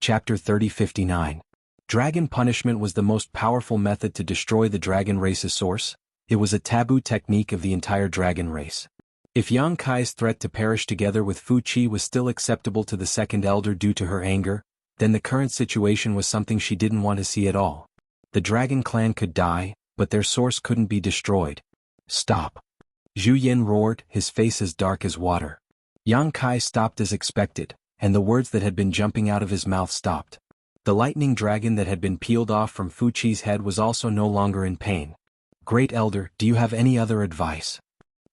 Chapter 3059. Dragon punishment was the most powerful method to destroy the dragon race's source. It was a taboo technique of the entire dragon race. If Yang Kai's threat to perish together with Fu Qi was still acceptable to the second elder due to her anger, then the current situation was something she didn't want to see at all. The dragon clan could die, but their source couldn't be destroyed. Stop! Zhu Yin roared, his face as dark as water. Yang Kai stopped as expected, and the words that had been jumping out of his mouth stopped. The lightning dragon that had been peeled off from Fu Qi's head was also no longer in pain. Great Elder, do you have any other advice?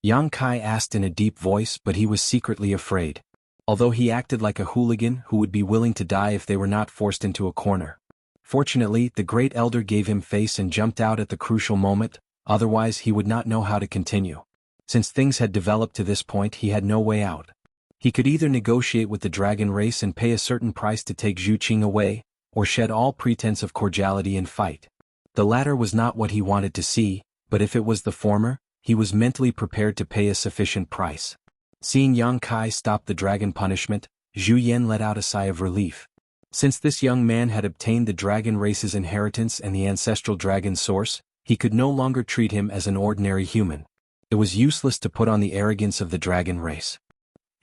Yang Kai asked in a deep voice, but he was secretly afraid. Although he acted like a hooligan who would be willing to die if they were not forced into a corner. Fortunately, the Great Elder gave him face and jumped out at the crucial moment, otherwise he would not know how to continue. Since things had developed to this point, he had no way out. He could either negotiate with the dragon race and pay a certain price to take Zhu Qing away, or shed all pretense of cordiality and fight. The latter was not what he wanted to see, but if it was the former, he was mentally prepared to pay a sufficient price. Seeing Yang Kai stop the dragon punishment, Zhu Yin let out a sigh of relief. Since this young man had obtained the dragon race's inheritance and the ancestral dragon source, he could no longer treat him as an ordinary human. It was useless to put on the arrogance of the dragon race.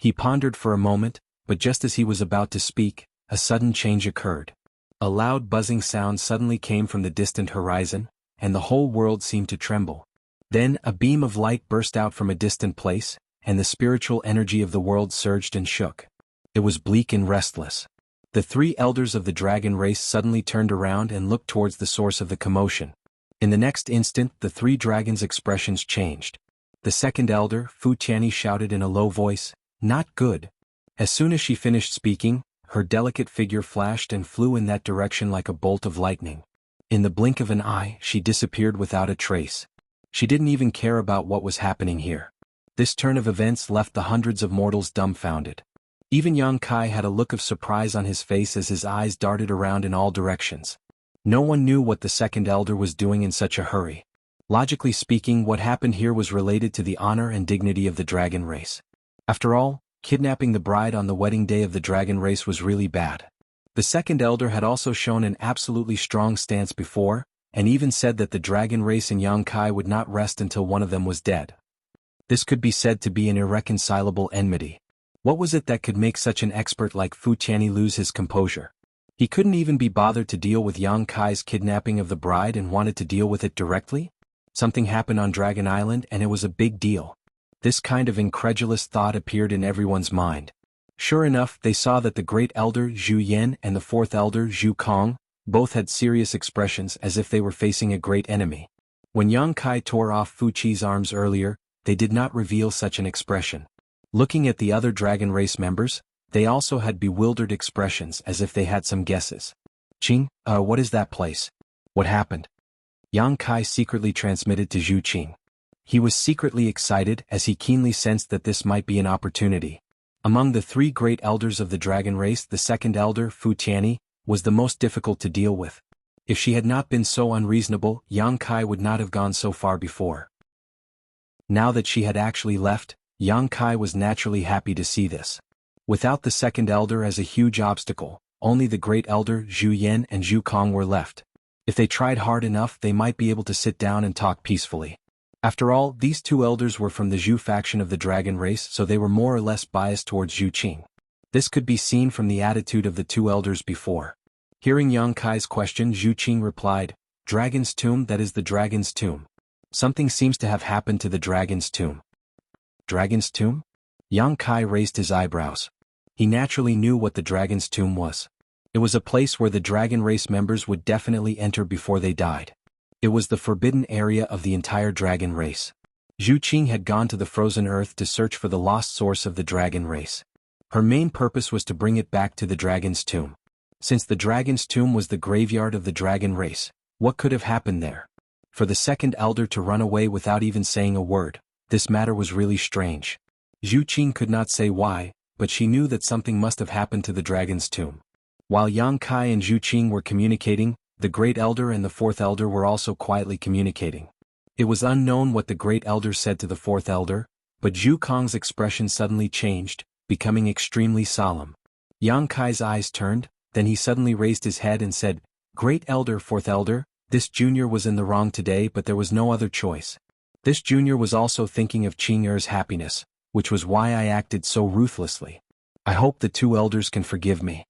He pondered for a moment, but just as he was about to speak, a sudden change occurred. A loud buzzing sound suddenly came from the distant horizon, and the whole world seemed to tremble. Then a beam of light burst out from a distant place, and the spiritual energy of the world surged and shook. It was bleak and restless. The three elders of the dragon race suddenly turned around and looked towards the source of the commotion. In the next instant, the three dragons' expressions changed. The second elder, Fu Tianyi, shouted in a low voice, "Not good." As soon as she finished speaking, her delicate figure flashed and flew in that direction like a bolt of lightning. In the blink of an eye, she disappeared without a trace. She didn't even care about what was happening here. This turn of events left the hundreds of mortals dumbfounded. Even Yang Kai had a look of surprise on his face as his eyes darted around in all directions. No one knew what the second elder was doing in such a hurry. Logically speaking, what happened here was related to the honor and dignity of the dragon race. After all, kidnapping the bride on the wedding day of the dragon race was really bad. The second elder had also shown an absolutely strong stance before, and even said that the dragon race and Yang Kai would not rest until one of them was dead. This could be said to be an irreconcilable enmity. What was it that could make such an expert like Fu Tianyi lose his composure? He couldn't even be bothered to deal with Yang Kai's kidnapping of the bride and wanted to deal with it directly? Something happened on Dragon Island and it was a big deal. This kind of incredulous thought appeared in everyone's mind. Sure enough, they saw that the great elder Zhu Yin and the fourth elder Zhu Kong both had serious expressions as if they were facing a great enemy. When Yang Kai tore off Fu Qi's arms earlier, they did not reveal such an expression. Looking at the other dragon race members, they also had bewildered expressions as if they had some guesses. "Qing, what is that place? What happened?" Yang Kai secretly transmitted to Zhu Qing. He was secretly excited as he keenly sensed that this might be an opportunity. Among the three great elders of the dragon race, the second elder, Fu Tianyi, was the most difficult to deal with. If she had not been so unreasonable, Yang Kai would not have gone so far before. Now that she had actually left, Yang Kai was naturally happy to see this. Without the second elder as a huge obstacle, only the great elder Zhu Yin and Zhu Kong were left. If they tried hard enough, they might be able to sit down and talk peacefully. After all, these two elders were from the Zhu faction of the dragon race, so they were more or less biased towards Zhu Qing. This could be seen from the attitude of the two elders before. Hearing Yang Kai's question, Zhu Qing replied, "Dragon's tomb, that is the dragon's tomb. Something seems to have happened to the dragon's tomb." Dragon's tomb? Yang Kai raised his eyebrows. He naturally knew what the dragon's tomb was. It was a place where the dragon race members would definitely enter before they died. It was the forbidden area of the entire dragon race. Zhu Qing had gone to the frozen earth to search for the lost source of the dragon race. Her main purpose was to bring it back to the dragon's tomb. Since the dragon's tomb was the graveyard of the dragon race, what could have happened there? For the second elder to run away without even saying a word, this matter was really strange. Zhu Qing could not say why, but she knew that something must have happened to the dragon's tomb. While Yang Kai and Zhu Qing were communicating, the great elder and the fourth elder were also quietly communicating. It was unknown what the great elder said to the fourth elder, but Zhu Kong's expression suddenly changed, becoming extremely solemn. Yang Kai's eyes turned, then he suddenly raised his head and said, "Great Elder, Fourth Elder, this junior was in the wrong today, but there was no other choice. This junior was also thinking of Qing happiness, which was why I acted so ruthlessly. I hope the two elders can forgive me."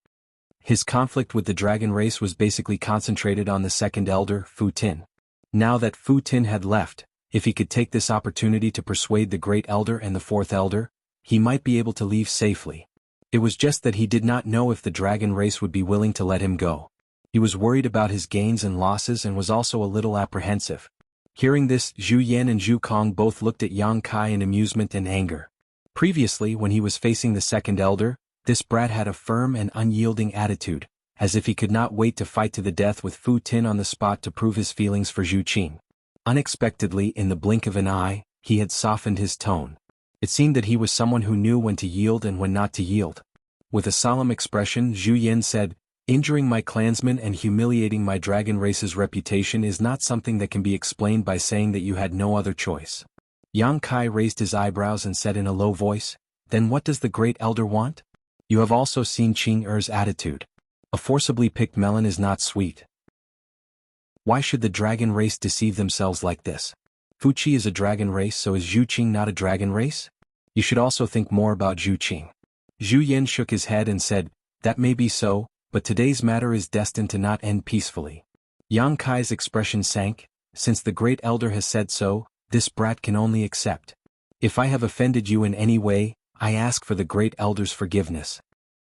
His conflict with the dragon race was basically concentrated on the second elder, Fu Tin. Now that Fu Tin had left, if he could take this opportunity to persuade the great elder and the fourth elder, he might be able to leave safely. It was just that he did not know if the dragon race would be willing to let him go. He was worried about his gains and losses and was also a little apprehensive. Hearing this, Zhu Yan and Zhu Kong both looked at Yang Kai in amusement and anger. Previously, when he was facing the second elder, this brat had a firm and unyielding attitude, as if he could not wait to fight to the death with Fu Tin on the spot to prove his feelings for Zhu Qing. Unexpectedly, in the blink of an eye, he had softened his tone. It seemed that he was someone who knew when to yield and when not to yield. With a solemn expression, Zhu Yan said, "Injuring my clansmen and humiliating my dragon race's reputation is not something that can be explained by saying that you had no other choice." Yang Kai raised his eyebrows and said in a low voice, "Then what does the great elder want? You have also seen Qing attitude. A forcibly picked melon is not sweet. Why should the dragon race deceive themselves like this? Fuqi is a dragon race, so is Zhu Qing not a dragon race? You should also think more about Zhu Qing." Zhu Yan shook his head and said, "That may be so, but today's matter is destined to not end peacefully." Yang Kai's expression sank. "Since the great elder has said so, this brat can only accept. If I have offended you in any way, I ask for the great elder's forgiveness."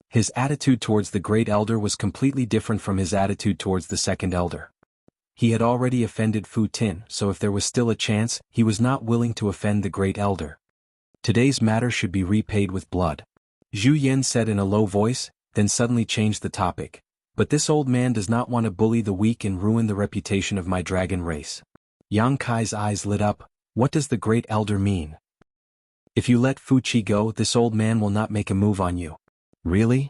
His attitude towards the great elder was completely different from his attitude towards the second elder. He had already offended Fu Tin, so if there was still a chance, he was not willing to offend the great elder. Today's matter should be repaid with blood. Zhu Yan said in a low voice, then suddenly changed the topic. "But this old man does not want to bully the weak and ruin the reputation of my dragon race." Yang Kai's eyes lit up. "What does the great elder mean? If you let Fu Qi go, this old man will not make a move on you." "Really?"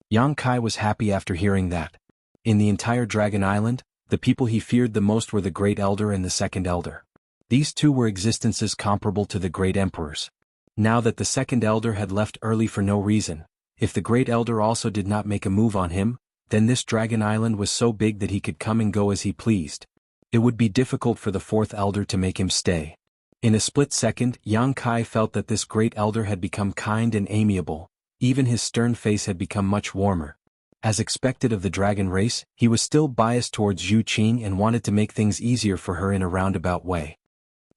Yang Kai was happy after hearing that. In the entire Dragon Island, the people he feared the most were the great elder and the second elder. These two were existences comparable to the great emperors. Now that the second elder had left early for no reason, if the great elder also did not make a move on him, then this Dragon Island was so big that he could come and go as he pleased. It would be difficult for the fourth elder to make him stay. In a split second, Yang Kai felt that this great elder had become kind and amiable. Even his stern face had become much warmer. As expected of the dragon race, he was still biased towards Zhu Qing and wanted to make things easier for her in a roundabout way.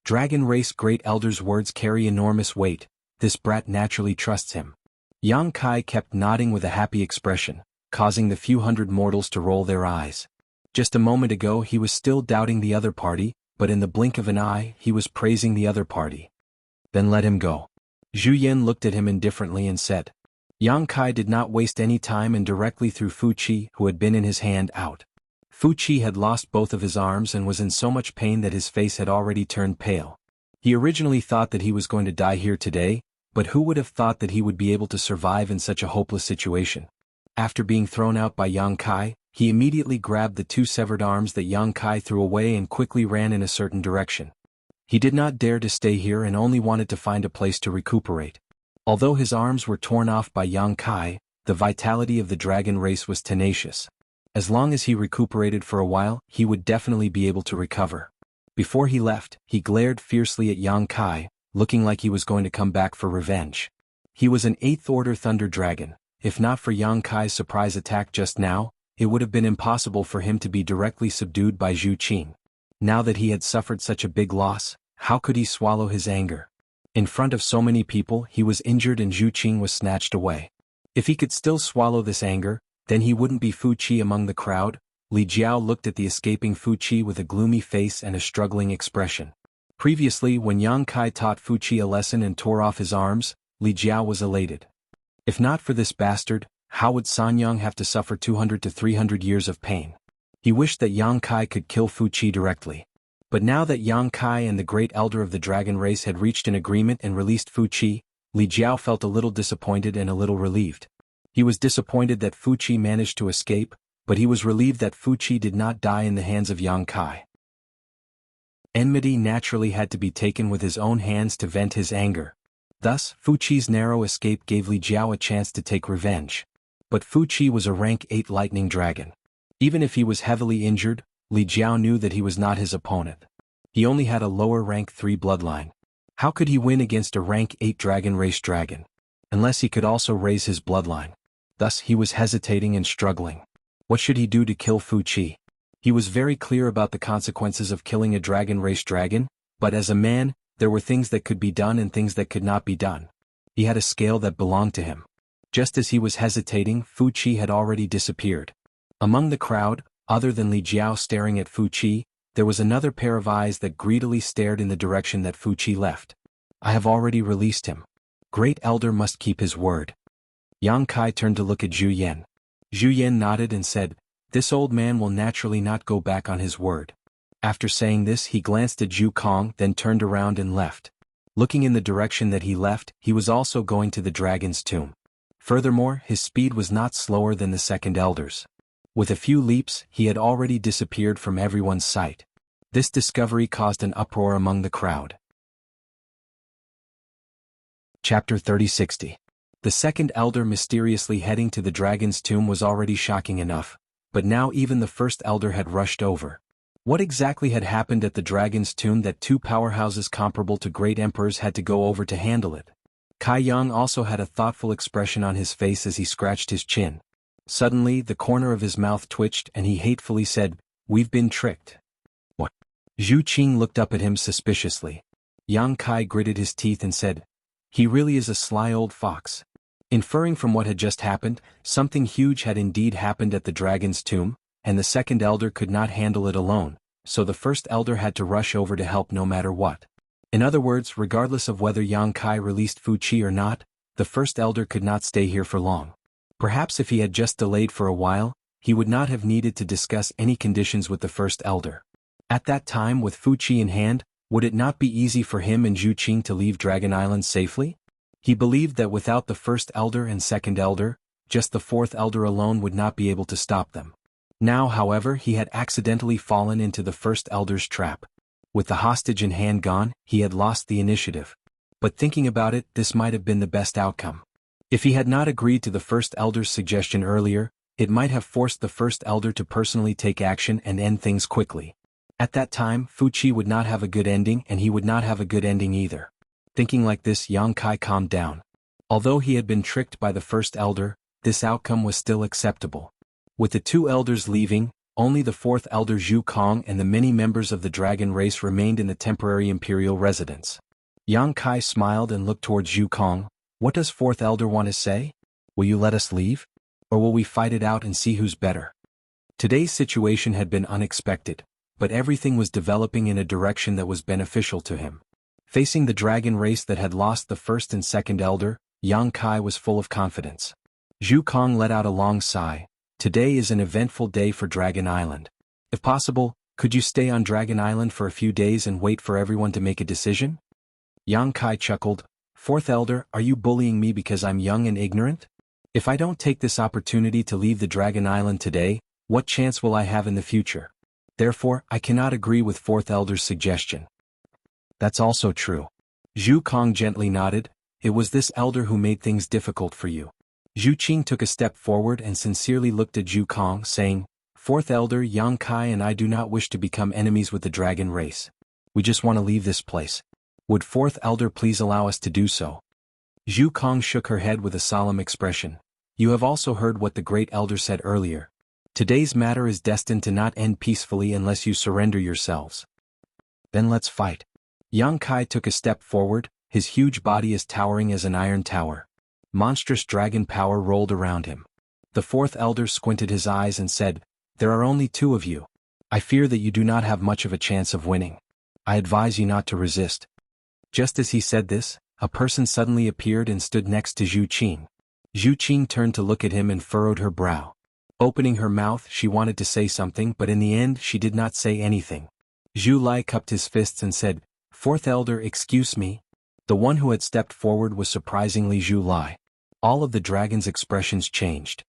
Dragon race great elder's words carry enormous weight. This brat naturally trusts him. Yang Kai kept nodding with a happy expression, causing the few hundred mortals to roll their eyes. Just a moment ago he was still doubting the other party, but in the blink of an eye he was praising the other party. "Then let him go." Zhu Yan looked at him indifferently and said. Yang Kai did not waste any time and directly threw Fu Qi, who had been in his hand, out. Fu Qi had lost both of his arms and was in so much pain that his face had already turned pale. He originally thought that he was going to die here today, but who would have thought that he would be able to survive in such a hopeless situation? After being thrown out by Yang Kai, he immediately grabbed the two severed arms that Yang Kai threw away and quickly ran in a certain direction. He did not dare to stay here and only wanted to find a place to recuperate. Although his arms were torn off by Yang Kai, the vitality of the dragon race was tenacious. As long as he recuperated for a while, he would definitely be able to recover. Before he left, he glared fiercely at Yang Kai, looking like he was going to come back for revenge. He was an 8th Order Thunder Dragon. If not for Yang Kai's surprise attack just now, it would have been impossible for him to be directly subdued by Zhu Qing. Now that he had suffered such a big loss, how could he swallow his anger? In front of so many people, he was injured and Zhu Qing was snatched away. If he could still swallow this anger, then he wouldn't be Fu Qi among the crowd. Li Jiao looked at the escaping Fu Qi with a gloomy face and a struggling expression. Previously, when Yang Kai taught Fu Qi a lesson and tore off his arms, Li Jiao was elated. If not for this bastard, how would Sanyang have to suffer 200 to 300 years of pain? He wished that Yang Kai could kill Fu Qi directly. But now that Yang Kai and the great elder of the dragon race had reached an agreement and released Fu Qi, Li Jiao felt a little disappointed and a little relieved. He was disappointed that Fu Qi managed to escape, but he was relieved that Fu Qi did not die in the hands of Yang Kai. Enmity naturally had to be taken with his own hands to vent his anger. Thus, Fu Qi's narrow escape gave Li Jiao a chance to take revenge. But Fu Qi was a rank 8 lightning dragon. Even if he was heavily injured, Li Jiao knew that he was not his opponent. He only had a lower rank 3 bloodline. How could he win against a rank 8 dragon race dragon? Unless he could also raise his bloodline. Thus he was hesitating and struggling. What should he do to kill Fu Qi? He was very clear about the consequences of killing a dragon race dragon, but as a man, there were things that could be done and things that could not be done. He had a scale that belonged to him. Just as he was hesitating, Fu Qi had already disappeared. Among the crowd, other than Li Jiao staring at Fu Qi, there was another pair of eyes that greedily stared in the direction that Fu Qi left. I have already released him. Great Elder must keep his word. Yang Kai turned to look at Zhu Yan. Zhu Yan nodded and said, "This old man will naturally not go back on his word." After saying this, he glanced at Zhu Kong, then turned around and left. Looking in the direction that he left, he was also going to the dragon's tomb. Furthermore, his speed was not slower than the second elder's. With a few leaps, he had already disappeared from everyone's sight. This discovery caused an uproar among the crowd. Chapter 3060. The second elder mysteriously heading to the dragon's tomb was already shocking enough, but now even the first elder had rushed over. What exactly had happened at the dragon's tomb that two powerhouses comparable to great emperors had to go over to handle it? Kai Yang also had a thoughtful expression on his face as he scratched his chin. Suddenly, the corner of his mouth twitched and he hatefully said, "We've been tricked." What? Zhu Qing looked up at him suspiciously. Yang Kai gritted his teeth and said, "He really is a sly old fox." Inferring from what had just happened, something huge had indeed happened at the dragon's tomb, and the second elder could not handle it alone, so the first elder had to rush over to help no matter what. In other words, regardless of whether Yang Kai released Fu Qi or not, the first elder could not stay here for long. Perhaps if he had just delayed for a while, he would not have needed to discuss any conditions with the first elder. At that time, with Fu Qi in hand, would it not be easy for him and Zhu Qing to leave Dragon Island safely? He believed that without the first elder and second elder, just the fourth elder alone would not be able to stop them. Now, however, he had accidentally fallen into the first elder's trap. With the hostage in hand gone, he had lost the initiative. But thinking about it, this might have been the best outcome. If he had not agreed to the first elder's suggestion earlier, it might have forced the first elder to personally take action and end things quickly. At that time, Fu Qi would not have a good ending and he would not have a good ending either. Thinking like this, Yang Kai calmed down. Although he had been tricked by the first elder, this outcome was still acceptable. With the two elders leaving, only the fourth elder Zhu Kong and the many members of the dragon race remained in the temporary imperial residence. Yang Kai smiled and looked towards Zhu Kong. "What does fourth elder want to say? Will you let us leave? Or will we fight it out and see who's better?" Today's situation had been unexpected, but everything was developing in a direction that was beneficial to him. Facing the dragon race that had lost the first and second elder, Yang Kai was full of confidence. Zhu Kong let out a long sigh. "Today is an eventful day for Dragon Island. If possible, could you stay on Dragon Island for a few days and wait for everyone to make a decision?" Yang Kai chuckled. "Fourth elder, are you bullying me because I'm young and ignorant? If I don't take this opportunity to leave the Dragon Island today, what chance will I have in the future? Therefore, I cannot agree with fourth elder's suggestion." "That's also true." Zhu Kong gently nodded. "It was this elder who made things difficult for you." Zhu Qing took a step forward and sincerely looked at Zhu Kong, saying, "Fourth elder, Yang Kai and I do not wish to become enemies with the dragon race. We just want to leave this place. Would fourth elder please allow us to do so?" Zhu Kong shook her head with a solemn expression. "You have also heard what the great elder said earlier. Today's matter is destined to not end peacefully unless you surrender yourselves. Then let's fight." Yang Kai took a step forward, his huge body as towering as an iron tower. Monstrous dragon power rolled around him. The fourth elder squinted his eyes and said, "There are only two of you. I fear that you do not have much of a chance of winning. I advise you not to resist." Just as he said this, a person suddenly appeared and stood next to Zhu Qing. Zhu Qing turned to look at him and furrowed her brow. Opening her mouth, she wanted to say something, but in the end she did not say anything. Zhu Lai cupped his fists and said, "Fourth elder, excuse me." The one who had stepped forward was surprisingly Zhu Lai. All of the dragon's expressions changed.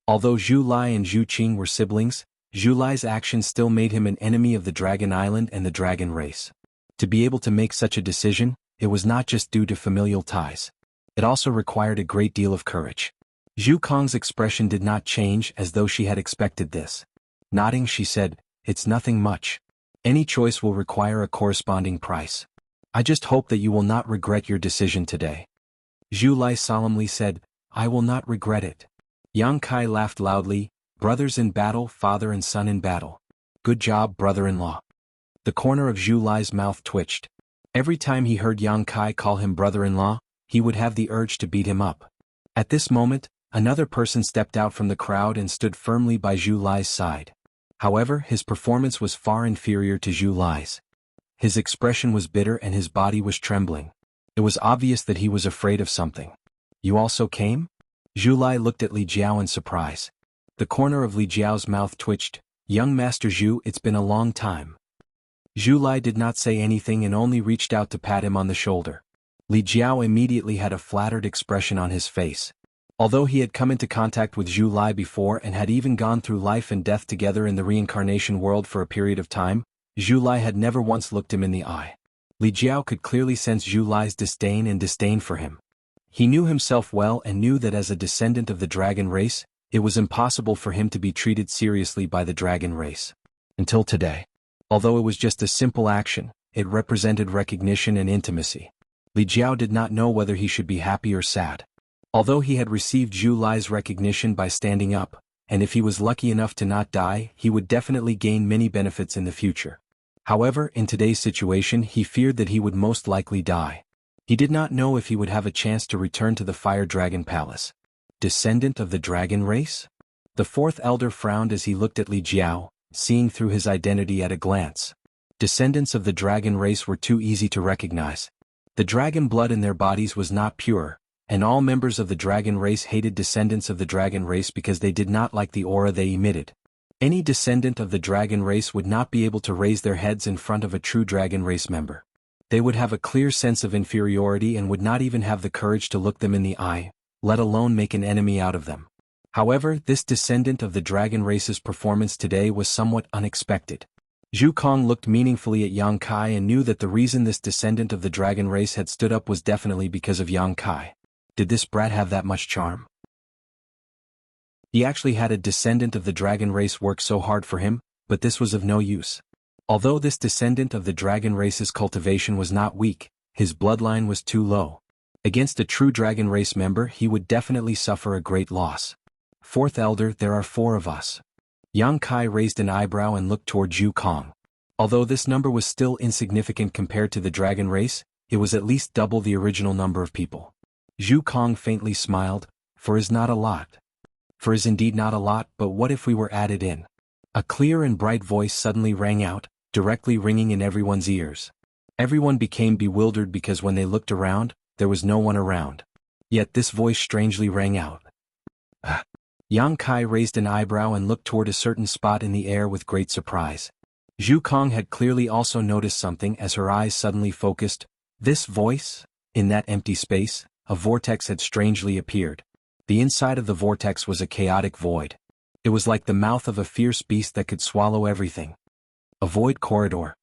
Although Zhu Lai and Zhu Qing were siblings, Zhu Lai's actions still made him an enemy of the Dragon Island and the dragon race. To be able to make such a decision, it was not just due to familial ties. It also required a great deal of courage. Zhu Kong's expression did not change, as though she had expected this. Nodding, she said, "It's nothing much. Any choice will require a corresponding price. I just hope that you will not regret your decision today." Zhu Lai solemnly said, "I will not regret it." Yang Kai laughed loudly, "Brothers in battle, father and son in battle. Good job, brother-in-law." The corner of Zhu Lai's mouth twitched. Every time he heard Yang Kai call him brother-in-law, he would have the urge to beat him up. At this moment, another person stepped out from the crowd and stood firmly by Zhu Lai's side. However, his performance was far inferior to Zhu Lai's. His expression was bitter and his body was trembling. It was obvious that he was afraid of something. "You also came?" Zhu Lai looked at Li Jiao in surprise. The corner of Li Jiao's mouth twitched. "Young Master Zhu, it's been a long time." Zhu Lai did not say anything and only reached out to pat him on the shoulder. Li Jiao immediately had a flattered expression on his face. Although he had come into contact with Zhu Lai before and had even gone through life and death together in the reincarnation world for a period of time, Zhu Lai had never once looked him in the eye. Li Jiao could clearly sense Zhu Lai's disdain for him. He knew himself well and knew that as a descendant of the dragon race, it was impossible for him to be treated seriously by the dragon race. Until today. Although it was just a simple action, it represented recognition and intimacy. Li Jiao did not know whether he should be happy or sad. Although he had received Zhu Lai's recognition by standing up, and if he was lucky enough to not die, he would definitely gain many benefits in the future. However, in today's situation, he feared that he would most likely die. He did not know if he would have a chance to return to the Fire Dragon Palace. Descendant of the dragon race? The fourth elder frowned as he looked at Li Jiao, seeing through his identity at a glance. Descendants of the dragon race were too easy to recognize. The dragon blood in their bodies was not pure, and all members of the dragon race hated descendants of the dragon race because they did not like the aura they emitted. Any descendant of the dragon race would not be able to raise their heads in front of a true dragon race member. They would have a clear sense of inferiority and would not even have the courage to look them in the eye, let alone make an enemy out of them. However, this descendant of the dragon race's performance today was somewhat unexpected. Zhu Kong looked meaningfully at Yang Kai and knew that the reason this descendant of the dragon race had stood up was definitely because of Yang Kai. Did this brat have that much charm? He actually had a descendant of the dragon race work so hard for him, but this was of no use. Although this descendant of the dragon race's cultivation was not weak, his bloodline was too low. Against a true dragon race member, he would definitely suffer a great loss. Fourth elder, there are 4 of us. Yang Kai raised an eyebrow and looked toward Zhu Kong. Although this number was still insignificant compared to the dragon race, it was at least double the original number of people. Zhu Kong faintly smiled, "4 is not a lot." "4 is indeed not a lot, but what if we were added in?" A clear and bright voice suddenly rang out, directly ringing in everyone's ears. Everyone became bewildered because when they looked around, there was no one around. Yet this voice strangely rang out. Yang Kai raised an eyebrow and looked toward a certain spot in the air with great surprise. Zhu Kong had clearly also noticed something as her eyes suddenly focused. This voice? In that empty space, a vortex had strangely appeared. The inside of the vortex was a chaotic void. It was like the mouth of a fierce beast that could swallow everything. A void corridor.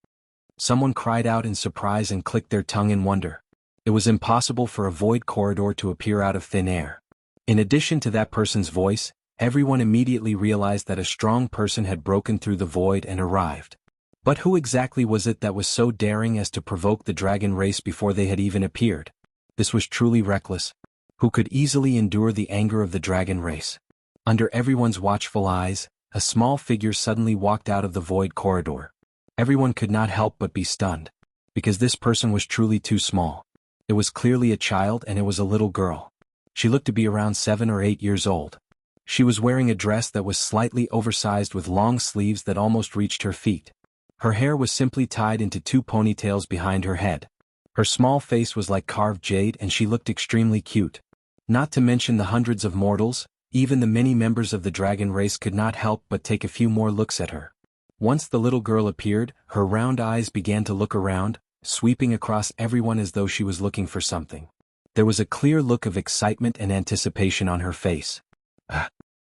Someone cried out in surprise and clicked their tongue in wonder. It was impossible for a void corridor to appear out of thin air. In addition to that person's voice, everyone immediately realized that a strong person had broken through the void and arrived. But who exactly was it that was so daring as to provoke the dragon race before they had even appeared? This was truly reckless. Who could easily endure the anger of the dragon race? Under everyone's watchful eyes, a small figure suddenly walked out of the void corridor. Everyone could not help but be stunned. Because this person was truly too small. It was clearly a child and it was a little girl. She looked to be around 7 or 8 years old. She was wearing a dress that was slightly oversized with long sleeves that almost reached her feet. Her hair was simply tied into 2 ponytails behind her head. Her small face was like carved jade and she looked extremely cute. Not to mention the hundreds of mortals, even the many members of the dragon race could not help but take a few more looks at her. Once the little girl appeared, her round eyes began to look around, sweeping across everyone as though she was looking for something. There was a clear look of excitement and anticipation on her face.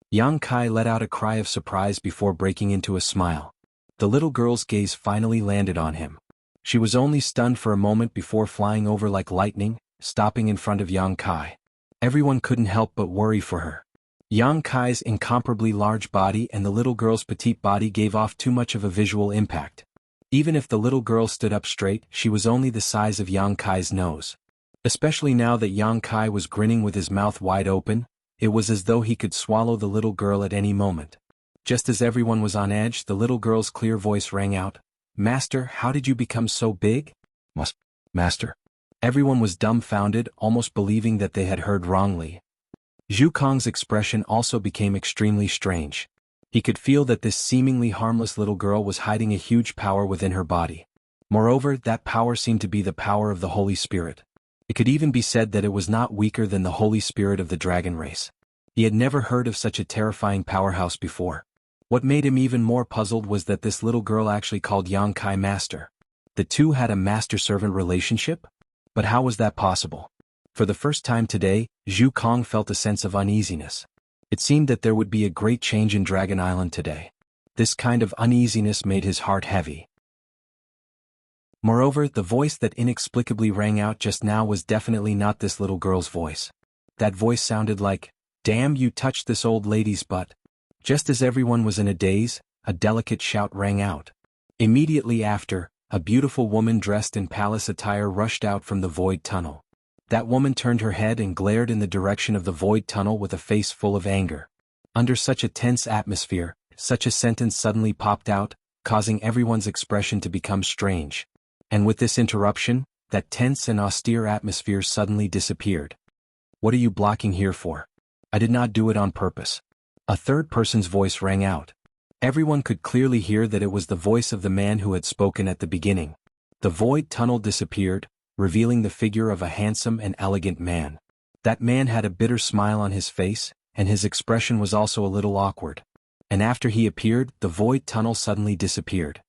Yang Kai let out a cry of surprise before breaking into a smile. The little girl's gaze finally landed on him. She was only stunned for a moment before flying over like lightning, stopping in front of Yang Kai. Everyone couldn't help but worry for her. Yang Kai's incomparably large body and the little girl's petite body gave off too much of a visual impact. Even if the little girl stood up straight, she was only the size of Yang Kai's nose. Especially now that Yang Kai was grinning with his mouth wide open, it was as though he could swallow the little girl at any moment. Just as everyone was on edge, the little girl's clear voice rang out, "Master, how did you become so big?" Master. Everyone was dumbfounded, almost believing that they had heard wrongly. Zhu Kong's expression also became extremely strange. He could feel that this seemingly harmless little girl was hiding a huge power within her body. Moreover, that power seemed to be the power of the Holy Spirit. It could even be said that it was not weaker than the Holy Spirit of the dragon race. He had never heard of such a terrifying powerhouse before. What made him even more puzzled was that this little girl actually called Yang Kai master. The two had a master-servant relationship? But how was that possible? For the first time today, Zhu Kong felt a sense of uneasiness. It seemed that there would be a great change in Dragon Island today. This kind of uneasiness made his heart heavy. Moreover, the voice that inexplicably rang out just now was definitely not this little girl's voice. That voice sounded like, "Damn, you touched this old lady's butt." Just as everyone was in a daze, a delicate shout rang out. Immediately after, a beautiful woman dressed in palace attire rushed out from the void tunnel. That woman turned her head and glared in the direction of the void tunnel with a face full of anger. Under such a tense atmosphere, such a sentence suddenly popped out, causing everyone's expression to become strange. And with this interruption, that tense and austere atmosphere suddenly disappeared. "What are you blocking here for? I did not do it on purpose." A third person's voice rang out. Everyone could clearly hear that it was the voice of the man who had spoken at the beginning. The void tunnel disappeared, revealing the figure of a handsome and elegant man. That man had a bitter smile on his face, and his expression was also a little awkward. And after he appeared, the void tunnel suddenly disappeared.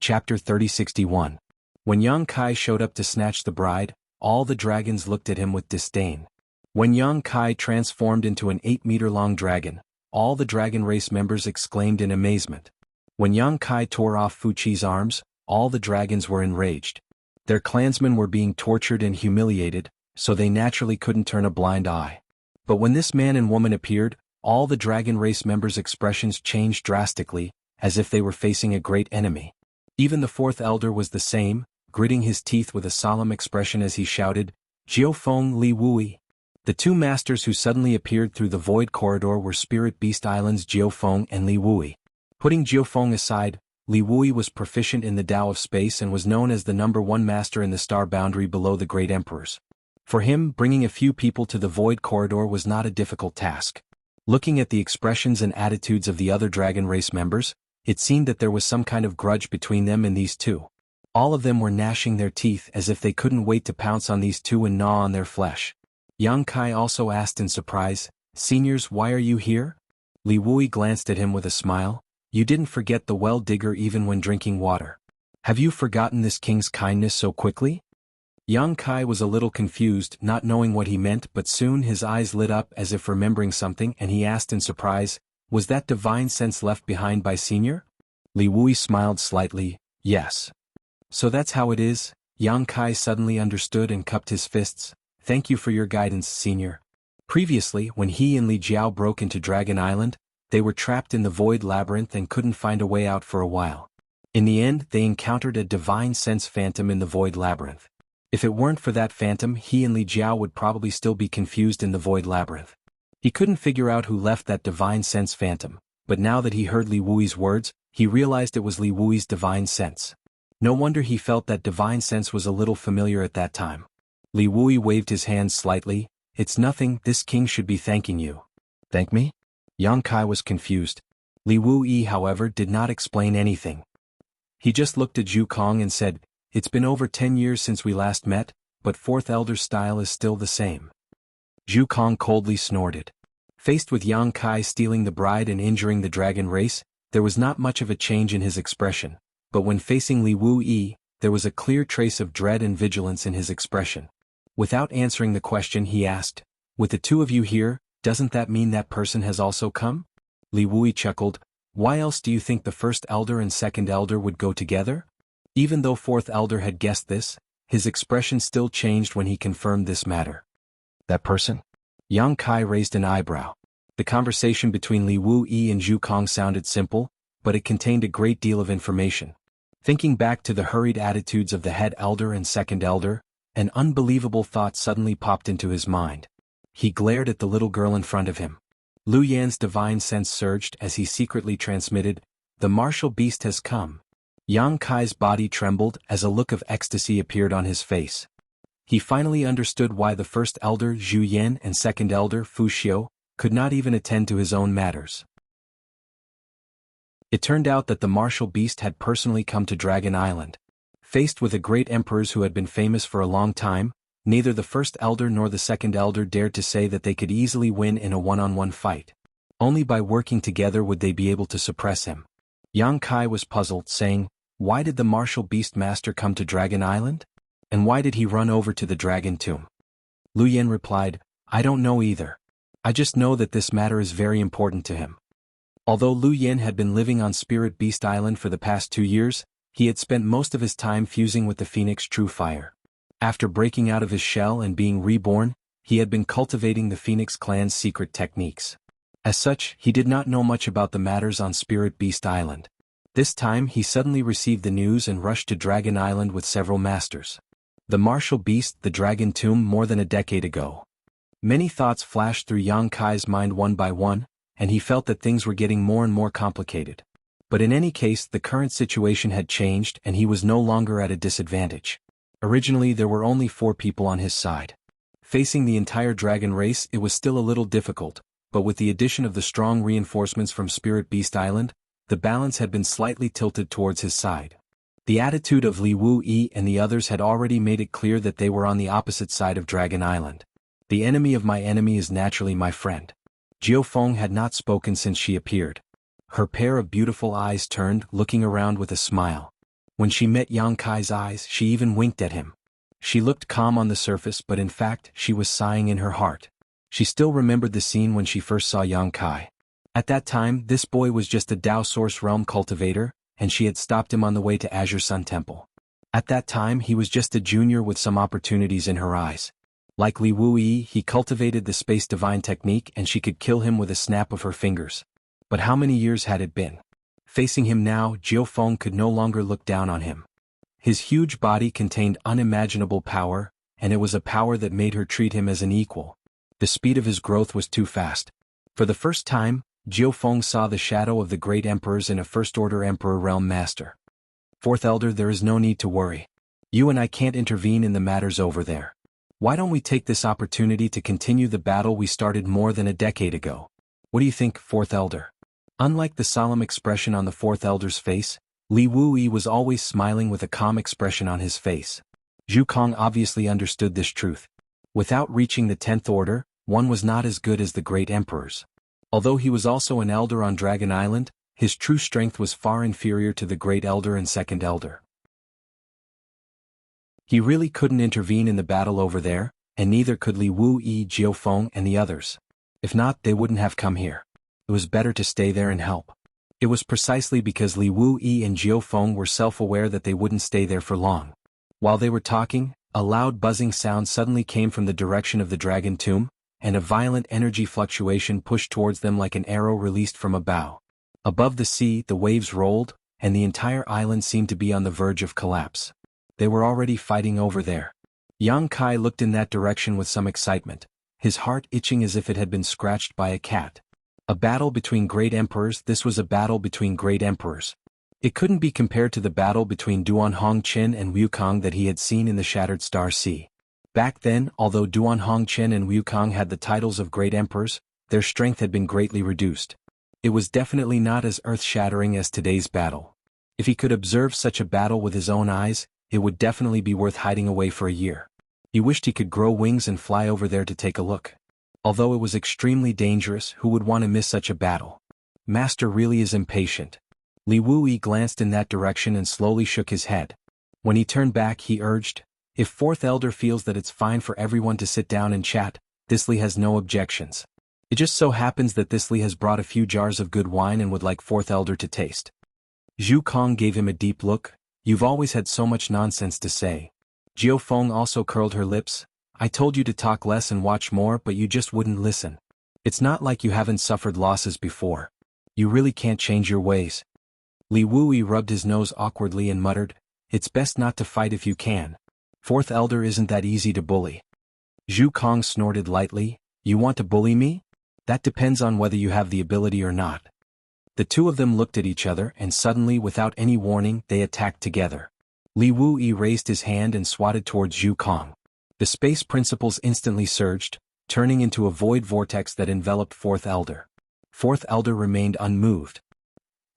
Chapter 3061. When Yang Kai showed up to snatch the bride, all the dragons looked at him with disdain. When Yang Kai transformed into an 8-meter-long dragon, all the dragon race members exclaimed in amazement. When Yang Kai tore off Fu Chi's arms, all the dragons were enraged. Their clansmen were being tortured and humiliated, so they naturally couldn't turn a blind eye. But when this man and woman appeared, all the dragon race members' expressions changed drastically, as if they were facing a great enemy. Even the fourth elder was the same, gritting his teeth with a solemn expression as he shouted, "Jiufeng Li Wui." The two masters who suddenly appeared through the void corridor were Spirit Beast Islands Jiufeng and Li Wui. Putting Jiufeng aside, Li Wui was proficient in the Tao of space and was known as the #1 master in the star boundary below the great emperors. For him, bringing a few people to the void corridor was not a difficult task. Looking at the expressions and attitudes of the other dragon race members, it seemed that there was some kind of grudge between them and these two. All of them were gnashing their teeth as if they couldn't wait to pounce on these two and gnaw on their flesh. Yang Kai also asked in surprise, "Seniors, why are you here?" Li Wui glanced at him with a smile. "You didn't forget the well digger even when drinking water. Have you forgotten this king's kindness so quickly?" Yang Kai was a little confused, not knowing what he meant, but soon his eyes lit up as if remembering something and he asked in surprise, "Was that divine sense left behind by Senior?" Li Wui smiled slightly, "Yes." "So that's how it is?" Yang Kai suddenly understood and cupped his fists. "Thank you for your guidance, Senior." Previously, when he and Li Jiao broke into Dragon Island, they were trapped in the void labyrinth and couldn't find a way out for a while. In the end, they encountered a divine sense phantom in the void labyrinth. If it weren't for that phantom, he and Li Jiao would probably still be confused in the void labyrinth. He couldn't figure out who left that divine sense phantom, but now that he heard Li Wui's words, he realized it was Li Wui's divine sense. No wonder he felt that divine sense was a little familiar at that time. Li Wui waved his hand slightly. "It's nothing, this king should be thanking you." "Thank me?" Yang Kai was confused. Li Wui, however, did not explain anything. He just looked at Zhu Kong and said, "It's been over 10 years since we last met, but fourth elder's style is still the same." Zhu Kong coldly snorted. Faced with Yang Kai stealing the bride and injuring the dragon race, there was not much of a change in his expression, but when facing Li Wui, there was a clear trace of dread and vigilance in his expression. Without answering the question, he asked, "With the two of you here, doesn't that mean that person has also come?" Li Wui chuckled. "Why else do you think the first elder and second elder would go together?" Even though fourth elder had guessed this, his expression still changed when he confirmed this matter. That person? Yang Kai raised an eyebrow. The conversation between Li Wuyi and Zhu Kong sounded simple, but it contained a great deal of information. Thinking back to the hurried attitudes of the head elder and second elder, an unbelievable thought suddenly popped into his mind. He glared at the little girl in front of him. Lu Yan's divine sense surged as he secretly transmitted, "The martial beast has come." Yang Kai's body trembled as a look of ecstasy appeared on his face. He finally understood why the first elder Zhu Yan and second elder Fu Xiu could not even attend to his own matters. It turned out that the martial beast had personally come to Dragon Island. Faced with the great emperors who had been famous for a long time, neither the first elder nor the second elder dared to say that they could easily win in a one-on-one fight. Only by working together would they be able to suppress him. Yang Kai was puzzled, saying, "Why did the martial beast master come to Dragon Island? And why did he run over to the dragon tomb?" Lu Yan replied, "I don't know either. I just know that this matter is very important to him." Although Lu Yan had been living on Spirit Beast Island for the past 2 years, he had spent most of his time fusing with the Phoenix True Fire. After breaking out of his shell and being reborn, he had been cultivating the Phoenix clan's secret techniques. As such, he did not know much about the matters on Spirit Beast Island. This time he suddenly received the news and rushed to Dragon Island with several masters. The martial beast, the dragon tomb, more than a decade ago. Many thoughts flashed through Yang Kai's mind one by one, and he felt that things were getting more and more complicated. But in any case, the current situation had changed and he was no longer at a disadvantage. Originally there were only 4 people on his side. Facing the entire dragon race, it was still a little difficult, but with the addition of the strong reinforcements from Spirit Beast Island, the balance had been slightly tilted towards his side. The attitude of Li Wuyi and the others had already made it clear that they were on the opposite side of Dragon Island. The enemy of my enemy is naturally my friend. Jiao Feng had not spoken since she appeared. Her pair of beautiful eyes turned, looking around with a smile. When she met Yang Kai's eyes, she even winked at him. She looked calm on the surface, but in fact, she was sighing in her heart. She still remembered the scene when she first saw Yang Kai. At that time, this boy was just a Dao Source Realm cultivator, and she had stopped him on the way to Azure Sun Temple. At that time, he was just a junior with some opportunities in her eyes. Like Li Wuyi, he cultivated the Space Divine technique and she could kill him with a snap of her fingers. But how many years had it been? Facing him now, Jiao Feng could no longer look down on him. His huge body contained unimaginable power, and it was a power that made her treat him as an equal. The speed of his growth was too fast. For the first time, Jiao Feng saw the shadow of the great emperors in a First-Order Emperor Realm Master. "Fourth Elder, there is no need to worry. You and I can't intervene in the matters over there. Why don't we take this opportunity to continue the battle we started more than a decade ago? What do you think, Fourth Elder?" Unlike the solemn expression on the Fourth Elder's face, Li Wuyi was always smiling with a calm expression on his face. Zhu Kong obviously understood this truth. Without reaching the 10th Order, one was not as good as the great emperors. Although he was also an elder on Dragon Island, his true strength was far inferior to the great elder and second elder. He really couldn't intervene in the battle over there, and neither could Li Wuyi, Jiao Feng, and the others. If not, they wouldn't have come here. It was better to stay there and help. It was precisely because Li Wuyi and Jiao Feng were self-aware that they wouldn't stay there for long. While they were talking, a loud buzzing sound suddenly came from the direction of the dragon tomb, and a violent energy fluctuation pushed towards them like an arrow released from a bow. Above the sea, the waves rolled, and the entire island seemed to be on the verge of collapse. They were already fighting over there. Yang Kai looked in that direction with some excitement, his heart itching as if it had been scratched by a cat. A battle between great emperors. This was a battle between great emperors. It couldn't be compared to the battle between Duan Hongqian and Wukong that he had seen in the Shattered Star Sea. Back then, although Duan Hongqian and Wukong had the titles of great emperors, their strength had been greatly reduced. It was definitely not as earth-shattering as today's battle. If he could observe such a battle with his own eyes, it would definitely be worth hiding away for a year. He wished he could grow wings and fly over there to take a look. Although it was extremely dangerous, who would want to miss such a battle? Master really is impatient. Li Wuyi glanced in that direction and slowly shook his head. When he turned back, he urged, "If Fourth Elder feels that it's fine for everyone to sit down and chat, Thisly has no objections. It just so happens that Thisly has brought a few jars of good wine and would like Fourth Elder to taste." Zhu Kong gave him a deep look. "You've always had so much nonsense to say." Jiao Feng also curled her lips. I told you to talk less and watch more, but you just wouldn't listen. It's not like you haven't suffered losses before. You really can't change your ways. Li Wuyi rubbed his nose awkwardly and muttered, "It's best not to fight if you can. Fourth Elder isn't that easy to bully." Zhu Kong snorted lightly, "You want to bully me? That depends on whether you have the ability or not." The two of them looked at each other and suddenly, without any warning, they attacked together. Li Wuyi raised his hand and swatted towards Zhu Kong. The space principles instantly surged, turning into a void vortex that enveloped Fourth Elder. Fourth Elder remained unmoved.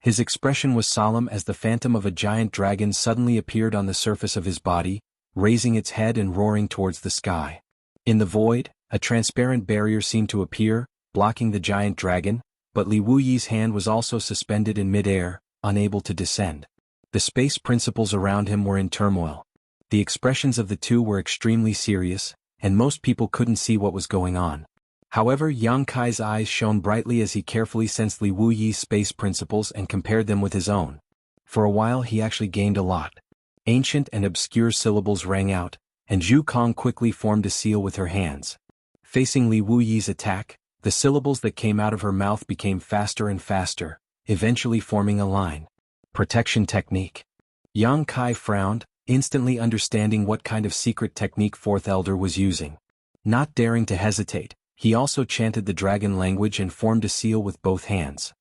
His expression was solemn as the phantom of a giant dragon suddenly appeared on the surface of his body, raising its head and roaring towards the sky. In the void, a transparent barrier seemed to appear, blocking the giant dragon, but Li Wuyi's hand was also suspended in mid-air, unable to descend. The space principles around him were in turmoil. The expressions of the two were extremely serious, and most people couldn't see what was going on. However, Yang Kai's eyes shone brightly as he carefully sensed Li Wuyi's space principles and compared them with his own. For a while he actually gained a lot. Ancient and obscure syllables rang out, and Zhu Kong quickly formed a seal with her hands. Facing Li Wuyi's attack, the syllables that came out of her mouth became faster and faster, eventually forming a line. Protection technique. Yang Kai frowned, instantly understanding what kind of secret technique Fourth Elder was using. Not daring to hesitate, he also chanted the dragon language and formed a seal with both hands.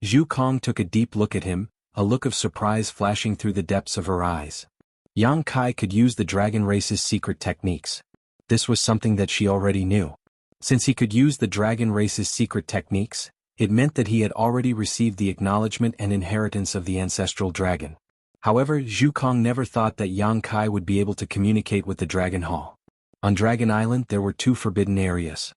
Zhu Kong took a deep look at him, a look of surprise flashing through the depths of her eyes. Yang Kai could use the dragon race's secret techniques. This was something that she already knew. Since he could use the dragon race's secret techniques, it meant that he had already received the acknowledgement and inheritance of the ancestral dragon. However, Zhu Kong never thought that Yang Kai would be able to communicate with the Dragon Hall. On Dragon Island there were two forbidden areas.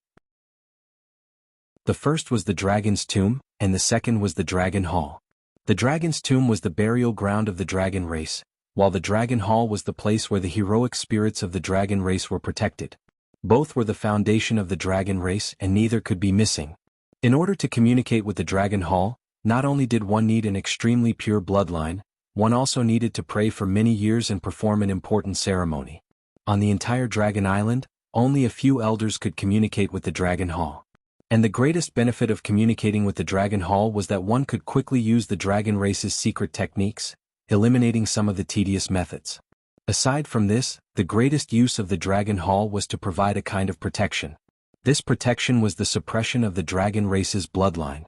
The first was the Dragon's Tomb, and the second was the Dragon Hall. The Dragon's Tomb was the burial ground of the dragon race, while the Dragon Hall was the place where the heroic spirits of the dragon race were protected. Both were the foundation of the dragon race and neither could be missing. In order to communicate with the Dragon Hall, not only did one need an extremely pure bloodline, one also needed to pray for many years and perform an important ceremony. On the entire Dragon Island, only a few elders could communicate with the Dragon Hall. And the greatest benefit of communicating with the Dragon Hall was that one could quickly use the dragon race's secret techniques, eliminating some of the tedious methods. Aside from this, the greatest use of the Dragon Hall was to provide a kind of protection. This protection was the suppression of the dragon race's bloodline.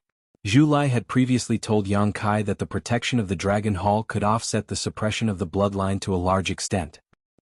Zhu Lai had previously told Yang Kai that the protection of the Dragon Hall could offset the suppression of the bloodline to a large extent.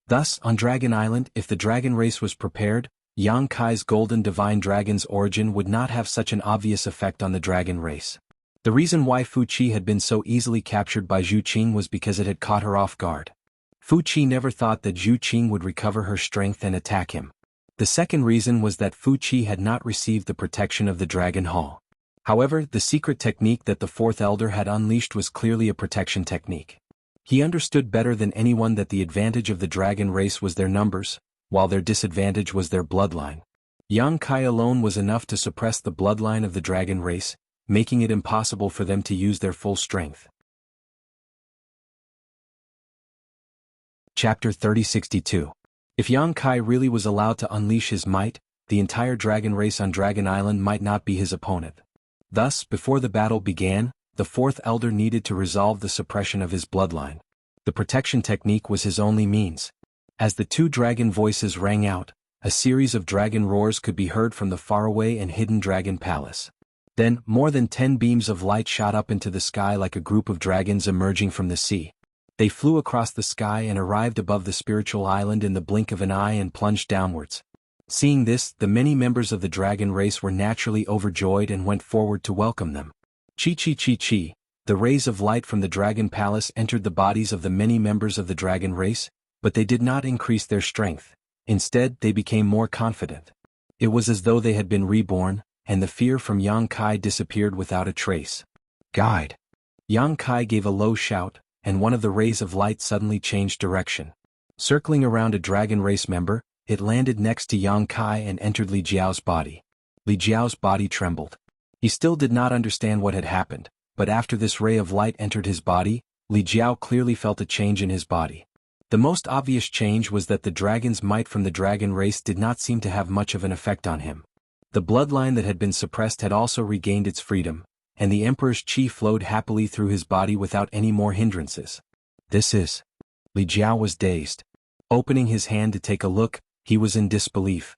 Thus, on Dragon Island, if the dragon race was prepared, Yang Kai's golden divine dragon's origin would not have such an obvious effect on the dragon race. The reason why Fu Qi had been so easily captured by Zhu Qing was because it had caught her off guard. Fu Qi never thought that Zhu Qing would recover her strength and attack him. The second reason was that Fu Qi had not received the protection of the Dragon Hall. However, the secret technique that the Fourth Elder had unleashed was clearly a protection technique. He understood better than anyone that the advantage of the dragon race was their numbers, while their disadvantage was their bloodline. Yang Kai alone was enough to suppress the bloodline of the dragon race, making it impossible for them to use their full strength. Chapter 3062. If Yang Kai really was allowed to unleash his might, the entire dragon race on Dragon Island might not be his opponent. Thus, before the battle began, the Fourth Elder needed to resolve the suppression of his bloodline. The protection technique was his only means. As the two dragon voices rang out, a series of dragon roars could be heard from the faraway and hidden dragon palace. Then, more than 10 beams of light shot up into the sky like a group of dragons emerging from the sea. They flew across the sky and arrived above the spiritual island in the blink of an eye and plunged downwards. Seeing this, the many members of the dragon race were naturally overjoyed and went forward to welcome them. Chi chi chi chi, the rays of light from the dragon palace entered the bodies of the many members of the dragon race, but they did not increase their strength. Instead, they became more confident. It was as though they had been reborn, and the fear from Yang Kai disappeared without a trace. Guide! Yang Kai gave a low shout, and one of the rays of light suddenly changed direction. Circling around a dragon race member, it landed next to Yang Kai and entered Li Jiao's body. Li Jiao's body trembled. He still did not understand what had happened, but after this ray of light entered his body, Li Jiao clearly felt a change in his body. The most obvious change was that the dragon's might from the dragon race did not seem to have much of an effect on him. The bloodline that had been suppressed had also regained its freedom, and the emperor's qi flowed happily through his body without any more hindrances. This is... Li Jiao was dazed. Opening his hand to take a look, he was in disbelief.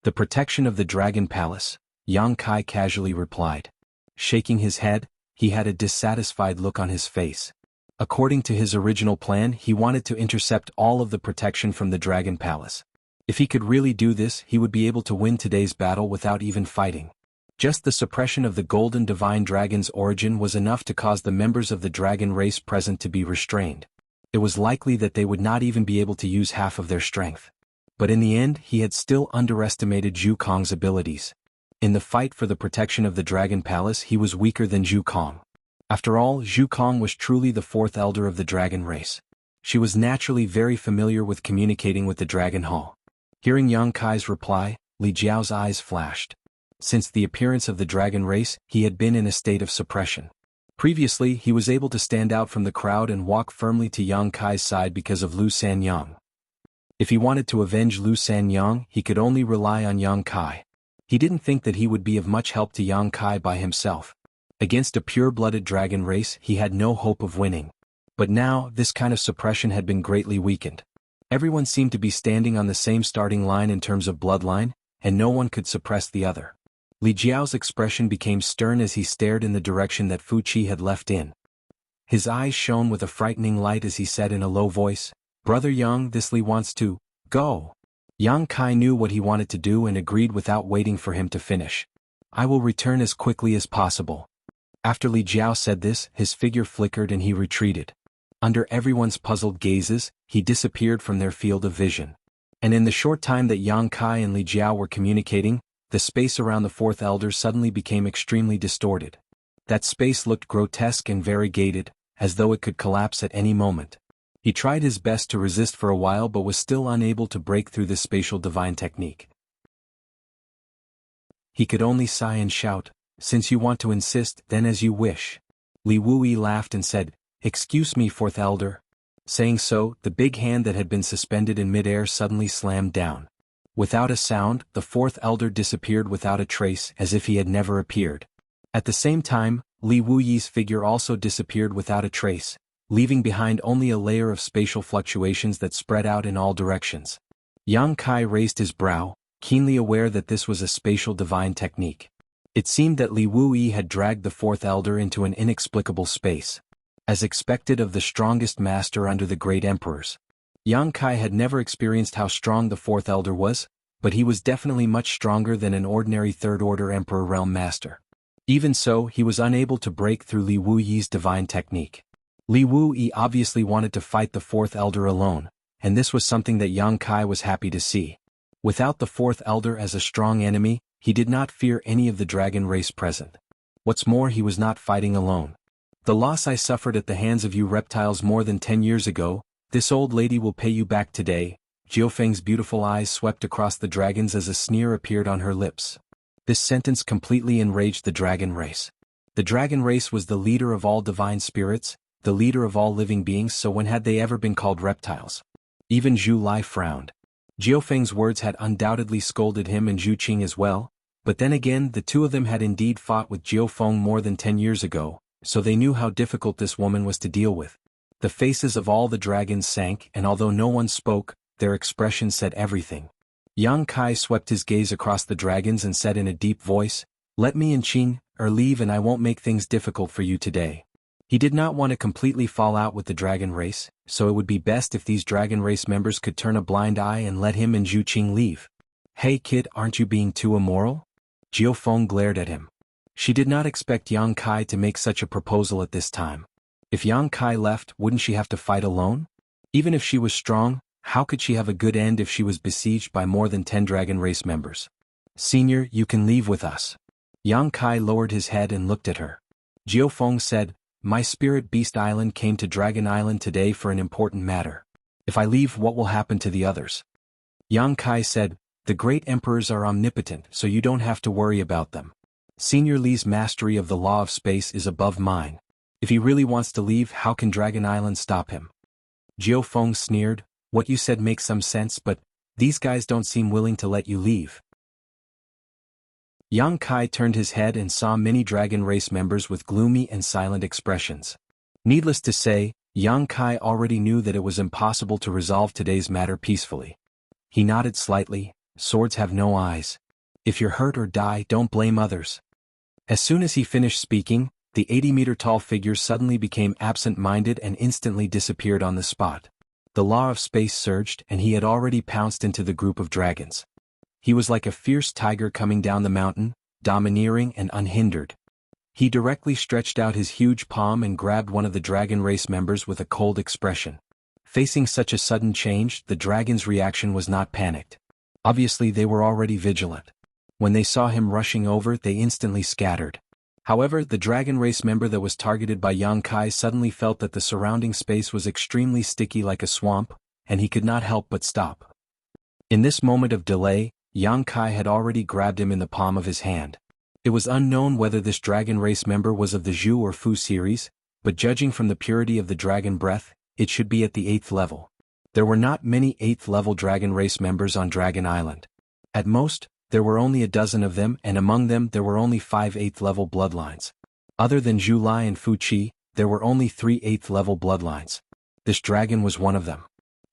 The protection of the Dragon Palace, Yang Kai casually replied. Shaking his head, he had a dissatisfied look on his face. According to his original plan, he wanted to intercept all of the protection from the Dragon Palace. If he could really do this, he would be able to win today's battle without even fighting. Just the suppression of the Golden Divine Dragon's origin was enough to cause the members of the dragon race present to be restrained. It was likely that they would not even be able to use half of their strength. But in the end, he had still underestimated Zhu Kong's abilities. In the fight for the protection of the Dragon Palace, he was weaker than Zhu Kong. After all, Zhu Kong was truly the fourth elder of the dragon race. She was naturally very familiar with communicating with the Dragon Hall. Hearing Yang Kai's reply, Li Jiao's eyes flashed. Since the appearance of the dragon race, he had been in a state of suppression. Previously, he was able to stand out from the crowd and walk firmly to Yang Kai's side because of Lu Sanyang. If he wanted to avenge Lu Sanyang, he could only rely on Yang Kai. He didn't think that he would be of much help to Yang Kai by himself. Against a pure-blooded dragon race, he had no hope of winning. But now, this kind of suppression had been greatly weakened. Everyone seemed to be standing on the same starting line in terms of bloodline, and no one could suppress the other. Li Jiao's expression became stern as he stared in the direction that Fu Qi had left in. His eyes shone with a frightening light as he said in a low voice, "Brother Yang, this Li wants to go." Yang Kai knew what he wanted to do and agreed without waiting for him to finish. "I will return as quickly as possible." After Li Jiao said this, his figure flickered and he retreated. Under everyone's puzzled gazes, he disappeared from their field of vision. And in the short time that Yang Kai and Li Jiao were communicating, the space around the fourth elder suddenly became extremely distorted. That space looked grotesque and variegated, as though it could collapse at any moment. He tried his best to resist for a while but was still unable to break through this spatial divine technique. He could only sigh and shout, "Since you want to insist, then as you wish." Li Wuyi laughed and said, "Excuse me, fourth elder." Saying so, the big hand that had been suspended in midair suddenly slammed down. Without a sound, the fourth elder disappeared without a trace, as if he had never appeared. At the same time, Li Wuyi's figure also disappeared without a trace, leaving behind only a layer of spatial fluctuations that spread out in all directions. Yang Kai raised his brow, keenly aware that this was a spatial divine technique. It seemed that Li Wuyi had dragged the fourth elder into an inexplicable space. As expected of the strongest master under the great emperors. Yang Kai had never experienced how strong the fourth elder was, but he was definitely much stronger than an ordinary third-order emperor realm master. Even so, he was unable to break through Li Wuyi's divine technique. Li Wuyi obviously wanted to fight the fourth elder alone, and this was something that Yang Kai was happy to see. Without the fourth elder as a strong enemy, he did not fear any of the dragon race present. What's more, he was not fighting alone. "The loss I suffered at the hands of you reptiles more than 10 years ago, this old lady will pay you back today." Jiufeng's beautiful eyes swept across the dragons as a sneer appeared on her lips. This sentence completely enraged the dragon race. The dragon race was the leader of all divine spirits, the leader of all living beings, so when had they ever been called reptiles? Even Zhu Lai frowned. Jiufeng's words had undoubtedly scolded him and Zhu Qing as well, but then again the two of them had indeed fought with Jiufeng more than 10 years ago, so they knew how difficult this woman was to deal with. The faces of all the dragons sank, and although no one spoke, their expression said everything. Yang Kai swept his gaze across the dragons and said in a deep voice, "Let me and Qing leave and I won't make things difficult for you today." He did not want to completely fall out with the dragon race, so it would be best if these dragon race members could turn a blind eye and let him and Zhu Qing leave. "Hey kid, aren't you being too immoral?" Jiufeng glared at him. She did not expect Yang Kai to make such a proposal at this time. If Yang Kai left, wouldn't she have to fight alone? Even if she was strong, how could she have a good end if she was besieged by more than 10 dragon race members? "Senior, you can leave with us." Yang Kai lowered his head and looked at her. Jiufeng said, "My spirit beast island came to Dragon Island today for an important matter. If I leave, what will happen to the others?" Yang Kai said, "The great emperors are omnipotent, so you don't have to worry about them. Senior Li's mastery of the law of space is above mine. If he really wants to leave, how can Dragon Island stop him?" Jiao Feng sneered, "What you said makes some sense, but these guys don't seem willing to let you leave." Yang Kai turned his head and saw many dragon race members with gloomy and silent expressions. Needless to say, Yang Kai already knew that it was impossible to resolve today's matter peacefully. He nodded slightly. Swords have no eyes. If you're hurt or die, don't blame others. As soon as he finished speaking, the 80-meter-tall figure suddenly became absent-minded and instantly disappeared on the spot. The law of space surged and he had already pounced into the group of dragons. He was like a fierce tiger coming down the mountain, domineering and unhindered. He directly stretched out his huge palm and grabbed one of the dragon race members with a cold expression. Facing such a sudden change, the dragon's reaction was not panicked. Obviously they were already vigilant. When they saw him rushing over, they instantly scattered. However, the dragon race member that was targeted by Yang Kai suddenly felt that the surrounding space was extremely sticky like a swamp, and he could not help but stop. In this moment of delay, Yang Kai had already grabbed him in the palm of his hand. It was unknown whether this dragon race member was of the Zhu or Fu series, but judging from the purity of the dragon breath, it should be at the 8th level. There were not many 8th level dragon race members on Dragon Island. At most, there were only a dozen of them, and among them there were only 5 8th level bloodlines. Other than Zhu Lai and Fu Qi, there were only 3 8th level bloodlines. This dragon was one of them.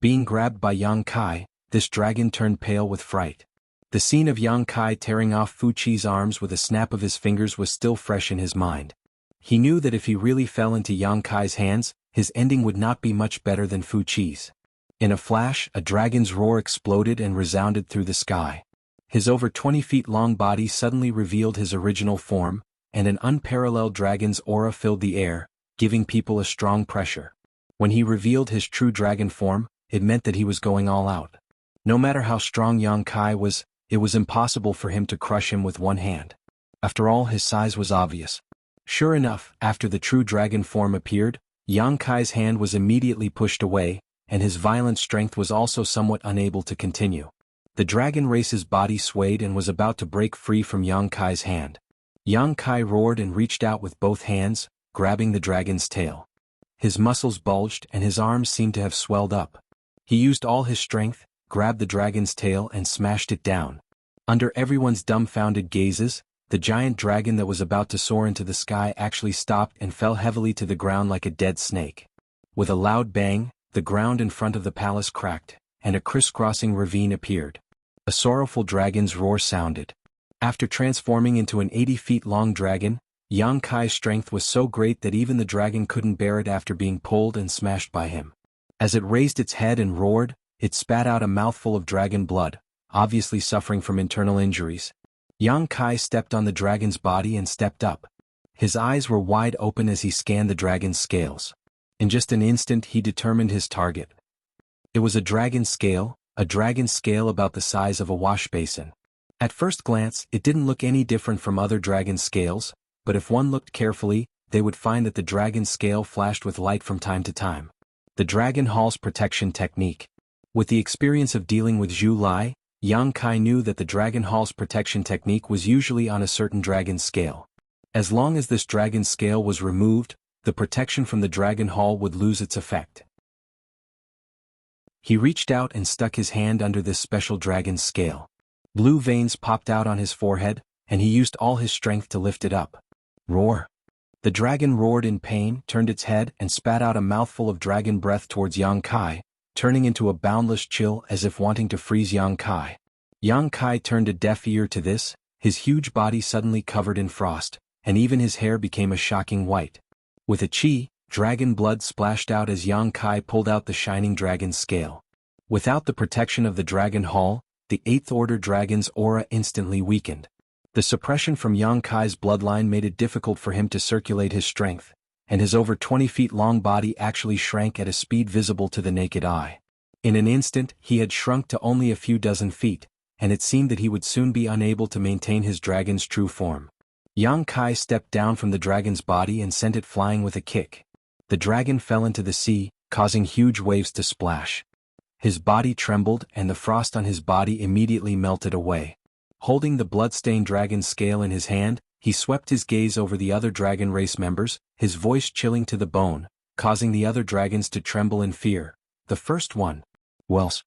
Being grabbed by Yang Kai, this dragon turned pale with fright. The scene of Yang Kai tearing off Fu Qi's arms with a snap of his fingers was still fresh in his mind. He knew that if he really fell into Yang Kai's hands, his ending would not be much better than Fu Qi's. In a flash, a dragon's roar exploded and resounded through the sky. His over 20 feet long body suddenly revealed his original form, and an unparalleled dragon's aura filled the air, giving people a strong pressure. When he revealed his true dragon form, it meant that he was going all out. No matter how strong Yang Kai was, it was impossible for him to crush him with one hand. After all, his size was obvious. Sure enough, after the true dragon form appeared, Yang Kai's hand was immediately pushed away, and his violent strength was also somewhat unable to continue. The dragon race's body swayed and was about to break free from Yang Kai's hand. Yang Kai roared and reached out with both hands, grabbing the dragon's tail. His muscles bulged and his arms seemed to have swelled up. He used all his strength, grabbed the dragon's tail and smashed it down. Under everyone's dumbfounded gazes, the giant dragon that was about to soar into the sky actually stopped and fell heavily to the ground like a dead snake. With a loud bang, the ground in front of the palace cracked, and a crisscrossing ravine appeared. A sorrowful dragon's roar sounded. After transforming into an 80-feet-long dragon, Yang Kai's strength was so great that even the dragon couldn't bear it after being pulled and smashed by him. As it raised its head and roared, it spat out a mouthful of dragon blood, obviously suffering from internal injuries. Yang Kai stepped on the dragon's body and stepped up. His eyes were wide open as he scanned the dragon's scales. In just an instant he determined his target. It was a dragon scale about the size of a wash basin. At first glance, it didn't look any different from other dragon scales, but if one looked carefully, they would find that the dragon scale flashed with light from time to time. The Dragon Hall's protection technique. With the experience of dealing with Zhu Lai, Yang Kai knew that the Dragon Hall's protection technique was usually on a certain dragon scale. As long as this dragon scale was removed, the protection from the Dragon Hall would lose its effect. He reached out and stuck his hand under this special dragon scale. Blue veins popped out on his forehead, and he used all his strength to lift it up. Roar! The dragon roared in pain, turned its head and spat out a mouthful of dragon breath towards Yang Kai, turning into a boundless chill as if wanting to freeze Yang Kai. Yang Kai turned a deaf ear to this, his huge body suddenly covered in frost, and even his hair became a shocking white. With a chi, dragon blood splashed out as Yang Kai pulled out the shining dragon scale. Without the protection of the Dragon Hall, the 8th Order dragon's aura instantly weakened. The suppression from Yang Kai's bloodline made it difficult for him to circulate his strength, and his over 20 feet long body actually shrank at a speed visible to the naked eye. In an instant, he had shrunk to only a few dozen feet, and it seemed that he would soon be unable to maintain his dragon's true form. Yang Kai stepped down from the dragon's body and sent it flying with a kick. The dragon fell into the sea, causing huge waves to splash. His body trembled and the frost on his body immediately melted away. Holding the blood-stained dragon scale in his hand, he swept his gaze over the other dragon race members, his voice chilling to the bone, causing the other dragons to tremble in fear. The first one. Wells.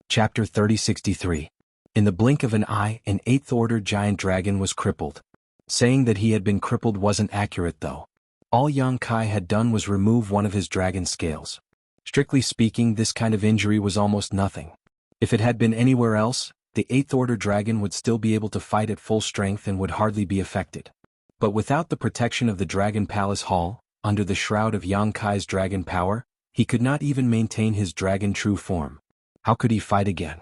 Chapter 3063. In the blink of an eye, an 8th order giant dragon was crippled. Saying that he had been crippled wasn't accurate though. All Yang Kai had done was remove one of his dragon scales. Strictly speaking, this kind of injury was almost nothing. If it had been anywhere else, the 8th order dragon would still be able to fight at full strength and would hardly be affected. But without the protection of the Dragon Palace Hall, under the shroud of Yang Kai's dragon power, he could not even maintain his dragon true form. How could he fight again?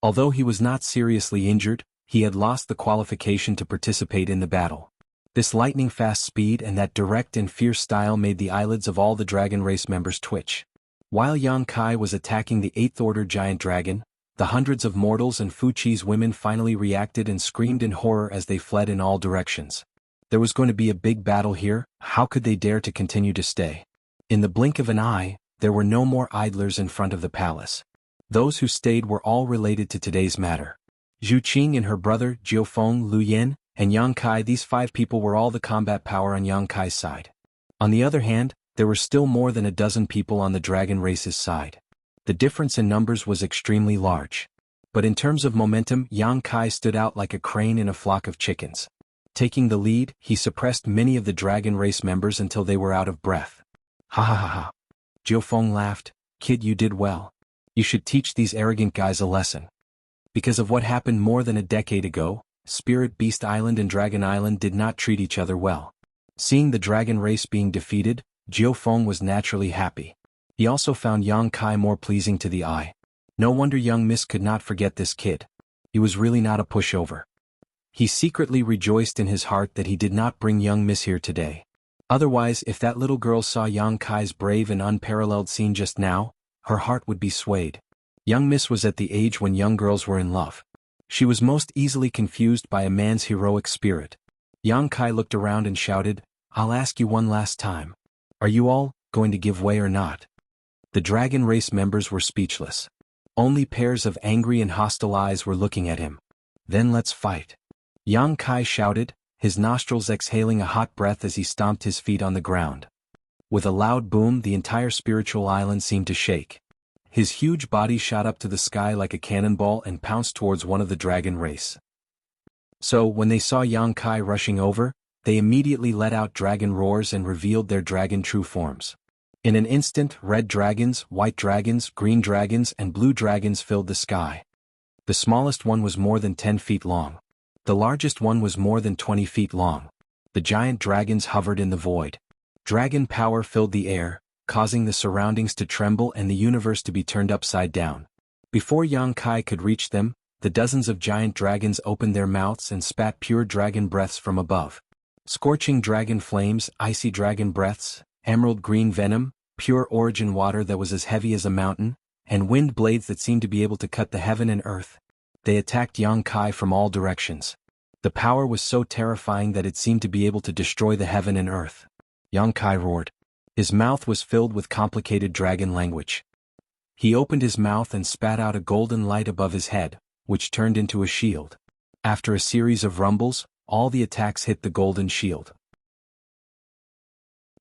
Although he was not seriously injured, he had lost the qualification to participate in the battle. This lightning-fast speed and that direct and fierce style made the eyelids of all the dragon race members twitch. While Yang Kai was attacking the 8th order giant dragon, the hundreds of mortals and Fuqi's women finally reacted and screamed in horror as they fled in all directions. There was going to be a big battle here. How could they dare to continue to stay? In the blink of an eye, there were no more idlers in front of the palace. Those who stayed were all related to today's matter. Zhu Qing and her brother, Jiufeng, Lu Yin, and Yang Kai. These 5 people were all the combat power on Yang Kai's side. On the other hand, there were still more than a dozen people on the dragon race's side. The difference in numbers was extremely large. But in terms of momentum, Yang Kai stood out like a crane in a flock of chickens. Taking the lead, he suppressed many of the dragon race members until they were out of breath. Ha ha ha ha. Jiufeng laughed. Kid, you did well. You should teach these arrogant guys a lesson. Because of what happened more than a decade ago, Spirit Beast Island and Dragon Island did not treat each other well. Seeing the dragon race being defeated, Jiufeng was naturally happy. He also found Yang Kai more pleasing to the eye. No wonder young Miss could not forget this kid. He was really not a pushover. He secretly rejoiced in his heart that he did not bring young Miss here today. Otherwise, if that little girl saw Yang Kai's brave and unparalleled scene just now, her heart would be swayed. Young Miss was at the age when young girls were in love. She was most easily confused by a man's heroic spirit. Yang Kai looked around and shouted, I'll ask you one last time. Are you all going to give way or not? The dragon race members were speechless. Only pairs of angry and hostile eyes were looking at him. Then let's fight. Yang Kai shouted, his nostrils exhaling a hot breath as he stomped his feet on the ground. With a loud boom, the entire spiritual island seemed to shake. His huge body shot up to the sky like a cannonball and pounced towards one of the dragon race. So, when they saw Yang Kai rushing over, they immediately let out dragon roars and revealed their dragon true forms. In an instant, red dragons, white dragons, green dragons, and blue dragons filled the sky. The smallest one was more than 10 feet long. The largest one was more than 20 feet long. The giant dragons hovered in the void. Dragon power filled the air, causing the surroundings to tremble and the universe to be turned upside down. Before Yang Kai could reach them, the dozens of giant dragons opened their mouths and spat pure dragon breaths from above. Scorching dragon flames, icy dragon breaths, emerald green venom, pure origin water that was as heavy as a mountain, and wind blades that seemed to be able to cut the heaven and earth. They attacked Yang Kai from all directions. The power was so terrifying that it seemed to be able to destroy the heaven and earth. Yang Kai roared. His mouth was filled with complicated dragon language. He opened his mouth and spat out a golden light above his head, which turned into a shield. After a series of rumbles, all the attacks hit the golden shield.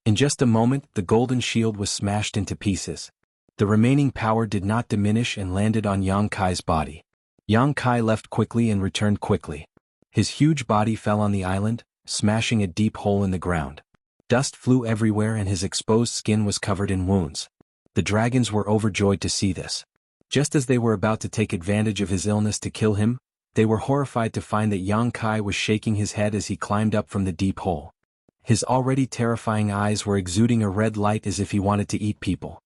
In just a moment, the golden shield was smashed into pieces. The remaining power did not diminish and landed on Yang Kai's body. Yang Kai left quickly and returned quickly. His huge body fell on the island, smashing a deep hole in the ground. Dust flew everywhere and his exposed skin was covered in wounds. The dragons were overjoyed to see this. Just as they were about to take advantage of his illness to kill him, they were horrified to find that Yang Kai was shaking his head as he climbed up from the deep hole. His already terrifying eyes were exuding a red light as if he wanted to eat people.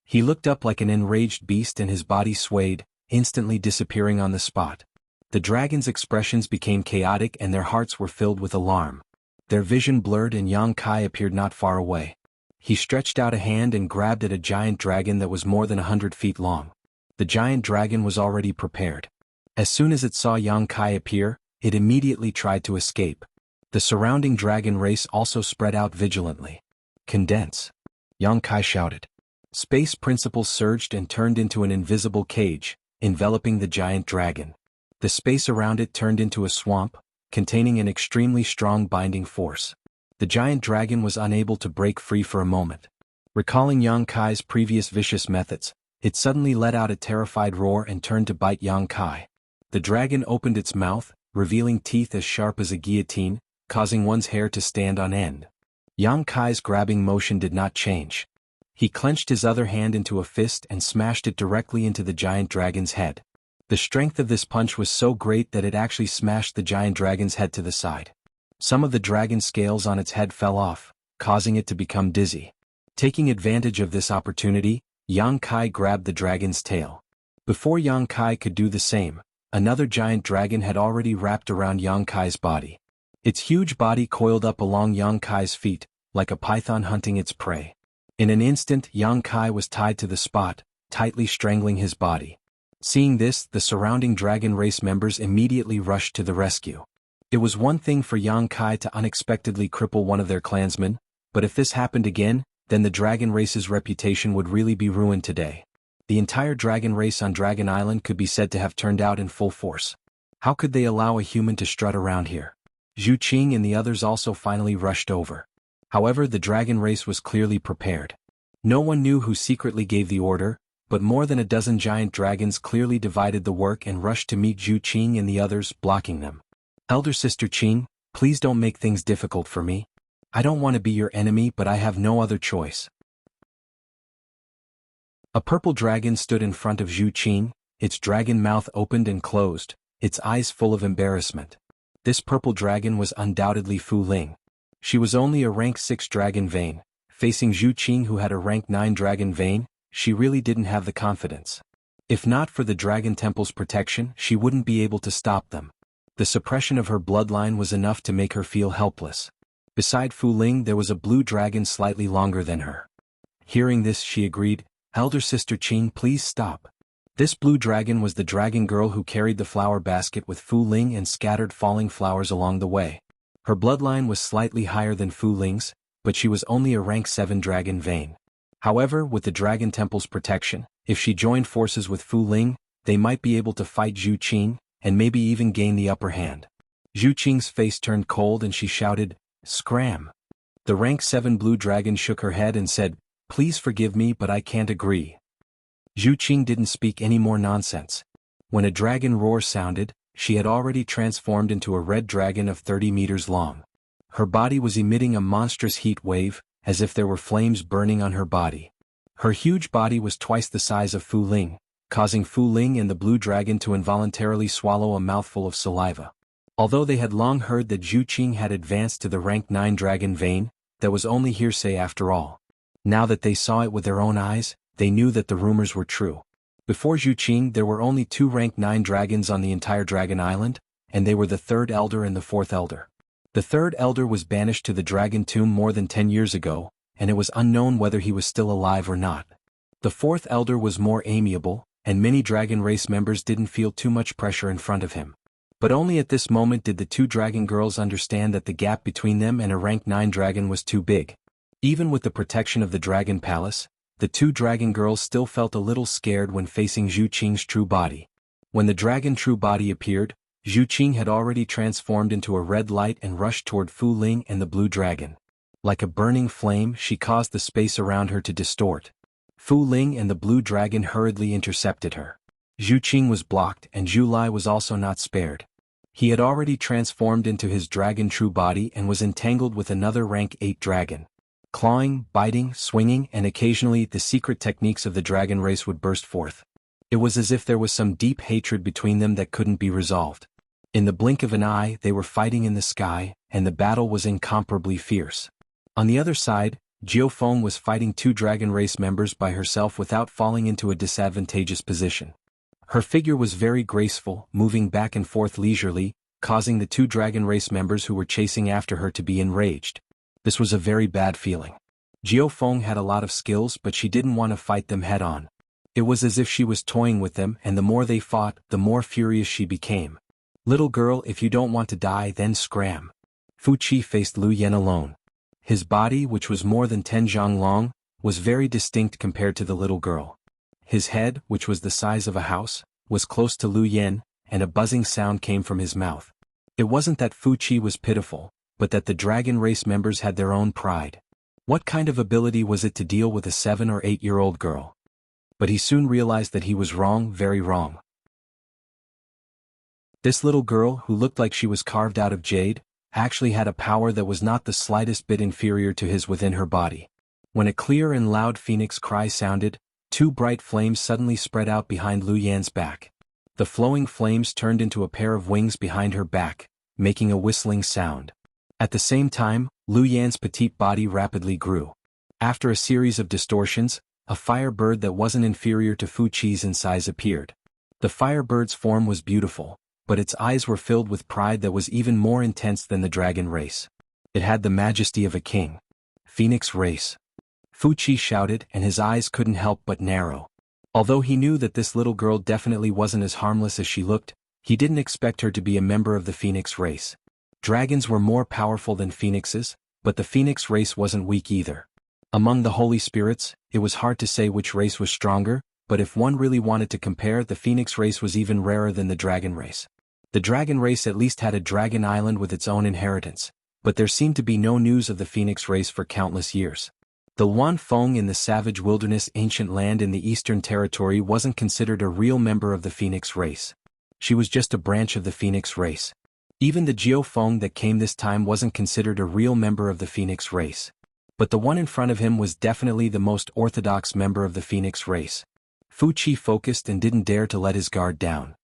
He looked up like an enraged beast and his body swayed, instantly disappearing on the spot. The dragons' expressions became chaotic and their hearts were filled with alarm. Their vision blurred and Yang Kai appeared not far away. He stretched out a hand and grabbed at a giant dragon that was more than 100 feet long. The giant dragon was already prepared. As soon as it saw Yang Kai appear, it immediately tried to escape. The surrounding dragon race also spread out vigilantly. Condense. Yang Kai shouted. Space principles surged and turned into an invisible cage, enveloping the giant dragon. The space around it turned into a swamp, containing an extremely strong binding force. The giant dragon was unable to break free for a moment. Recalling Yang Kai's previous vicious methods, it suddenly let out a terrified roar and turned to bite Yang Kai. The dragon opened its mouth, revealing teeth as sharp as a guillotine, causing one's hair to stand on end. Yang Kai's grabbing motion did not change. He clenched his other hand into a fist and smashed it directly into the giant dragon's head. The strength of this punch was so great that it actually smashed the giant dragon's head to the side. Some of the dragon scales on its head fell off, causing it to become dizzy. Taking advantage of this opportunity, Yang Kai grabbed the dragon's tail. Before Yang Kai could do the same, another giant dragon had already wrapped around Yang Kai's body. Its huge body coiled up along Yang Kai's feet, like a python hunting its prey. In an instant, Yang Kai was tied to the spot, tightly strangling his body. Seeing this, the surrounding dragon race members immediately rushed to the rescue. It was one thing for Yang Kai to unexpectedly cripple one of their clansmen, but if this happened again, then the dragon race's reputation would really be ruined today. The entire dragon race on Dragon Island could be said to have turned out in full force. How could they allow a human to strut around here? Zhu Qing and the others also finally rushed over. However, the dragon race was clearly prepared. No one knew who secretly gave the order, but more than a dozen giant dragons clearly divided the work and rushed to meet Zhu Qing and the others, blocking them. Elder Sister Qing, please don't make things difficult for me. I don't want to be your enemy, but I have no other choice. A purple dragon stood in front of Zhu Qing, its dragon mouth opened and closed, its eyes full of embarrassment. This purple dragon was undoubtedly Fu Ling. She was only a rank 6 dragon vein. Facing Zhu Qing, who had a rank 9 dragon vein, she really didn't have the confidence. If not for the Dragon Temple's protection, she wouldn't be able to stop them. The suppression of her bloodline was enough to make her feel helpless. Beside Fu Ling there was a blue dragon slightly longer than her. Hearing this, she agreed, "Elder Sister Qing, please stop." This blue dragon was the dragon girl who carried the flower basket with Fu Ling and scattered falling flowers along the way. Her bloodline was slightly higher than Fu Ling's, but she was only a rank 7 dragon vein. However, with the Dragon Temple's protection, if she joined forces with Fu Ling, they might be able to fight Zhu Qing, and maybe even gain the upper hand. Zhu Qing's face turned cold and she shouted, "Scram!" The rank 7 blue dragon shook her head and said, "Please forgive me, but I can't agree." Zhu Qing didn't speak any more nonsense. When a dragon roar sounded, she had already transformed into a red dragon of 30 meters long. Her body was emitting a monstrous heat wave, as if there were flames burning on her body. Her huge body was twice the size of Fu Ling, causing Fu Ling and the blue dragon to involuntarily swallow a mouthful of saliva. Although they had long heard that Zhu Qing had advanced to the rank 9 dragon vein, that was only hearsay after all. Now that they saw it with their own eyes, they knew that the rumors were true. Before Zhu Qing there were only 2 rank 9 dragons on the entire Dragon Island, and they were the 3rd elder and the 4th elder. The 3rd elder was banished to the dragon tomb more than 10 years ago, and it was unknown whether he was still alive or not. The 4th elder was more amiable, and many dragon race members didn't feel too much pressure in front of him. But only at this moment did the 2 dragon girls understand that the gap between them and a rank 9 dragon was too big. Even with the protection of the Dragon Palace, the 2 dragon girls still felt a little scared when facing Zhu Qing's true body. When the dragon true body appeared, Zhu Qing had already transformed into a red light and rushed toward Fu Ling and the blue dragon. Like a burning flame, she caused the space around her to distort. Fu Ling and the blue dragon hurriedly intercepted her. Zhu Qing was blocked and Zhu Lai was also not spared. He had already transformed into his dragon true body and was entangled with another rank 8 dragon. Clawing, biting, swinging, and occasionally the secret techniques of the dragon race would burst forth. It was as if there was some deep hatred between them that couldn't be resolved. In the blink of an eye they were fighting in the sky, and the battle was incomparably fierce. On the other side, Jiao Feng was fighting 2 dragon race members by herself without falling into a disadvantageous position. Her figure was very graceful, moving back and forth leisurely, causing the 2 dragon race members who were chasing after her to be enraged. This was a very bad feeling. Jiao Feng had a lot of skills, but she didn't want to fight them head-on. It was as if she was toying with them, and the more they fought, the more furious she became. "Little girl, if you don't want to die, then scram." Fu Qi faced Lu Yen alone. His body, which was more than 10 zhang long, was very distinct compared to the little girl. His head, which was the size of a house, was close to Lu Yen, and a buzzing sound came from his mouth. It wasn't that Fu Qi was pitiful, but that the dragon race members had their own pride. What kind of ability was it to deal with a 7 or 8-year-old girl? But he soon realized that he was wrong, very wrong. This little girl, who looked like she was carved out of jade, actually had a power that was not the slightest bit inferior to his within her body. When a clear and loud phoenix cry sounded, 2 bright flames suddenly spread out behind Lu Yan's back. The flowing flames turned into a pair of wings behind her back, making a whistling sound. At the same time, Lu Yan's petite body rapidly grew. After a series of distortions, a firebird that wasn't inferior to Fu Chi's in size appeared. The firebird's form was beautiful, but its eyes were filled with pride that was even more intense than the dragon race. It had the majesty of a king. Phoenix race. Fu Chi shouted, and his eyes couldn't help but narrow. Although he knew that this little girl definitely wasn't as harmless as she looked, he didn't expect her to be a member of the Phoenix race. Dragons were more powerful than phoenixes, but the Phoenix race wasn't weak either. Among the holy spirits, it was hard to say which race was stronger, but if one really wanted to compare, the Phoenix race was even rarer than the dragon race. The dragon race at least had a dragon island with its own inheritance, but there seemed to be no news of the Phoenix race for countless years. The Wan Feng in the savage wilderness ancient land in the Eastern Territory wasn't considered a real member of the Phoenix race. She was just a branch of the Phoenix race. Even the Jiao Feng that came this time wasn't considered a real member of the Phoenix race. But the one in front of him was definitely the most orthodox member of the Phoenix race. Fu Chi focused and didn't dare to let his guard down.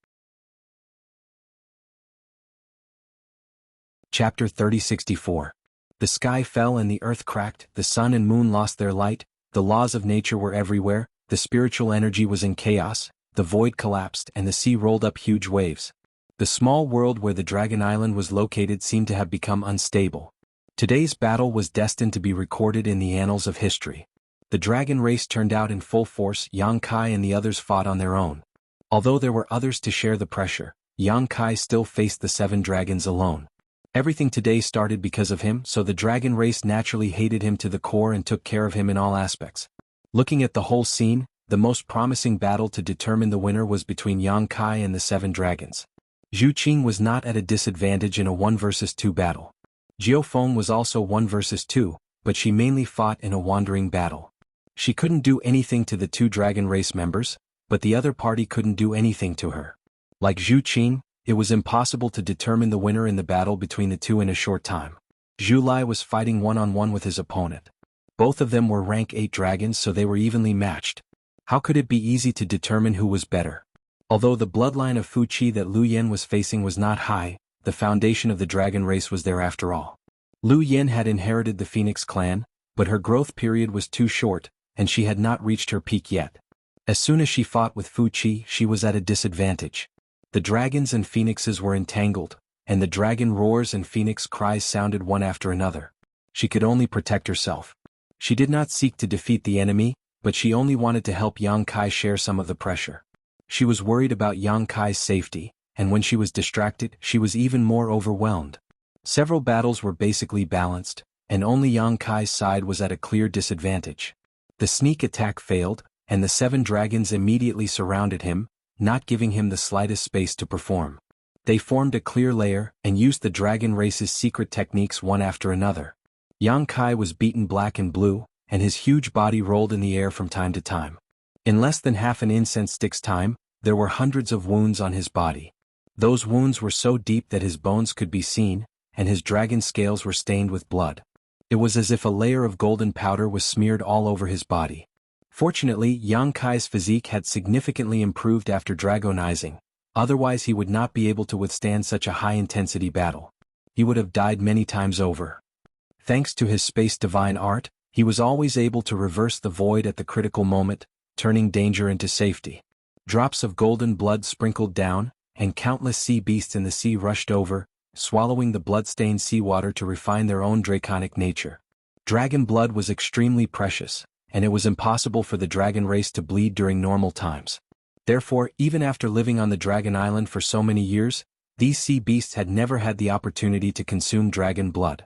Chapter 3064. The sky fell and the earth cracked, the sun and moon lost their light, the laws of nature were everywhere, the spiritual energy was in chaos, the void collapsed and the sea rolled up huge waves. The small world where the Dragon Island was located seemed to have become unstable. Today's battle was destined to be recorded in the annals of history. The dragon race turned out in full force. Yang Kai and the others fought on their own. Although there were others to share the pressure, Yang Kai still faced the 7 dragons alone. Everything today started because of him, so the dragon race naturally hated him to the core and took care of him in all aspects. Looking at the whole scene, the most promising battle to determine the winner was between Yang Kai and the 7 dragons. Zhu Qing was not at a disadvantage in a 1 versus 2 battle. Jiao Feng was also 1 versus 2, but she mainly fought in a wandering battle. She couldn't do anything to the 2 dragon race members, but the other party couldn't do anything to her. Like Zhu Qing, it was impossible to determine the winner in the battle between the 2 in a short time. Zhu Lai was fighting one-on-one with his opponent. Both of them were rank 8 dragons, so they were evenly matched. How could it be easy to determine who was better? Although the bloodline of Fu Chi that Lu Yan was facing was not high, the foundation of the dragon race was there after all. Lu Yan had inherited the Phoenix clan, but her growth period was too short, and she had not reached her peak yet. As soon as she fought with Fu Chi, she was at a disadvantage. The dragons and phoenixes were entangled, and the dragon roars and phoenix cries sounded one after another. She could only protect herself. She did not seek to defeat the enemy, but she only wanted to help Yang Kai share some of the pressure. She was worried about Yang Kai's safety, and when she was distracted, she was even more overwhelmed. Several battles were basically balanced, and only Yang Kai's side was at a clear disadvantage. The sneak attack failed, and the 7 dragons immediately surrounded him, not giving him the slightest space to perform. They formed a clear layer and used the dragon race's secret techniques one after another. Yang Kai was beaten black and blue, and his huge body rolled in the air from time to time. In less than half an incense stick's time, there were hundreds of wounds on his body. Those wounds were so deep that his bones could be seen, and his dragon scales were stained with blood. It was as if a layer of golden powder was smeared all over his body. Fortunately, Yang Kai's physique had significantly improved after dragonizing, otherwise he would not be able to withstand such a high-intensity battle. He would have died many times over. Thanks to his space divine art, he was always able to reverse the void at the critical moment, turning danger into safety. Drops of golden blood sprinkled down, and countless sea beasts in the sea rushed over, swallowing the blood-stained seawater to refine their own draconic nature. Dragon blood was extremely precious, and it was impossible for the dragon race to bleed during normal times. Therefore, even after living on the Dragon Island for so many years, these sea beasts had never had the opportunity to consume dragon blood.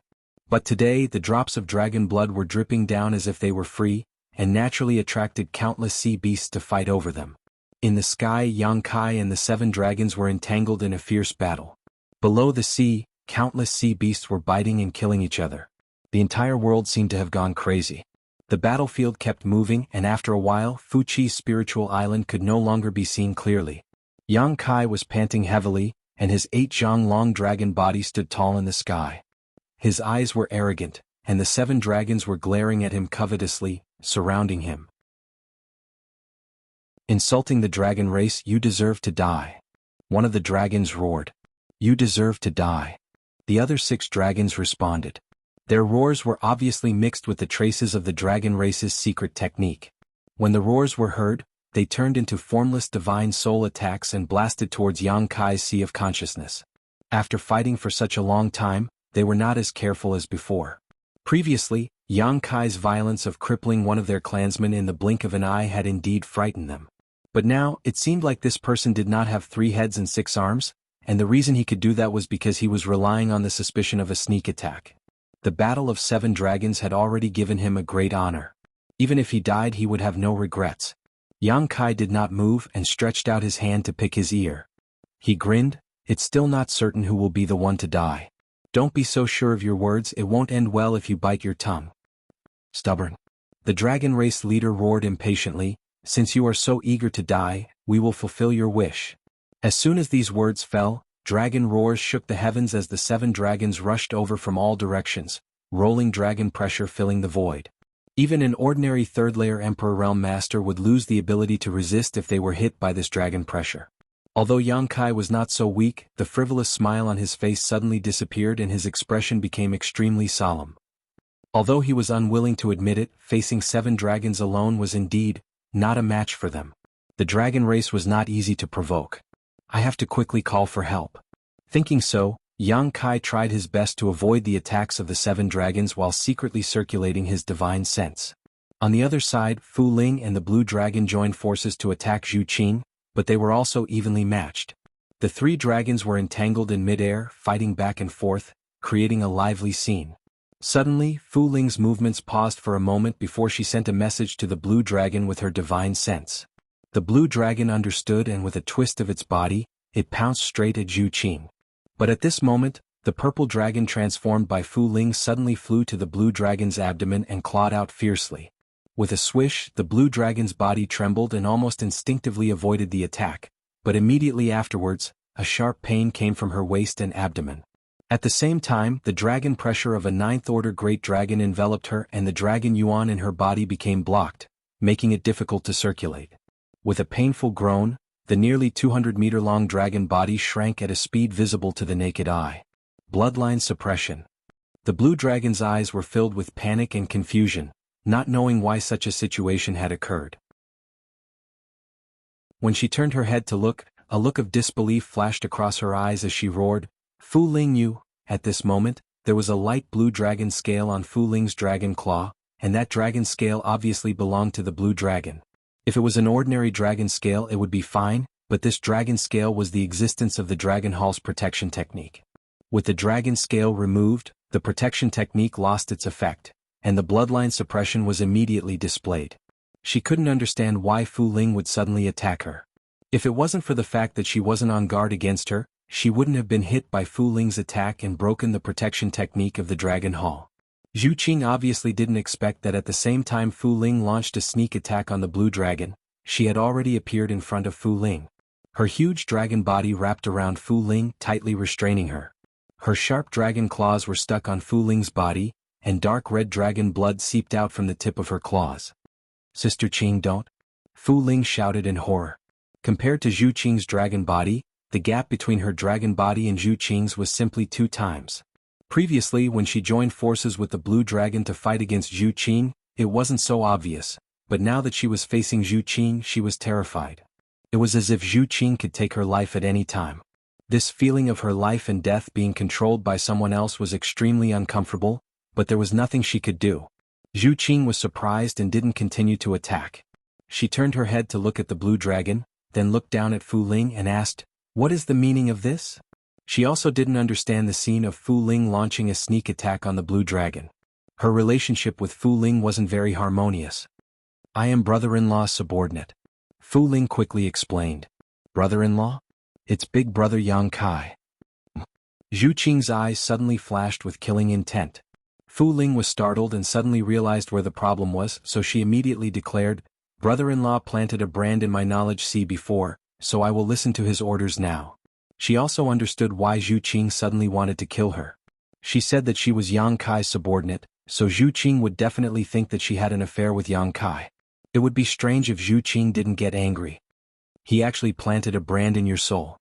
But today, the drops of dragon blood were dripping down as if they were free, and naturally attracted countless sea beasts to fight over them. In the sky, Yang Kai and the 7 dragons were entangled in a fierce battle. Below the sea, countless sea beasts were biting and killing each other. The entire world seemed to have gone crazy. The battlefield kept moving, and after a while, Fuqi's spiritual island could no longer be seen clearly. Yang Kai was panting heavily, and his 8-zhang-long dragon body stood tall in the sky. His eyes were arrogant, and the 7 dragons were glaring at him covetously, surrounding him. Insulting the dragon race, you deserve to die. One of the dragons roared. You deserve to die. The other 6 dragons responded. Their roars were obviously mixed with the traces of the dragon race's secret technique. When the roars were heard, they turned into formless divine soul attacks and blasted towards Yang Kai's sea of consciousness. After fighting for such a long time, they were not as careful as before. Previously, Yang Kai's violence of crippling one of their clansmen in the blink of an eye had indeed frightened them. But now, it seemed like this person did not have 3 heads and 6 arms, and the reason he could do that was because he was relying on the suspicion of a sneak attack. The battle of 7 dragons had already given him a great honor. Even if he died, he would have no regrets. Yang Kai did not move and stretched out his hand to pick his ear. He grinned. It's still not certain who will be the one to die. Don't be so sure of your words, it won't end well if you bite your tongue. Stubborn. The dragon race leader roared impatiently, since you are so eager to die, we will fulfill your wish. As soon as these words fell, dragon roars shook the heavens as the 7 dragons rushed over from all directions, rolling dragon pressure filling the void. Even an ordinary 3rd-layer Emperor Realm Master would lose the ability to resist if they were hit by this dragon pressure. Although Yang Kai was not so weak, the frivolous smile on his face suddenly disappeared and his expression became extremely solemn. Although he was unwilling to admit it, facing 7 dragons alone was indeed not a match for them. The dragon race was not easy to provoke. I have to quickly call for help. Thinking so, Yang Kai tried his best to avoid the attacks of the 7 dragons while secretly circulating his divine sense. On the other side, Fu Ling and the blue dragon joined forces to attack Zhu Qing, but they were also evenly matched. The 3 dragons were entangled in midair, fighting back and forth, creating a lively scene. Suddenly, Fu Ling's movements paused for a moment before she sent a message to the blue dragon with her divine sense. The blue dragon understood, and with a twist of its body, it pounced straight at Zhu Qing. But at this moment, the purple dragon transformed by Fu Ling suddenly flew to the blue dragon's abdomen and clawed out fiercely. With a swish, the blue dragon's body trembled and almost instinctively avoided the attack, but immediately afterwards, a sharp pain came from her waist and abdomen. At the same time, the dragon pressure of a 9th-order great dragon enveloped her and the dragon yuan in her body became blocked, making it difficult to circulate. With a painful groan, the nearly 200-meter-long dragon body shrank at a speed visible to the naked eye. Bloodline suppression. The blue dragon's eyes were filled with panic and confusion, not knowing why such a situation had occurred. When she turned her head to look, a look of disbelief flashed across her eyes as she roared, Fu Ling you! At this moment, there was a light blue dragon scale on Fu Ling's dragon claw, and that dragon scale obviously belonged to the blue dragon. If it was an ordinary dragon scale it would be fine, but this dragon scale was the existence of the Dragon Hall's protection technique. With the dragon scale removed, the protection technique lost its effect, and the bloodline suppression was immediately displayed. She couldn't understand why Fu Ling would suddenly attack her. If it wasn't for the fact that she wasn't on guard against her, she wouldn't have been hit by Fu Ling's attack and broken the protection technique of the Dragon Hall. Zhu Qing obviously didn't expect that at the same time Fu Ling launched a sneak attack on the blue dragon, she had already appeared in front of Fu Ling. Her huge dragon body wrapped around Fu Ling, tightly restraining her. Her sharp dragon claws were stuck on Fu Ling's body, and dark red dragon blood seeped out from the tip of her claws. Sister Qing, don't! Fu Ling shouted in horror. Compared to Zhu Qing's dragon body, the gap between her dragon body and Zhu Qing's was simply 2 times. Previously, when she joined forces with the blue dragon to fight against Zhu Qing, it wasn't so obvious, but now that she was facing Zhu Qing she was terrified. It was as if Zhu Qing could take her life at any time. This feeling of her life and death being controlled by someone else was extremely uncomfortable, but there was nothing she could do. Zhu Qing was surprised and didn't continue to attack. She turned her head to look at the blue dragon, then looked down at Fu Ling and asked, "What is the meaning of this?" She also didn't understand the scene of Fu Ling launching a sneak attack on the blue dragon. Her relationship with Fu Ling wasn't very harmonious. "I am brother-in-law's subordinate," Fu Ling quickly explained. "Brother-in-law? It's big brother Yang Kai." Zhu Qing's eyes suddenly flashed with killing intent. Fu Ling was startled and suddenly realized where the problem was, so she immediately declared, "Brother-in-law planted a brand in my knowledge see before, so I will listen to his orders now." She also understood why Zhu Qing suddenly wanted to kill her. She said that she was Yang Kai's subordinate, so Zhu Qing would definitely think that she had an affair with Yang Kai. It would be strange if Zhu Qing didn't get angry. "He actually planted a brand in your soul."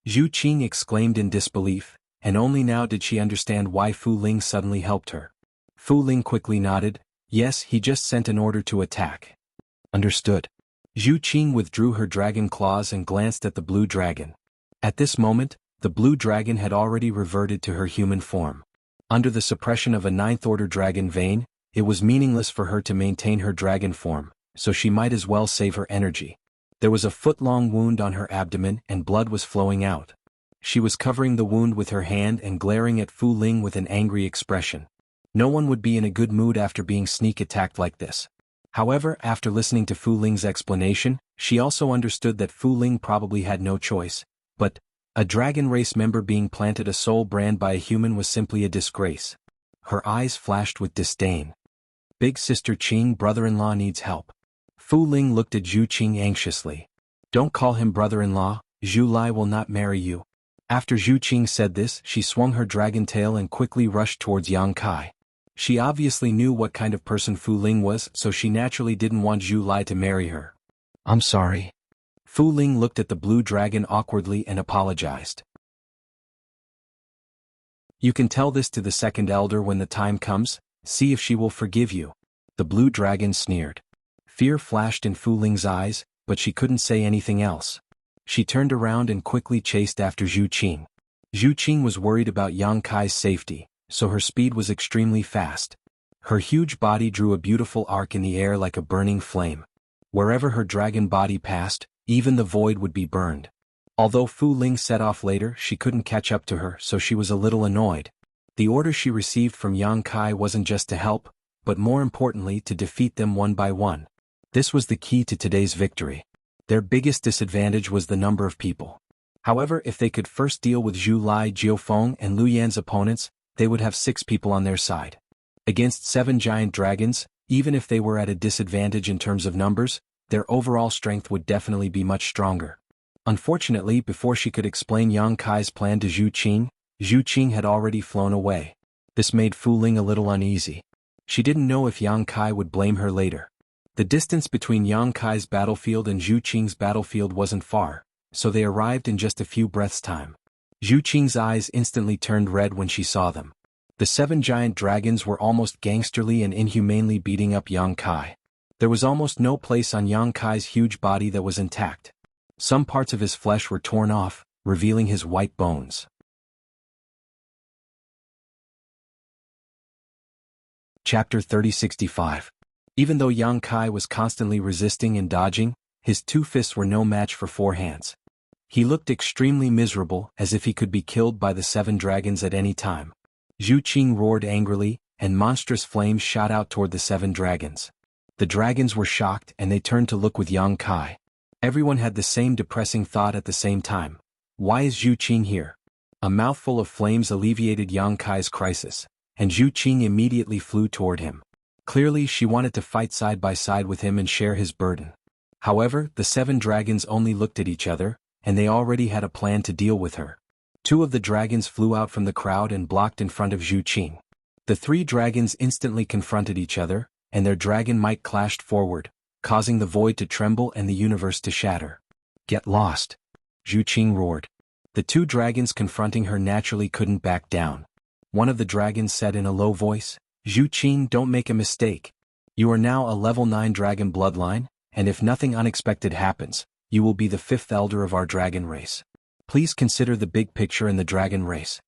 Zhu Qing exclaimed in disbelief, and only now did she understand why Fu Ling suddenly helped her. Fu Ling quickly nodded, "Yes, he just sent an order to attack." "Understood." Zhu Qing withdrew her dragon claws and glanced at the blue dragon. At this moment, the blue dragon had already reverted to her human form. Under the suppression of a ninth-order dragon vein, it was meaningless for her to maintain her dragon form, so she might as well save her energy. There was a foot-long wound on her abdomen and blood was flowing out. She was covering the wound with her hand and glaring at Fu Ling with an angry expression. No one would be in a good mood after being sneak attacked like this. However, after listening to Fu Ling's explanation, she also understood that Fu Ling probably had no choice, but a dragon race member being planted a soul brand by a human was simply a disgrace. Her eyes flashed with disdain. "Big Sister Qing, brother-in-law needs help." Fu Ling looked at Zhu Qing anxiously. "Don't call him brother-in-law, Zhu Lai will not marry you." After Zhu Qing said this, she swung her dragon tail and quickly rushed towards Yang Kai. She obviously knew what kind of person Fu Ling was, so she naturally didn't want Zhu Lai to marry her. "I'm sorry." Fu Ling looked at the blue dragon awkwardly and apologized. "You can tell this to the second elder when the time comes, see if she will forgive you." The blue dragon sneered. Fear flashed in Fu Ling's eyes, but she couldn't say anything else. She turned around and quickly chased after Zhu Qing. Zhu Qing was worried about Yang Kai's safety, so her speed was extremely fast. Her huge body drew a beautiful arc in the air like a burning flame. Wherever her dragon body passed, even the void would be burned. Although Fu Ling set off later, she couldn't catch up to her, so she was a little annoyed. The order she received from Yang Kai wasn't just to help, but more importantly to defeat them one by one. This was the key to today's victory. Their biggest disadvantage was the number of people. However, if they could first deal with Zhu Lai, Jiao Feng and Lu Yan's opponents, they would have 6 people on their side. Against 7 giant dragons, even if they were at a disadvantage in terms of numbers, their overall strength would definitely be much stronger. Unfortunately, before she could explain Yang Kai's plan to Zhu Qing had already flown away. This made Fu Ling a little uneasy. She didn't know if Yang Kai would blame her later. The distance between Yang Kai's battlefield and Zhu Qing's battlefield wasn't far, so they arrived in just a few breaths' time. Zhu Qing's eyes instantly turned red when she saw them. The 7 giant dragons were almost gangsterly and inhumanely beating up Yang Kai. There was almost no place on Yang Kai's huge body that was intact. Some parts of his flesh were torn off, revealing his white bones. Chapter 3065. Even though Yang Kai was constantly resisting and dodging, his 2 fists were no match for 4 hands. He looked extremely miserable, as if he could be killed by the 7 dragons at any time. Zhu Qing roared angrily, and monstrous flames shot out toward the 7 dragons. The dragons were shocked and they turned to look with Yang Kai. Everyone had the same depressing thought at the same time. Why is Zhu Qing here? A mouthful of flames alleviated Yang Kai's crisis, and Zhu Qing immediately flew toward him. Clearly she wanted to fight side by side with him and share his burden. However, the 7 dragons only looked at each other, and they already had a plan to deal with her. 2 of the dragons flew out from the crowd and blocked in front of Zhu Qing. The 3 dragons instantly confronted each other, and their dragon might clashed forward, causing the void to tremble and the universe to shatter. "Get lost!" Zhu Qing roared. The 2 dragons confronting her naturally couldn't back down. One of the dragons said in a low voice, "Zhu Qing, don't make a mistake. You are now a level 9 dragon bloodline, and if nothing unexpected happens, you will be the 5th elder of our dragon race. Please consider the big picture in the dragon race."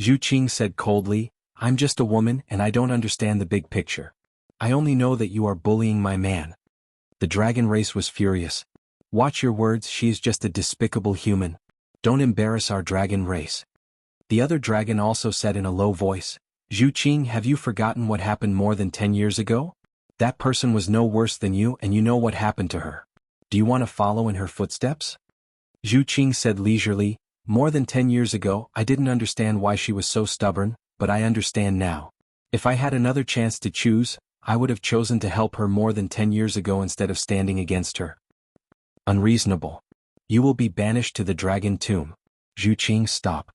Zhu Qing said coldly, "I'm just a woman and I don't understand the big picture. I only know that you are bullying my man." The dragon race was furious. "Watch your words, she is just a despicable human. Don't embarrass our dragon race." The other dragon also said in a low voice, "Zhu Qing, have you forgotten what happened more than 10 years ago? That person was no worse than you and you know what happened to her. Do you want to follow in her footsteps?" Zhu Qing said leisurely, More than 10 years ago, I didn't understand why she was so stubborn, but I understand now. If I had another chance to choose, I would have chosen to help her more than 10 years ago instead of standing against her. Unreasonable. You will be banished to the dragon tomb. Zhu Qing, stop.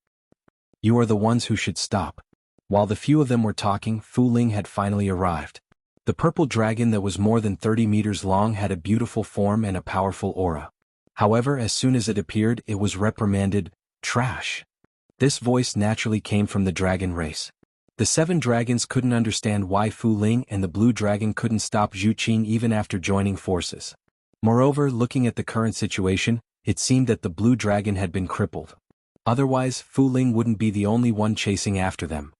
You are the ones who should stop. While the few of them were talking, Fu Ling had finally arrived. The purple dragon that was more than 30 meters long had a beautiful form and a powerful aura. However, as soon as it appeared, it was reprimanded, "Trash." This voice naturally came from the dragon race. The 7 dragons couldn't understand why Fu Ling and the blue dragon couldn't stop Zhu Qing even after joining forces. Moreover, looking at the current situation, it seemed that the blue dragon had been crippled. Otherwise, Fu Ling wouldn't be the only one chasing after them.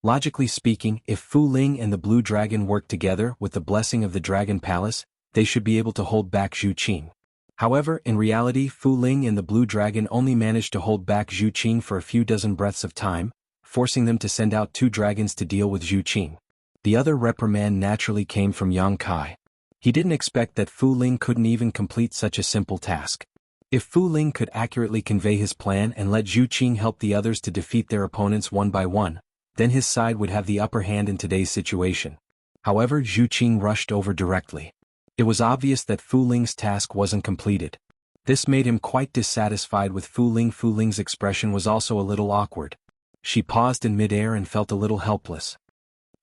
Logically speaking, if Fu Ling and the blue dragon worked together with the blessing of the Dragon Palace, they should be able to hold back Zhu Qing. However, in reality, Fu Ling and the blue dragon only managed to hold back Zhu Qing for a few dozen breaths of time, forcing them to send out 2 dragons to deal with Zhu Qing. The other reprimand naturally came from Yang Kai. He didn't expect that Fu Ling couldn't even complete such a simple task. If Fu Ling could accurately convey his plan and let Zhu Qing help the others to defeat their opponents one by one, then his side would have the upper hand in today's situation. However, Zhu Qing rushed over directly. It was obvious that Fu Ling's task wasn't completed. This made him quite dissatisfied with Fu Ling. Fu Ling's expression was also a little awkward. She paused in midair and felt a little helpless.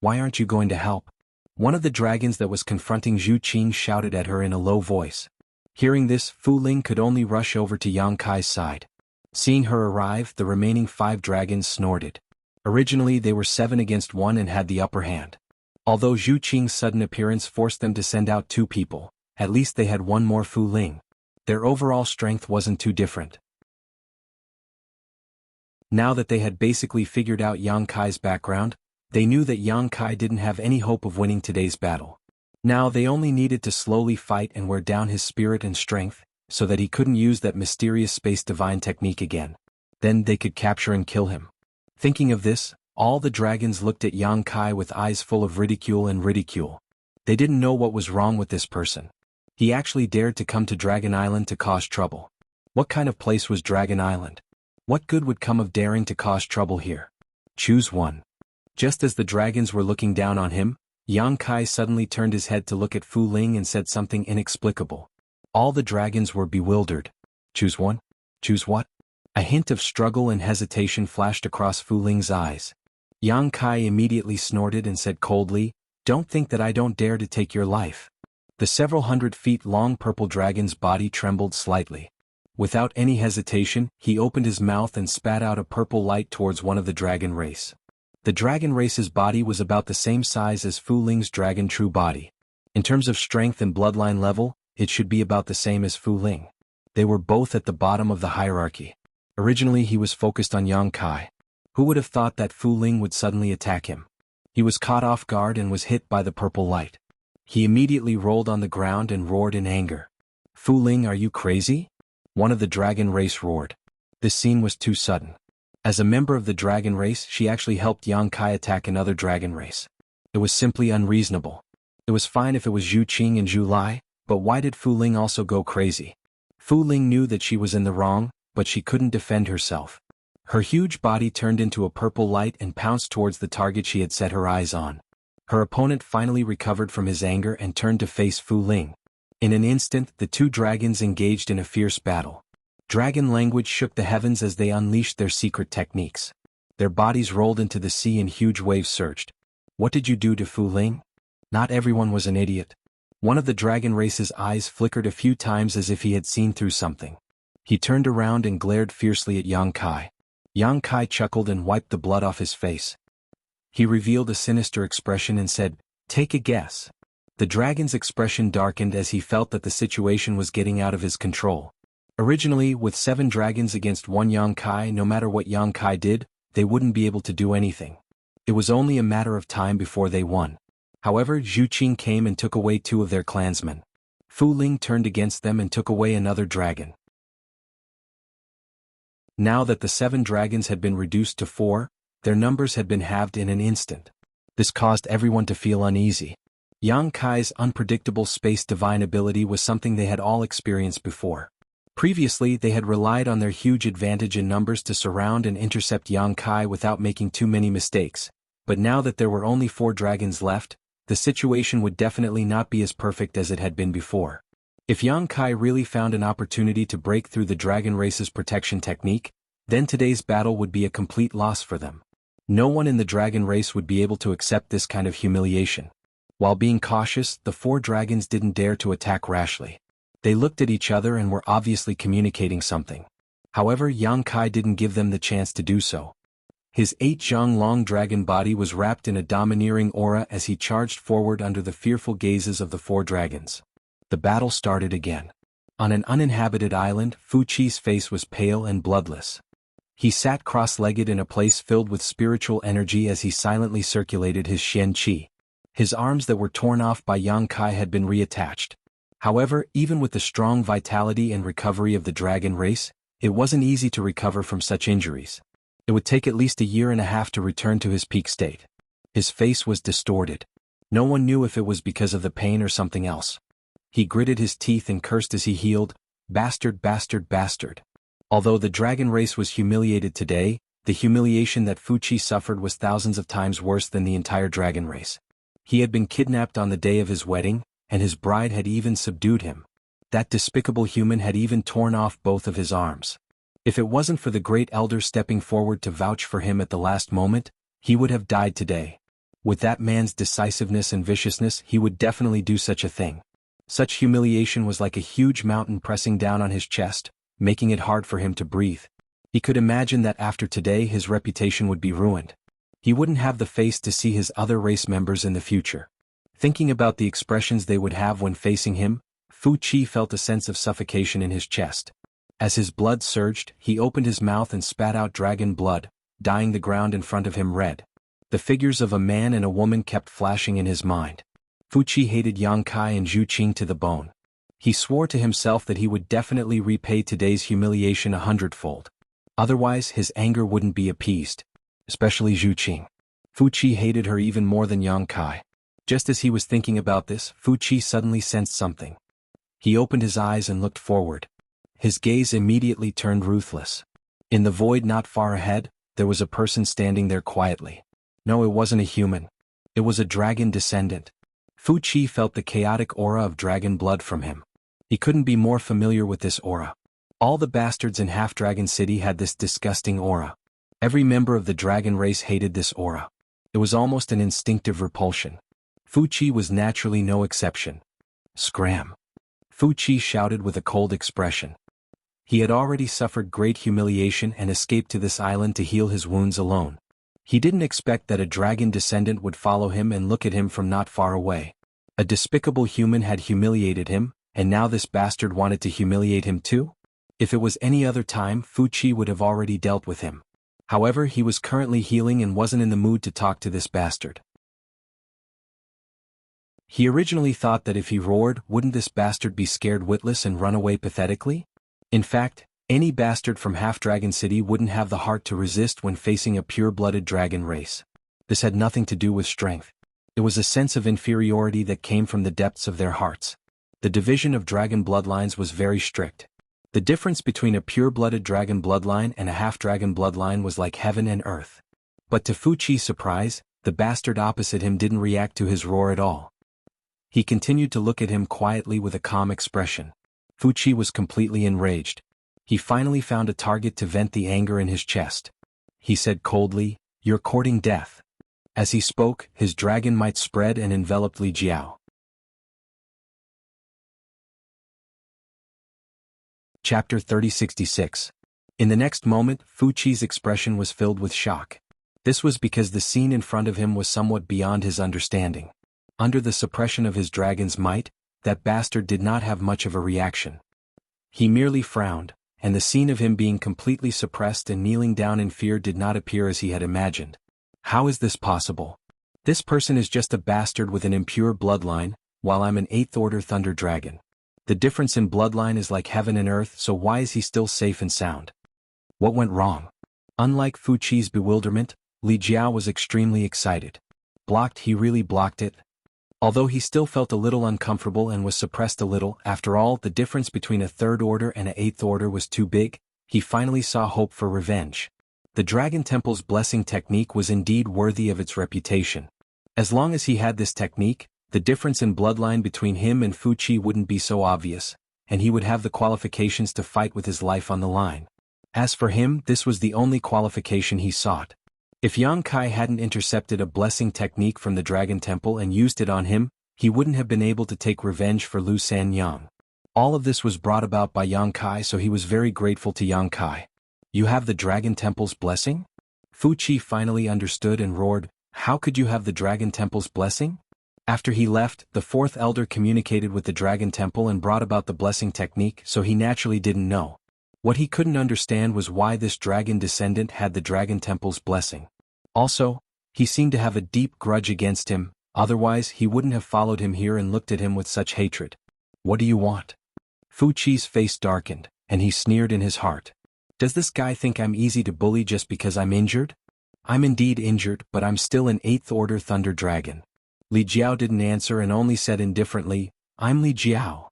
"Why aren't you going to help?" One of the dragons that was confronting Zhu Qing shouted at her in a low voice. Hearing this, Fu Ling could only rush over to Yang Kai's side. Seeing her arrive, the remaining 5 dragons snorted. Originally they were 7 against 1 and had the upper hand. Although Zhu Qing's sudden appearance forced them to send out 2 people, at least they had one more Fu Ling. Their overall strength wasn't too different. Now that they had basically figured out Yang Kai's background, they knew that Yang Kai didn't have any hope of winning today's battle. Now they only needed to slowly fight and wear down his spirit and strength, so that he couldn't use that mysterious space divine technique again. Then they could capture and kill him. Thinking of this, all the dragons looked at Yang Kai with eyes full of ridicule and ridicule. They didn't know what was wrong with this person. He actually dared to come to Dragon Island to cause trouble. What kind of place was Dragon Island? What good would come of daring to cause trouble here? Choose one. Just as the dragons were looking down on him, Yang Kai suddenly turned his head to look at Fu Ling and said something inexplicable. All the dragons were bewildered. Choose one? Choose what? A hint of struggle and hesitation flashed across Fu Ling's eyes. Yang Kai immediately snorted and said coldly, "Don't think that I don't dare to take your life." The several hundred feet long purple dragon's body trembled slightly. Without any hesitation, he opened his mouth and spat out a purple light towards one of the dragon race. The dragon race's body was about the same size as Fu Ling's dragon true body. In terms of strength and bloodline level, it should be about the same as Fu Ling. They were both at the bottom of the hierarchy. Originally he was focused on Yang Kai. Who would have thought that Fu Ling would suddenly attack him? He was caught off guard and was hit by the purple light. He immediately rolled on the ground and roared in anger. "Fu Ling, are you crazy?" One of the dragon race roared. This scene was too sudden. As a member of the dragon race, she actually helped Yang Kai attack another dragon race. It was simply unreasonable. It was fine if it was Zhu Qing and Zhu Lai, but why did Fu Ling also go crazy? Fu Ling knew that she was in the wrong, but she couldn't defend herself. Her huge body turned into a purple light and pounced towards the target she had set her eyes on. Her opponent finally recovered from his anger and turned to face Fu Ling. In an instant, the 2 dragons engaged in a fierce battle. Dragon language shook the heavens as they unleashed their secret techniques. Their bodies rolled into the sea and huge waves surged. What did you do to Fu Ling? Not everyone was an idiot. One of the dragon race's eyes flickered a few times as if he had seen through something. He turned around and glared fiercely at Yang Kai. Yang Kai chuckled and wiped the blood off his face. He revealed a sinister expression and said, "Take a guess." The dragon's expression darkened as he felt that the situation was getting out of his control. Originally, with 7 dragons against 1 Yang Kai, no matter what Yang Kai did, they wouldn't be able to do anything. It was only a matter of time before they won. However, Zhu Qing came and took away 2 of their clansmen. Fu Ling turned against them and took away another dragon. Now that the 7 dragons had been reduced to 4, their numbers had been halved in an instant. This caused everyone to feel uneasy. Yang Kai's unpredictable space divine ability was something they had all experienced before. Previously they had relied on their huge advantage in numbers to surround and intercept Yang Kai without making too many mistakes, but now that there were only 4 dragons left, the situation would definitely not be as perfect as it had been before. If Yang Kai really found an opportunity to break through the dragon race's protection technique, then today's battle would be a complete loss for them. No one in the dragon race would be able to accept this kind of humiliation. While being cautious, the 4 dragons didn't dare to attack rashly. They looked at each other and were obviously communicating something. However, Yang Kai didn't give them the chance to do so. His 8-zhang-long dragon body was wrapped in a domineering aura as he charged forward under the fearful gazes of the 4 dragons. The battle started again. On an uninhabited island, Fu Qi's face was pale and bloodless. He sat cross-legged in a place filled with spiritual energy as he silently circulated his Xian Qi. His arms that were torn off by Yang Kai had been reattached. However, even with the strong vitality and recovery of the dragon race, it wasn't easy to recover from such injuries. It would take at least a year and a half to return to his peak state. His face was distorted. No one knew if it was because of the pain or something else. He gritted his teeth and cursed as he healed, "Bastard, bastard, bastard." Although the dragon race was humiliated today, the humiliation that Fu Qi suffered was thousands of times worse than the entire dragon race. He had been kidnapped on the day of his wedding, and his bride had even subdued him. That despicable human had even torn off both of his arms. If it wasn't for the great elder stepping forward to vouch for him at the last moment, he would have died today. With that man's decisiveness and viciousness, he would definitely do such a thing. Such humiliation was like a huge mountain pressing down on his chest, making it hard for him to breathe. He could imagine that after today his reputation would be ruined. He wouldn't have the face to see his other race members in the future. Thinking about the expressions they would have when facing him, Fu Qi felt a sense of suffocation in his chest. As his blood surged, he opened his mouth and spat out dragon blood, dyeing the ground in front of him red. The figures of a man and a woman kept flashing in his mind. Fu Qi hated Yang Kai and Zhu Qing to the bone. He swore to himself that he would definitely repay today's humiliation 100-fold. Otherwise, his anger wouldn't be appeased. Especially Zhu Qing. Fu Qi hated her even more than Yang Kai. Just as he was thinking about this, Fu Qi suddenly sensed something. He opened his eyes and looked forward. His gaze immediately turned ruthless. In the void not far ahead, there was a person standing there quietly. No, it wasn't a human. It was a dragon descendant. Fu Qi felt the chaotic aura of dragon blood from him. He couldn't be more familiar with this aura. All the bastards in Half-Dragon City had this disgusting aura. Every member of the dragon race hated this aura. It was almost an instinctive repulsion. Fu Qi was naturally no exception. Scram! Fu Qi shouted with a cold expression. He had already suffered great humiliation and escaped to this island to heal his wounds alone. He didn't expect that a dragon descendant would follow him and look at him from not far away. A despicable human had humiliated him, and now this bastard wanted to humiliate him too? If it was any other time, Fu Qi would have already dealt with him. However, he was currently healing and wasn't in the mood to talk to this bastard. He originally thought that if he roared, wouldn't this bastard be scared witless and run away pathetically? In fact, any bastard from Half-Dragon City wouldn't have the heart to resist when facing a pure-blooded dragon race. This had nothing to do with strength. It was a sense of inferiority that came from the depths of their hearts. The division of dragon bloodlines was very strict. The difference between a pure-blooded dragon bloodline and a half-dragon bloodline was like heaven and earth. But to Fu Qi's surprise, the bastard opposite him didn't react to his roar at all. He continued to look at him quietly with a calm expression. Fu Qi was completely enraged. He finally found a target to vent the anger in his chest. He said coldly, "You're courting death." As he spoke, his dragon might spread and enveloped Li Jiao. Chapter 3066. In the next moment, Fu Qi's expression was filled with shock. This was because the scene in front of him was somewhat beyond his understanding. Under the suppression of his dragon's might, that bastard did not have much of a reaction. He merely frowned, and the scene of him being completely suppressed and kneeling down in fear did not appear as he had imagined. How is this possible? This person is just a bastard with an impure bloodline, while I'm an 8th-order thunder dragon. The difference in bloodline is like heaven and earth, so why is he still safe and sound? What went wrong? Unlike Fu Qi's bewilderment, Li Jiao was extremely excited. Blocked, he really blocked it? Although he still felt a little uncomfortable and was suppressed a little, after all, the difference between a third order and an eighth order was too big, he finally saw hope for revenge. The Dragon Temple's blessing technique was indeed worthy of its reputation. As long as he had this technique, the difference in bloodline between him and Fuchi wouldn't be so obvious, and he would have the qualifications to fight with his life on the line. As for him, this was the only qualification he sought. If Yang Kai hadn't intercepted a blessing technique from the Dragon Temple and used it on him, he wouldn't have been able to take revenge for Lu Sanyang. All of this was brought about by Yang Kai, so he was very grateful to Yang Kai. You have the Dragon Temple's blessing? Fuchi finally understood and roared, how could you have the Dragon Temple's blessing? After he left, the fourth elder communicated with the Dragon Temple and brought about the blessing technique, so he naturally didn't know. What he couldn't understand was why this dragon descendant had the Dragon Temple's blessing. Also, he seemed to have a deep grudge against him, otherwise he wouldn't have followed him here and looked at him with such hatred. What do you want? Fuchi's face darkened, and he sneered in his heart. Does this guy think I'm easy to bully just because I'm injured? I'm indeed injured, but I'm still an 8th Order Thunder Dragon. Li Jiao didn't answer and only said indifferently, I'm Li Jiao.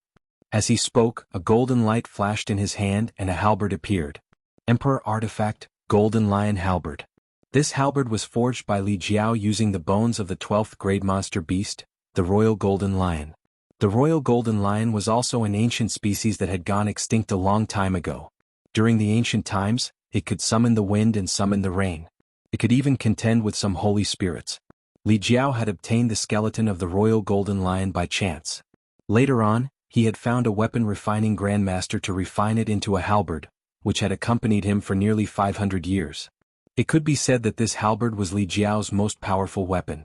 As he spoke, a golden light flashed in his hand and a halberd appeared. Emperor Artifact, Golden Lion Halberd. This halberd was forged by Li Jiao using the bones of the 12th grade monster beast, the Royal Golden Lion. The Royal Golden Lion was also an ancient species that had gone extinct a long time ago. During the ancient times, it could summon the wind and summon the rain. It could even contend with some holy spirits. Li Jiao had obtained the skeleton of the Royal Golden Lion by chance. Later on, he had found a weapon refining grandmaster to refine it into a halberd, which had accompanied him for nearly 500 years. It could be said that this halberd was Li Jiao's most powerful weapon.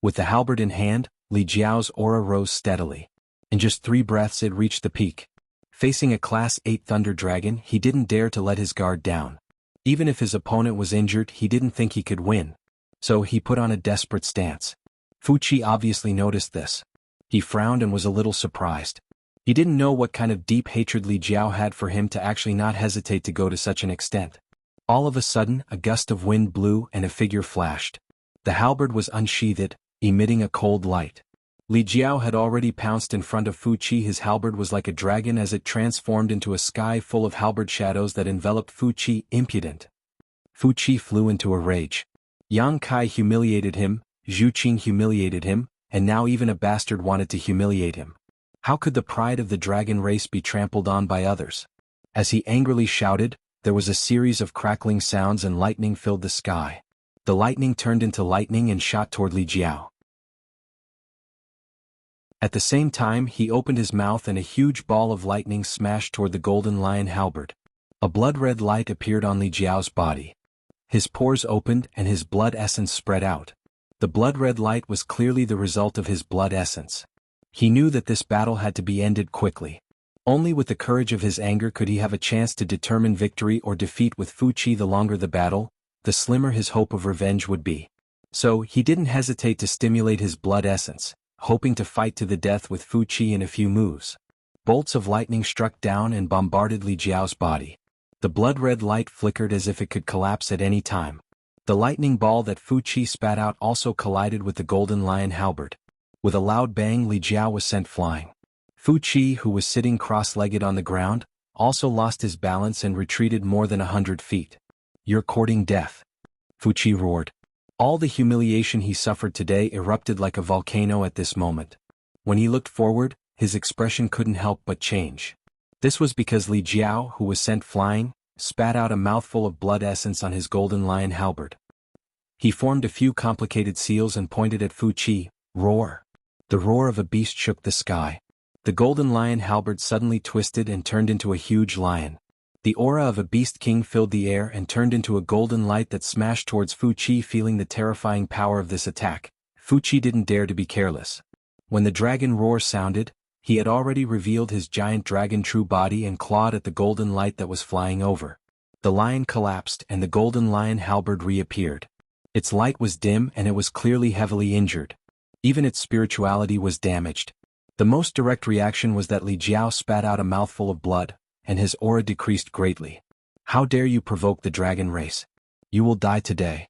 With the halberd in hand, Li Jiao's aura rose steadily. In just 3 breaths it reached the peak. Facing a Class 8 Thunder Dragon, he didn't dare to let his guard down. Even if his opponent was injured, he didn't think he could win. So he put on a desperate stance. Fuchi obviously noticed this. He frowned and was a little surprised. He didn't know what kind of deep hatred Li Jiao had for him to actually not hesitate to go to such an extent. All of a sudden, a gust of wind blew and a figure flashed. The halberd was unsheathed, emitting a cold light. Li Jiao had already pounced in front of Fuchi. His halberd was like a dragon as it transformed into a sky full of halberd shadows that enveloped Fuchi. Impudent. Fuchi flew into a rage. Yang Kai humiliated him, Zhu Qing humiliated him, and now even a bastard wanted to humiliate him. How could the pride of the dragon race be trampled on by others? As he angrily shouted, there was a series of crackling sounds and lightning filled the sky. The lightning turned into lightning and shot toward Li Jiao. At the same time, he opened his mouth and a huge ball of lightning smashed toward the Golden Lion halberd. A blood-red light appeared on Li Jiao's body. His pores opened and his blood essence spread out. The blood-red light was clearly the result of his blood essence. He knew that this battle had to be ended quickly. Only with the courage of his anger could he have a chance to determine victory or defeat with Fuchi. The longer the battle, the slimmer his hope of revenge would be. So he didn't hesitate to stimulate his blood essence, hoping to fight to the death with Fuchi in a few moves. Bolts of lightning struck down and bombarded Li Jiao's body. The blood-red light flickered as if it could collapse at any time. The lightning ball that Fuchi spat out also collided with the Golden Lion halberd. With a loud bang, Li Jiao was sent flying. Fuchi, who was sitting cross-legged on the ground, also lost his balance and retreated more than 100 feet. You're courting death. Fuchi roared. All the humiliation he suffered today erupted like a volcano at this moment. When he looked forward, his expression couldn't help but change. This was because Li Jiao, who was sent flying, spat out a mouthful of blood essence on his Golden Lion halberd. He formed a few complicated seals and pointed at Fuchi. Roar. The roar of a beast shook the sky. The Golden Lion halberd suddenly twisted and turned into a huge lion. The aura of a beast king filled the air and turned into a golden light that smashed towards Fuchi. Feeling the terrifying power of this attack, Fuchi didn't dare to be careless. When the dragon roar sounded, he had already revealed his giant dragon true body and clawed at the golden light that was flying over. The lion collapsed and the Golden Lion halberd reappeared. Its light was dim and it was clearly heavily injured. Even its spirituality was damaged. The most direct reaction was that Li Jiao spat out a mouthful of blood, and his aura decreased greatly. How dare you provoke the dragon race? You will die today.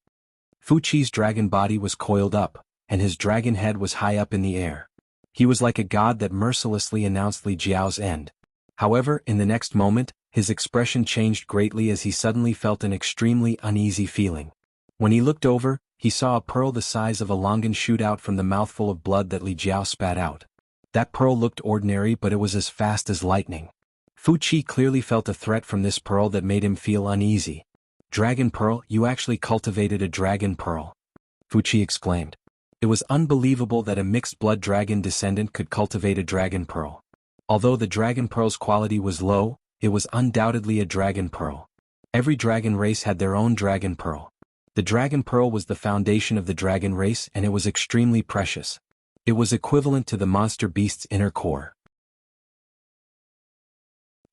Fuchi's dragon body was coiled up, and his dragon head was high up in the air. He was like a god that mercilessly announced Li Jiao's end. However, in the next moment, his expression changed greatly as he suddenly felt an extremely uneasy feeling. When he looked over, he saw a pearl the size of a longan shoot out from the mouthful of blood that Li Jiao spat out. That pearl looked ordinary, but it was as fast as lightning. Fu Qi clearly felt a threat from this pearl that made him feel uneasy. "Dragon pearl, you actually cultivated a dragon pearl," Fu Qi exclaimed. It was unbelievable that a mixed-blood dragon descendant could cultivate a dragon pearl. Although the dragon pearl's quality was low, it was undoubtedly a dragon pearl. Every dragon race had their own dragon pearl. The dragon pearl was the foundation of the dragon race, and it was extremely precious. It was equivalent to the monster beast's inner core.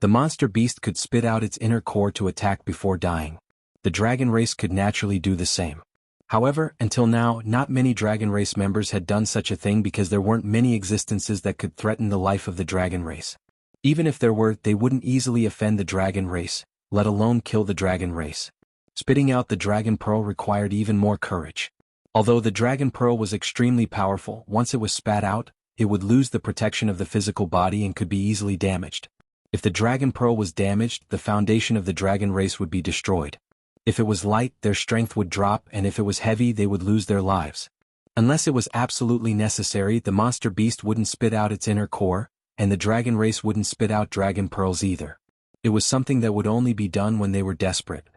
The monster beast could spit out its inner core to attack before dying. The dragon race could naturally do the same. However, until now, not many dragon race members had done such a thing because there weren't many existences that could threaten the life of the dragon race. Even if there were, they wouldn't easily offend the dragon race, let alone kill the dragon race. Spitting out the dragon pearl required even more courage. Although the dragon pearl was extremely powerful, once it was spat out, it would lose the protection of the physical body and could be easily damaged. If the dragon pearl was damaged, the foundation of the dragon race would be destroyed. If it was light, their strength would drop, and if it was heavy, they would lose their lives. Unless it was absolutely necessary, the monster beast wouldn't spit out its inner core, and the dragon race wouldn't spit out dragon pearls either. It was something that would only be done when they were desperate.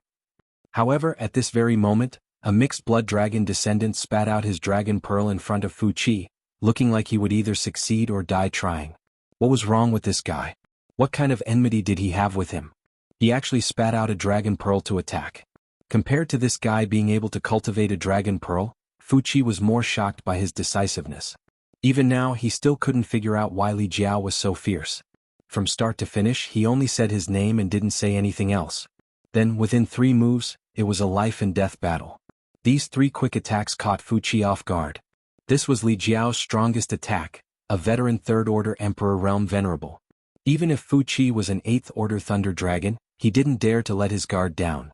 However, at this very moment, a mixed-blood dragon descendant spat out his dragon pearl in front of Fu Qi, looking like he would either succeed or die trying. What was wrong with this guy? What kind of enmity did he have with him? He actually spat out a dragon pearl to attack. Compared to this guy being able to cultivate a dragon pearl, Fu Qi was more shocked by his decisiveness. Even now, he still couldn't figure out why Li Jiao was so fierce. From start to finish, he only said his name and didn't say anything else. Then, within 3 moves, it was a life-and-death battle. These 3 quick attacks caught Fu Qi off guard. This was Li Jiao's strongest attack, a veteran 3rd Order Emperor Realm Venerable. Even if Fu Qi was an 8th Order Thunder Dragon, he didn't dare to let his guard down.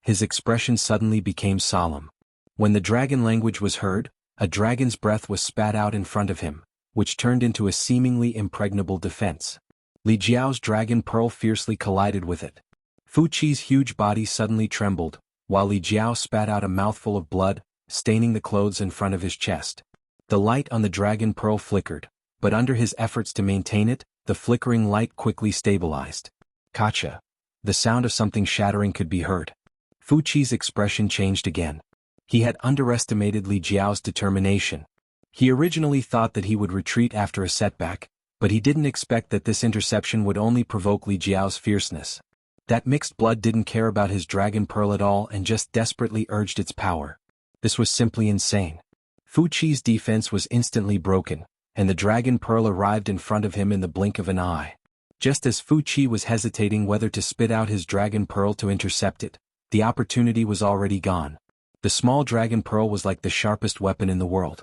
His expression suddenly became solemn. When the dragon language was heard, a dragon's breath was spat out in front of him, which turned into a seemingly impregnable defense. Li Jiao's dragon pearl fiercely collided with it. Fu Qi's huge body suddenly trembled, while Li Jiao spat out a mouthful of blood, staining the clothes in front of his chest. The light on the dragon pearl flickered, but under his efforts to maintain it, the flickering light quickly stabilized. Kacha. The sound of something shattering could be heard. Fu Qi's expression changed again. He had underestimated Li Jiao's determination. He originally thought that he would retreat after a setback, but he didn't expect that this interception would only provoke Li Jiao's fierceness. That mixed blood didn't care about his dragon pearl at all and just desperately urged its power. This was simply insane. Fu Qi's defense was instantly broken, and the dragon pearl arrived in front of him in the blink of an eye. Just as Fu Qi was hesitating whether to spit out his dragon pearl to intercept it, the opportunity was already gone. The small dragon pearl was like the sharpest weapon in the world.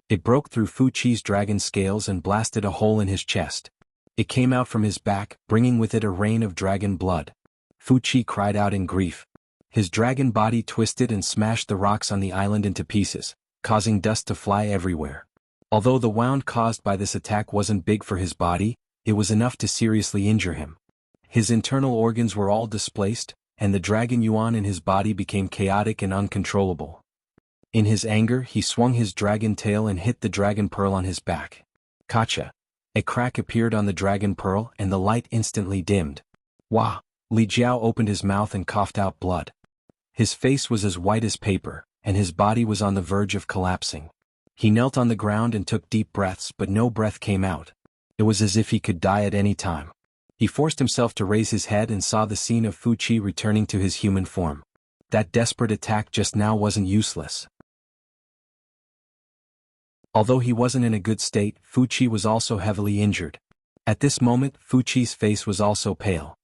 It broke through Fu Qi's dragon scales and blasted a hole in his chest. It came out from his back, bringing with it a rain of dragon blood. Fu Qi cried out in grief. His dragon body twisted and smashed the rocks on the island into pieces, causing dust to fly everywhere. Although the wound caused by this attack wasn't big for his body, it was enough to seriously injure him. His internal organs were all displaced, and the dragon yuan in his body became chaotic and uncontrollable. In his anger, he swung his dragon tail and hit the dragon pearl on his back. Kacha. A crack appeared on the dragon pearl and the light instantly dimmed. Wah! Li Jiao opened his mouth and coughed out blood. His face was as white as paper, and his body was on the verge of collapsing. He knelt on the ground and took deep breaths, but no breath came out. It was as if he could die at any time. He forced himself to raise his head and saw the scene of Fu Qi returning to his human form. That desperate attack just now wasn't useless. Although he wasn't in a good state, Fu Qi was also heavily injured. At this moment, Fu Qi's face was also pale.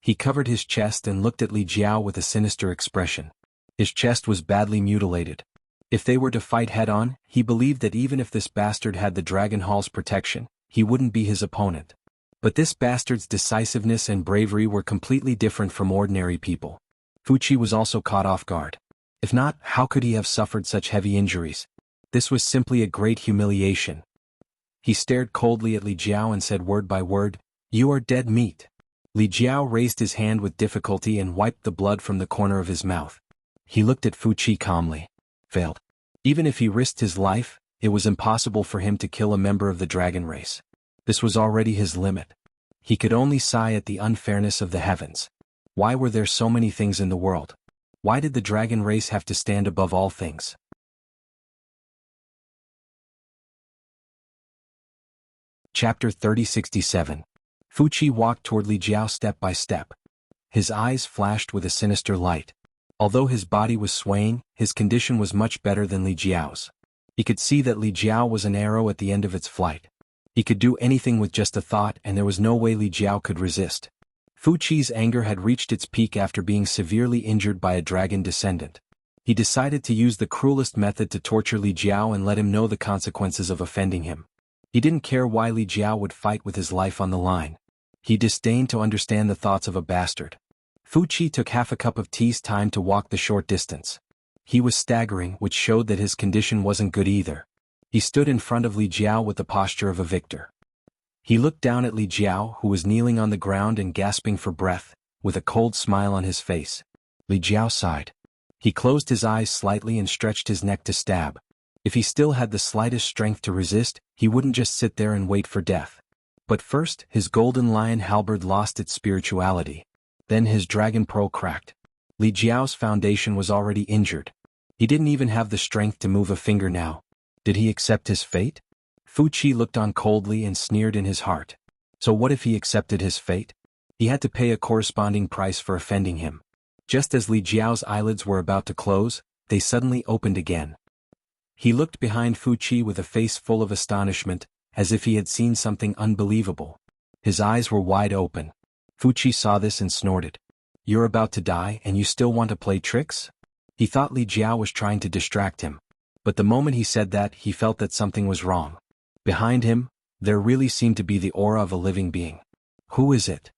He covered his chest and looked at Li Jiao with a sinister expression. His chest was badly mutilated. If they were to fight head-on, he believed that even if this bastard had the Dragon Hall's protection, he wouldn't be his opponent. But this bastard's decisiveness and bravery were completely different from ordinary people. Fu Qi was also caught off guard. If not, how could he have suffered such heavy injuries? This was simply a great humiliation. He stared coldly at Li Jiao and said word by word, "You are dead meat." Li Jiao raised his hand with difficulty and wiped the blood from the corner of his mouth. He looked at Fu Qi calmly. Failed. Even if he risked his life, it was impossible for him to kill a member of the dragon race. This was already his limit. He could only sigh at the unfairness of the heavens. Why were there so many things in the world? Why did the dragon race have to stand above all things? Chapter 3067. Fu Qi walked toward Li Jiao step by step. His eyes flashed with a sinister light. Although his body was swaying, his condition was much better than Li Jiao's. He could see that Li Jiao was an arrow at the end of its flight. He could do anything with just a thought, and there was no way Li Jiao could resist. Fu Qi's anger had reached its peak after being severely injured by a dragon descendant. He decided to use the cruelest method to torture Li Jiao and let him know the consequences of offending him. He didn't care why Li Jiao would fight with his life on the line. He disdained to understand the thoughts of a bastard. Fu Qi took half a cup of tea's time to walk the short distance. He was staggering, which showed that his condition wasn't good either. He stood in front of Li Jiao with the posture of a victor. He looked down at Li Jiao, who was kneeling on the ground and gasping for breath, with a cold smile on his face. Li Jiao sighed. He closed his eyes slightly and stretched his neck to stab. If he still had the slightest strength to resist, he wouldn't just sit there and wait for death. But first, his golden lion halberd lost its spirituality. Then his dragon pearl cracked. Li Jiao's foundation was already injured. He didn't even have the strength to move a finger now. Did he accept his fate? Fu Qi looked on coldly and sneered in his heart. So what if he accepted his fate? He had to pay a corresponding price for offending him. Just as Li Jiao's eyelids were about to close, they suddenly opened again. He looked behind Fu Qi with a face full of astonishment, as if he had seen something unbelievable. His eyes were wide open. Fu Qi saw this and snorted. "You're about to die and you still want to play tricks?" He thought Li Jiao was trying to distract him. But the moment he said that, he felt that something was wrong. Behind him, there really seemed to be the aura of a living being. Who is it?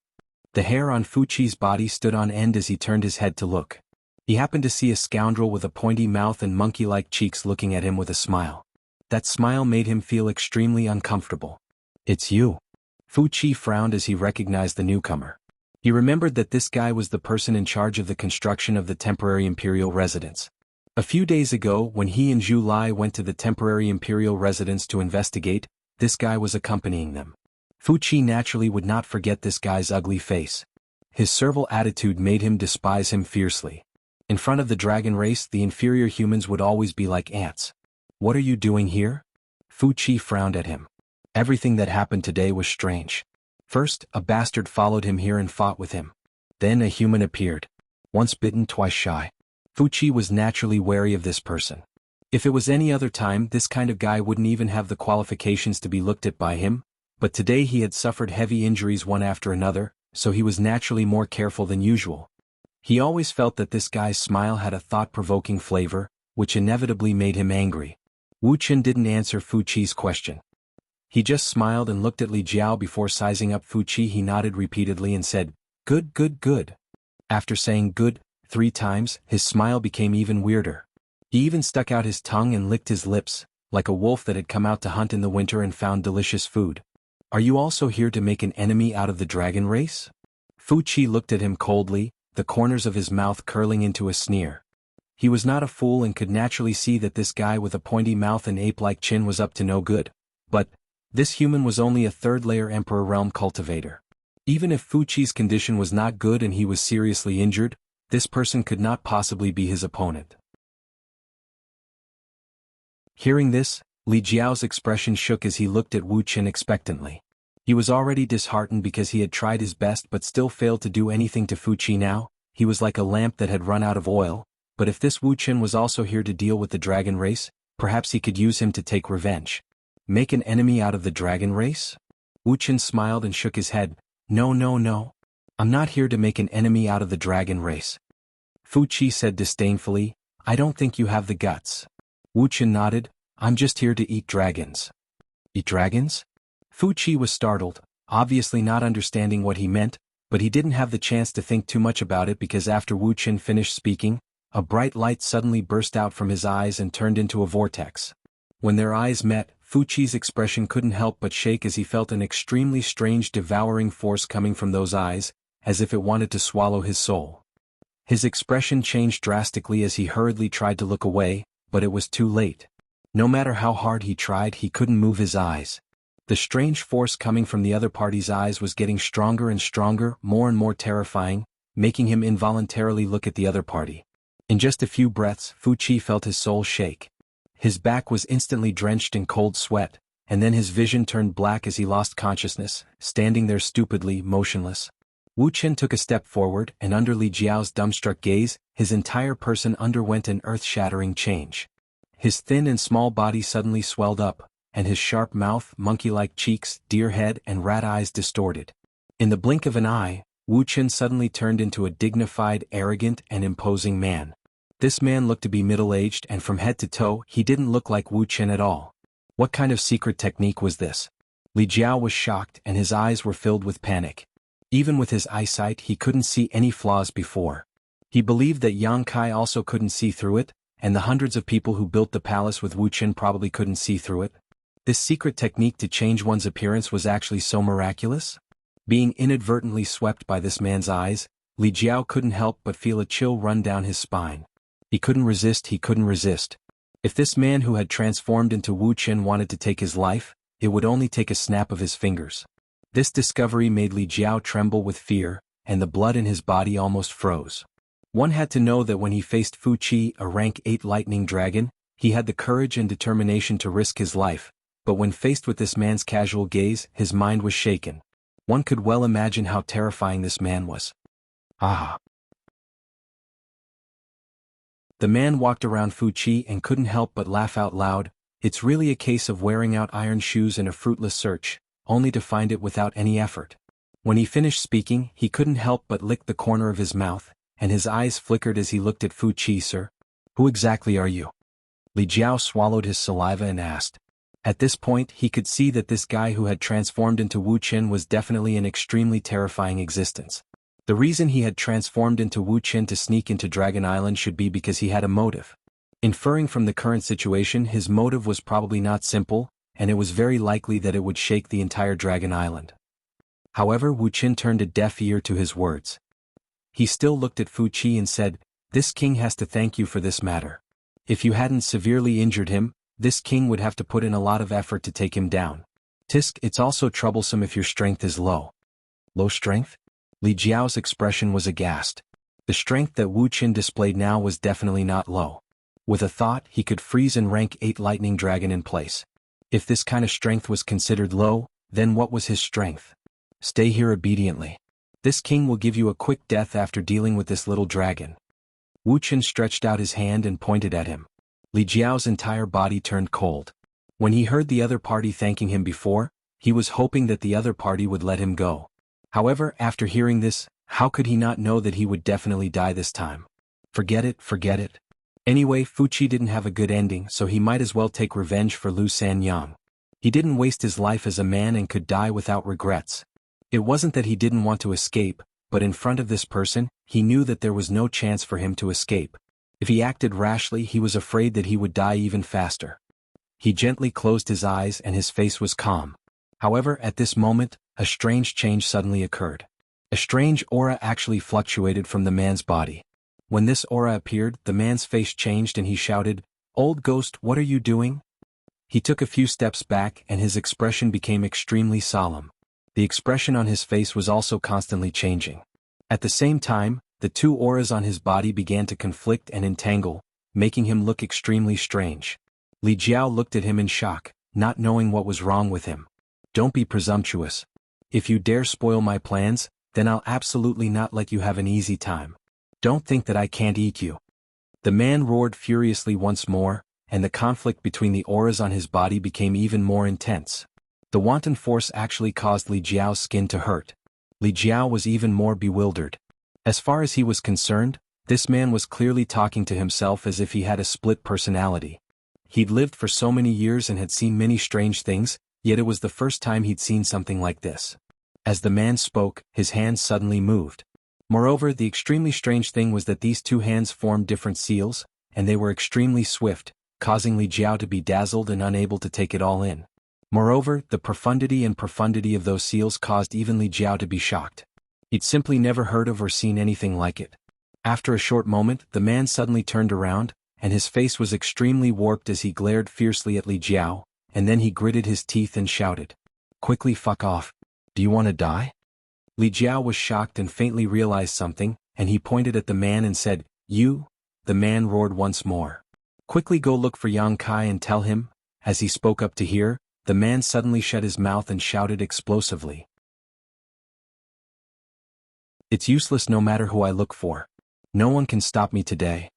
The hair on Fu Qi's body stood on end as he turned his head to look. He happened to see a scoundrel with a pointy mouth and monkey-like cheeks looking at him with a smile. That smile made him feel extremely uncomfortable. "It's you." Fu Qi frowned as he recognized the newcomer. He remembered that this guy was the person in charge of the construction of the temporary imperial residence. A few days ago, when he and Zhu Lai went to the temporary imperial residence to investigate, this guy was accompanying them. Fu Qi naturally would not forget this guy's ugly face. His servile attitude made him despise him fiercely. In front of the dragon race, the inferior humans would always be like ants. "What are you doing here?" Fu Qi frowned at him. Everything that happened today was strange. First, a bastard followed him here and fought with him. Then a human appeared. Once bitten, twice shy. Fu Qi was naturally wary of this person. If it was any other time, this kind of guy wouldn't even have the qualifications to be looked at by him, but today he had suffered heavy injuries one after another, so he was naturally more careful than usual. He always felt that this guy's smile had a thought-provoking flavor, which inevitably made him angry. Wu Chen didn't answer Fu Qi's question. He just smiled and looked at Li Jiao before sizing up Fu Qi. He nodded repeatedly and said, "Good, good, good." After saying good 3 times, his smile became even weirder. He even stuck out his tongue and licked his lips, like a wolf that had come out to hunt in the winter and found delicious food. "Are you also here to make an enemy out of the dragon race?" Fu Qi looked at him coldly, the corners of his mouth curling into a sneer. He was not a fool and could naturally see that this guy with a pointy mouth and ape-like chin was up to no good. But this human was only a third-layer Emperor Realm cultivator. Even if Fu Qi's condition was not good and he was seriously injured, this person could not possibly be his opponent. Hearing this, Li Jiao's expression shook as he looked at Wu Chen expectantly. He was already disheartened because he had tried his best but still failed to do anything to Fu Qi now. He was like a lamp that had run out of oil, but if this Wu Chen was also here to deal with the dragon race, perhaps he could use him to take revenge. Make an enemy out of the dragon race? Wu Chen smiled and shook his head. "No, no, no. I'm not here to make an enemy out of the dragon race." Fu Qi said disdainfully, "I don't think you have the guts." Wu Chen nodded. "I'm just here to eat dragons." "Eat dragons?" Fu Qi was startled, obviously not understanding what he meant, but he didn't have the chance to think too much about it because after Wu Chen finished speaking, a bright light suddenly burst out from his eyes and turned into a vortex. When their eyes met, Fuqi's expression couldn't help but shake as he felt an extremely strange devouring force coming from those eyes, as if it wanted to swallow his soul. His expression changed drastically as he hurriedly tried to look away, but it was too late. No matter how hard he tried, he couldn't move his eyes. The strange force coming from the other party's eyes was getting stronger and stronger, more and more terrifying, making him involuntarily look at the other party. In just a few breaths, Fuqi felt his soul shake. His back was instantly drenched in cold sweat, and then his vision turned black as he lost consciousness, standing there stupidly, motionless. Wu Chen took a step forward, and under Li Jiao's dumbstruck gaze, his entire person underwent an earth-shattering change. His thin and small body suddenly swelled up, and his sharp mouth, monkey-like cheeks, deer head, and rat eyes distorted. In the blink of an eye, Wu Chen suddenly turned into a dignified, arrogant, and imposing man. This man looked to be middle-aged, and from head to toe, he didn't look like Wu Chen at all. What kind of secret technique was this? Li Jiao was shocked, and his eyes were filled with panic. Even with his eyesight, he couldn't see any flaws before. He believed that Yang Kai also couldn't see through it, and the hundreds of people who built the palace with Wu Chen probably couldn't see through it. This secret technique to change one's appearance was actually so miraculous? Being inadvertently swept by this man's eyes, Li Jiao couldn't help but feel a chill run down his spine. He couldn't resist. If this man who had transformed into Wu Chen wanted to take his life, it would only take a snap of his fingers. This discovery made Li Jiao tremble with fear, and the blood in his body almost froze. One had to know that when he faced Fuqi, a rank 8 lightning dragon, he had the courage and determination to risk his life, but when faced with this man's casual gaze, his mind was shaken. One could well imagine how terrifying this man was. Ah! The man walked around Fuqi and couldn't help but laugh out loud. It's really a case of wearing out iron shoes in a fruitless search, only to find it without any effort. When he finished speaking, he couldn't help but lick the corner of his mouth, and his eyes flickered as he looked at Fuqi. Sir, who exactly are you? Li Jiao swallowed his saliva and asked. At this point, he could see that this guy who had transformed into Wu Chen was definitely an extremely terrifying existence. The reason he had transformed into Wu Chen to sneak into Dragon Island should be because he had a motive. Inferring from the current situation, his motive was probably not simple, and it was very likely that it would shake the entire Dragon Island. However, Wu Chen turned a deaf ear to his words. He still looked at Fuqi and said, "This king has to thank you for this matter. If you hadn't severely injured him, this king would have to put in a lot of effort to take him down. Tisk, it's also troublesome if your strength is low." Low strength? Li Jiao's expression was aghast. The strength that Wu Chen displayed now was definitely not low. With a thought, he could freeze an rank 8 lightning dragon in place. If this kind of strength was considered low, then what was his strength? Stay here obediently. This king will give you a quick death after dealing with this little dragon. Wu Chen stretched out his hand and pointed at him. Li Jiao's entire body turned cold. When he heard the other party thanking him before, he was hoping that the other party would let him go. However, after hearing this, how could he not know that he would definitely die this time? Forget it. Anyway, Fuqi didn't have a good ending, so he might as well take revenge for Lu Sanyang. He didn't waste his life as a man and could die without regrets. It wasn't that he didn't want to escape, but in front of this person, he knew that there was no chance for him to escape. If he acted rashly, he was afraid that he would die even faster. He gently closed his eyes and his face was calm. However, at this moment, a strange change suddenly occurred. A strange aura actually fluctuated from the man's body. When this aura appeared, the man's face changed and he shouted, "Old ghost, what are you doing?" He took a few steps back and his expression became extremely solemn. The expression on his face was also constantly changing. At the same time, the two auras on his body began to conflict and entangle, making him look extremely strange. Li Jiao looked at him in shock, not knowing what was wrong with him. "Don't be presumptuous. If you dare spoil my plans, then I'll absolutely not let you have an easy time. Don't think that I can't eat you." The man roared furiously once more, and the conflict between the auras on his body became even more intense. The wanton force actually caused Li Jiao's skin to hurt. Li Jiao was even more bewildered. As far as he was concerned, this man was clearly talking to himself as if he had a split personality. He'd lived for so many years and had seen many strange things, yet it was the first time he'd seen something like this. As the man spoke, his hands suddenly moved. Moreover, the extremely strange thing was that these two hands formed different seals, and they were extremely swift, causing Li Jiao to be dazzled and unable to take it all in. Moreover, the profundity of those seals caused even Li Jiao to be shocked. He'd simply never heard of or seen anything like it. After a short moment, the man suddenly turned around, and his face was extremely warped as he glared fiercely at Li Jiao, and then he gritted his teeth and shouted, "Quickly fuck off. Do you want to die?" Li Jiao was shocked and faintly realized something, and he pointed at the man and said, "You?" The man roared once more. "Quickly go look for Yang Kai and tell him." As he spoke up to hear, the man suddenly shut his mouth and shouted explosively, "It's useless no matter who I look for. No one can stop me today.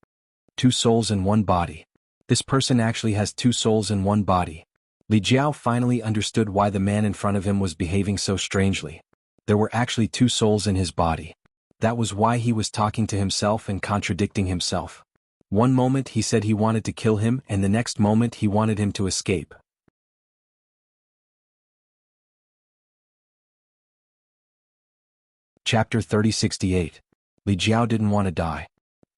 2 souls in 1 body. This person actually has 2 souls in 1 body." Li Jiao finally understood why the man in front of him was behaving so strangely. There were actually 2 souls in his body. That was why he was talking to himself and contradicting himself. One moment he said he wanted to kill him, and the next moment he wanted him to escape. Chapter 3068. Li Jiao didn't want to die.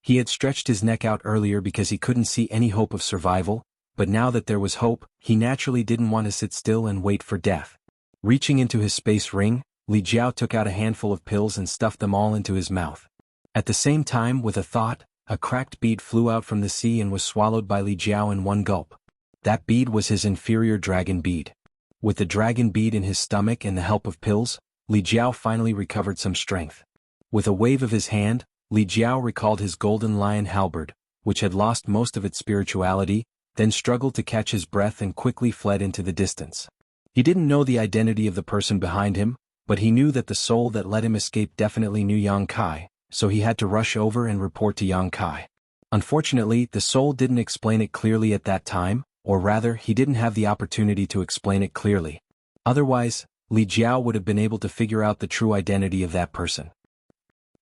He had stretched his neck out earlier because he couldn't see any hope of survival, but now that there was hope, he naturally didn't want to sit still and wait for death. Reaching into his space ring, Li Jiao took out a handful of pills and stuffed them all into his mouth. At the same time, with a thought, a cracked bead flew out from the sea and was swallowed by Li Jiao in one gulp. That bead was his inferior dragon bead. With the dragon bead in his stomach and the help of pills, Li Jiao finally recovered some strength. With a wave of his hand, Li Jiao recalled his golden lion halberd, which had lost most of its spirituality, then struggled to catch his breath and quickly fled into the distance. He didn't know the identity of the person behind him, but he knew that the soul that let him escape definitely knew Yang Kai, so he had to rush over and report to Yang Kai. Unfortunately, the soul didn't explain it clearly at that time, or rather, he didn't have the opportunity to explain it clearly. Otherwise, Li Jiao would have been able to figure out the true identity of that person.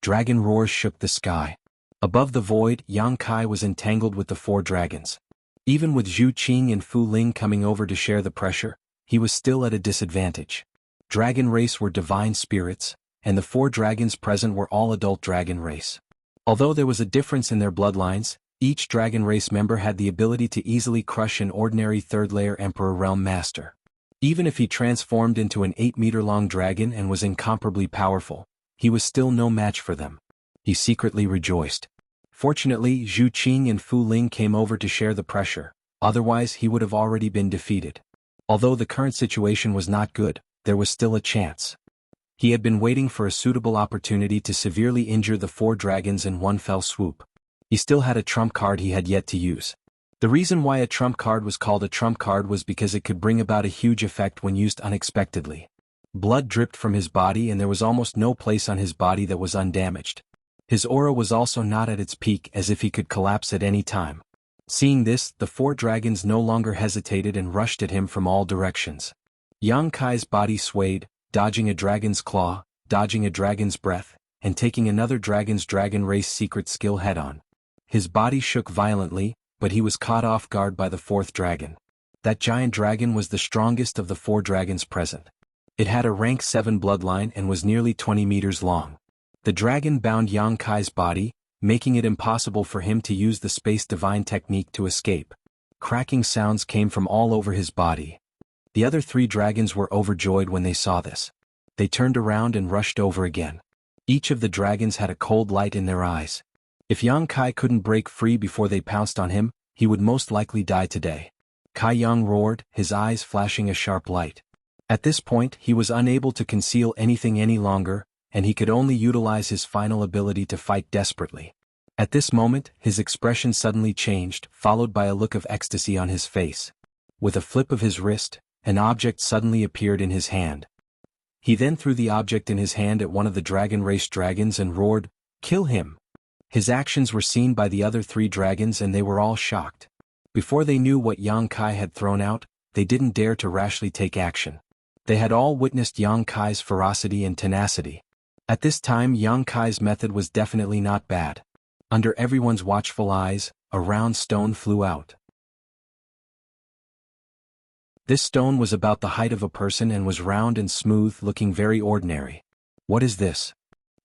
Dragon roars shook the sky. Above the void, Yang Kai was entangled with the 4 dragons. Even with Zhu Qing and Fu Ling coming over to share the pressure, he was still at a disadvantage. Dragon race were divine spirits, and the 4 dragons present were all adult dragon race. Although there was a difference in their bloodlines, each dragon race member had the ability to easily crush an ordinary 3rd-layer Emperor Realm Master. Even if he transformed into an 8-meter-long dragon and was incomparably powerful, he was still no match for them. He secretly rejoiced. Fortunately, Zhu Qing and Fu Ling came over to share the pressure, otherwise he would have already been defeated. Although the current situation was not good, there was still a chance. He had been waiting for a suitable opportunity to severely injure the 4 dragons in one fell swoop. He still had a trump card he had yet to use. The reason why a trump card was called a trump card was because it could bring about a huge effect when used unexpectedly. Blood dripped from his body and there was almost no place on his body that was undamaged. His aura was also not at its peak, as if he could collapse at any time. Seeing this, the 4 dragons no longer hesitated and rushed at him from all directions. Yang Kai's body swayed, dodging a dragon's claw, dodging a dragon's breath, and taking another dragon's dragon race secret skill head-on. His body shook violently, but he was caught off guard by the 4th dragon. That giant dragon was the strongest of the 4 dragons present. It had a rank 7 bloodline and was nearly 20 meters long. The dragon bound Yang Kai's body, making it impossible for him to use the space divine technique to escape. Cracking sounds came from all over his body. The other 3 dragons were overjoyed when they saw this. They turned around and rushed over again. Each of the dragons had a cold light in their eyes. If Yang Kai couldn't break free before they pounced on him, he would most likely die today. Kai Yang roared, his eyes flashing a sharp light. At this point, he was unable to conceal anything any longer, and he could only utilize his final ability to fight desperately. At this moment, his expression suddenly changed, followed by a look of ecstasy on his face. With a flip of his wrist, an object suddenly appeared in his hand. He then threw the object in his hand at one of the dragon race dragons and roared, "Kill him!" His actions were seen by the other 3 dragons and they were all shocked. Before they knew what Yang Kai had thrown out, they didn't dare to rashly take action. They had all witnessed Yang Kai's ferocity and tenacity. At this time, Yang Kai's method was definitely not bad. Under everyone's watchful eyes, a round stone flew out. This stone was about the height of a person and was round and smooth, looking very ordinary. What is this?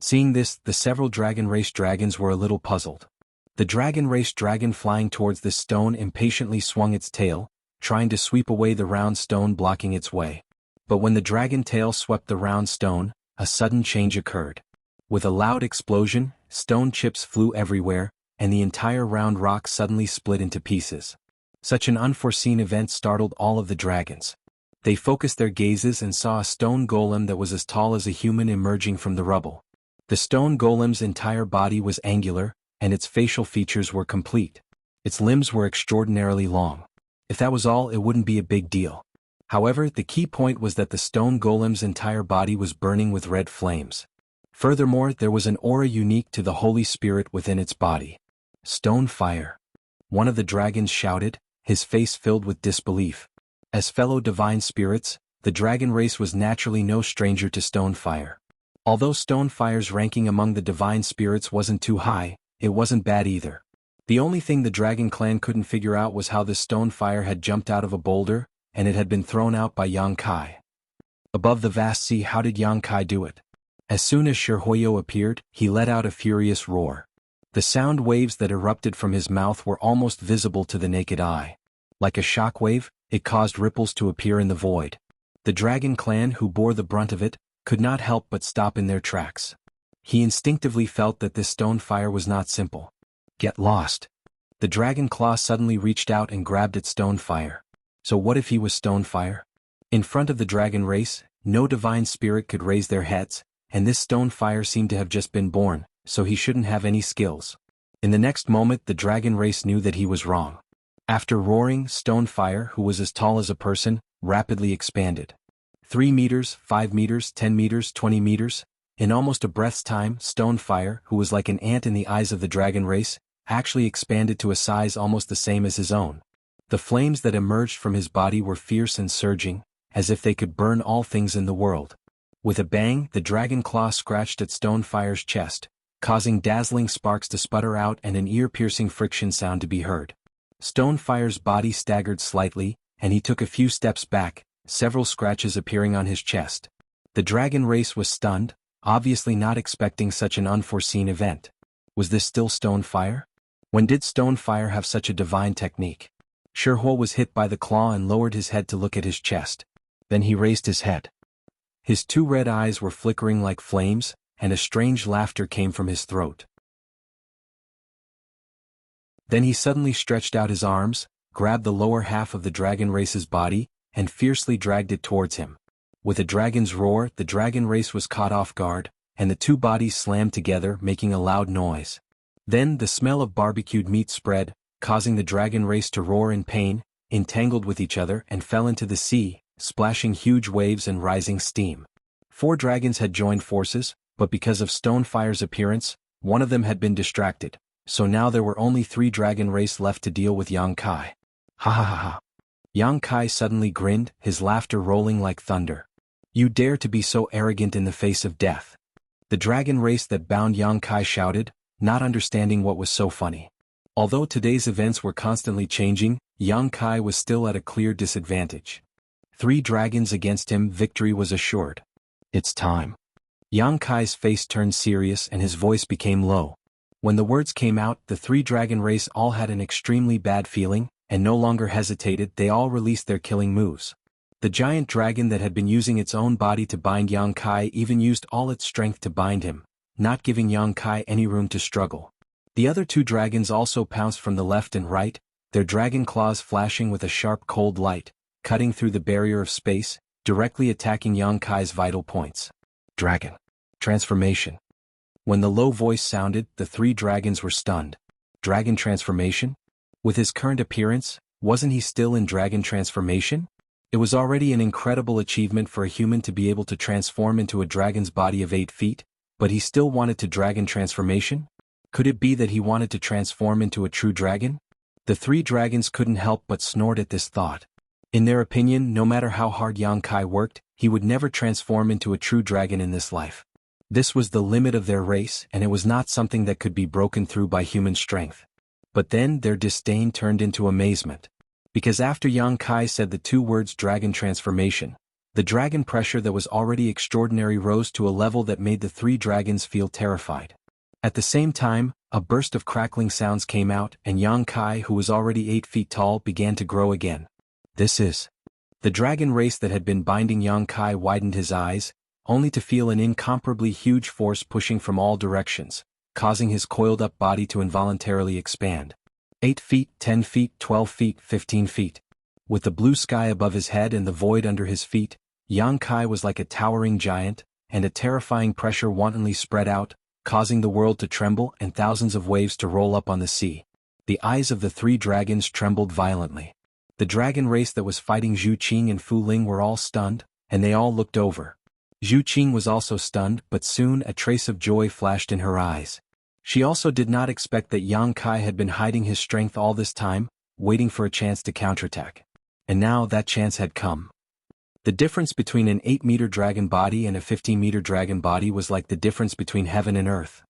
Seeing this, the several dragon race dragons were a little puzzled. The dragon race dragon flying towards this stone impatiently swung its tail, trying to sweep away the round stone blocking its way. But when the dragon tail swept the round stone, a sudden change occurred. With a loud explosion, stone chips flew everywhere, and the entire round rock suddenly split into pieces. Such an unforeseen event startled all of the dragons. They focused their gazes and saw a stone golem that was as tall as a human emerging from the rubble. The stone golem's entire body was angular, and its facial features were complete. Its limbs were extraordinarily long. If that was all, it wouldn't be a big deal. However, the key point was that the stone golem's entire body was burning with red flames. Furthermore, there was an aura unique to the Holy Spirit within its body. Stone fire. One of the dragons shouted, his face filled with disbelief. As fellow divine spirits, the dragon race was naturally no stranger to stone fire. Although stone fire's ranking among the divine spirits wasn't too high, it wasn't bad either. The only thing the dragon clan couldn't figure out was how this stone fire had jumped out of a boulder, and it had been thrown out by Yang Kai. Above the vast sea, how did Yang Kai do it? As soon as Shihuoyo appeared, he let out a furious roar. The sound waves that erupted from his mouth were almost visible to the naked eye. Like a shockwave, it caused ripples to appear in the void. The dragon clan, who bore the brunt of it, could not help but stop in their tracks. He instinctively felt that this stone fire was not simple. Get lost. The dragon claw suddenly reached out and grabbed at stone fire. So what if he was stone fire? In front of the dragon race, no divine spirit could raise their heads, and this stone fire seemed to have just been born, so he shouldn't have any skills. In the next moment, the dragon race knew that he was wrong. After roaring, stone fire, who was as tall as a person, rapidly expanded. 3 meters, 5 meters, 10 meters, 20 meters. In almost a breath's time, stone fire, who was like an ant in the eyes of the dragon race, actually expanded to a size almost the same as his own. The flames that emerged from his body were fierce and surging, as if they could burn all things in the world. With a bang, the dragon claw scratched at stone fire's chest, causing dazzling sparks to sputter out and an ear-piercing friction sound to be heard. Stone fire's body staggered slightly, and he took a few steps back, several scratches appearing on his chest. The dragon race was stunned, obviously not expecting such an unforeseen event. Was this still stone fire? When did stone fire have such a divine technique? Shihuo was hit by the claw and lowered his head to look at his chest. Then he raised his head. His 2 red eyes were flickering like flames, and a strange laughter came from his throat. Then he suddenly stretched out his arms, grabbed the lower half of the dragon race's body, and fiercely dragged it towards him. With a dragon's roar, the dragon race was caught off guard, and the 2 bodies slammed together, making a loud noise. Then the smell of barbecued meat spread, causing the dragon race to roar in pain, entangled with each other and fell into the sea, splashing huge waves and rising steam. 4 dragons had joined forces, but because of stone fire's appearance, one of them had been distracted, so now there were only 3 dragon race left to deal with Yang Kai. Ha ha ha ha. Yang Kai suddenly grinned, his laughter rolling like thunder. You dare to be so arrogant in the face of death. The dragon race that bound Yang Kai shouted, not understanding what was so funny. Although today's events were constantly changing, Yang Kai was still at a clear disadvantage. 3 dragons against him, victory was assured. It's time. Yang Kai's face turned serious and his voice became low. When the words came out, the 3 dragon race all had an extremely bad feeling, and no longer hesitated. They all released their killing moves. The giant dragon that had been using its own body to bind Yang Kai even used all its strength to bind him, not giving Yang Kai any room to struggle. The other 2 dragons also pounced from the left and right, their dragon claws flashing with a sharp cold light, cutting through the barrier of space, directly attacking Yang Kai's vital points. Dragon. Transformation. When the low voice sounded, the 3 dragons were stunned. Dragon transformation? With his current appearance, wasn't he still in dragon transformation? It was already an incredible achievement for a human to be able to transform into a dragon's body of 8 feet, but he still wanted to dragon transformation? Could it be that he wanted to transform into a true dragon? The 3 dragons couldn't help but snort at this thought. In their opinion, no matter how hard Yang Kai worked, he would never transform into a true dragon in this life. This was the limit of their race, and it was not something that could be broken through by human strength. But then their disdain turned into amazement. Because after Yang Kai said the 2 words dragon transformation, the dragon pressure that was already extraordinary rose to a level that made the 3 dragons feel terrified. At the same time, a burst of crackling sounds came out, and Yang Kai, who was already 8 feet tall, began to grow again. This is. The dragon race that had been binding Yang Kai widened his eyes, only to feel an incomparably huge force pushing from all directions, causing his coiled-up body to involuntarily expand. 8 feet, 10 feet, 12 feet, 15 feet. With the blue sky above his head and the void under his feet, Yang Kai was like a towering giant, and a terrifying pressure wantonly spread out, causing the world to tremble and thousands of waves to roll up on the sea. The eyes of the 3 dragons trembled violently. The dragon race that was fighting Zhu Qing and Fu Ling were all stunned, and they all looked over. Zhu Qing was also stunned, but soon a trace of joy flashed in her eyes. She also did not expect that Yang Kai had been hiding his strength all this time, waiting for a chance to counterattack. And now that chance had come. The difference between an 8-meter dragon body and a 15-meter dragon body was like the difference between heaven and earth.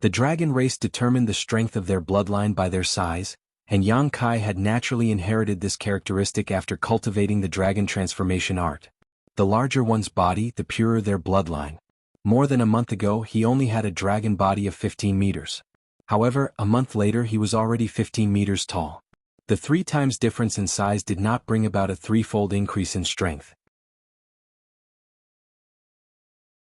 The dragon race determined the strength of their bloodline by their size, and Yang Kai had naturally inherited this characteristic after cultivating the dragon transformation art. The larger one's body, the purer their bloodline. More than a month ago he only had a dragon body of 15 meters. However, a month later he was already 15 meters tall. The 3 times difference in size did not bring about a 3-fold increase in strength.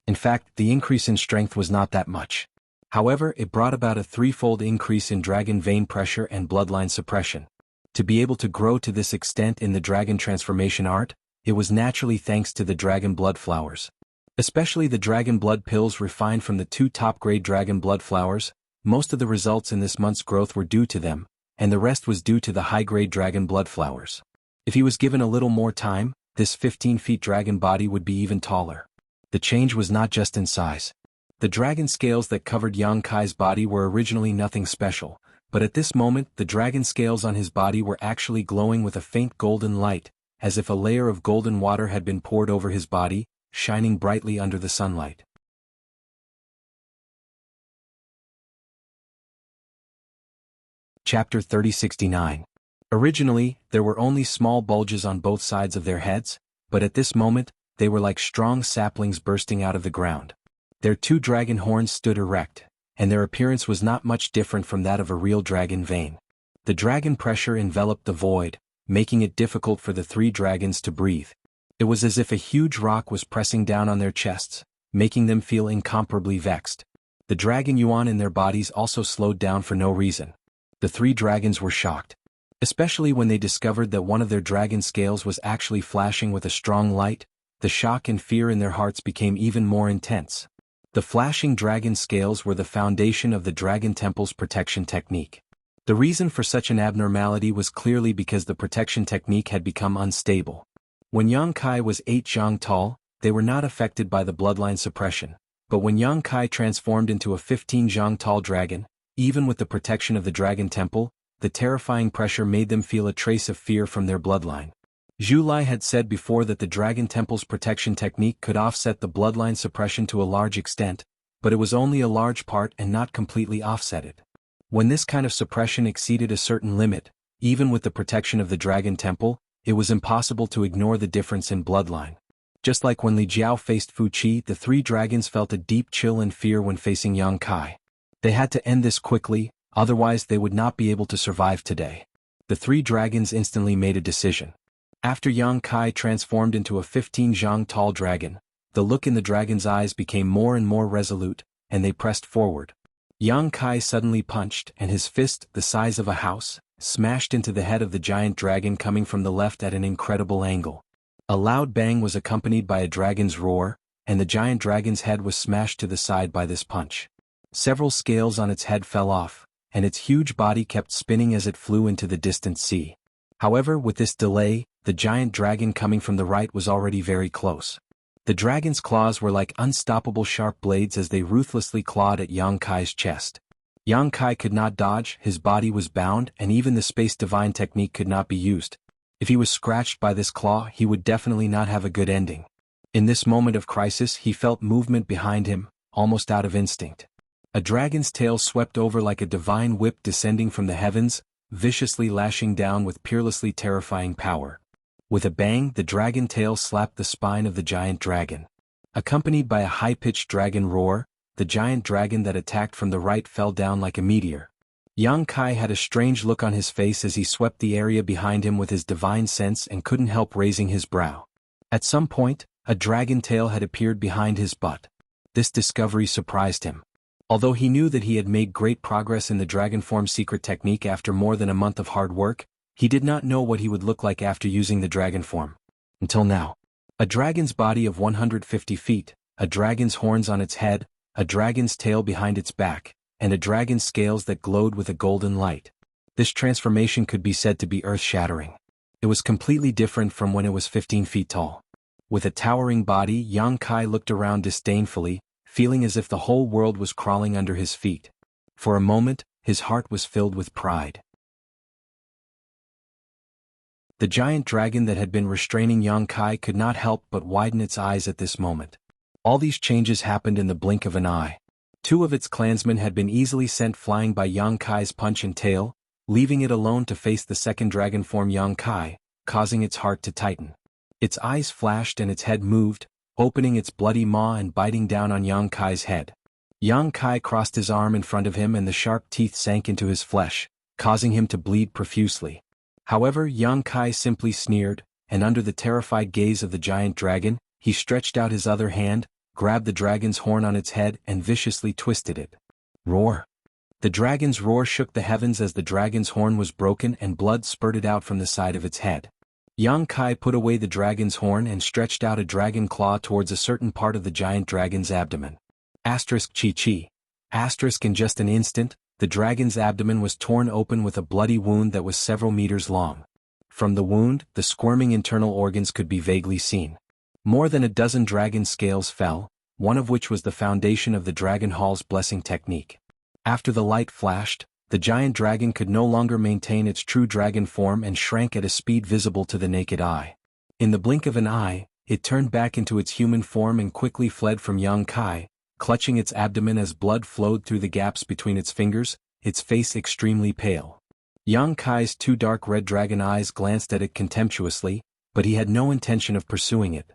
In fact, the increase in strength was not that much. However, it brought about a 3-fold increase in dragon vein pressure and bloodline suppression. To be able to grow to this extent in the dragon transformation art, it was naturally thanks to the dragon blood flowers. Especially the dragon blood pills refined from the 2 top-grade dragon blood flowers. Most of the results in this month's growth were due to them, and the rest was due to the high-grade dragon blood flowers. If he was given a little more time, this 15-feet dragon body would be even taller. The change was not just in size. The dragon scales that covered Yang Kai's body were originally nothing special, but at this moment the dragon scales on his body were actually glowing with a faint golden light, as if a layer of golden water had been poured over his body, shining brightly under the sunlight. Chapter 3069. Originally, there were only small bulges on both sides of their heads, but at this moment, they were like strong saplings bursting out of the ground. Their 2 dragon horns stood erect, and their appearance was not much different from that of a real dragon vein. The dragon pressure enveloped the void, making it difficult for the 3 dragons to breathe. It was as if a huge rock was pressing down on their chests, making them feel incomparably vexed. The dragon yuan in their bodies also slowed down for no reason. The 3 dragons were shocked. Especially when they discovered that one of their dragon scales was actually flashing with a strong light. The shock and fear in their hearts became even more intense. The flashing dragon scales were the foundation of the Dragon Temple's protection technique. The reason for such an abnormality was clearly because the protection technique had become unstable. When Yang Kai was 8 zhang tall, they were not affected by the bloodline suppression, but when Yang Kai transformed into a 15 zhang tall dragon, even with the protection of the Dragon Temple, the terrifying pressure made them feel a trace of fear from their bloodline. Zhu Lai had said before that the Dragon Temple's protection technique could offset the bloodline suppression to a large extent, but it was only a large part and not completely offset it. When this kind of suppression exceeded a certain limit, even with the protection of the Dragon Temple, it was impossible to ignore the difference in bloodline. Just like when Li Jiao faced Fu Qi, the 3 dragons felt a deep chill and fear when facing Yang Kai. They had to end this quickly, otherwise they would not be able to survive today. The 3 dragons instantly made a decision. After Yang Kai transformed into a 15 zhang tall dragon, the look in the dragon's eyes became more and more resolute, and they pressed forward. Yang Kai suddenly punched, and his fist, the size of a house, smashed into the head of the giant dragon coming from the left at an incredible angle. A loud bang was accompanied by a dragon's roar, and the giant dragon's head was smashed to the side by this punch. Several scales on its head fell off, and its huge body kept spinning as it flew into the distant sea. However, with this delay, the giant dragon coming from the right was already very close. The dragon's claws were like unstoppable sharp blades as they ruthlessly clawed at Yang Kai's chest. Yang Kai could not dodge, his body was bound, and even the Space Divine technique could not be used. If he was scratched by this claw, he would definitely not have a good ending. In this moment of crisis, he felt movement behind him, almost out of instinct. A dragon's tail swept over like a divine whip descending from the heavens, viciously lashing down with peerlessly terrifying power. With a bang, the dragon tail slapped the spine of the giant dragon. Accompanied by a high-pitched dragon roar, the giant dragon that attacked from the right fell down like a meteor. Yang Kai had a strange look on his face as he swept the area behind him with his divine sense and couldn't help raising his brow. At some point, a dragon tail had appeared behind his butt. This discovery surprised him. Although he knew that he had made great progress in the dragon form secret technique after more than a month of hard work, he did not know what he would look like after using the dragon form. Until now. A dragon's body of 150 feet, a dragon's horns on its head, a dragon's tail behind its back, and a dragon's scales that glowed with a golden light. This transformation could be said to be earth-shattering. It was completely different from when it was 15 feet tall. With a towering body, Yang Kai looked around disdainfully, feeling as if the whole world was crawling under his feet. For a moment, his heart was filled with pride. The giant dragon that had been restraining Yang Kai could not help but widen its eyes at this moment. All these changes happened in the blink of an eye. 2 of its clansmen had been easily sent flying by Yang Kai's punch and tail, leaving it alone to face the second dragon form Yang Kai, causing its heart to tighten. Its eyes flashed and its head moved, opening its bloody maw and biting down on Yang Kai's head. Yang Kai crossed his arm in front of him and the sharp teeth sank into his flesh, causing him to bleed profusely. However, Yang Kai simply sneered, and under the terrified gaze of the giant dragon, he stretched out his other hand, grabbed the dragon's horn on its head and viciously twisted it. Roar! The dragon's roar shook the heavens as the dragon's horn was broken and blood spurted out from the side of its head. Yang Kai put away the dragon's horn and stretched out a dragon claw towards a certain part of the giant dragon's abdomen. Chi. In just an instant, the dragon's abdomen was torn open with a bloody wound that was several meters long. From the wound, the squirming internal organs could be vaguely seen. More than a dozen dragon scales fell, one of which was the foundation of the Dragon Hall's blessing technique. After the light flashed, the giant dragon could no longer maintain its true dragon form and shrank at a speed visible to the naked eye. In the blink of an eye, it turned back into its human form and quickly fled from Yang Kai, clutching its abdomen as blood flowed through the gaps between its fingers, its face extremely pale. Yang Kai's 2 dark red dragon eyes glanced at it contemptuously, but he had no intention of pursuing it.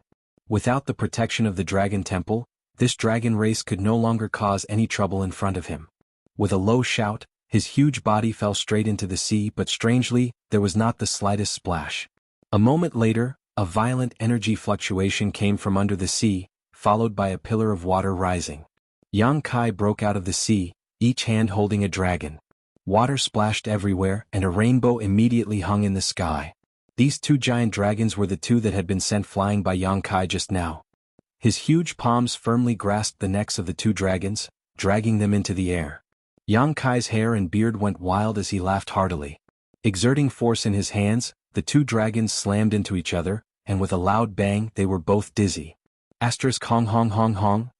Without the protection of the Dragon Temple, this dragon race could no longer cause any trouble in front of him. With a low shout, his huge body fell straight into the sea, but strangely, there was not the slightest splash. A moment later, a violent energy fluctuation came from under the sea, followed by a pillar of water rising. Yang Kai broke out of the sea, each hand holding a dragon. Water splashed everywhere and a rainbow immediately hung in the sky. These 2 giant dragons were the 2 that had been sent flying by Yang Kai just now. His huge palms firmly grasped the necks of the 2 dragons, dragging them into the air. Yang Kai's hair and beard went wild as he laughed heartily. Exerting force in his hands, the 2 dragons slammed into each other, and with a loud bang they were both dizzy. Hong hong hong hong.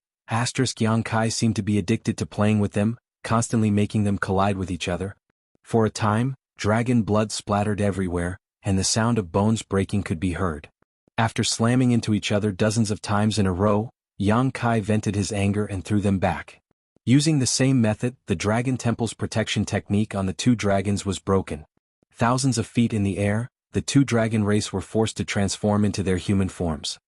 Yang Kai seemed to be addicted to playing with them, constantly making them collide with each other. For a time, dragon blood splattered everywhere, and the sound of bones breaking could be heard. After slamming into each other dozens of times in a row, Yang Kai vented his anger and threw them back. Using the same method, the Dragon Temple's protection technique on the 2 dragons was broken. Thousands of feet in the air, the 2 dragon race were forced to transform into their human forms.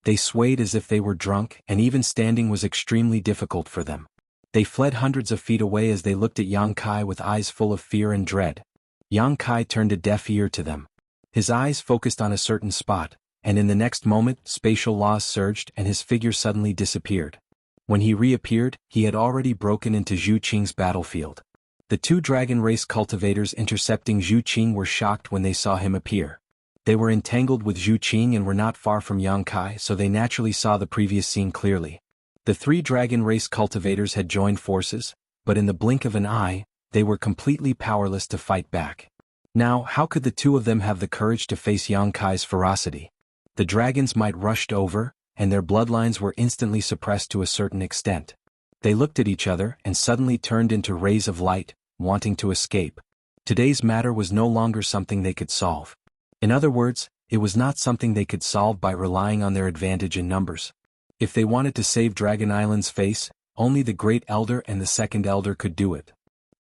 They swayed as if they were drunk, and even standing was extremely difficult for them. They fled hundreds of feet away as they looked at Yang Kai with eyes full of fear and dread. Yang Kai turned a deaf ear to them. His eyes focused on a certain spot, and in the next moment spatial laws surged and his figure suddenly disappeared. When he reappeared, he had already broken into Zhu Qing's battlefield. The 2 dragon race cultivators intercepting Zhu Qing were shocked when they saw him appear. They were entangled with Zhu Qing and were not far from Yang Kai, so they naturally saw the previous scene clearly. The 3 dragon race cultivators had joined forces, but in the blink of an eye, they were completely powerless to fight back. Now, how could the 2 of them have the courage to face Yang Kai's ferocity? The dragons might rushed over, and their bloodlines were instantly suppressed to a certain extent. They looked at each other and suddenly turned into rays of light, wanting to escape. Today's matter was no longer something they could solve. In other words, it was not something they could solve by relying on their advantage in numbers. If they wanted to save Dragon Island's face, only the Great Elder and the Second Elder could do it.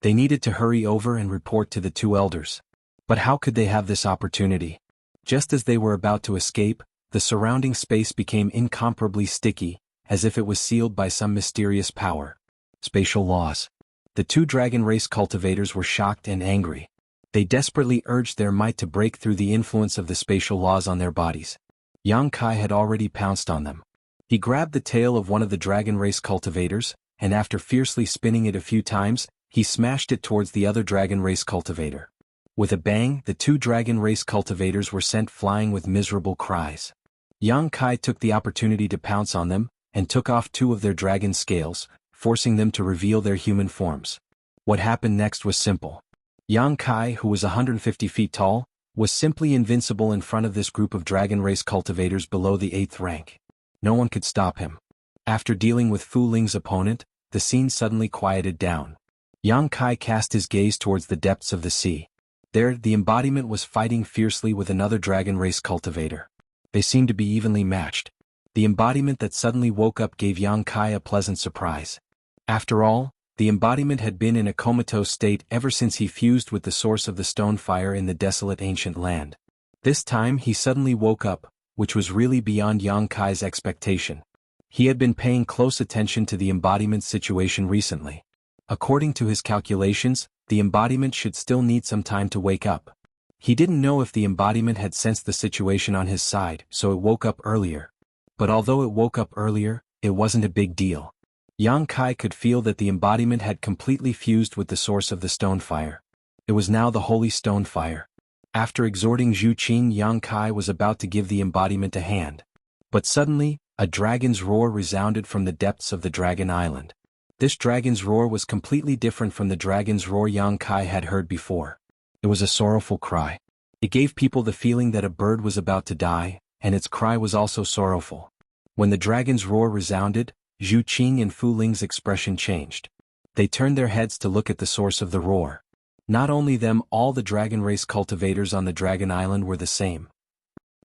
They needed to hurry over and report to the 2 elders. But how could they have this opportunity? Just as they were about to escape, The surrounding space became incomparably sticky, as if it was sealed by some mysterious power. Spatial laws. The two dragon race cultivators were shocked and angry. They desperately urged their might to break through the influence of the spatial laws on their bodies. Yang Kai had already pounced on them. He grabbed the tail of one of the dragon race cultivators, and after fiercely spinning it a few times, he smashed it towards the other dragon race cultivator. With a bang, the two dragon race cultivators were sent flying with miserable cries. Yang Kai took the opportunity to pounce on them, and took off two of their dragon scales, forcing them to reveal their human forms. What happened next was simple. Yang Kai, who was 150 feet tall, was simply invincible in front of this group of dragon race cultivators below the 8th rank. No one could stop him. After dealing with Fu Ling's opponent, the scene suddenly quieted down. Yang Kai cast his gaze towards the depths of the sea. There, the embodiment was fighting fiercely with another dragon race cultivator. They seemed to be evenly matched. The embodiment that suddenly woke up gave Yang Kai a pleasant surprise. After all, the embodiment had been in a comatose state ever since he fused with the source of the stone fire in the desolate ancient land. This time he suddenly woke up, which was really beyond Yang Kai's expectation. He had been paying close attention to the embodiment's situation recently. According to his calculations, the embodiment should still need some time to wake up. He didn't know if the embodiment had sensed the situation on his side, so it woke up earlier. But although it woke up earlier, it wasn't a big deal. Yang Kai could feel that the embodiment had completely fused with the source of the stone fire. It was now the holy stone fire. After exhorting Zhu Qing, Yang Kai was about to give the embodiment a hand. But suddenly, a dragon's roar resounded from the depths of the Dragon Island. This dragon's roar was completely different from the dragon's roar Yang Kai had heard before. It was a sorrowful cry. It gave people the feeling that a bird was about to die, and its cry was also sorrowful. When the dragon's roar resounded, Zhu Qing and Fu Ling's expression changed. They turned their heads to look at the source of the roar. Not only them, all the dragon race cultivators on the Dragon Island were the same.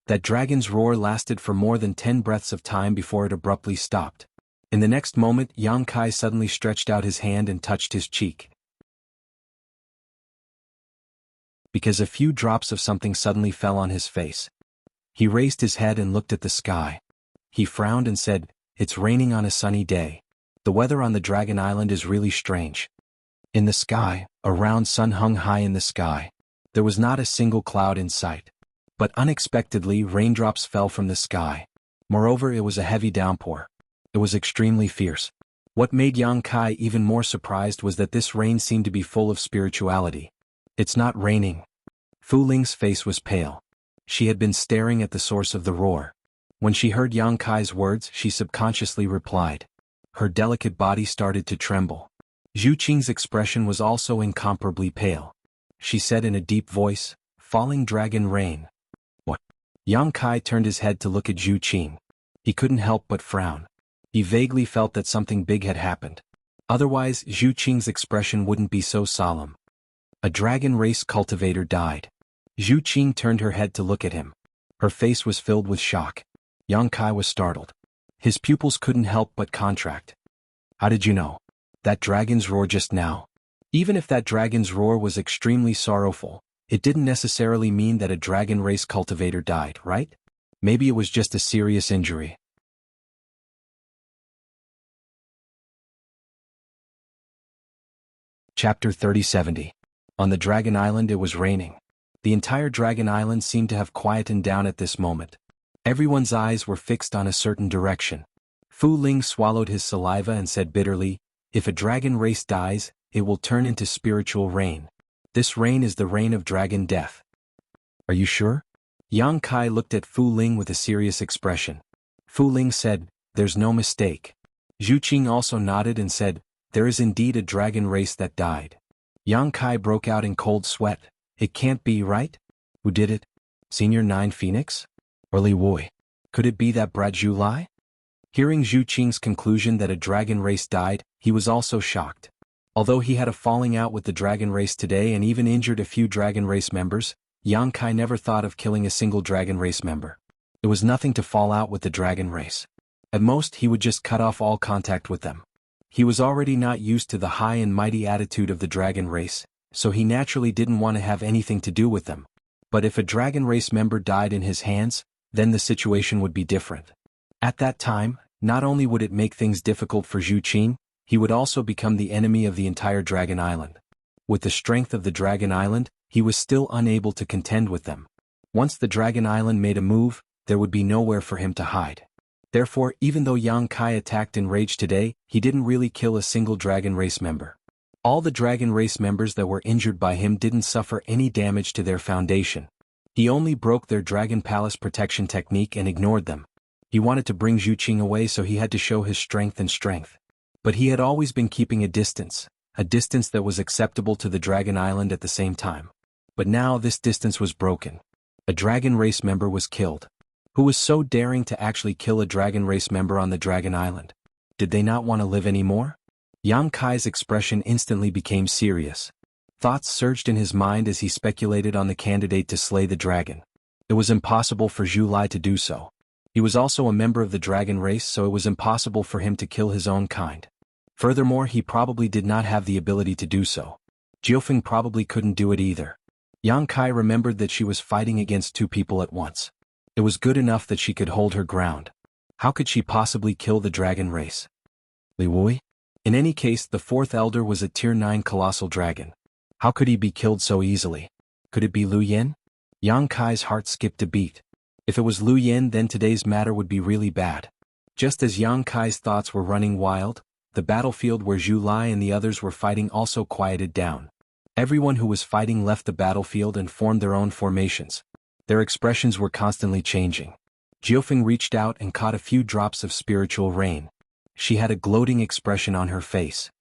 That dragon's roar lasted for more than 10 breaths of time before it abruptly stopped. In the next moment, Yang Kai suddenly stretched out his hand and touched his cheek. Because a few drops of something suddenly fell on his face. He raised his head and looked at the sky. He frowned and said, "It's raining on a sunny day. The weather on the Dragon Island is really strange." In the sky, a round sun hung high in the sky. There was not a single cloud in sight. But unexpectedly, raindrops fell from the sky. Moreover, it was a heavy downpour. It was extremely fierce. What made Yang Kai even more surprised was that this rain seemed to be full of spirituality. "It's not raining." Fu Ling's face was pale. She had been staring at the source of the roar. When she heard Yang Kai's words, she subconsciously replied. Her delicate body started to tremble. Zhu Qing's expression was also incomparably pale. She said in a deep voice, "Falling dragon rain." "What?" Yang Kai turned his head to look at Zhu Qing. He couldn't help but frown. He vaguely felt that something big had happened. Otherwise, Zhu Qing's expression wouldn't be so solemn. A dragon race cultivator died. Zhu Qing turned her head to look at him. Her face was filled with shock. Yang Kai was startled. His pupils couldn't help but contract. "How did you know? That dragon's roar just now?" Even if that dragon's roar was extremely sorrowful, it didn't necessarily mean that a dragon race cultivator died, right? Maybe it was just a serious injury. Chapter 3070. On the Dragon Island it was raining. The entire Dragon Island seemed to have quietened down at this moment. Everyone's eyes were fixed on a certain direction. Fu Ling swallowed his saliva and said bitterly, "If a dragon race dies, it will turn into spiritual rain. This rain is the rain of dragon death." "Are you sure?" Yang Kai looked at Fu Ling with a serious expression. Fu Ling said, "There's no mistake." Zhu Qing also nodded and said, "There is indeed a dragon race that died." Yang Kai broke out in cold sweat. "It can't be, right? Who did it? Senior 9 Phoenix? Or Li Wui? Could it be that brat Zhu Lai?" Hearing Zhu Qing's conclusion that a dragon race died, he was also shocked. Although he had a falling out with the dragon race today and even injured a few dragon race members, Yang Kai never thought of killing a single dragon race member. It was nothing to fall out with the dragon race. At most, he would just cut off all contact with them. He was already not used to the high and mighty attitude of the dragon race, so he naturally didn't want to have anything to do with them. But if a dragon race member died in his hands, then the situation would be different. At that time, not only would it make things difficult for Zhu Qin, he would also become the enemy of the entire Dragon Island. With the strength of the Dragon Island, he was still unable to contend with them. Once the Dragon Island made a move, there would be nowhere for him to hide. Therefore, even though Yang Kai attacked in rage today, he didn't really kill a single Dragon Race member. All the Dragon Race members that were injured by him didn't suffer any damage to their foundation. He only broke their Dragon Palace protection technique and ignored them. He wanted to bring Zhu Qing away, so he had to show his strength. But he had always been keeping a distance that was acceptable to the Dragon Island at the same time. But now this distance was broken. A Dragon Race member was killed. Who was so daring to actually kill a Dragon Race member on the Dragon Island? Did they not want to live anymore? Yang Kai's expression instantly became serious. Thoughts surged in his mind as he speculated on the candidate to slay the dragon. It was impossible for Zhu Lai to do so. He was also a member of the Dragon Race, so it was impossible for him to kill his own kind. Furthermore, he probably did not have the ability to do so. Jiufeng probably couldn't do it either. Yang Kai remembered that she was fighting against two people at once. It was good enough that she could hold her ground. How could she possibly kill the Dragon Race? Li Wui? In any case, the fourth elder was a Tier 9 colossal dragon. How could he be killed so easily? Could it be Lu Yin? Yang Kai's heart skipped a beat. If it was Lu Yin, then today's matter would be really bad. Just as Yang Kai's thoughts were running wild, the battlefield where Zhu Lai and the others were fighting also quieted down. Everyone who was fighting left the battlefield and formed their own formations. Their expressions were constantly changing. Jiufeng reached out and caught a few drops of spiritual rain. She had a gloating expression on her face.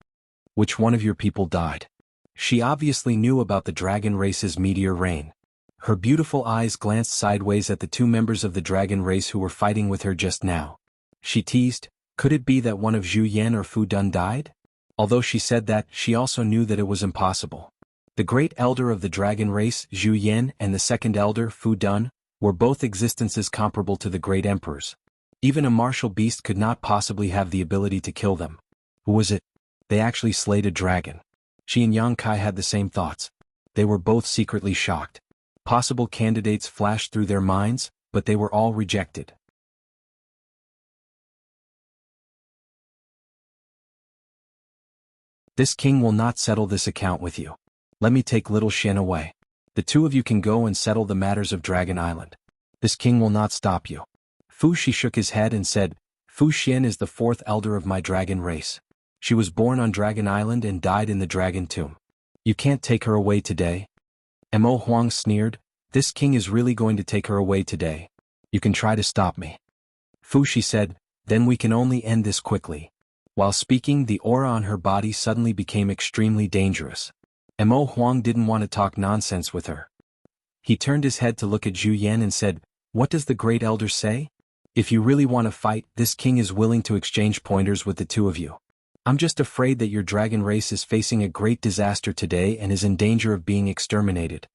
Which one of your people died? She obviously knew about the Dragon Race's meteor rain. Her beautiful eyes glanced sideways at the two members of the Dragon Race who were fighting with her just now. She teased, could it be that one of Zhu Yan or Fu Dun died? Although she said that, she also knew that it was impossible. The great elder of the Dragon Race, Zhu Yan, and the second elder, Fu Dun, were both existences comparable to the great emperors. Even a martial beast could not possibly have the ability to kill them. Who was it? They actually slayed a dragon. She and Yang Kai had the same thoughts. They were both secretly shocked. Possible candidates flashed through their minds, but they were all rejected. This king will not settle this account with you. Let me take little Shen away. The two of you can go and settle the matters of Dragon Island. This king will not stop you. Fu Shi shook his head and said, Fu Xian is the fourth elder of my dragon race. She was born on Dragon Island and died in the dragon tomb. You can't take her away today. Mo Huang sneered, this king is really going to take her away today. You can try to stop me. Fu Shi said, then we can only end this quickly. While speaking, the aura on her body suddenly became extremely dangerous. Mo Huang didn't want to talk nonsense with her. He turned his head to look at Zhu Yan and said, what does the great elder say? If you really want to fight, this king is willing to exchange pointers with the two of you. I'm just afraid that your dragon race is facing a great disaster today and is in danger of being exterminated.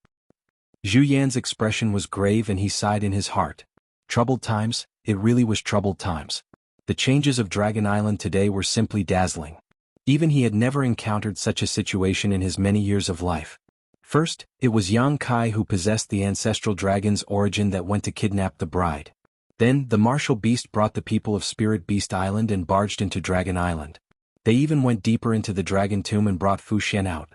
Zhu Yan's expression was grave and he sighed in his heart. Troubled times, it really was troubled times. The changes of Dragon Island today were simply dazzling. Even he had never encountered such a situation in his many years of life. First, it was Yang Kai who possessed the ancestral dragon's origin that went to kidnap the bride. Then, the martial beast brought the people of Spirit Beast Island and barged into Dragon Island. They even went deeper into the dragon tomb and brought Fu Xian out.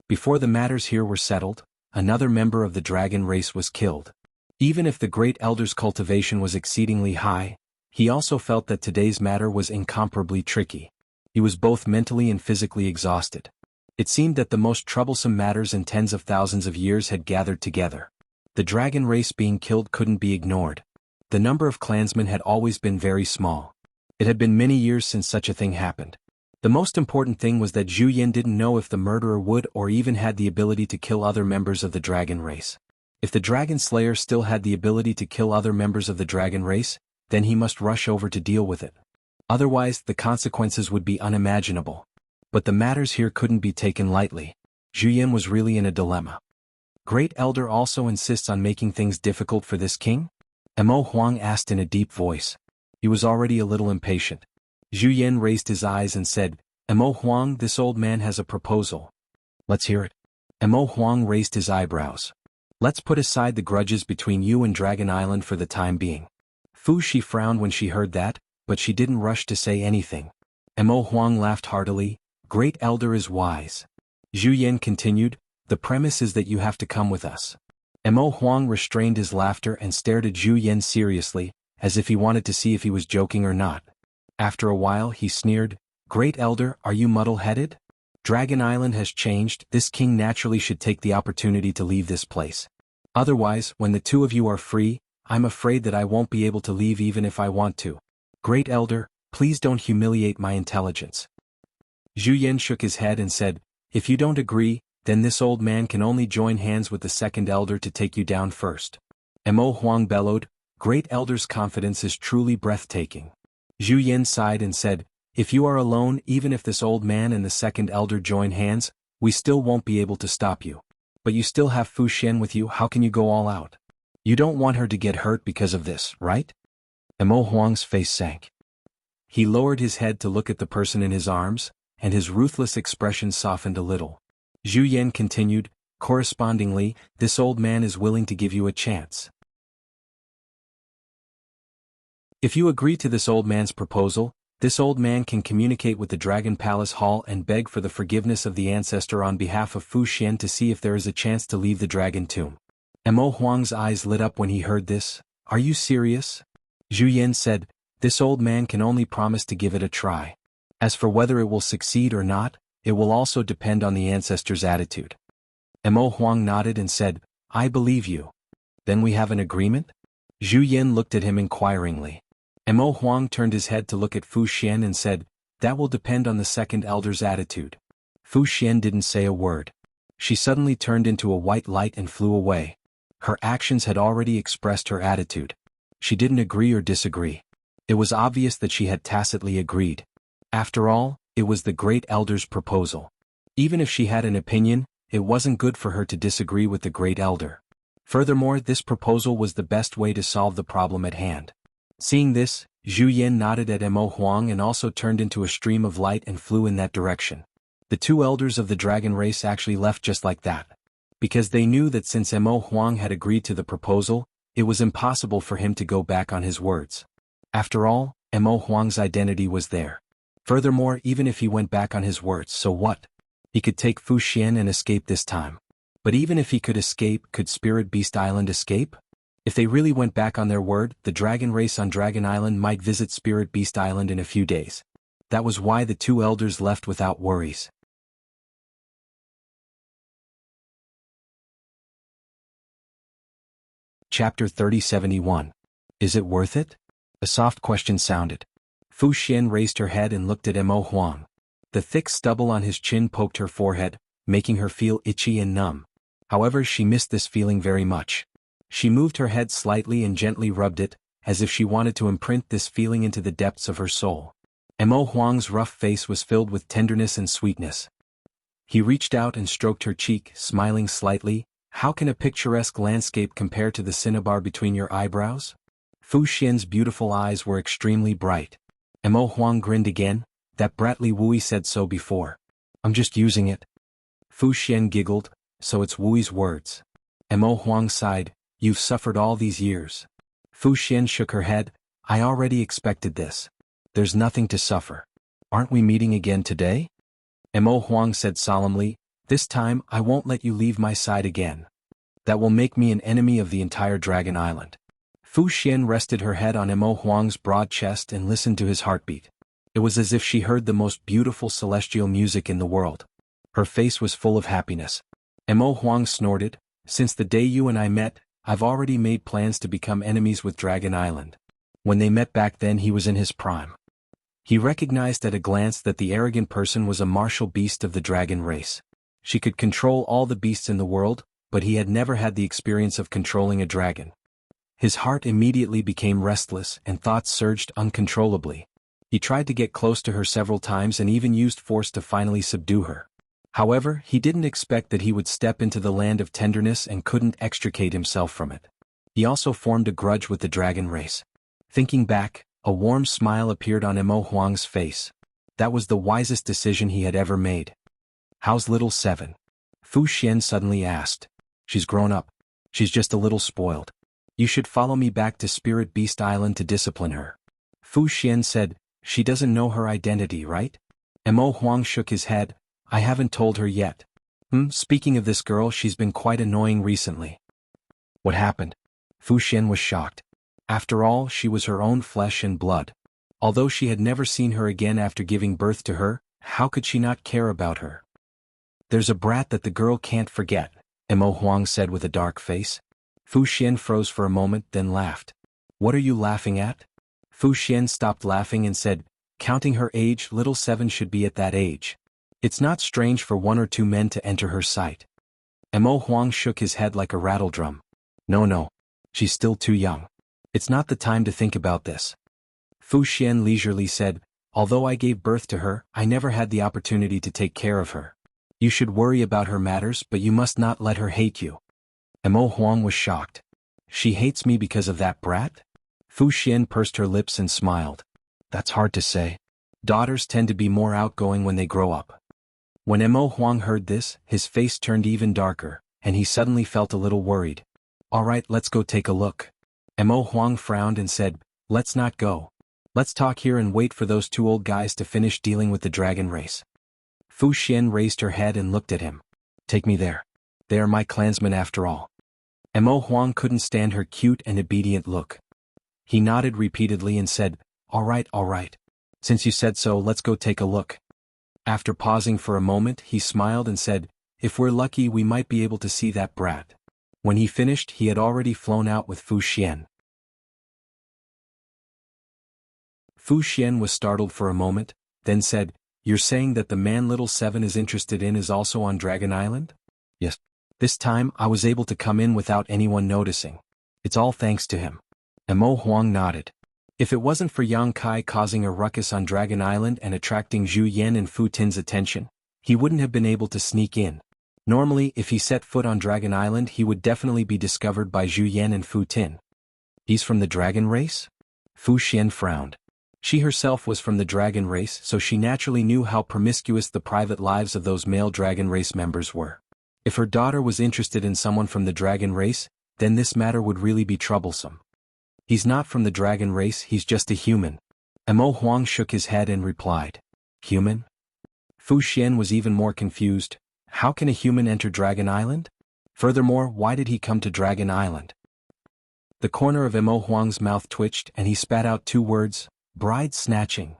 Before the matters here were settled, another member of the dragon race was killed. Even if the great elder's cultivation was exceedingly high, he also felt that today's matter was incomparably tricky. He was both mentally and physically exhausted. It seemed that the most troublesome matters in tens of thousands of years had gathered together. The dragon race being killed couldn't be ignored. The number of clansmen had always been very small. It had been many years since such a thing happened. The most important thing was that Zhu Yan didn't know if the murderer would or even had the ability to kill other members of the dragon race. If the dragon slayer still had the ability to kill other members of the dragon race, then he must rush over to deal with it. Otherwise, the consequences would be unimaginable. But the matters here couldn't be taken lightly. Zhu Yan was really in a dilemma. Great Elder also insists on making things difficult for this king? Mo Huang asked in a deep voice. He was already a little impatient. Zhu Yan raised his eyes and said, Mo Huang, this old man has a proposal. Let's hear it. Mo Huang raised his eyebrows. Let's put aside the grudges between you and Dragon Island for the time being. Fu Shi frowned when she heard that, but she didn't rush to say anything. Mo Huang laughed heartily. Great Elder is wise. Zhu Yan continued, the premise is that you have to come with us. Mo Huang restrained his laughter and stared at Zhu Yan seriously, as if he wanted to see if he was joking or not. After a while he sneered, Great Elder, are you muddle-headed? Dragon Island has changed, this king naturally should take the opportunity to leave this place. Otherwise, when the two of you are free, I'm afraid that I won't be able to leave even if I want to. Great Elder, please don't humiliate my intelligence. Zhu Yan shook his head and said, if you don't agree, then this old man can only join hands with the second elder to take you down first. Mo Huang bellowed, Great Elder's confidence is truly breathtaking. Zhu Yan sighed and said, if you are alone, even if this old man and the second elder join hands, we still won't be able to stop you. But you still have Fu Xian with you, how can you go all out? You don't want her to get hurt because of this, right? Mo Huang's face sank. He lowered his head to look at the person in his arms, and his ruthless expression softened a little. Zhu Yan continued, correspondingly, this old man is willing to give you a chance. If you agree to this old man's proposal, this old man can communicate with the Dragon Palace Hall and beg for the forgiveness of the ancestor on behalf of Fu Xian to see if there is a chance to leave the dragon tomb. Mo Huang's eyes lit up when he heard this. Are you serious? Zhu Yan said, this old man can only promise to give it a try. As for whether it will succeed or not, it will also depend on the ancestor's attitude. Mo Huang nodded and said, I believe you. Then we have an agreement? Zhu Yan looked at him inquiringly. Mo Huang turned his head to look at Fu Xian and said, that will depend on the second elder's attitude. Fu Xian didn't say a word. She suddenly turned into a white light and flew away. Her actions had already expressed her attitude. She didn't agree or disagree. It was obvious that she had tacitly agreed. After all, it was the great elder's proposal. Even if she had an opinion, it wasn't good for her to disagree with the great elder. Furthermore, this proposal was the best way to solve the problem at hand. Seeing this, Zhu Yan nodded at Mo Huang and also turned into a stream of light and flew in that direction. The two elders of the dragon race actually left just like that. Because they knew that since Mo Huang had agreed to the proposal, it was impossible for him to go back on his words. After all, Mo Huang's identity was there. Furthermore, even if he went back on his words, so what? He could take Fu Xian and escape this time. But even if he could escape, could Spirit Beast Island escape? If they really went back on their word, the dragon race on Dragon Island might visit Spirit Beast Island in a few days. That was why the two elders left without worries. Chapter 3071. Is it worth it? A soft question sounded. Fu Xian raised her head and looked at Mo Huang. The thick stubble on his chin poked her forehead, making her feel itchy and numb. However, she missed this feeling very much. She moved her head slightly and gently rubbed it, as if she wanted to imprint this feeling into the depths of her soul. Mo Huang's rough face was filled with tenderness and sweetness. He reached out and stroked her cheek, smiling slightly. How can a picturesque landscape compare to the cinnabar between your eyebrows? Fu Xian's beautiful eyes were extremely bright. Mo Huang grinned again. That bratly Wui said so before. I'm just using it. Fu Xian giggled. So it's Wui's words. Mo Huang sighed. You've suffered all these years. Fu Xian shook her head. I already expected this. There's nothing to suffer. Aren't we meeting again today? Mo Huang said solemnly, this time I won't let you leave my side again. That will make me an enemy of the entire Dragon Island. Fu Xian rested her head on Mo Huang's broad chest and listened to his heartbeat. It was as if she heard the most beautiful celestial music in the world. Her face was full of happiness. Mo Huang snorted, since the day you and I met, I've already made plans to become enemies with Dragon Island. When they met back then he was in his prime. He recognized at a glance that the arrogant person was a martial beast of the dragon race. She could control all the beasts in the world, but he had never had the experience of controlling a dragon. His heart immediately became restless and thoughts surged uncontrollably. He tried to get close to her several times and even used force to finally subdue her. However, he didn't expect that he would step into the land of tenderness and couldn't extricate himself from it. He also formed a grudge with the dragon race. Thinking back, a warm smile appeared on Mo Huang's face. That was the wisest decision he had ever made. How's little Seven? Fu Xian suddenly asked. She's grown up. She's just a little spoiled. You should follow me back to Spirit Beast Island to discipline her. Fu Xian said, she doesn't know her identity, right? Mo Huang shook his head, I haven't told her yet. Speaking of this girl, she's been quite annoying recently. What happened? Fu Xian was shocked. After all, she was her own flesh and blood. Although she had never seen her again after giving birth to her, how could she not care about her? There's a brat that the girl can't forget, Mo Huang said with a dark face. Fu Xian froze for a moment, then laughed. What are you laughing at? Fu Xian stopped laughing and said, counting her age, little 7 should be at that age. It's not strange for 1 or 2 men to enter her sight. Mo Huang shook his head like a rattledrum. No. She's still too young. It's not the time to think about this. Fu Xian leisurely said, although I gave birth to her, I never had the opportunity to take care of her. You should worry about her matters, but you must not let her hate you. Mo Huang was shocked. She hates me because of that brat? Fu Xian pursed her lips and smiled. That's hard to say. Daughters tend to be more outgoing when they grow up. When Mo Huang heard this, his face turned even darker, and he suddenly felt a little worried. All right, let's go take a look. Mo Huang frowned and said, let's not go. Let's talk here and wait for those 2 old guys to finish dealing with the dragon race. Fu Xian raised her head and looked at him. Take me there. They are my clansmen after all. Mo Huang couldn't stand her cute and obedient look. He nodded repeatedly and said, all right. Since you said so, let's go take a look. After pausing for a moment, he smiled and said, if we're lucky, we might be able to see that brat. When he finished, he had already flown out with Fu Xian. Fu Xian was startled for a moment, then said, you're saying that the man little 7 is interested in is also on Dragon Island? Yes. This time, I was able to come in without anyone noticing. It's all thanks to him. Mo Huang nodded. If it wasn't for Yang Kai causing a ruckus on Dragon Island and attracting Zhu Yan and Fu Tin's attention, he wouldn't have been able to sneak in. Normally, if he set foot on Dragon Island, he would definitely be discovered by Zhu Yan and Fu Tin. He's from the dragon race? Fu Xian frowned. She herself was from the dragon race, so she naturally knew how promiscuous the private lives of those male dragon race members were. If her daughter was interested in someone from the dragon race, then this matter would really be troublesome. He's not from the dragon race, he's just a human. Mo Huang shook his head and replied. Human? Fu Xian was even more confused. How can a human enter Dragon Island? Furthermore, why did he come to Dragon Island? The corner of Mo Huang's mouth twitched and he spat out 2 words, bride snatching.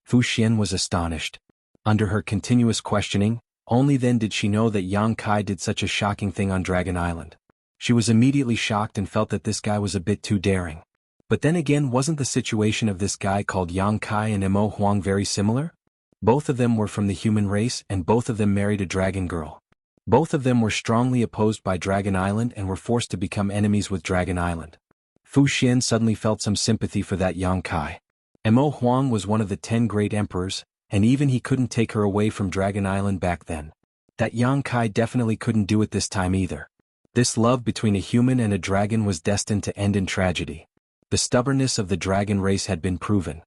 Fu Xian was astonished. Under her continuous questioning, only then did she know that Yang Kai did such a shocking thing on Dragon Island. She was immediately shocked and felt that this guy was a bit too daring. But then again, wasn't the situation of this guy called Yang Kai and Mo Huang very similar? Both of them were from the human race and both of them married a dragon girl. Both of them were strongly opposed by Dragon Island and were forced to become enemies with Dragon Island. Fu Xian suddenly felt some sympathy for that Yang Kai. Mo Huang was one of the 10 great emperors, and even he couldn't take her away from Dragon Island back then. That Yang Kai definitely couldn't do it this time either. This love between a human and a dragon was destined to end in tragedy. The stubbornness of the dragon race had been proven.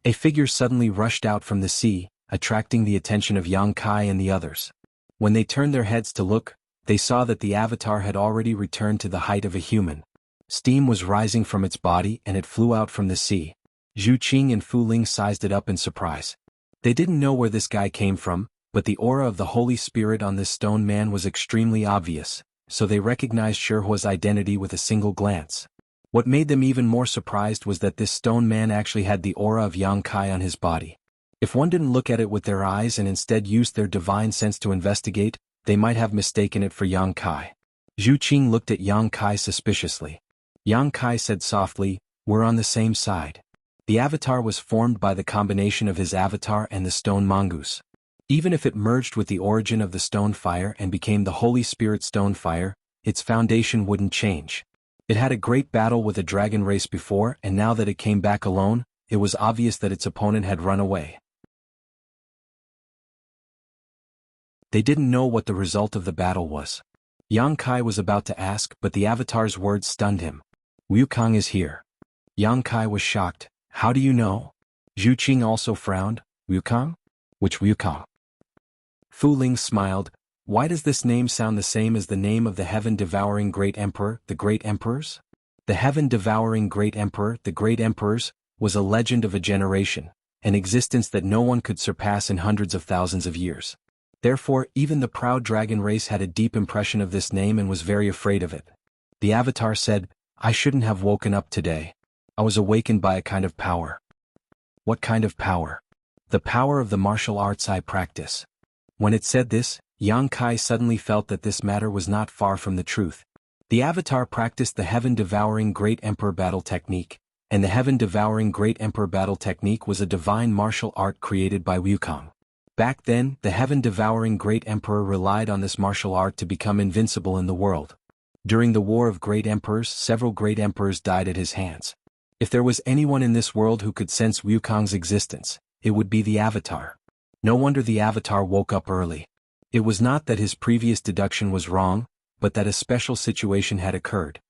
A figure suddenly rushed out from the sea, attracting the attention of Yang Kai and the others. When they turned their heads to look, they saw that the avatar had already returned to the height of a human. Steam was rising from its body and it flew out from the sea. Zhu Qing and Fu Ling sized it up in surprise. They didn't know where this guy came from, but the aura of the Holy Spirit on this stone man was extremely obvious, so they recognized Shihua's identity with a single glance. What made them even more surprised was that this stone man actually had the aura of Yang Kai on his body. If one didn't look at it with their eyes and instead used their divine sense to investigate, they might have mistaken it for Yang Kai. Zhu Qing looked at Yang Kai suspiciously. Yang Kai said softly, "We're on the same side." The avatar was formed by the combination of his avatar and the stone mongoose. Even if it merged with the origin of the stone fire and became the Holy Spirit stone fire, its foundation wouldn't change. It had a great battle with a dragon race before, and now that it came back alone, it was obvious that its opponent had run away. They didn't know what the result of the battle was. Yang Kai was about to ask, but the avatar's words stunned him. "Wukong is here." Yang Kai was shocked. "How do you know?" Zhu Qing also frowned. "Wukong? Which Wukong?" Fu Ling smiled. "Why does this name sound the same as the name of the heaven-devouring great emperor, the great emperors?" The heaven-devouring Great Emperor, the Great Emperors, was a legend of a generation, an existence that no one could surpass in hundreds of thousands of years. Therefore, even the proud dragon race had a deep impression of this name and was very afraid of it. The Avatar said, "I shouldn't have woken up today. I was awakened by a kind of power." What kind of power? The power of the martial arts I practice. When it said this, Yang Kai suddenly felt that this matter was not far from the truth. The Avatar practiced the heaven-devouring Great Emperor battle technique, and the heaven-devouring Great Emperor battle technique was a divine martial art created by Wukong. Back then, the heaven-devouring Great Emperor relied on this martial art to become invincible in the world. During the War of Great Emperors, several Great Emperors died at his hands. If there was anyone in this world who could sense Wukong's existence, it would be the Avatar. No wonder the Avatar woke up early. It was not that his previous deduction was wrong, but that a special situation had occurred.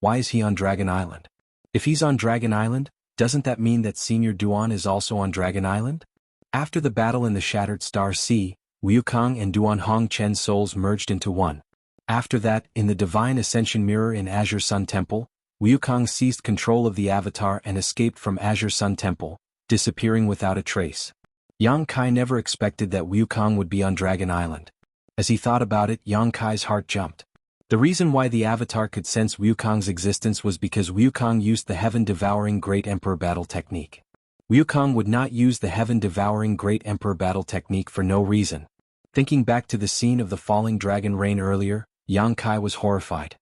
Why is he on Dragon Island? If he's on Dragon Island, doesn't that mean that Senior Duan is also on Dragon Island? After the battle in the Shattered Star Sea, Wukong and Duan Hongchen's souls merged into one. After that, in the Divine Ascension Mirror in Azure Sun Temple, Wukong seized control of the Avatar and escaped from Azure Sun Temple, disappearing without a trace. Yang Kai never expected that Wukong would be on Dragon Island. As he thought about it, Yang Kai's heart jumped. The reason why the Avatar could sense Wukong's existence was because Wukong used the heaven-devouring Great Emperor battle technique. Wukong would not use the heaven-devouring Great Emperor battle technique for no reason. Thinking back to the scene of the falling dragon rain earlier, Yang Kai was horrified.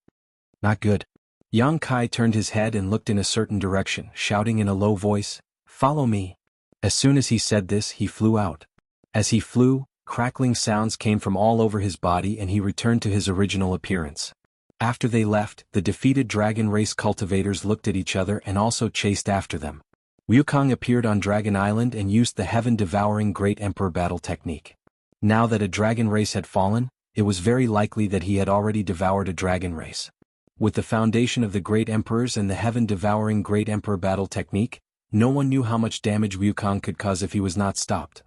Not good. Yang Kai turned his head and looked in a certain direction, shouting in a low voice, "Follow me." As soon as he said this, he flew out. As he flew, crackling sounds came from all over his body and he returned to his original appearance. After they left, the defeated dragon race cultivators looked at each other and also chased after them. Wukong appeared on Dragon Island and used the heaven-devouring Great Emperor battle technique. Now that a dragon race had fallen, it was very likely that he had already devoured a dragon race. With the foundation of the Great Emperors and the heaven-devouring Great Emperor battle technique, no one knew how much damage Wukong could cause if he was not stopped.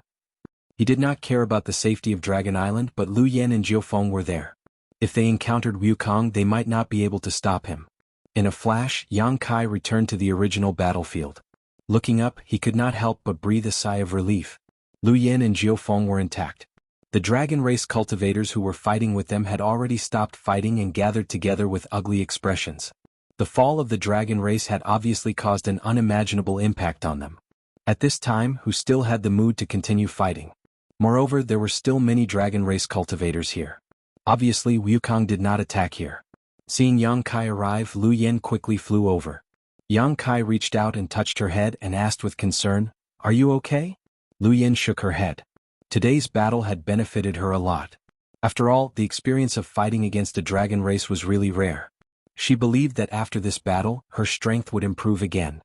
He did not care about the safety of Dragon Island, but Lu Yen and Jiufeng were there. If they encountered Wukong, they might not be able to stop him. In a flash, Yang Kai returned to the original battlefield. Looking up, he could not help but breathe a sigh of relief. Lu Yen and Jiufeng were intact. The dragon race cultivators who were fighting with them had already stopped fighting and gathered together with ugly expressions. The fall of the dragon race had obviously caused an unimaginable impact on them. At this time, who still had the mood to continue fighting. Moreover, there were still many dragon race cultivators here. Obviously, Wukong did not attack here. Seeing Yang Kai arrive, Lu Yen quickly flew over. Yang Kai reached out and touched her head and asked with concern, "Are you okay?" Lu Yen shook her head. Today's battle had benefited her a lot. After all, the experience of fighting against a dragon race was really rare. She believed that after this battle, her strength would improve again.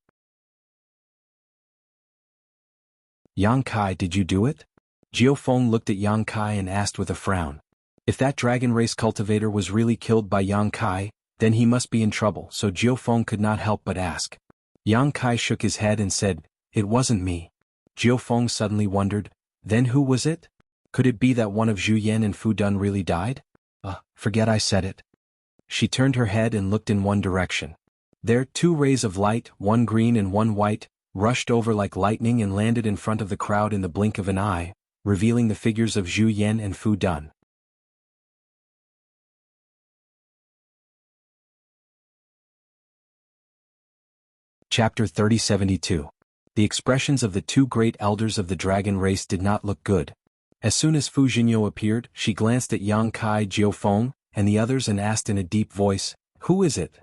"Yang Kai, did you do it?" Jiufeng looked at Yang Kai and asked with a frown. If that dragon race cultivator was really killed by Yang Kai, then he must be in trouble, so Jiufeng could not help but ask. Yang Kai shook his head and said, "It wasn't me." Jiufeng suddenly wondered, then who was it? Could it be that one of Zhu Yan and Fu Dun really died? Forget I said it. She turned her head and looked in one direction. There, two rays of light, one green and one white, rushed over like lightning and landed in front of the crowd in the blink of an eye, revealing the figures of Zhu Yan and Fu Dun. Chapter 3072. The expressions of the two great elders of the dragon race did not look good. As soon as Fu Jinyo appeared, she glanced at Yang Kai, Jiufeng, and the others and asked in a deep voice, "Who is it?"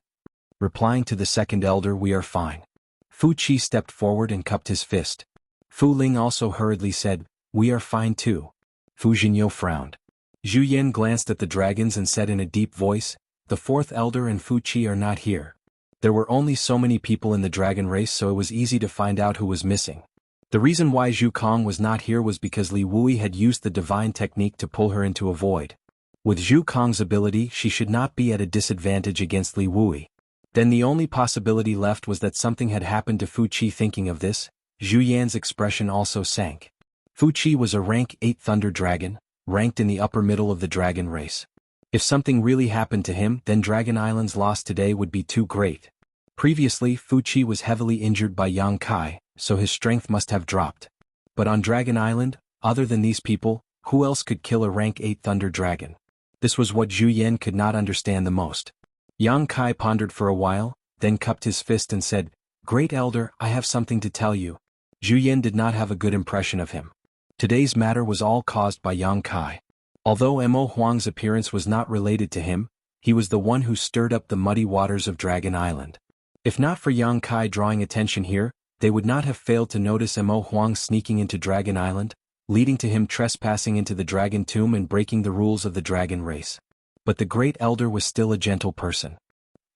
Replying to the second elder, "We are fine." Fu Qi stepped forward and cupped his fist. Fu Ling also hurriedly said, "We are fine too." Fu Jinyo frowned. Zhu Yan glanced at the dragons and said in a deep voice, "The fourth elder and Fu Qi are not here." There were only so many people in the dragon race, so it was easy to find out who was missing. The reason why Zhu Kong was not here was because Li Wui had used the divine technique to pull her into a void. With Zhu Kong's ability, she should not be at a disadvantage against Li Wui. Then the only possibility left was that something had happened to Fu Qi. Thinking of this, Zhu Yan's expression also sank. Fu Qi was a rank 8 thunder dragon, ranked in the upper middle of the dragon race. If something really happened to him, then Dragon Island's loss today would be too great. Previously, Fuqi was heavily injured by Yang Kai, so his strength must have dropped. But on Dragon Island, other than these people, who else could kill a rank 8 Thunder Dragon? This was what Zhu Yan could not understand the most. Yang Kai pondered for a while, then cupped his fist and said, "Great Elder, I have something to tell you." Zhu Yan did not have a good impression of him. Today's matter was all caused by Yang Kai. Although Mo Huang's appearance was not related to him, he was the one who stirred up the muddy waters of Dragon Island. If not for Yang Kai drawing attention here, they would not have failed to notice Mo Huang sneaking into Dragon Island, leading to him trespassing into the Dragon Tomb and breaking the rules of the dragon race. But the Great Elder was still a gentle person.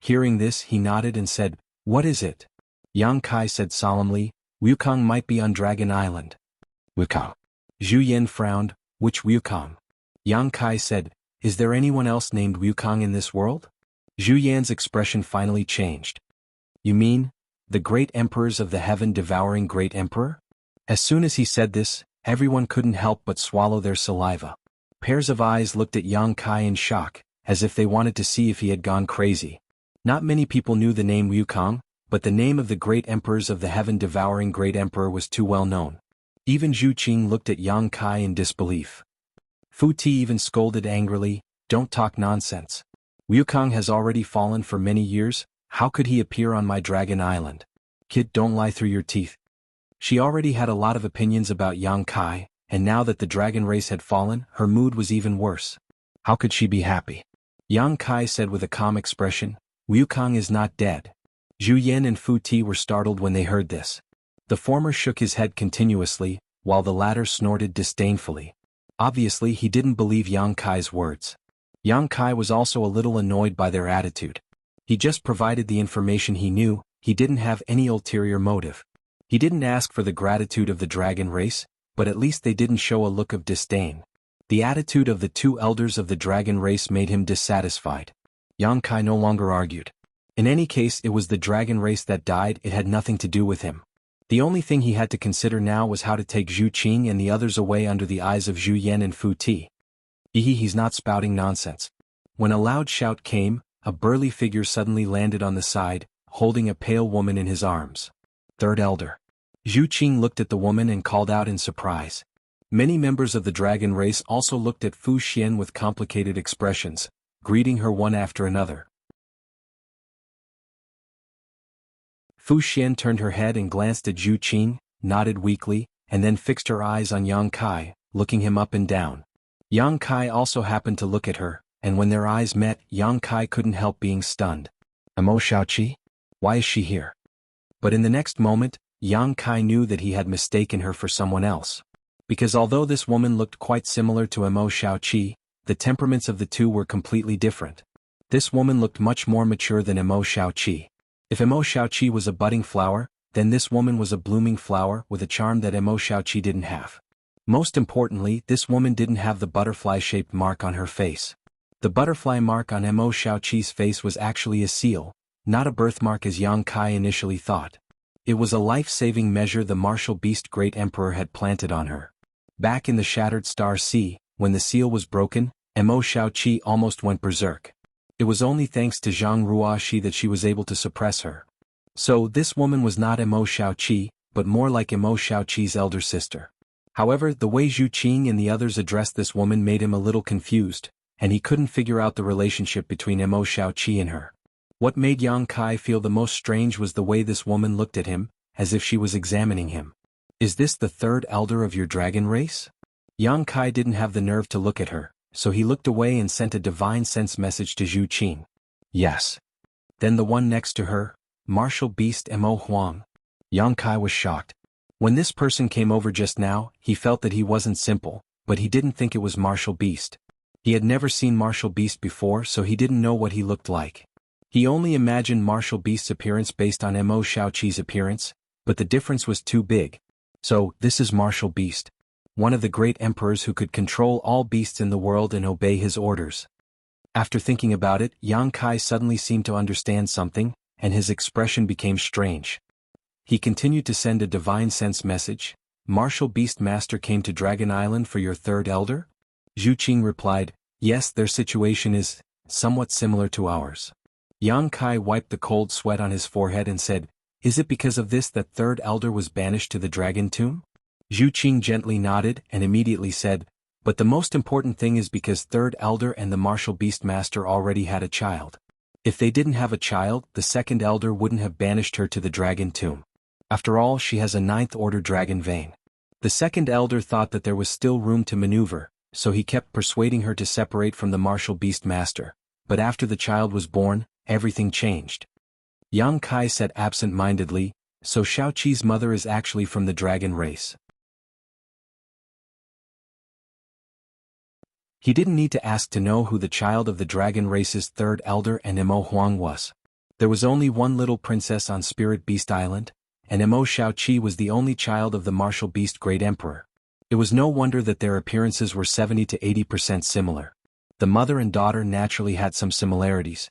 Hearing this, he nodded and said, "What is it?" Yang Kai said solemnly, "Wukong might be on Dragon Island." Wukong. Zhu Yan frowned, "Which Wukong?" Yang Kai said, "Is there anyone else named Wukong in this world?" Zhu Yan's expression finally changed. "You mean, the great emperors of the heaven-devouring great emperor?" As soon as he said this, everyone couldn't help but swallow their saliva. Pairs of eyes looked at Yang Kai in shock, as if they wanted to see if he had gone crazy. Not many people knew the name Wukong, but the name of the great emperors of the heaven-devouring great emperor was too well known. Even Zhu Qing looked at Yang Kai in disbelief. Fu Ti even scolded angrily, "Don't talk nonsense. Wukong has already fallen for many years, how could he appear on my Dragon Island? Kid, don't lie through your teeth." She already had a lot of opinions about Yang Kai, and now that the dragon race had fallen, her mood was even worse. How could she be happy? Yang Kai said with a calm expression, "Wukong is not dead." Zhu Yan and Fu Ti were startled when they heard this. The former shook his head continuously, while the latter snorted disdainfully. Obviously he didn't believe Yang Kai's words. Yang Kai was also a little annoyed by their attitude. He just provided the information he knew, he didn't have any ulterior motive. He didn't ask for the gratitude of the dragon race, but at least they didn't show a look of disdain. The attitude of the two elders of the dragon race made him dissatisfied. Yang Kai no longer argued. In any case, it was the dragon race that died, it had nothing to do with him. The only thing he had to consider now was how to take Zhu Qing and the others away under the eyes of Zhu Yan and Fu Ti. He's not spouting nonsense. When a loud shout came, a burly figure suddenly landed on the side, holding a pale woman in his arms. Third Elder. Zhu Qing looked at the woman and called out in surprise. Many members of the dragon race also looked at Fu Xian with complicated expressions, greeting her one after another. Fu Xian turned her head and glanced at Zhu Qing, nodded weakly, and then fixed her eyes on Yang Kai, looking him up and down. Yang Kai also happened to look at her, and when their eyes met, Yang Kai couldn't help being stunned. Mo Shaoqi? Why is she here? But in the next moment, Yang Kai knew that he had mistaken her for someone else. Because although this woman looked quite similar to Mo Shaoqi, the temperaments of the two were completely different. This woman looked much more mature than Mo Shaoqi. If Mo Shaoqi was a budding flower, then this woman was a blooming flower with a charm that Mo Shaoqi didn't have. Most importantly, this woman didn't have the butterfly-shaped mark on her face. The butterfly mark on Mo Shaoqi's face was actually a seal, not a birthmark as Yang Kai initially thought. It was a life-saving measure the martial beast Great Emperor had planted on her. Back in the Shattered Star Sea, when the seal was broken, Mo Shaoqi almost went berserk. It was only thanks to Zhang Ruoxi that she was able to suppress her. So this woman was not Mo Shaoqi, but more like Mo Shaoqi's elder sister. However, the way Zhu Qing and the others addressed this woman made him a little confused, and he couldn't figure out the relationship between Mo Shaoqi and her. What made Yang Kai feel the most strange was the way this woman looked at him, as if she was examining him. Is this the third elder of your dragon race? Yang Kai didn't have the nerve to look at her, so he looked away and sent a divine sense message to Zhu Qing. Yes. Then the one next to her, martial beast Mo Huang. Yang Kai was shocked. When this person came over just now, he felt that he wasn't simple, but he didn't think it was martial beast. He had never seen martial beast before, so he didn't know what he looked like. He only imagined martial beast's appearance based on Mo Shaoqi's appearance, but the difference was too big. So, this is martial beast. One of the great emperors who could control all beasts in the world and obey his orders. After thinking about it, Yang Kai suddenly seemed to understand something, and his expression became strange. He continued to send a divine sense message. Martial beast master came to Dragon Island for your third elder? Zhu Qing replied, yes, their situation is somewhat similar to ours. Yang Kai wiped the cold sweat on his forehead and said, "Is it because of this that third elder was banished to the dragon tomb?" Zhu Qing gently nodded and immediately said, "But the most important thing is because third elder and the martial beast master already had a child. If they didn't have a child, the second elder wouldn't have banished her to the dragon tomb. After all, she has a ninth order dragon vein." The second elder thought that there was still room to maneuver, so he kept persuading her to separate from the martial beast master, but after the child was born, everything changed. Yang Kai said absent-mindedly, "So Shaoqi's mother is actually from the dragon race." He didn't need to ask to know who the child of the dragon race's third elder and Emo Huang was. There was only one little princess on Spirit Beast Island, and Emo Shaoqi was the only child of the martial beast Great Emperor. It was no wonder that their appearances were 70 to 80% similar. The mother and daughter naturally had some similarities.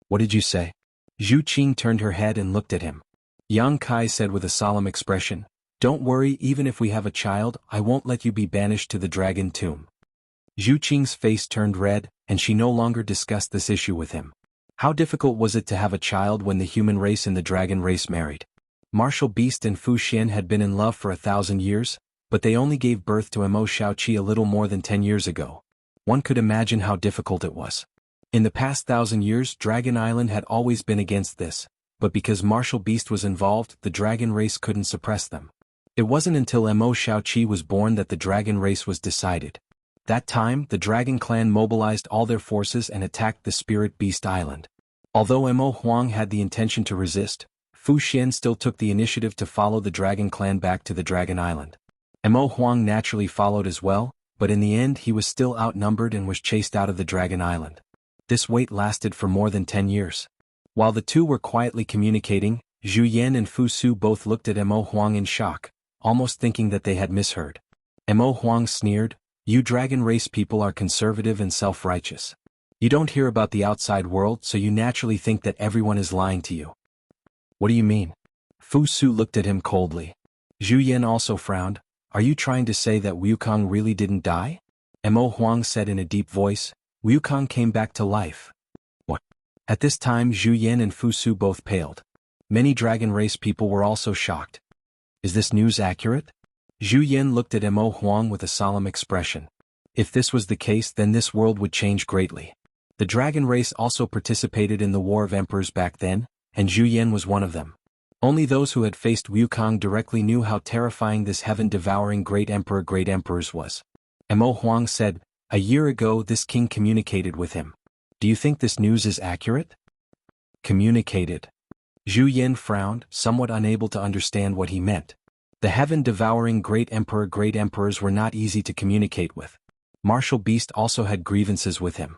"What did you say?" Zhu Qing turned her head and looked at him. Yang Kai said with a solemn expression, "Don't worry, even if we have a child, I won't let you be banished to the dragon tomb." Zhu Qing's face turned red, and she no longer discussed this issue with him. How difficult was it to have a child when the human race and the dragon race married? Martial Beast and Fu Xian had been in love for 1,000 years, but they only gave birth to Emo Shaoqi a little more than 10 years ago. One could imagine how difficult it was. In the past 1,000 years, Dragon Island had always been against this, but because Martial Beast was involved, the dragon race couldn't suppress them. It wasn't until Emo Shaoqi was born that the dragon race was decided. That time, the dragon clan mobilized all their forces and attacked the Spirit Beast Island. Although Emo Huang had the intention to resist, Fu Xian still took the initiative to follow the dragon clan back to the dragon island. Emo Huang naturally followed as well, but in the end he was still outnumbered and was chased out of the dragon island. This wait lasted for more than 10 years. While the two were quietly communicating, Zhu Yan and Fu Su both looked at Emo Huang in shock, almost thinking that they had misheard. Emo Huang sneered, "You dragon race people are conservative and self-righteous. You don't hear about the outside world, so you naturally think that everyone is lying to you." "What do you mean?" Fu Su looked at him coldly. Zhu Yan also frowned. "Are you trying to say that Wukong really didn't die?" Emo Huang said in a deep voice, "Wukong came back to life." "What?" At this time Zhu Yan and Fu Su both paled. Many dragon race people were also shocked. "Is this news accurate?" Zhu Yan looked at Emo Huang with a solemn expression. If this was the case, then this world would change greatly. The dragon race also participated in the War of Emperors back then, and Zhu Yan was one of them. Only those who had faced Wukong directly knew how terrifying this heaven-devouring great emperors was. Emo Huang said, "A year ago this king communicated with him. Do you think this news is accurate?" Communicated. Zhu Yan frowned, somewhat unable to understand what he meant. The heaven-devouring great emperors were not easy to communicate with. Martial Beast also had grievances with him.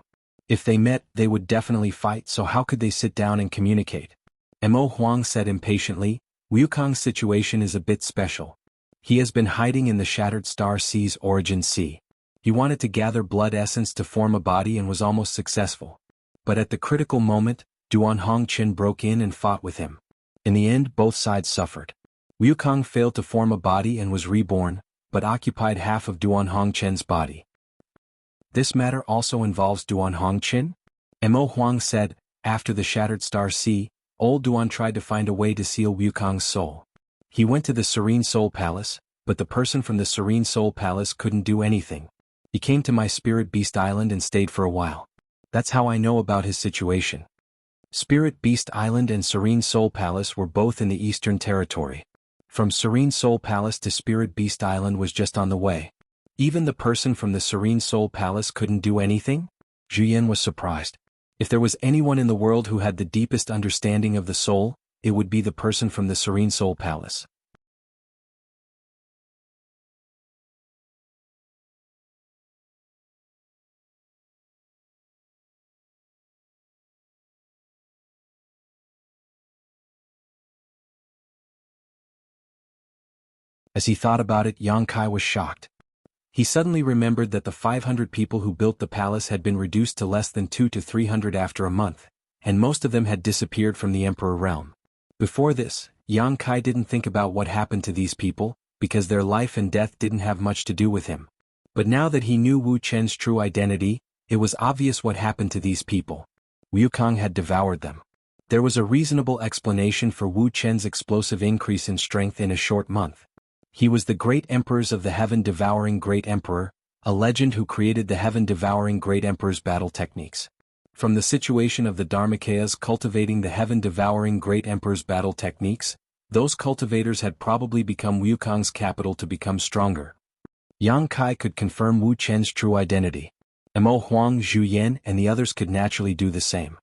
If they met, they would definitely fight, so how could they sit down and communicate? Emo Huang said impatiently, "Wukong's situation is a bit special. He has been hiding in the Shattered Star Sea's origin sea. He wanted to gather blood essence to form a body and was almost successful. But at the critical moment, Duan Hongqin broke in and fought with him. In the end, both sides suffered. Wukong failed to form a body and was reborn, but occupied half of Duan Hongqin's body." "This matter also involves Duan Hongqin?" Emo Huang said, "After the Shattered Star Sea, old Duan tried to find a way to seal Wukong's soul. He went to the Serene Soul Palace, but the person from the Serene Soul Palace couldn't do anything. He came to my Spirit Beast Island and stayed for a while. That's how I know about his situation." Spirit Beast Island and Serene Soul Palace were both in the Eastern Territory. From Serene Soul Palace to Spirit Beast Island was just on the way. Even the person from the Serene Soul Palace couldn't do anything? Zhu Yan was surprised. If there was anyone in the world who had the deepest understanding of the soul, it would be the person from the Serene Soul Palace. As he thought about it, Yang Kai was shocked. He suddenly remembered that the 500 people who built the palace had been reduced to less than 200 to 300 after a month, and most of them had disappeared from the Emperor realm. Before this, Yang Kai didn't think about what happened to these people, because their life and death didn't have much to do with him. But now that he knew Wu Chen's true identity, it was obvious what happened to these people. Wukong had devoured them. There was a reasonable explanation for Wu Chen's explosive increase in strength in a short month. He was the Great Emperor's of the Heaven-Devouring Great Emperor, a legend who created the Heaven-Devouring Great Emperor's battle techniques. From the situation of the Dharmakayas cultivating the Heaven-Devouring Great Emperor's battle techniques, those cultivators had probably become Wukong's capital to become stronger. Yang Kai could confirm Wu Chen's true identity. Mo Huang, Zhu Yan, and the others could naturally do the same.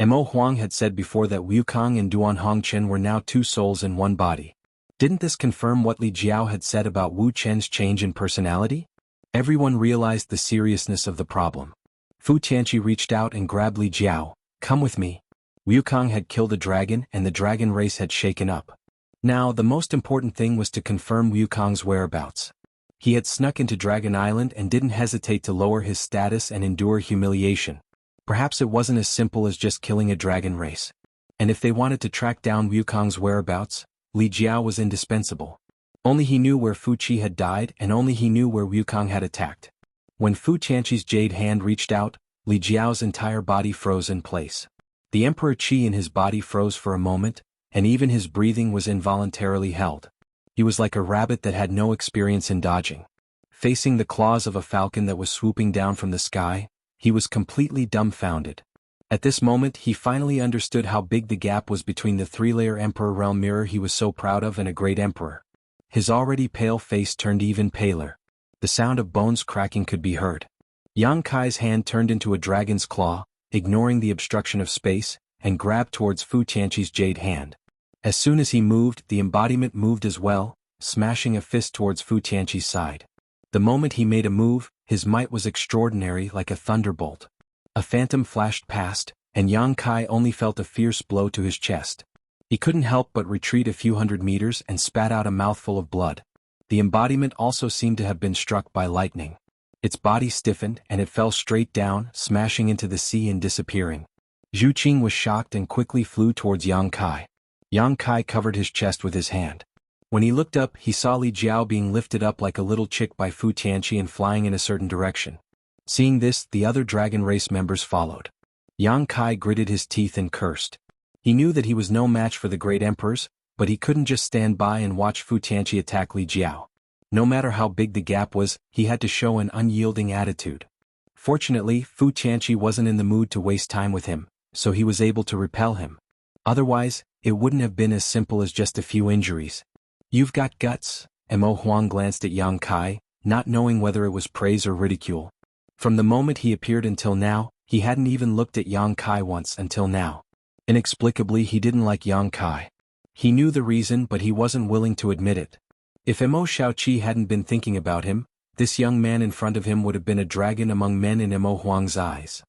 Mo Huang had said before that Wukong and Duan Hongchen were now two souls in one body. Didn't this confirm what Li Jiao had said about Wu Chen's change in personality? Everyone realized the seriousness of the problem. Fu Tianqi reached out and grabbed Li Jiao. Come with me. Wukong had killed a dragon and the dragon race had shaken up. Now the most important thing was to confirm Wukong's whereabouts. He had snuck into Dragon Island and didn't hesitate to lower his status and endure humiliation. Perhaps it wasn't as simple as just killing a dragon race. And if they wanted to track down Wukong's whereabouts, Li Jiao was indispensable. Only he knew where Fu Qi had died and only he knew where Wukong had attacked. When Fu Tianqi's jade hand reached out, Li Jiao's entire body froze in place. The Emperor Qi in his body froze for a moment, and even his breathing was involuntarily held. He was like a rabbit that had no experience in dodging. Facing the claws of a falcon that was swooping down from the sky, he was completely dumbfounded. At this moment he finally understood how big the gap was between the three-layer Emperor realm mirror he was so proud of and a great emperor. His already pale face turned even paler. The sound of bones cracking could be heard. Yang Kai's hand turned into a dragon's claw, ignoring the obstruction of space, and grabbed towards Fu Tianqi's jade hand. As soon as he moved, the embodiment moved as well, smashing a fist towards Fu Tianqi's side. The moment he made a move, his might was extraordinary, like a thunderbolt. A phantom flashed past, and Yang Kai only felt a fierce blow to his chest. He couldn't help but retreat a few hundred meters and spat out a mouthful of blood. The embodiment also seemed to have been struck by lightning. Its body stiffened and it fell straight down, smashing into the sea and disappearing. Zhu Qing was shocked and quickly flew towards Yang Kai. Yang Kai covered his chest with his hand. When he looked up, he saw Li Jiao being lifted up like a little chick by Fu Tianqi and flying in a certain direction. Seeing this, the other dragon race members followed. Yang Kai gritted his teeth and cursed. He knew that he was no match for the great emperors, but he couldn't just stand by and watch Fu Tianqi attack Li Jiao. No matter how big the gap was, he had to show an unyielding attitude. Fortunately, Fu Tianqi wasn't in the mood to waste time with him, so he was able to repel him. Otherwise, it wouldn't have been as simple as just a few injuries. You've got guts, Mo Huang glanced at Yang Kai, not knowing whether it was praise or ridicule. From the moment he appeared until now, he hadn't even looked at Yang Kai once until now. Inexplicably he didn't like Yang Kai. He knew the reason but he wasn't willing to admit it. If Mo Shaoqi hadn't been thinking about him, this young man in front of him would have been a dragon among men in Mo Huang's eyes.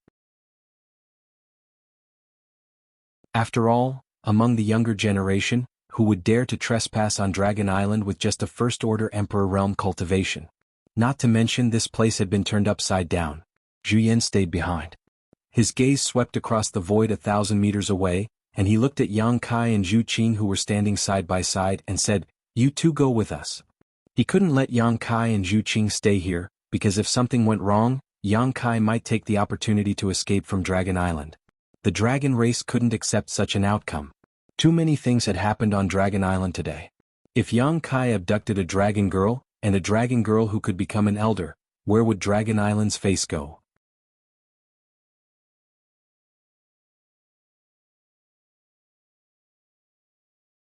After all, among the younger generation, who would dare to trespass on Dragon Island with just a first-order Emperor realm cultivation? Not to mention this place had been turned upside down. Zhu Yan stayed behind. His gaze swept across the void 1,000 meters away, and he looked at Yang Kai and Zhu Qing who were standing side by side and said, "You two go with us." He couldn't let Yang Kai and Zhu Qing stay here, because if something went wrong, Yang Kai might take the opportunity to escape from Dragon Island. The dragon race couldn't accept such an outcome. Too many things had happened on Dragon Island today. If Yang Kai abducted a dragon girl, and a dragon girl who could become an elder, where would Dragon Island's face go?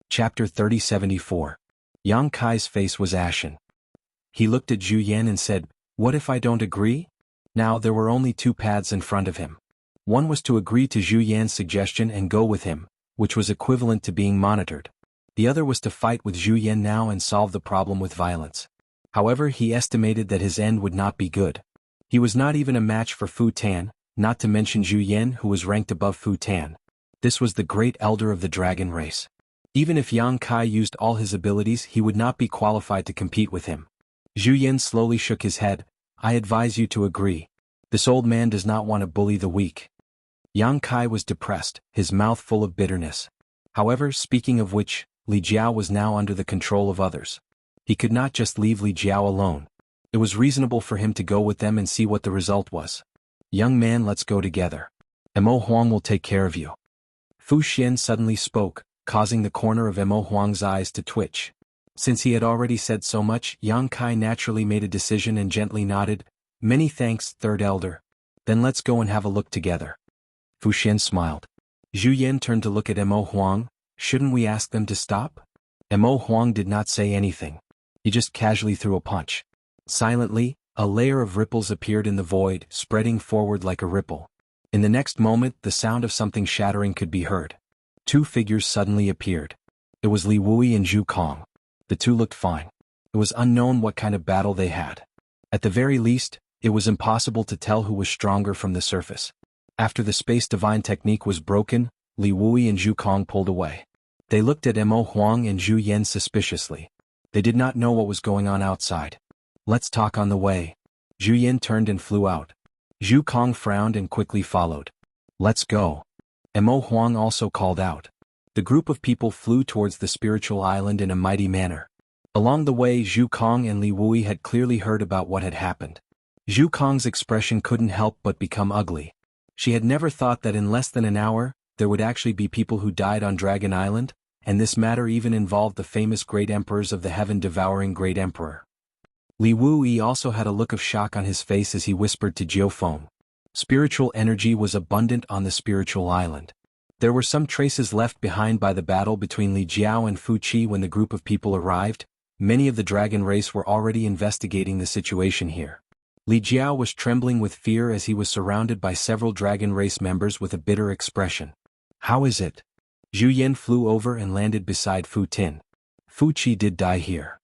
Chapter 3074. Yang Kai's face was ashen. He looked at Zhu Yan and said, "What if I don't agree?" Now there were only two paths in front of him. One was to agree to Zhu Yan's suggestion and go with him, which was equivalent to being monitored. The other was to fight with Zhu Yan now and solve the problem with violence. However, he estimated that his end would not be good. He was not even a match for Fu Tan, not to mention Zhu Yan who was ranked above Fu Tan. This was the great elder of the dragon race. Even if Yang Kai used all his abilities he would not be qualified to compete with him. Zhu Yan slowly shook his head. "I advise you to agree. This old man does not want to bully the weak." Yang Kai was depressed, his mouth full of bitterness. However, speaking of which, Li Jiao was now under the control of others. He could not just leave Li Jiao alone. It was reasonable for him to go with them and see what the result was. "Young man, let's go together. Mo Huang will take care of you." Fu Xian suddenly spoke, causing the corner of Mo Huang's eyes to twitch. Since he had already said so much, Yang Kai naturally made a decision and gently nodded. Many thanks, Third Elder. Then let's go and have a look together. Fu Xian smiled. Zhu Yan turned to look at Mo Huang. Shouldn't we ask them to stop? Mo Huang did not say anything. He just casually threw a punch. Silently, a layer of ripples appeared in the void, spreading forward like a ripple. In the next moment, the sound of something shattering could be heard. Two figures suddenly appeared. It was Li Wui and Zhu Kong. The two looked fine. It was unknown what kind of battle they had. At the very least, it was impossible to tell who was stronger from the surface. After the space divine technique was broken, Li Wui and Zhu Kong pulled away. They looked at Mo Huang and Zhu Yan suspiciously. They did not know what was going on outside. Let's talk on the way. Zhu Yan turned and flew out. Zhu Kong frowned and quickly followed. Let's go. Mo Huang also called out. The group of people flew towards the spiritual island in a mighty manner. Along the way, Zhu Kong and Li Wui had clearly heard about what had happened. Zhu Kong's expression couldn't help but become ugly. She had never thought that in less than an hour, there would actually be people who died on Dragon Island, and this matter even involved the famous Great Emperors of the Heaven-Devouring Great Emperor. Li Wui also had a look of shock on his face as he whispered to Jiofeng. Spiritual energy was abundant on the spiritual island. There were some traces left behind by the battle between Li Jiao and Fu Qi when the group of people arrived. Many of the dragon race were already investigating the situation here. Li Jiao was trembling with fear as he was surrounded by several dragon race members with a bitter expression. How is it? Zhu Yan flew over and landed beside Fu Tin. Fu Qi did die here.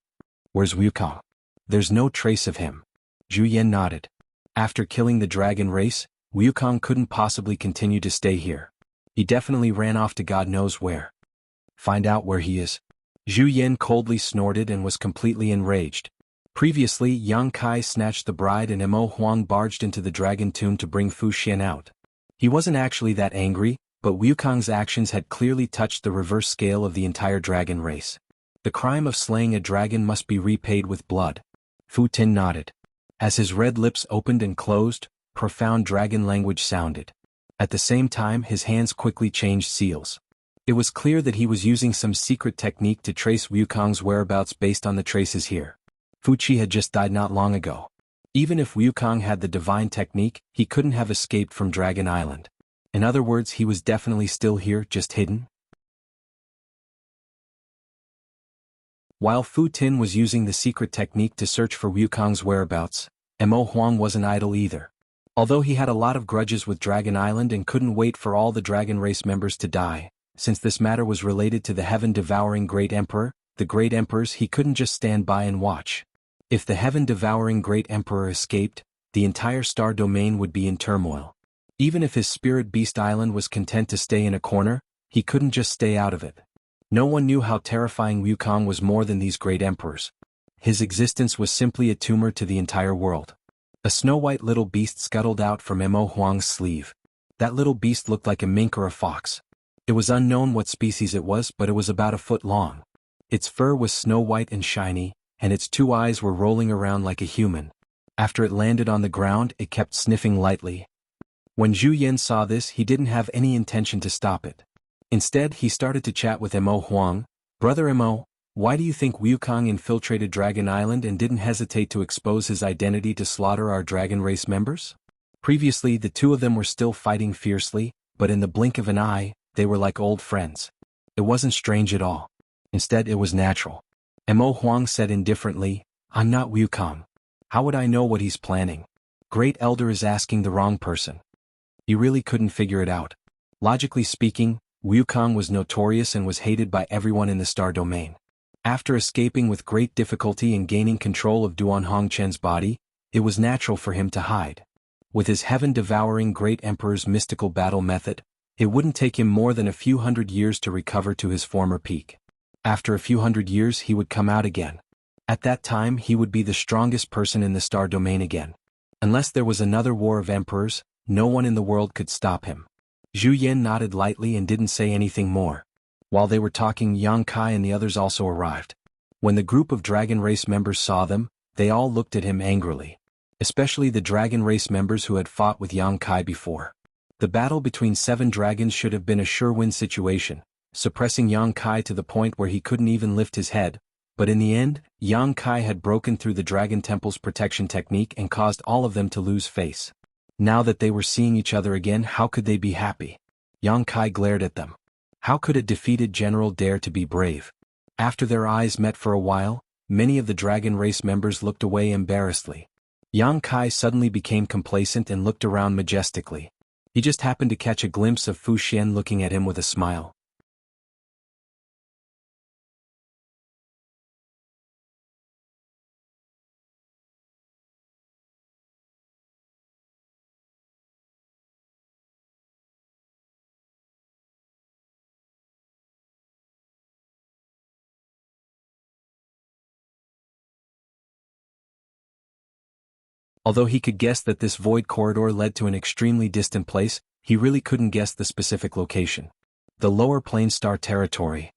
Where's Wukong? There's no trace of him. Zhu Yan nodded. After killing the dragon race, Wukong couldn't possibly continue to stay here. He definitely ran off to God knows where. Find out where he is. Zhu Yan coldly snorted and was completely enraged. Previously, Yang Kai snatched the bride and Mo Huang barged into the dragon tomb to bring Fu Xian out. He wasn't actually that angry, but Wukong's actions had clearly touched the reverse scale of the entire dragon race. The crime of slaying a dragon must be repaid with blood. Fu Tin nodded. As his red lips opened and closed, profound dragon language sounded. At the same time, his hands quickly changed seals. It was clear that he was using some secret technique to trace Wukong's whereabouts based on the traces here. Fu Qi had just died not long ago. Even if Wukong had the divine technique, he couldn't have escaped from Dragon Island. In other words, he was definitely still here, just hidden. While Fu Tin was using the secret technique to search for Wukong's whereabouts, Mo Huang wasn't idle either. Although he had a lot of grudges with Dragon Island and couldn't wait for all the dragon race members to die, since this matter was related to the heaven-devouring Great Emperor, the Great Emperors, he couldn't just stand by and watch. If the heaven-devouring Great Emperor escaped, the entire star domain would be in turmoil. Even if his spirit beast island was content to stay in a corner, he couldn't just stay out of it. No one knew how terrifying Wukong was more than these Great Emperors. His existence was simply a tumor to the entire world. A snow-white little beast scuttled out from Mo Huang's sleeve. That little beast looked like a mink or a fox. It was unknown what species it was, but it was about a foot long. Its fur was snow-white and shiny, and its two eyes were rolling around like a human. After it landed on the ground, it kept sniffing lightly. When Zhu Yan saw this, he didn't have any intention to stop it. Instead, he started to chat with Mo Huang. Brother Mo, why do you think Wukong infiltrated Dragon Island and didn't hesitate to expose his identity to slaughter our dragon race members? Previously, the two of them were still fighting fiercely, but in the blink of an eye, they were like old friends. It wasn't strange at all. Instead, it was natural. Mo Huang said indifferently, I'm not Wukong. How would I know what he's planning? Great Elder is asking the wrong person. He really couldn't figure it out. Logically speaking, Wukong was notorious and was hated by everyone in the star domain. After escaping with great difficulty and gaining control of Duan Hongchen's body, it was natural for him to hide. With his heaven-devouring Great Emperor's mystical battle method, it wouldn't take him more than a few hundred years to recover to his former peak. After a few hundred years, he would come out again. At that time, he would be the strongest person in the star domain again. Unless there was another war of emperors, no one in the world could stop him. Zhu Yan nodded lightly and didn't say anything more. While they were talking, Yang Kai and the others also arrived. When the group of dragon race members saw them, they all looked at him angrily. Especially the dragon race members who had fought with Yang Kai before. The battle between 7 dragons should have been a sure-win situation, suppressing Yang Kai to the point where he couldn't even lift his head, but in the end, Yang Kai had broken through the Dragon Temple's protection technique and caused all of them to lose face. Now that they were seeing each other again, how could they be happy? Yang Kai glared at them. How could a defeated general dare to be brave? After their eyes met for a while, many of the dragon race members looked away embarrassedly. Yang Kai suddenly became complacent and looked around majestically. He just happened to catch a glimpse of Fu Xian looking at him with a smile. Although he could guess that this void corridor led to an extremely distant place, he really couldn't guess the specific location. The Lower Plain Star Territory.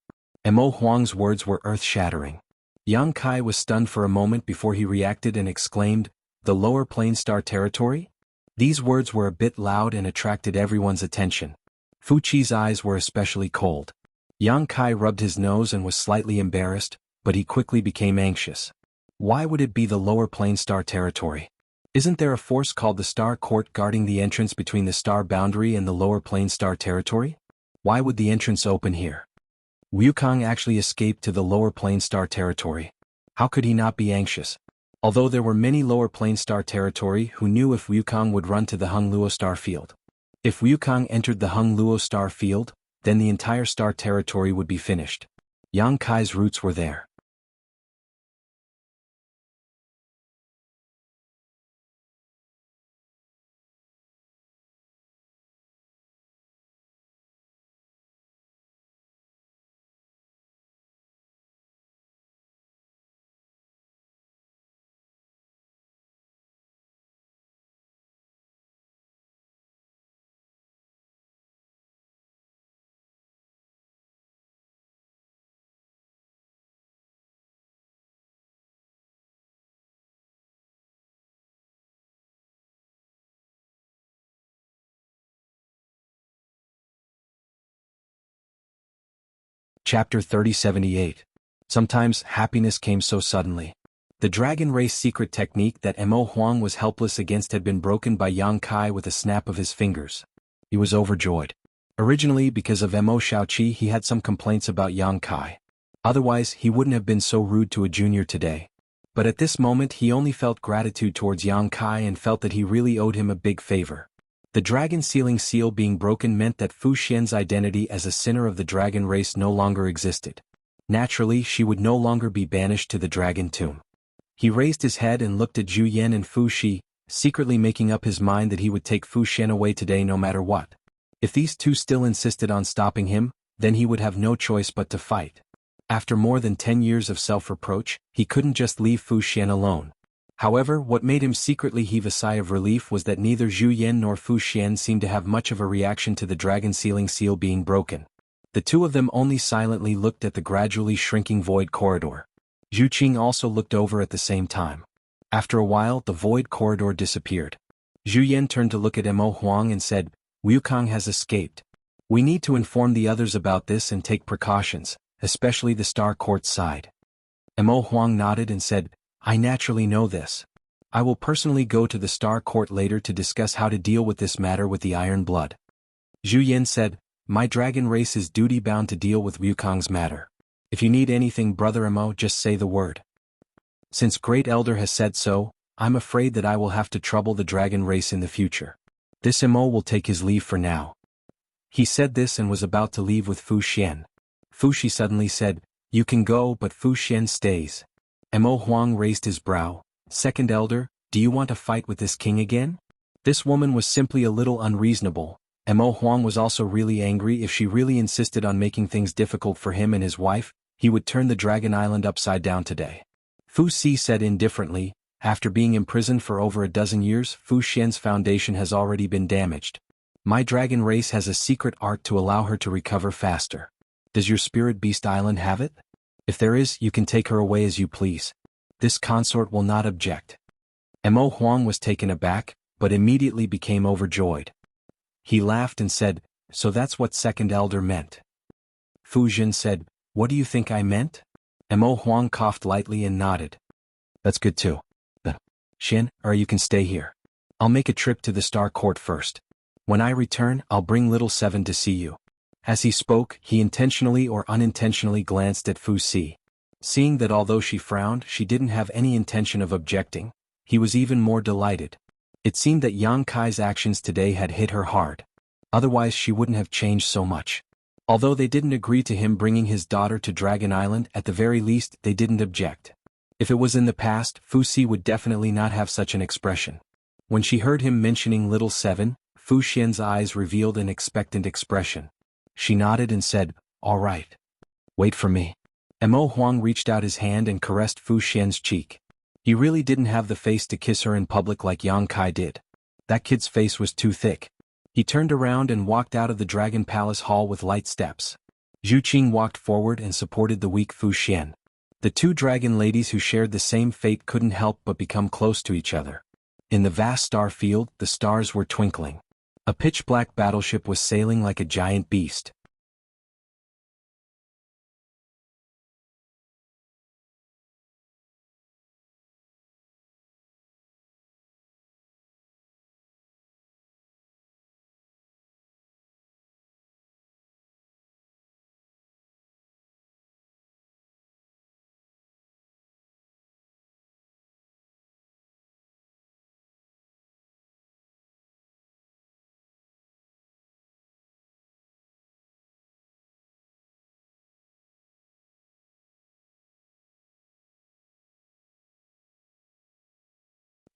Mo Huang's words were earth-shattering. Yang Kai was stunned for a moment before he reacted and exclaimed, "The Lower Plain Star Territory?" These words were a bit loud and attracted everyone's attention. Fu Qi's eyes were especially cold. Yang Kai rubbed his nose and was slightly embarrassed, but he quickly became anxious. Why would it be the Lower Plain Star Territory? Isn't there a force called the Star Court guarding the entrance between the Star Boundary and the Lower Plain Star Territory? Why would the entrance open here? Wukong actually escaped to the Lower Plain Star Territory. How could he not be anxious? Although there were many Lower Plain Star Territory who knew if Wukong would run to the Hung Luo Star Field. If Wukong entered the Hung Luo Star Field, then the entire Star Territory would be finished. Yang Kai's roots were there. Chapter 3078. Sometimes happiness came so suddenly. The dragon race secret technique that Mo Huang was helpless against had been broken by Yang Kai with a snap of his fingers. He was overjoyed. Originally, because of Mo Shaoqi, he had some complaints about Yang Kai. Otherwise, he wouldn't have been so rude to a junior today. But at this moment he only felt gratitude towards Yang Kai and felt that he really owed him a big favor. The dragon sealing seal being broken meant that Fu Xian's identity as a sinner of the dragon race no longer existed. Naturally, she would no longer be banished to the dragon tomb. He raised his head and looked at Zhu Yan and Fu Xi, secretly making up his mind that he would take Fu Xian away today no matter what. If these two still insisted on stopping him, then he would have no choice but to fight. After more than 10 years of self-reproach, he couldn't just leave Fu Xian alone. However, what made him secretly heave a sigh of relief was that neither Zhu Yan nor Fu Xian seemed to have much of a reaction to the dragon sealing seal being broken. The two of them only silently looked at the gradually shrinking void corridor. Zhu Qing also looked over at the same time. After a while, the void corridor disappeared. Zhu Yan turned to look at Mo Huang and said, "Wukong has escaped. We need to inform the others about this and take precautions, especially the Star Court side." Mo Huang nodded and said, "I naturally know this. I will personally go to the Star Court later to discuss how to deal with this matter with the Iron Blood." Zhu Yan said, "My dragon race is duty-bound to deal with Wukong's matter. If you need anything, Brother Mo, just say the word. Since Great Elder has said so, I'm afraid that I will have to trouble the dragon race in the future. This Mo will take his leave for now." He said this and was about to leave with Fu Xian. Fu Xi suddenly said, "You can go, but Fu Xian stays." Mo Huang raised his brow. "Second Elder, do you want to fight with this king again?" This woman was simply a little unreasonable. Mo Huang was also really angry. If she really insisted on making things difficult for him and his wife, he would turn the Dragon Island upside down today. Fu Xi said indifferently, "After being imprisoned for over a dozen years, Fu Xian's foundation has already been damaged. My dragon race has a secret art to allow her to recover faster. Does your Spirit Beast Island have it? If there is, you can take her away as you please. This consort will not object." Mo Huang was taken aback, but immediately became overjoyed. He laughed and said, "So that's what second elder meant." Fu Jin said, "What do you think I meant?" Mo Huang coughed lightly and nodded. "That's good too. Xin, or you can stay here. I'll make a trip to the Star Court first. When I return, I'll bring little Seven to see you." As he spoke, he intentionally or unintentionally glanced at Fu Si. Seeing that although she frowned, she didn't have any intention of objecting, he was even more delighted. It seemed that Yang Kai's actions today had hit her hard. Otherwise she wouldn't have changed so much. Although they didn't agree to him bringing his daughter to Dragon Island, at the very least they didn't object. If it was in the past, Fu Si would definitely not have such an expression. When she heard him mentioning little Seven, Fu Xian's eyes revealed an expectant expression. She nodded and said, "All right. Wait for me." Mo Huang reached out his hand and caressed Fu Xian's cheek. He really didn't have the face to kiss her in public like Yang Kai did. That kid's face was too thick. He turned around and walked out of the Dragon Palace hall with light steps. Zhu Qing walked forward and supported the weak Fu Xian. The two dragon ladies who shared the same fate couldn't help but become close to each other. In the vast star field, the stars were twinkling. A pitch-black battleship was sailing like a giant beast.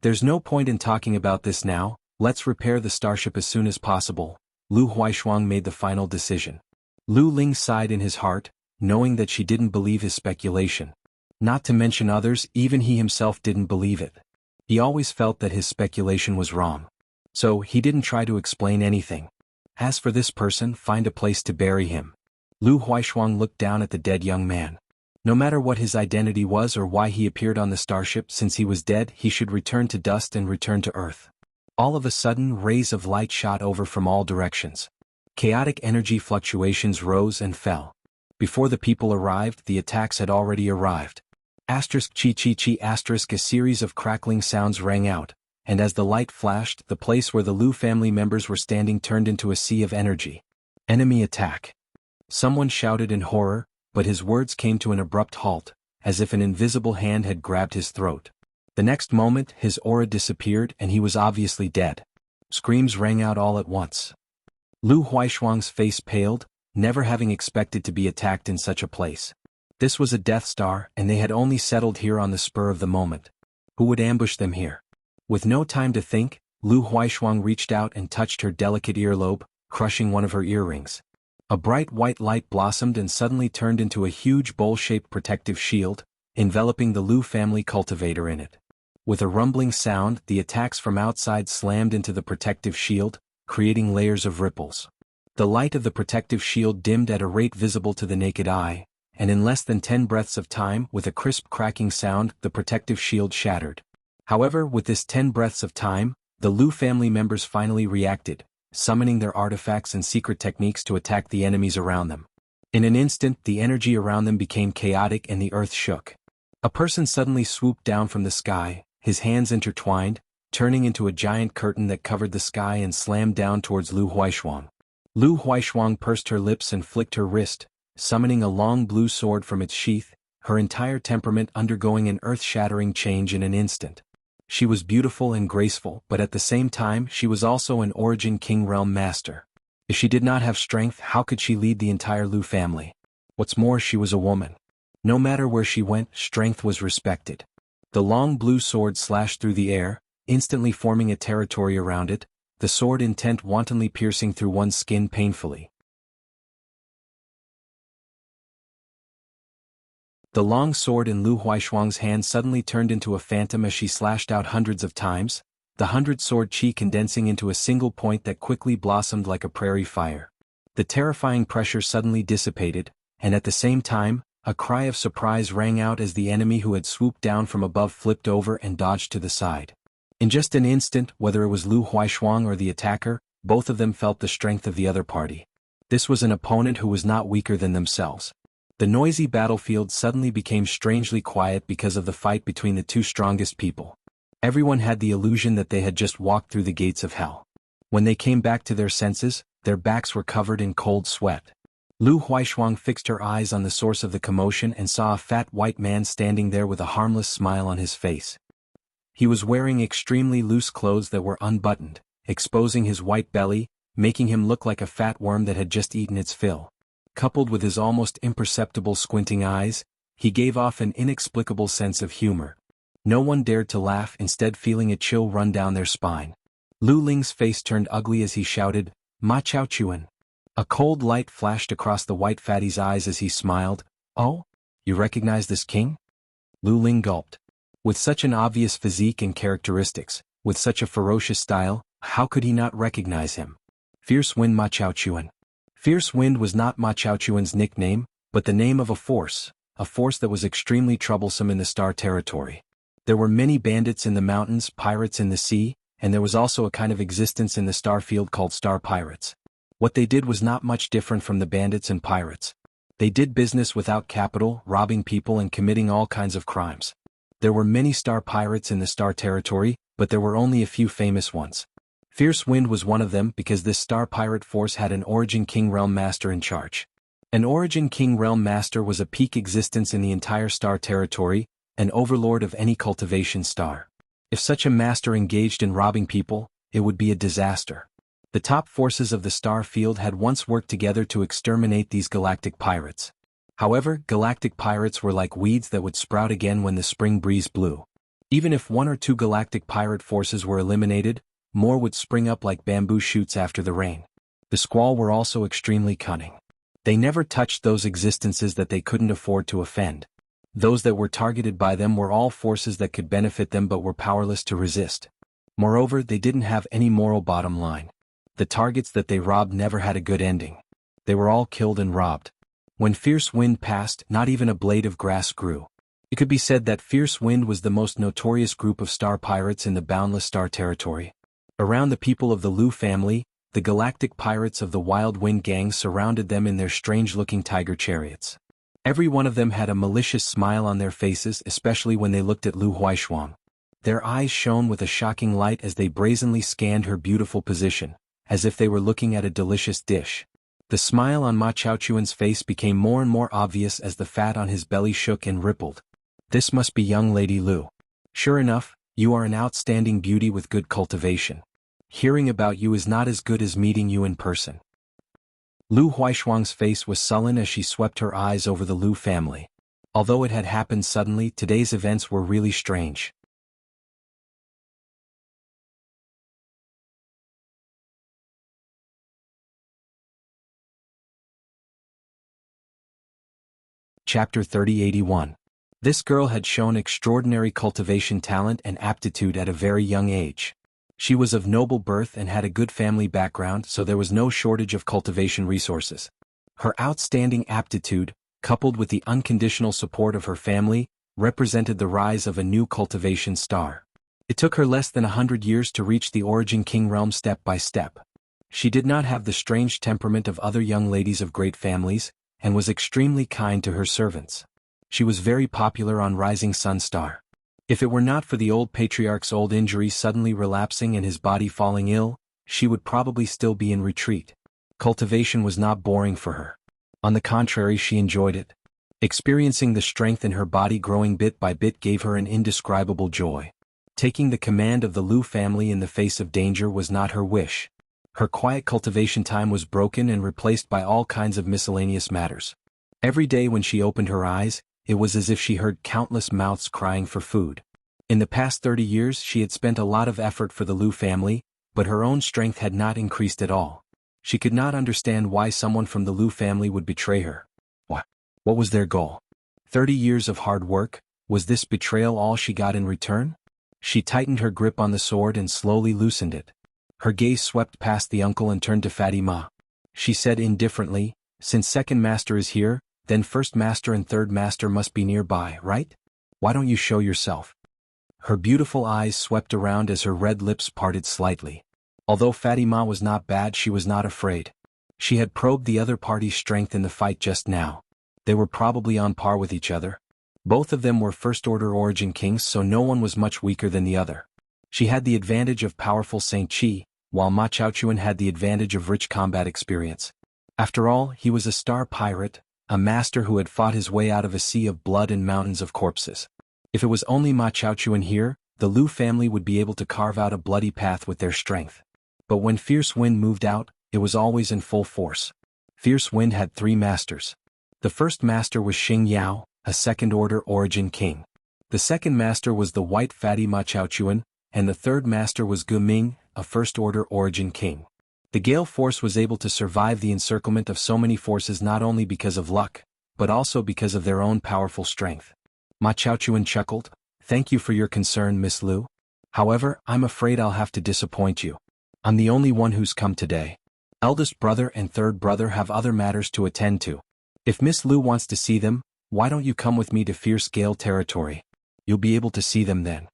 "There's no point in talking about this now, let's repair the starship as soon as possible," Lu Huaishuang made the final decision. Lu Ling sighed in his heart, knowing that she didn't believe his speculation. Not to mention others, even he himself didn't believe it. He always felt that his speculation was wrong. So he didn't try to explain anything. As for this person, find a place to bury him. Lu Huaishuang looked down at the dead young man. No matter what his identity was or why he appeared on the starship, since he was dead, he should return to dust and return to Earth. All of a sudden, rays of light shot over from all directions. Chaotic energy fluctuations rose and fell. Before the people arrived, the attacks had already arrived. Asterisk chi chi chi asterisk, a series of crackling sounds rang out, and as the light flashed, the place where the Lu family members were standing turned into a sea of energy. Enemy attack. Someone shouted in horror, but his words came to an abrupt halt, as if an invisible hand had grabbed his throat. The next moment, his aura disappeared and he was obviously dead. Screams rang out all at once. Lu Huaishuang's face paled, never having expected to be attacked in such a place. This was a Death Star, and they had only settled here on the spur of the moment. Who would ambush them here? With no time to think, Lu Huaishuang reached out and touched her delicate earlobe, crushing one of her earrings. A bright white light blossomed and suddenly turned into a huge bowl-shaped protective shield, enveloping the Lu family cultivator in it. With a rumbling sound, the attacks from outside slammed into the protective shield, creating layers of ripples. The light of the protective shield dimmed at a rate visible to the naked eye, and in less than 10 breaths of time, with a crisp cracking sound, the protective shield shattered. However, with this 10 breaths of time, the Lu family members finally reacted, summoning their artifacts and secret techniques to attack the enemies around them. In an instant, the energy around them became chaotic and the earth shook. A person suddenly swooped down from the sky, his hands intertwined, turning into a giant curtain that covered the sky and slammed down towards Lu Huaishuang. Lu Huaishuang pursed her lips and flicked her wrist, summoning a long blue sword from its sheath, her entire temperament undergoing an earth-shattering change in an instant. She was beautiful and graceful, but at the same time she was also an Origin King Realm master. If she did not have strength, how could she lead the entire Lu family? What's more, she was a woman. No matter where she went, strength was respected. The long blue sword slashed through the air, instantly forming a territory around it, the sword intent wantonly piercing through one's skin painfully. The long sword in Lu Huaishuang's hand suddenly turned into a phantom as she slashed out hundreds of times, the 100-sword chi condensing into a single point that quickly blossomed like a prairie fire. The terrifying pressure suddenly dissipated, and at the same time, a cry of surprise rang out as the enemy who had swooped down from above flipped over and dodged to the side. In just an instant, whether it was Lu Huaishuang or the attacker, Both of them felt the strength of the other party. This was an opponent who was not weaker than themselves. The noisy battlefield suddenly became strangely quiet because of the fight between the two strongest people. Everyone had the illusion that they had just walked through the gates of hell. When they came back to their senses, their backs were covered in cold sweat. Lu Huaishuang fixed her eyes on the source of the commotion and saw a fat white man standing there with a harmless smile on his face. He was wearing extremely loose clothes that were unbuttoned, exposing his white belly, making him look like a fat worm that had just eaten its fill. Coupled with his almost imperceptible squinting eyes, he gave off an inexplicable sense of humor. No one dared to laugh, instead feeling a chill run down their spine. Lu Ling's face turned ugly as he shouted, "Ma Chao Chuan." A cold light flashed across the white fatty's eyes as he smiled. "Oh? You recognize this king?" Lu Ling gulped. With such an obvious physique and characteristics, with such a ferocious style, how could he not recognize him? Fierce Wind Ma Chao Chuan. Fierce Wind was not Ma Chao Chuan's nickname, but the name of a force that was extremely troublesome in the Star Territory. There were many bandits in the mountains, pirates in the sea, and there was also a kind of existence in the star field called star pirates. What they did was not much different from the bandits and pirates. They did business without capital, robbing people and committing all kinds of crimes. There were many star pirates in the Star Territory, but there were only a few famous ones. Fierce Wind was one of them because this star pirate force had an Origin King Realm Master in charge. An Origin King Realm Master was a peak existence in the entire Star Territory, an overlord of any cultivation star. If such a master engaged in robbing people, it would be a disaster. The top forces of the star field had once worked together to exterminate these galactic pirates. However, galactic pirates were like weeds that would sprout again when the spring breeze blew. Even if one or two galactic pirate forces were eliminated, more would spring up like bamboo shoots after the rain. The Squall were also extremely cunning. They never touched those existences that they couldn't afford to offend. Those that were targeted by them were all forces that could benefit them but were powerless to resist. Moreover, they didn't have any moral bottom line. The targets that they robbed never had a good ending. They were all killed and robbed. When Fierce Wind passed, not even a blade of grass grew. It could be said that Fierce Wind was the most notorious group of star pirates in the boundless Star Territory. Around the people of the Lu family, the galactic pirates of the Wild Wind Gang surrounded them in their strange-looking tiger chariots. Every one of them had a malicious smile on their faces, especially when they looked at Lu Huaishuang. Their eyes shone with a shocking light as they brazenly scanned her beautiful position, as if they were looking at a delicious dish. The smile on Ma Chao Chuan's face became more and more obvious as the fat on his belly shook and rippled. "This must be young Lady Lu. Sure enough, you are an outstanding beauty with good cultivation. Hearing about you is not as good as meeting you in person." Lu Huaishuang's face was sullen as she swept her eyes over the Lu family. Although it had happened suddenly, today's events were really strange. Chapter 3081. This girl had shown extraordinary cultivation talent and aptitude at a very young age. She was of noble birth and had a good family background, so there was no shortage of cultivation resources. Her outstanding aptitude, coupled with the unconditional support of her family, represented the rise of a new cultivation star. It took her less than 100 years to reach the Origin King realm step by step. She did not have the strange temperament of other young ladies of great families, and was extremely kind to her servants. She was very popular on Rising Sun Star. If it were not for the old patriarch's old injury suddenly relapsing and his body falling ill, she would probably still be in retreat. Cultivation was not boring for her. On the contrary, she enjoyed it. Experiencing the strength in her body growing bit by bit gave her an indescribable joy. Taking the command of the Lu family in the face of danger was not her wish. Her quiet cultivation time was broken and replaced by all kinds of miscellaneous matters. Every day when she opened her eyes, it was as if she heard countless mouths crying for food. In the past 30 years she had spent a lot of effort for the Lu family, but her own strength had not increased at all. She could not understand why someone from the Lu family would betray her. What was their goal? 30 years of hard work, was this betrayal all she got in return? She tightened her grip on the sword and slowly loosened it. Her gaze swept past the uncle and turned to Fatima. She said indifferently, "Since second master is here, then first master and third master must be nearby, right? Why don't you show yourself?" Her beautiful eyes swept around as her red lips parted slightly. Although Fatima was not bad, she was not afraid. She had probed the other party's strength in the fight just now. They were probably on par with each other. Both of them were first-order origin kings, so no one was much weaker than the other. She had the advantage of powerful Saint Chi, while Ma Chaochuan had the advantage of rich combat experience. After all, he was a star pirate, a master who had fought his way out of a sea of blood and mountains of corpses. If it was only Ma Chaochuan here, the Lu family would be able to carve out a bloody path with their strength. But when Fierce Wind moved out, it was always in full force. Fierce Wind had 3 masters. The first master was Xing Yao, a second-order origin king. The second master was the white fatty Ma Chaochuan, and the third master was Gu Ming, a first-order origin king. The Gale Force was able to survive the encirclement of so many forces not only because of luck, but also because of their own powerful strength. Ma Chaochuan chuckled, "Thank you for your concern, Miss Lu. However, I'm afraid I'll have to disappoint you. I'm the only one who's come today. Eldest brother and third brother have other matters to attend to. If Miss Lu wants to see them, why don't you come with me to Fierce Gale territory? You'll be able to see them then."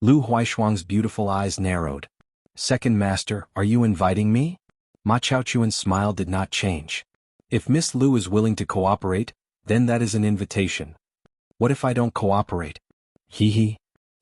Lu Huaishuang's beautiful eyes narrowed. "Second master, are you inviting me?" Ma Chaochuan's smile did not change. "If Miss Lu is willing to cooperate, then that is an invitation. What if I don't cooperate?" Hee hee.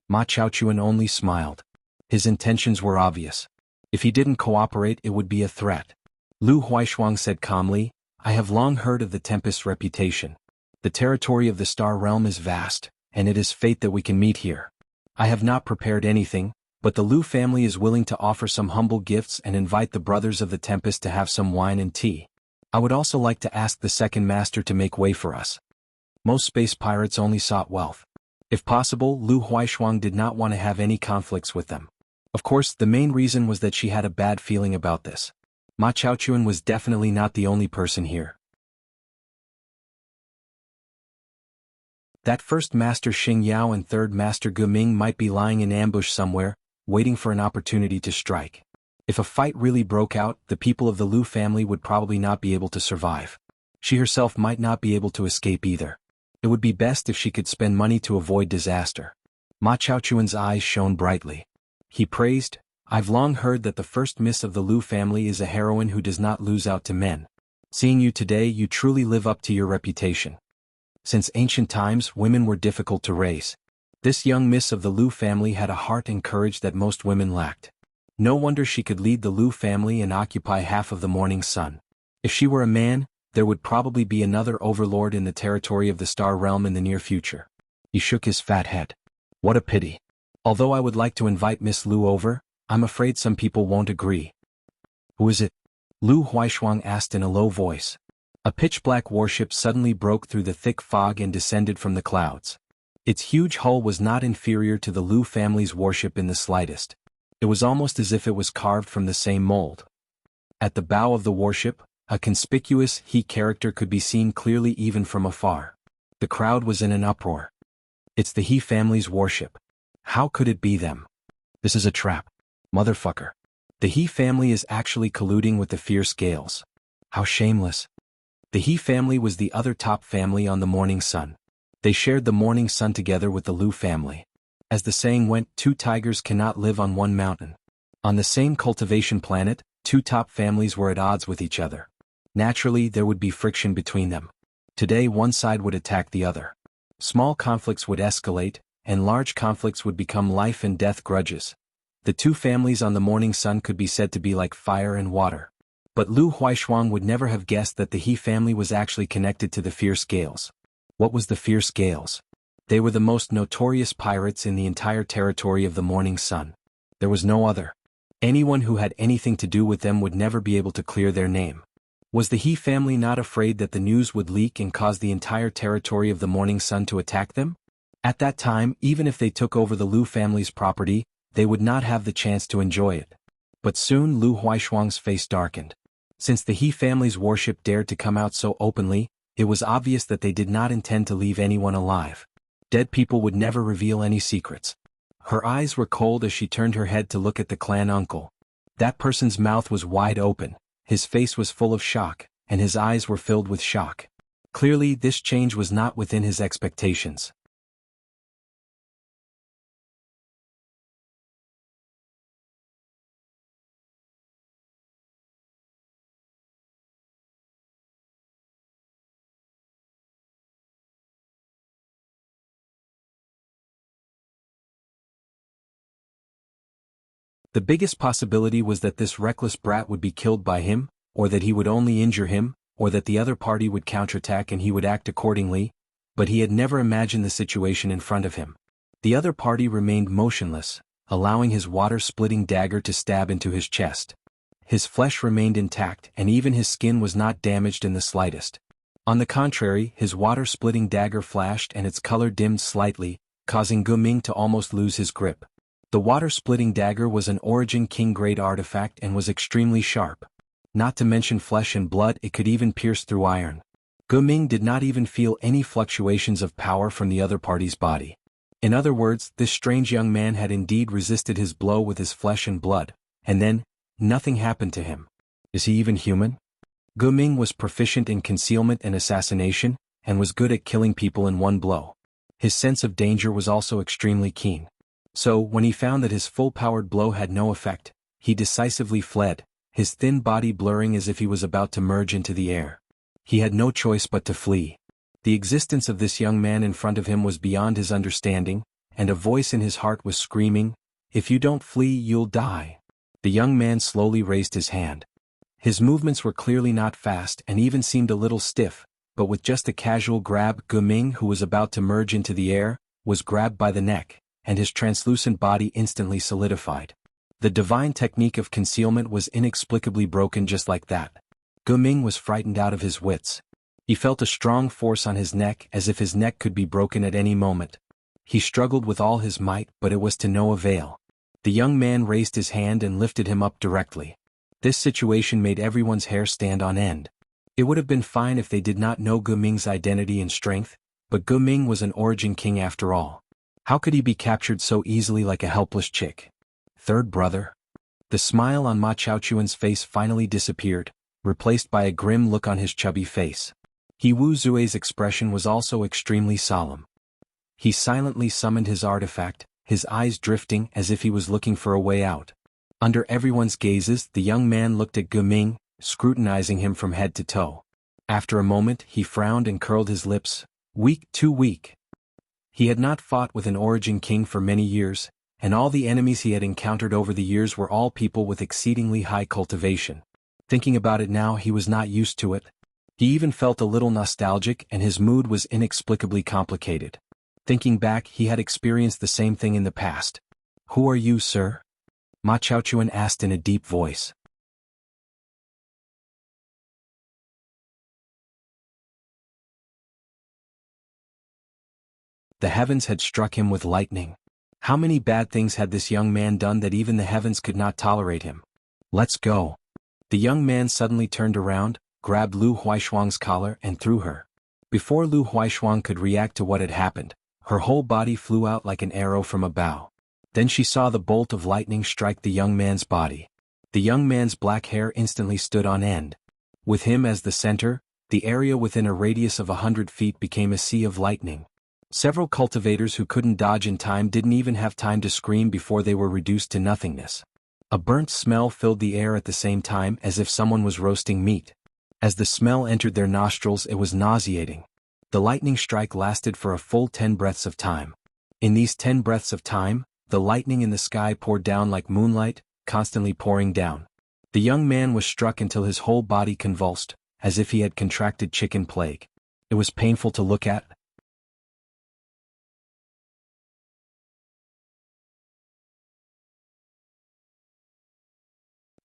Ma Chaochuan only smiled. His intentions were obvious. If he didn't cooperate, it would be a threat. Lu Huaishuang said calmly, "I have long heard of the Tempest's reputation. The territory of the Star Realm is vast, and it is fate that we can meet here. I have not prepared anything, but the Lu family is willing to offer some humble gifts and invite the brothers of the Tempest to have some wine and tea. I would also like to ask the second master to make way for us." Most space pirates only sought wealth. If possible, Lu Huaishuang did not want to have any conflicts with them. Of course, the main reason was that she had a bad feeling about this. Ma Chaochuan was definitely not the only person here. That first master Xing Yao and third master Gu Ming might be lying in ambush somewhere, waiting for an opportunity to strike. If a fight really broke out, the people of the Lu family would probably not be able to survive. She herself might not be able to escape either. It would be best if she could spend money to avoid disaster. Ma Chaochuan's eyes shone brightly. He praised, "I've long heard that the first miss of the Lu family is a heroine who does not lose out to men. Seeing you today, you truly live up to your reputation." Since ancient times, women were difficult to raise. This young miss of the Lu family had a heart and courage that most women lacked. No wonder she could lead the Lu family and occupy half of the morning sun. If she were a man, there would probably be another overlord in the territory of the Star Realm in the near future. He shook his fat head. "What a pity. Although I would like to invite Miss Lu over, I'm afraid some people won't agree." "Who is it?" Lu Huaishuang asked in a low voice. A pitch-black warship suddenly broke through the thick fog and descended from the clouds. Its huge hull was not inferior to the Lu family's warship in the slightest. It was almost as if it was carved from the same mold. At the bow of the warship, a conspicuous He character could be seen clearly even from afar. The crowd was in an uproar. "It's the He family's warship. How could it be them? This is a trap. Motherfucker. The He family is actually colluding with the Fierce Gales. How shameless." The He family was the other top family on the Morning Sun. They shared the Morning Sun together with the Lu family. As the saying went, 2 tigers cannot live on one mountain. On the same cultivation planet, 2 top families were at odds with each other. Naturally, there would be friction between them. Today one side would attack the other. Small conflicts would escalate, and large conflicts would become life and death grudges. The 2 families on the Morning Sun could be said to be like fire and water. But Lu Huaishuang would never have guessed that the He family was actually connected to the Fierce Gales. What was the Fierce Gales? They were the most notorious pirates in the entire territory of the Morning Sun. There was no other. Anyone who had anything to do with them would never be able to clear their name. Was the He family not afraid that the news would leak and cause the entire territory of the Morning Sun to attack them? At that time, even if they took over the Lu family's property, they would not have the chance to enjoy it. But soon Lu Huaishuang's face darkened. Since the He family's warship dared to come out so openly, it was obvious that they did not intend to leave anyone alive. Dead people would never reveal any secrets. Her eyes were cold as she turned her head to look at the clan uncle. That person's mouth was wide open, his face was full of shock, and his eyes were filled with shock. Clearly, this change was not within his expectations. The biggest possibility was that this reckless brat would be killed by him, or that he would only injure him, or that the other party would counterattack and he would act accordingly, but he had never imagined the situation in front of him. The other party remained motionless, allowing his water-splitting dagger to stab into his chest. His flesh remained intact and even his skin was not damaged in the slightest. On the contrary, his water-splitting dagger flashed and its color dimmed slightly, causing Gu Ming to almost lose his grip. The water-splitting dagger was an Origin King-grade artifact and was extremely sharp. Not to mention flesh and blood, it could even pierce through iron. Gu Ming did not even feel any fluctuations of power from the other party's body. In other words, this strange young man had indeed resisted his blow with his flesh and blood, and then, nothing happened to him. Is he even human? Gu Ming was proficient in concealment and assassination, and was good at killing people in one blow. His sense of danger was also extremely keen. So, when he found that his full-powered blow had no effect, he decisively fled, his thin body blurring as if he was about to merge into the air. He had no choice but to flee. The existence of this young man in front of him was beyond his understanding, and a voice in his heart was screaming, "If you don't flee, you'll die." The young man slowly raised his hand. His movements were clearly not fast and even seemed a little stiff, but with just a casual grab, Gu Ming, who was about to merge into the air, was grabbed by the neck, and his translucent body instantly solidified. The divine technique of concealment was inexplicably broken just like that. Gu Ming was frightened out of his wits. He felt a strong force on his neck as if his neck could be broken at any moment. He struggled with all his might, but it was to no avail. The young man raised his hand and lifted him up directly. This situation made everyone's hair stand on end. It would have been fine if they did not know Gu Ming's identity and strength, but Gu Ming was an Origin King after all. How could he be captured so easily like a helpless chick? Third brother? The smile on Ma Chaochuan's face finally disappeared, replaced by a grim look on his chubby face. He Wu Zue's expression was also extremely solemn. He silently summoned his artifact, his eyes drifting as if he was looking for a way out. Under everyone's gazes, the young man looked at Gu Ming, scrutinizing him from head to toe. After a moment, he frowned and curled his lips. Weak, too weak. He had not fought with an Origin King for many years, and all the enemies he had encountered over the years were all people with exceedingly high cultivation. Thinking about it now, he was not used to it. He even felt a little nostalgic and his mood was inexplicably complicated. Thinking back, he had experienced the same thing in the past. "Who are you, sir?" Ma Chaochuan asked in a deep voice. The heavens had struck him with lightning. How many bad things had this young man done that even the heavens could not tolerate him? "Let's go." The young man suddenly turned around, grabbed Lu Huaishuang's collar and threw her. Before Lu Huaishuang could react to what had happened, her whole body flew out like an arrow from a bow. Then she saw the bolt of lightning strike the young man's body. The young man's black hair instantly stood on end. With him as the center, the area within a radius of 100 feet became a sea of lightning. Several cultivators who couldn't dodge in time didn't even have time to scream before they were reduced to nothingness. A burnt smell filled the air at the same time as if someone was roasting meat. As the smell entered their nostrils, it was nauseating. The lightning strike lasted for a full 10 breaths of time. In these 10 breaths of time, the lightning in the sky poured down like moonlight, constantly pouring down. The young man was struck until his whole body convulsed, as if he had contracted chicken plague. It was painful to look at.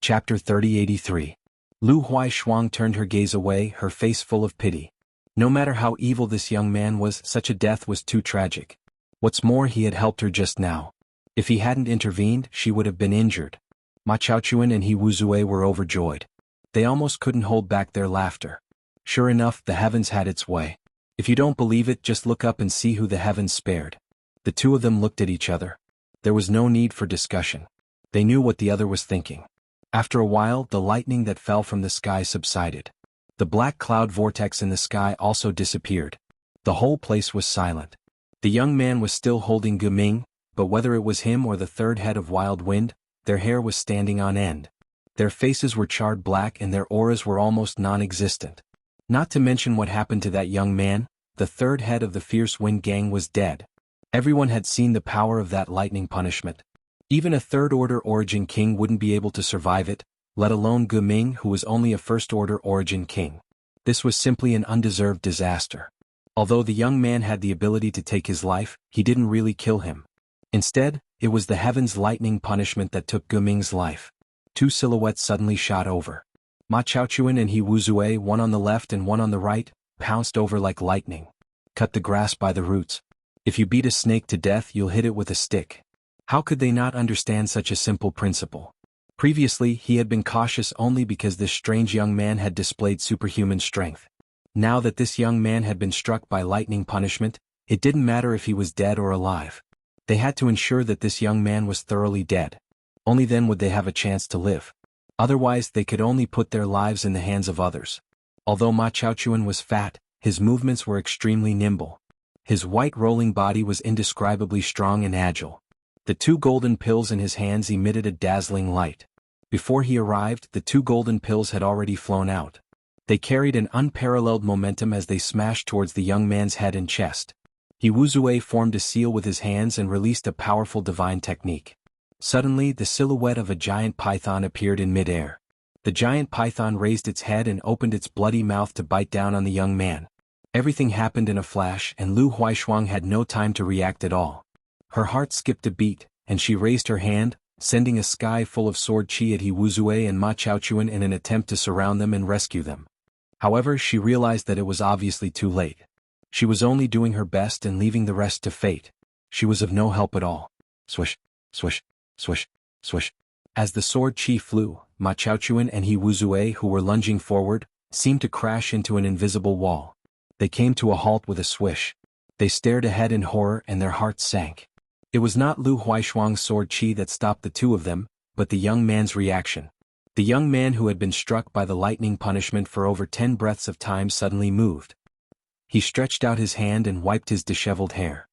Chapter 3083. Lu Huaishuang turned her gaze away, her face full of pity. No matter how evil this young man was, such a death was too tragic. What's more, he had helped her just now. If he hadn't intervened, she would have been injured. Ma Chaochuan and He Wu Zue were overjoyed. They almost couldn't hold back their laughter. Sure enough, the heavens had its way. If you don't believe it, just look up and see who the heavens spared. The two of them looked at each other. There was no need for discussion. They knew what the other was thinking. After a while, the lightning that fell from the sky subsided. The black cloud vortex in the sky also disappeared. The whole place was silent. The young man was still holding Gu Ming, but whether it was him or the third head of Wild Wind, their hair was standing on end. Their faces were charred black and their auras were almost non-existent. Not to mention what happened to that young man, the third head of the Fierce Wind Gang was dead. Everyone had seen the power of that lightning punishment. Even a third-order origin king wouldn't be able to survive it, let alone Gu Ming, who was only a first-order origin king. This was simply an undeserved disaster. Although the young man had the ability to take his life, he didn't really kill him. Instead, it was the heaven's lightning punishment that took Gu Ming's life. Two silhouettes suddenly shot over. Ma Chaochuan and He Wuzue, one on the left and one on the right, pounced over like lightning. Cut the grass by the roots. If you beat a snake to death, you'll hit it with a stick. How could they not understand such a simple principle? Previously, he had been cautious only because this strange young man had displayed superhuman strength. Now that this young man had been struck by lightning punishment, it didn't matter if he was dead or alive. They had to ensure that this young man was thoroughly dead. Only then would they have a chance to live. Otherwise, they could only put their lives in the hands of others. Although Ma Chaochuan was fat, his movements were extremely nimble. His white rolling body was indescribably strong and agile. The two golden pills in his hands emitted a dazzling light. Before he arrived, the two golden pills had already flown out. They carried an unparalleled momentum as they smashed towards the young man's head and chest. He Wuzue formed a seal with his hands and released a powerful divine technique. Suddenly, the silhouette of a giant python appeared in midair. The giant python raised its head and opened its bloody mouth to bite down on the young man. Everything happened in a flash, and Lu Huaishuang had no time to react at all. Her heart skipped a beat, and she raised her hand, sending a sky full of sword chi at He Wuzue and Ma Chaochuan in an attempt to surround them and rescue them. However, she realized that it was obviously too late. She was only doing her best and leaving the rest to fate. She was of no help at all. Swish, swish, swish, swish. As the sword chi flew, Ma Chaochuan and He Wuzue, who were lunging forward, seemed to crash into an invisible wall. They came to a halt with a swish. They stared ahead in horror and their hearts sank. It was not Lu Huaishuang's sword chi that stopped the two of them, but the young man's reaction. The young man who had been struck by the lightning punishment for over 10 breaths of time suddenly moved. He stretched out his hand and wiped his disheveled hair.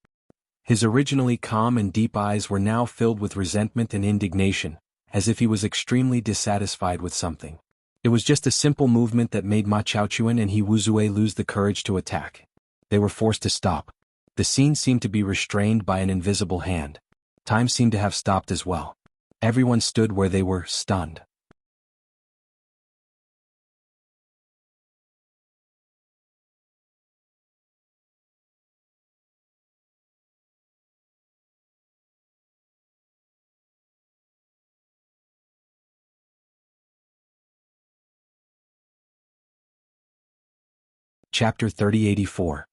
His originally calm and deep eyes were now filled with resentment and indignation, as if he was extremely dissatisfied with something. It was just a simple movement that made Ma Chaochuan and He Wuzue lose the courage to attack. They were forced to stop. The scene seemed to be restrained by an invisible hand. Time seemed to have stopped as well. Everyone stood where they were, stunned. Chapter 3084.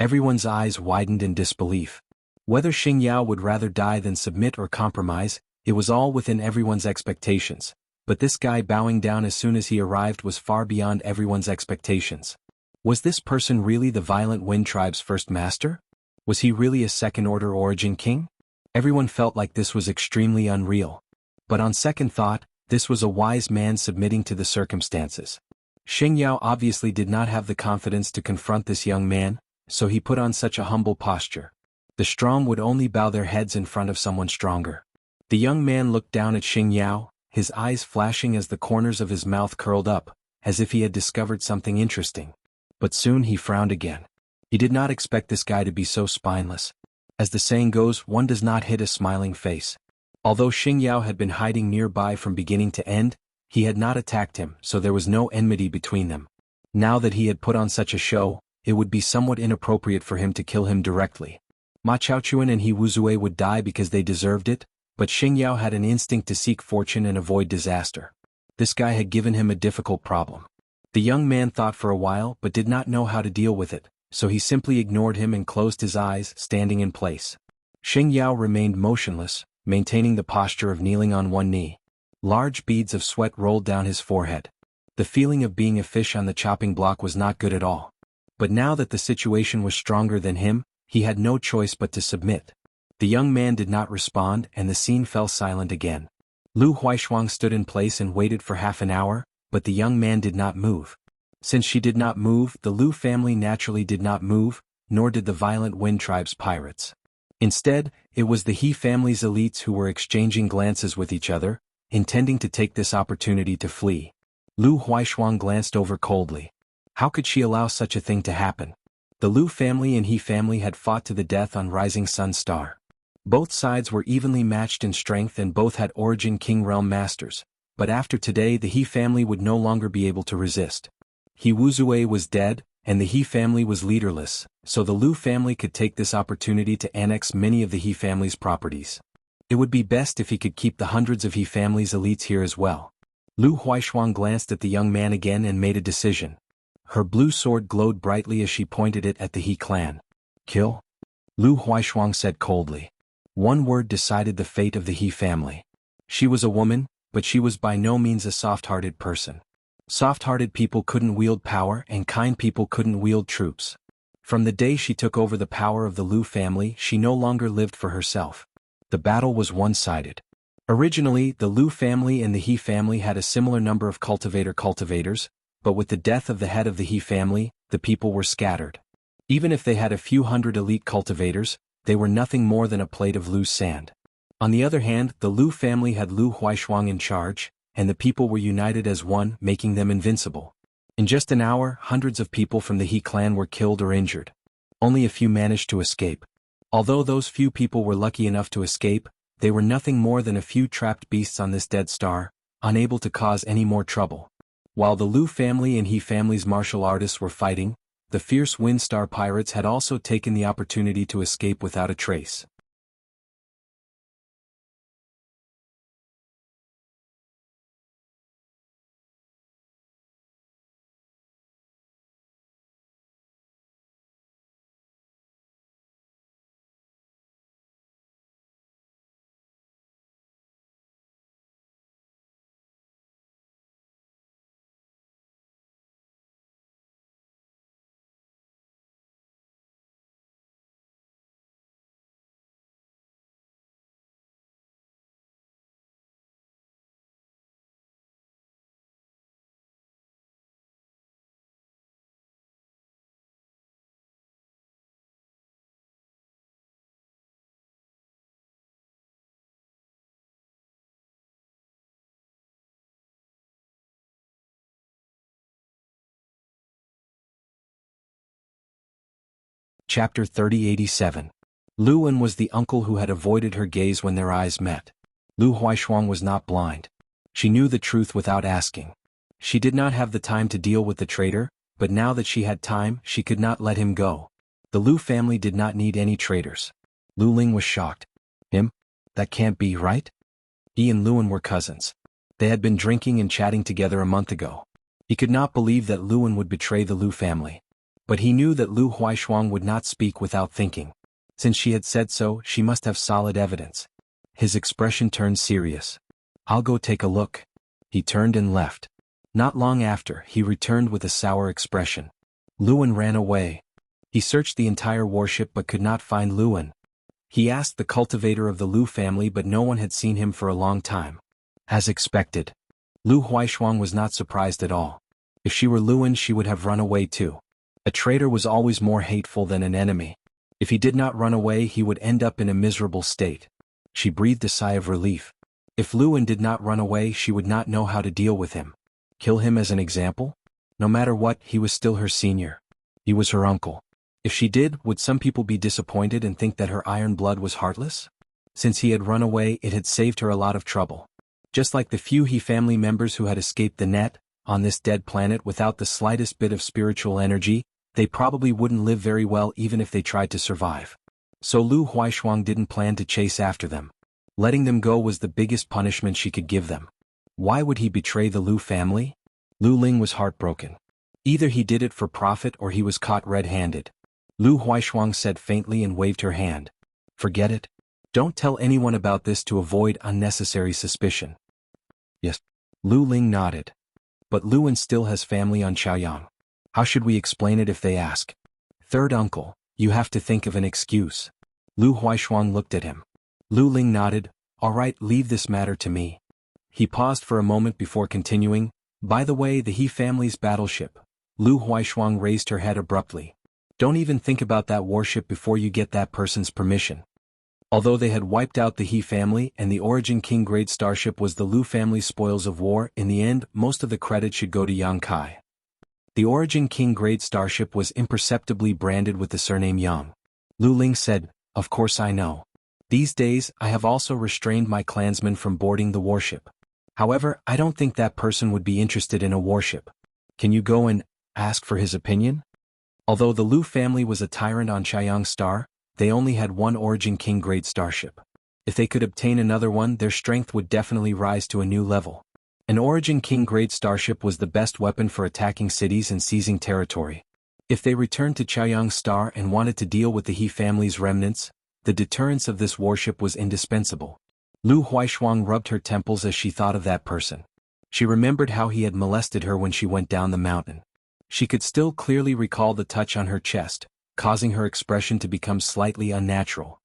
Everyone's eyes widened in disbelief. Whether Xing Yao would rather die than submit or compromise, it was all within everyone's expectations, but this guy bowing down as soon as he arrived was far beyond everyone's expectations. Was this person really the Violent Wind Tribe's first master? Was he really a second-order origin king? Everyone felt like this was extremely unreal. But on second thought, this was a wise man submitting to the circumstances. Xing Yao obviously did not have the confidence to confront this young man, so he put on such a humble posture. The strong would only bow their heads in front of someone stronger. The young man looked down at Xing Yao, his eyes flashing as the corners of his mouth curled up, as if he had discovered something interesting. But soon he frowned again. He did not expect this guy to be so spineless. As the saying goes, one does not hit a smiling face. Although Xing Yao had been hiding nearby from beginning to end, he had not attacked him, so there was no enmity between them. Now that he had put on such a show, it would be somewhat inappropriate for him to kill him directly. Ma Chaochuan and He Wuzue would die because they deserved it, but Xing Yao had an instinct to seek fortune and avoid disaster. This guy had given him a difficult problem. The young man thought for a while but did not know how to deal with it, so he simply ignored him and closed his eyes, standing in place. Xing Yao remained motionless, maintaining the posture of kneeling on one knee. Large beads of sweat rolled down his forehead. The feeling of being a fish on the chopping block was not good at all. But now that the situation was stronger than him, he had no choice but to submit. The young man did not respond and the scene fell silent again. Lu Huaishuang stood in place and waited for half an hour, but the young man did not move. Since she did not move, the Lu family naturally did not move, nor did the Violent Wind Tribe's pirates. Instead, it was the He family's elites who were exchanging glances with each other, intending to take this opportunity to flee. Lu Huaishuang glanced over coldly. How could she allow such a thing to happen? The Lu family and He family had fought to the death on Rising Sun Star. Both sides were evenly matched in strength and both had Origin King realm masters, but after today the He family would no longer be able to resist. He Wuzue was dead, and the He family was leaderless, so the Lu family could take this opportunity to annex many of the He family's properties. It would be best if he could keep the hundreds of He family's elites here as well. Lu Huaishuang glanced at the young man again and made a decision. Her blue sword glowed brightly as she pointed it at the He clan. Kill? Lu Huaishuang said coldly. One word decided the fate of the He family. She was a woman, but she was by no means a soft-hearted person. Soft-hearted people couldn't wield power and kind people couldn't wield troops. From the day she took over the power of the Lu family, she no longer lived for herself. The battle was one-sided. Originally, the Lu family and the He family had a similar number of cultivators, but with the death of the head of the He family, the people were scattered. Even if they had a few hundred elite cultivators, they were nothing more than a plate of loose sand. On the other hand, the Lu family had Lu Huaishuang in charge, and the people were united as one, making them invincible. In just an hour, hundreds of people from the He clan were killed or injured. Only a few managed to escape. Although those few people were lucky enough to escape, they were nothing more than a few trapped beasts on this dead star, unable to cause any more trouble. While the Lu family and He family's martial artists were fighting, the fierce Wind Star pirates had also taken the opportunity to escape without a trace. Chapter 3087. Luan was the uncle who had avoided her gaze when their eyes met. Lu Huaishuang was not blind. She knew the truth without asking. She did not have the time to deal with the traitor, but now that she had time, she could not let him go. The Lu family did not need any traitors. Lu Ling was shocked. Him? That can't be, right? He and Luan were cousins. They had been drinking and chatting together a month ago. He could not believe that Luan would betray the Lu family. But he knew that Lu Huaishuang would not speak without thinking. Since she had said so, she must have solid evidence. His expression turned serious. I'll go take a look. He turned and left. Not long after, he returned with a sour expression. Luan ran away. He searched the entire warship but could not find Luan. He asked the cultivator of the Lu family but no one had seen him for a long time. As expected. Lu Huaishuang was not surprised at all. If she were Luan, she would have run away too. A traitor was always more hateful than an enemy. If he did not run away, he would end up in a miserable state. She breathed a sigh of relief. If Luan did not run away, she would not know how to deal with him. Kill him as an example? No matter what, he was still her senior. He was her uncle. If she did, would some people be disappointed and think that her iron blood was heartless? Since he had run away, it had saved her a lot of trouble. Just like the few He family members who had escaped the net, on this dead planet without the slightest bit of spiritual energy, they probably wouldn't live very well even if they tried to survive. So Lu Huaishuang didn't plan to chase after them. Letting them go was the biggest punishment she could give them. Why would he betray the Lu family? Lu Ling was heartbroken. Either he did it for profit or he was caught red-handed. Lu Huaishuang said faintly and waved her hand. Forget it. Don't tell anyone about this to avoid unnecessary suspicion. Yes. Lu Ling nodded. But Luan still has family on Chaoyang. How should we explain it if they ask? Third uncle, you have to think of an excuse. Lu Huaishuang looked at him. Lu Ling nodded. All right, leave this matter to me. He paused for a moment before continuing. By the way, the He family's battleship. Lu Huaishuang raised her head abruptly. Don't even think about that warship before you get that person's permission. Although they had wiped out the He family and the Origin King grade starship was the Lu family's spoils of war, in the end, most of the credit should go to Yang Kai. The Origin King grade starship was imperceptibly branded with the surname Yang. Lu Ling said, Of course I know. These days, I have also restrained my clansmen from boarding the warship. However, I don't think that person would be interested in a warship. Can you go and ask for his opinion? Although the Lu family was a tyrant on Chaiyang Star, they only had one Origin King grade starship. If they could obtain another one, their strength would definitely rise to a new level. An Origin King grade starship was the best weapon for attacking cities and seizing territory. If they returned to Chaiyang Star and wanted to deal with the He family's remnants, the deterrence of this warship was indispensable. Lu Huaishuang rubbed her temples as she thought of that person. She remembered how he had molested her when she went down the mountain. She could still clearly recall the touch on her chest, causing her expression to become slightly unnatural.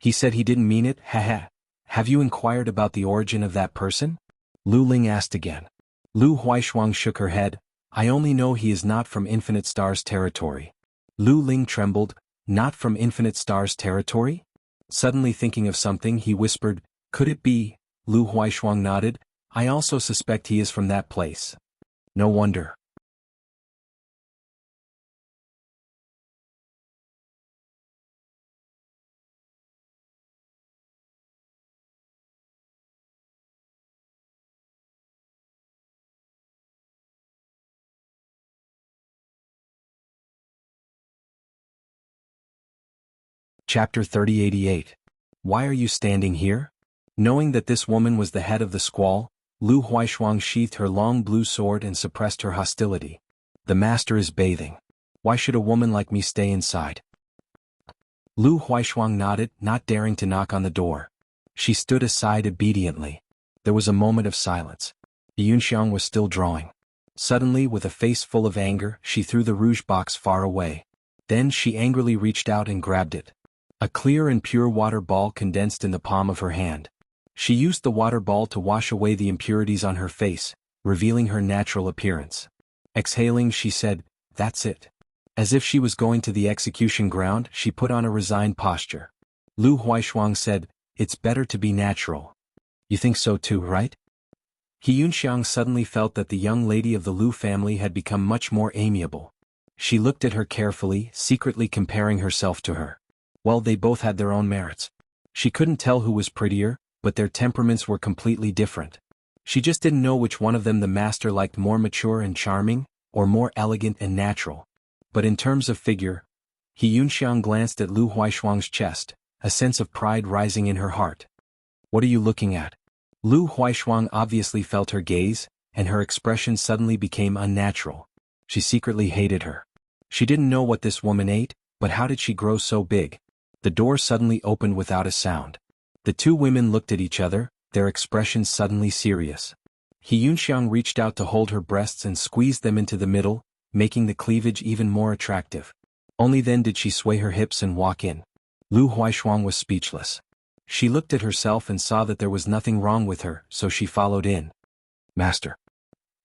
He said he didn't mean it, haha. Have you inquired about the origin of that person? Lu Ling asked again. Lu Huaishuang shook her head. I only know he is not from Infinite Stars territory. Lu Ling trembled. Not from Infinite Stars territory? Suddenly thinking of something, he whispered, could it be? Lu Huaishuang nodded. I also suspect he is from that place. No wonder. Chapter 3088. Why are you standing here? Knowing that this woman was the head of the squall, Lu Huaishuang sheathed her long blue sword and suppressed her hostility. The master is bathing. Why should a woman like me stay inside? Lu Huaishuang nodded, not daring to knock on the door. She stood aside obediently. There was a moment of silence. Yunxiang was still drawing. Suddenly, with a face full of anger, she threw the rouge box far away. Then she angrily reached out and grabbed it. A clear and pure water ball condensed in the palm of her hand. She used the water ball to wash away the impurities on her face, revealing her natural appearance. Exhaling, she said, that's it. As if she was going to the execution ground, she put on a resigned posture. Lu Huaishuang said, it's better to be natural. You think so too, right? He Yunxiang suddenly felt that the young lady of the Lu family had become much more amiable. She looked at her carefully, secretly comparing herself to her. Well, they both had their own merits. She couldn't tell who was prettier, but their temperaments were completely different. She just didn't know which one of them the master liked more mature and charming, or more elegant and natural. But in terms of figure, He Yunxiang glanced at Lu Huaishuang's chest, a sense of pride rising in her heart. What are you looking at? Lu Huaishuang obviously felt her gaze, and her expression suddenly became unnatural. She secretly hated her. She didn't know what this woman ate, but how did she grow so big? The door suddenly opened without a sound. The two women looked at each other, their expressions suddenly serious. He Yunxiang reached out to hold her breasts and squeezed them into the middle, making the cleavage even more attractive. Only then did she sway her hips and walk in. Lu Huaishuang was speechless. She looked at herself and saw that there was nothing wrong with her, so she followed in. Master.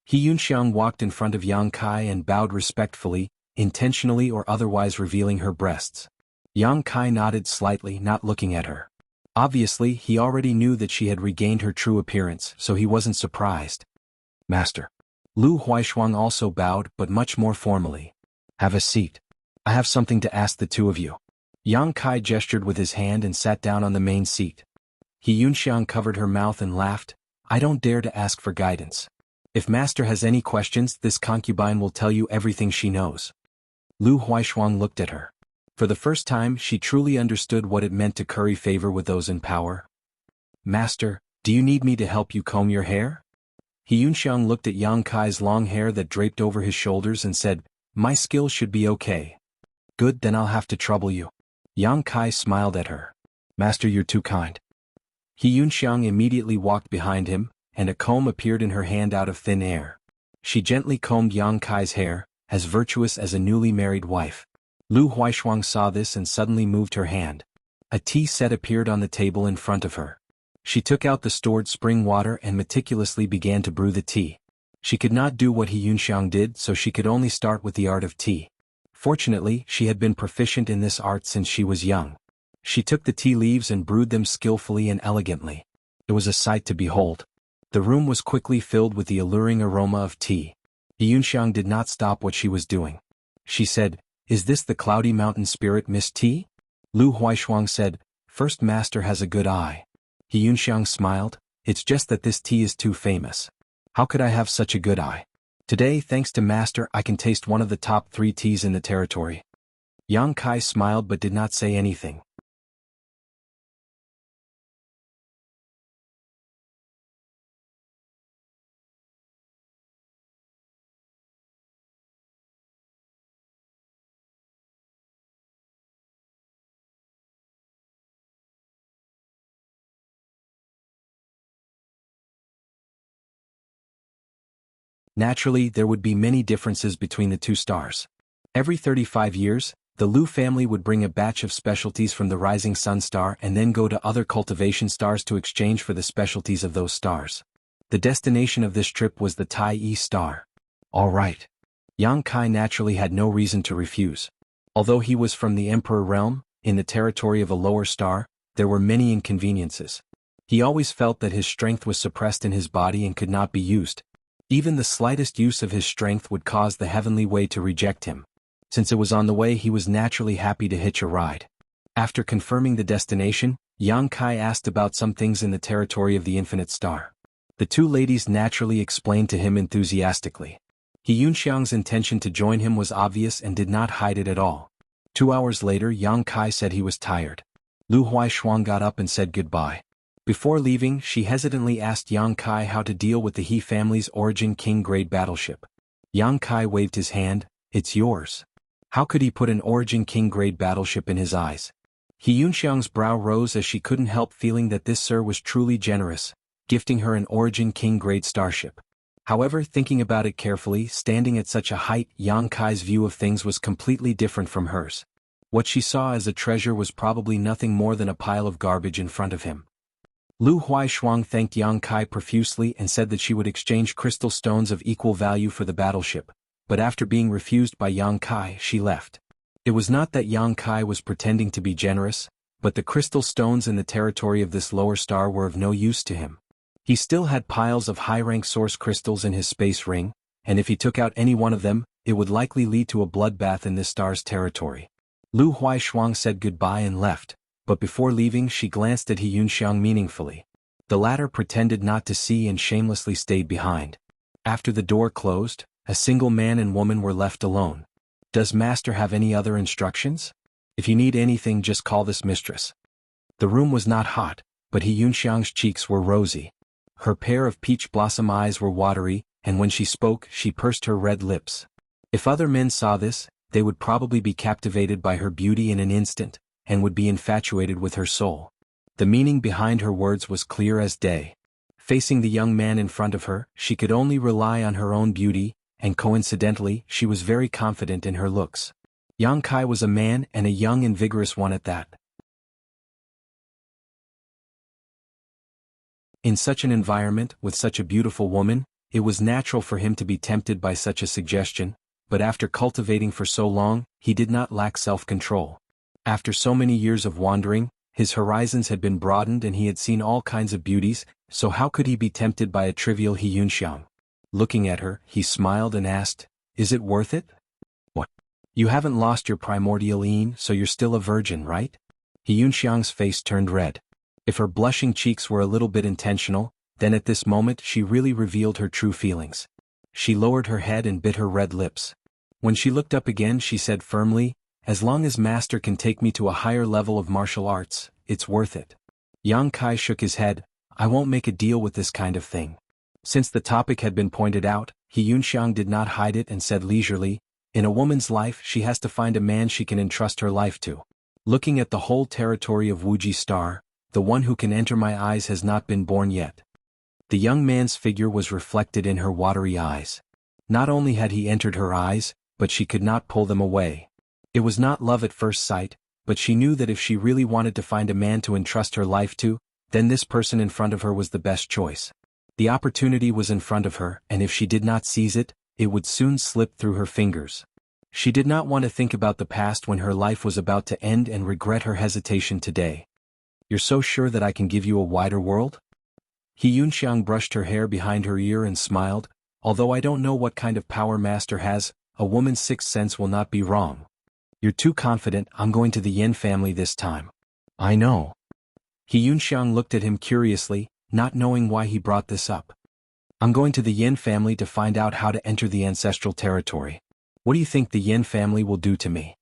He Yunxiang walked in front of Yang Kai and bowed respectfully, intentionally or otherwise revealing her breasts. Yang Kai nodded slightly, not looking at her. Obviously, he already knew that she had regained her true appearance, so he wasn't surprised. Master. Lu Huaishuang also bowed, but much more formally. Have a seat. I have something to ask the two of you. Yang Kai gestured with his hand and sat down on the main seat. He Yunxiang covered her mouth and laughed. I don't dare to ask for guidance. If Master has any questions, this concubine will tell you everything she knows. Lu Huaishuang looked at her. For the first time, she truly understood what it meant to curry favor with those in power. Master, do you need me to help you comb your hair? He Yunxiang looked at Yang Kai's long hair that draped over his shoulders and said, my skills should be okay. Good, then I'll have to trouble you. Yang Kai smiled at her. Master, you're too kind. He Yunxiang immediately walked behind him, and a comb appeared in her hand out of thin air. She gently combed Yang Kai's hair, as virtuous as a newly married wife. Lu Huaishuang saw this and suddenly moved her hand. A tea set appeared on the table in front of her. She took out the stored spring water and meticulously began to brew the tea. She could not do what He Yunxiang did, so she could only start with the art of tea. Fortunately, she had been proficient in this art since she was young. She took the tea leaves and brewed them skillfully and elegantly. It was a sight to behold. The room was quickly filled with the alluring aroma of tea. He Yunxiang did not stop what she was doing. She said, is this the Cloudy Mountain Spirit Mist tea? Lu Huaishuang said, First master has a good eye. He Yunxiang smiled. It's just that this tea is too famous. How could I have such a good eye? Today, thanks to master, I can taste one of the top 3 teas in the territory. Yang Kai smiled but did not say anything. Naturally, there would be many differences between the 2 stars. Every 35 years, the Lu family would bring a batch of specialties from the rising sun star and then go to other cultivation stars to exchange for the specialties of those stars. The destination of this trip was the Tai Yi star. All right. Yang Kai naturally had no reason to refuse. Although he was from the Emperor realm, in the territory of a lower star, there were many inconveniences. He always felt that his strength was suppressed in his body and could not be used. Even the slightest use of his strength would cause the heavenly way to reject him. Since it was on the way, he was naturally happy to hitch a ride. After confirming the destination, Yang Kai asked about some things in the territory of the infinite star. The 2 ladies naturally explained to him enthusiastically. He Yunxiang's intention to join him was obvious and did not hide it at all. 2 hours later, Yang Kai said he was tired. Lu Huaishuang got up and said goodbye. Before leaving, she hesitantly asked Yang Kai how to deal with the He family's Origin King grade battleship. Yang Kai waved his hand. It's yours. How could he put an Origin King grade battleship in his eyes? He Yunxiang's brow rose as she couldn't help feeling that this sir was truly generous, gifting her an Origin King grade starship. However, thinking about it carefully, standing at such a height, Yang Kai's view of things was completely different from hers. What she saw as a treasure was probably nothing more than a pile of garbage in front of him. Lu Huaishuang thanked Yang Kai profusely and said that she would exchange crystal stones of equal value for the battleship, but after being refused by Yang Kai, she left. It was not that Yang Kai was pretending to be generous, but the crystal stones in the territory of this lower star were of no use to him. He still had piles of high-rank source crystals in his space ring, and if he took out any one of them, it would likely lead to a bloodbath in this star's territory. Lu Huaishuang said goodbye and left. But before leaving, she glanced at He Yunxiang meaningfully. The latter pretended not to see and shamelessly stayed behind. After the door closed, a single man and woman were left alone. Does master have any other instructions? If you need anything, just call this mistress. The room was not hot, but He Yunxiang's cheeks were rosy. Her pair of peach blossom eyes were watery, and when she spoke, she pursed her red lips. If other men saw this, they would probably be captivated by her beauty in an instant, and would be infatuated with her soul. The meaning behind her words was clear as day. Facing the young man in front of her, she could only rely on her own beauty, and coincidentally, she was very confident in her looks. Yang Kai was a man, and a young and vigorous one at that. In such an environment, with such a beautiful woman, it was natural for him to be tempted by such a suggestion, but after cultivating for so long, he did not lack self-control. After so many years of wandering, his horizons had been broadened and he had seen all kinds of beauties, so how could he be tempted by a trivial He Yunxiang? Looking at her, he smiled and asked, "Is it worth it?" "What? You haven't lost your primordial Yin, so you're still a virgin, right?" He Yunxiang's face turned red. If her blushing cheeks were a little bit intentional, then at this moment she really revealed her true feelings. She lowered her head and bit her red lips. When she looked up again, she said firmly, "As long as master can take me to a higher level of martial arts, it's worth it." Yang Kai shook his head. "I won't make a deal with this kind of thing." Since the topic had been pointed out, He Yunxiang did not hide it and said leisurely, "In a woman's life, she has to find a man she can entrust her life to. Looking at the whole territory of Wuji Star, the one who can enter my eyes has not been born yet." The young man's figure was reflected in her watery eyes. Not only had he entered her eyes, but she could not pull them away. It was not love at first sight, but she knew that if she really wanted to find a man to entrust her life to, then this person in front of her was the best choice. The opportunity was in front of her, and if she did not seize it, it would soon slip through her fingers. She did not want to think about the past when her life was about to end and regret her hesitation today. "You're so sure that I can give you a wider world?" He Yunxiang brushed her hair behind her ear and smiled. "Although I don't know what kind of power master has, a woman's sixth sense will not be wrong." "You're too confident. I'm going to the Yen family this time." "I know. He Yunxiang looked at him curiously, not knowing why he brought this up. I'm going to the Yin family to find out how to enter the ancestral territory. What do you think the Yin family will do to me?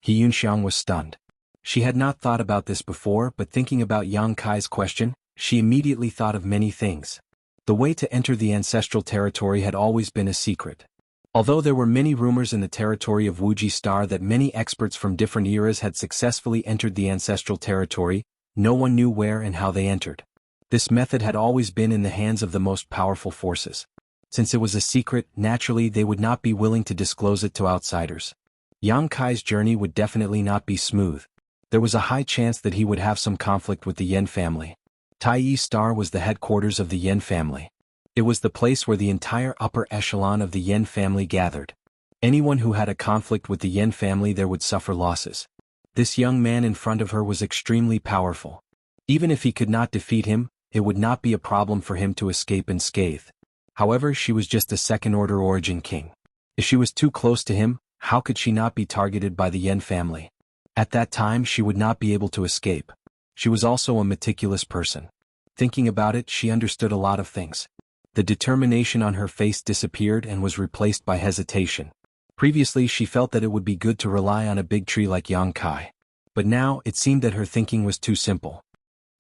He Yunxiang was stunned. She had not thought about this before, but thinking about Yang Kai's question, she immediately thought of many things. The way to enter the ancestral territory had always been a secret. Although there were many rumors in the territory of Wuxia Star that many experts from different eras had successfully entered the ancestral territory, no one knew where and how they entered. This method had always been in the hands of the most powerful forces. Since it was a secret, naturally they would not be willing to disclose it to outsiders. Yang Kai's journey would definitely not be smooth. There was a high chance that he would have some conflict with the Yin family. Taiyi Star was the headquarters of the Yin family. It was the place where the entire upper echelon of the Yin family gathered. Anyone who had a conflict with the Yin family there would suffer losses. This young man in front of her was extremely powerful. Even if he could not defeat him, it would not be a problem for him to escape unscathed. However, she was just a second-order origin king. If she was too close to him, how could she not be targeted by the Yin family? At that time she would not be able to escape. She was also a meticulous person. Thinking about it, she understood a lot of things. The determination on her face disappeared and was replaced by hesitation. Previously she felt that it would be good to rely on a big tree like Yang Kai. But now it seemed that her thinking was too simple.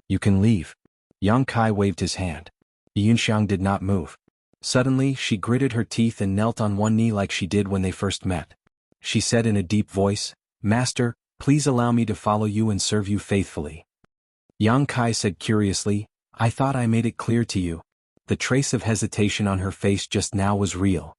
You can leave. Yang Kai waved his hand. Yunxiang did not move. Suddenly she gritted her teeth and knelt on one knee like she did when they first met. She said in a deep voice, "Master, please allow me to follow you and serve you faithfully." Yang Kai said curiously, "I thought I made it clear to you." The trace of hesitation on her face just now was real.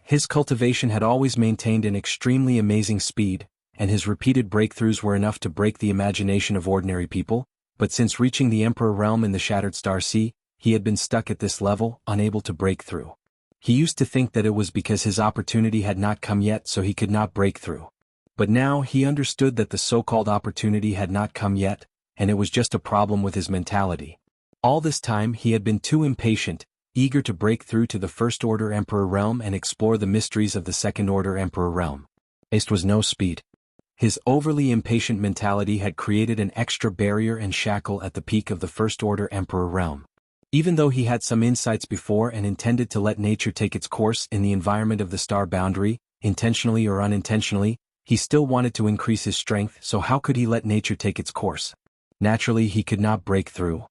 His cultivation had always maintained an extremely amazing speed, and his repeated breakthroughs were enough to break the imagination of ordinary people, but since reaching the Emperor realm in the Shattered Star Sea, he had been stuck at this level, unable to break through. He used to think that it was because his opportunity had not come yet so he could not break through. But now he understood that the so-called opportunity had not come yet, and it was just a problem with his mentality. All this time he had been too impatient, eager to break through to the First-Order Emperor realm and explore the mysteries of the Second-Order Emperor realm. It was no speed. His overly impatient mentality had created an extra barrier and shackle at the peak of the First-Order Emperor realm. Even though he had some insights before and intended to let nature take its course in the environment of the star boundary, intentionally or unintentionally, he still wanted to increase his strength, so how could he let nature take its course? Naturally he could not break through.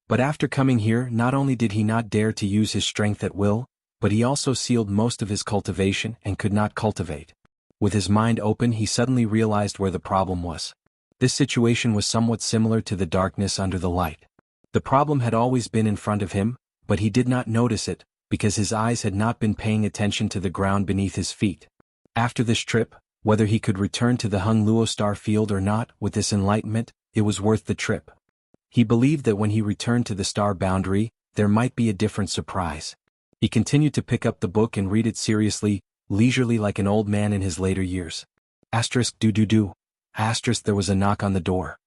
But after coming here, not only did he not dare to use his strength at will, but he also sealed most of his cultivation and could not cultivate. With his mind open he suddenly realized where the problem was. This situation was somewhat similar to the darkness under the light. The problem had always been in front of him, but he did not notice it, because his eyes had not been paying attention to the ground beneath his feet. After this trip, whether he could return to the Hung Luo star field or not, with this enlightenment, it was worth the trip. He believed that when he returned to the star boundary, there might be a different surprise. He continued to pick up the book and read it seriously, leisurely like an old man in his later years. ****. There was a knock on the door.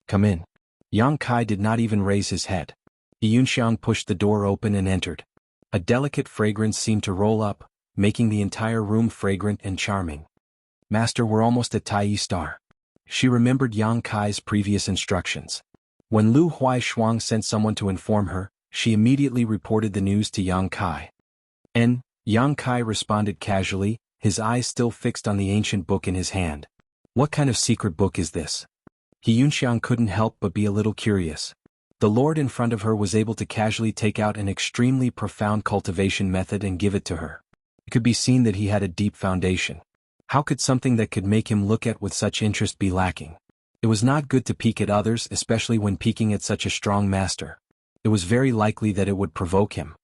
"Come in." Yang Kai did not even raise his head. Yunxiang pushed the door open and entered. A delicate fragrance seemed to roll up, making the entire room fragrant and charming. "Master, we're almost at Taiyi Star." She remembered Yang Kai's previous instructions. When Lu Huaishuang sent someone to inform her, she immediately reported the news to Yang Kai. Yang Kai responded casually, his eyes still fixed on the ancient book in his hand. What kind of secret book is this? Yunxiang couldn't help but be a little curious. The lord in front of her was able to casually take out an extremely profound cultivation method and give it to her. It could be seen that he had a deep foundation. How could something that could make him look at with such interest be lacking? It was not good to peek at others, especially when peeking at such a strong master. It was very likely that it would provoke him.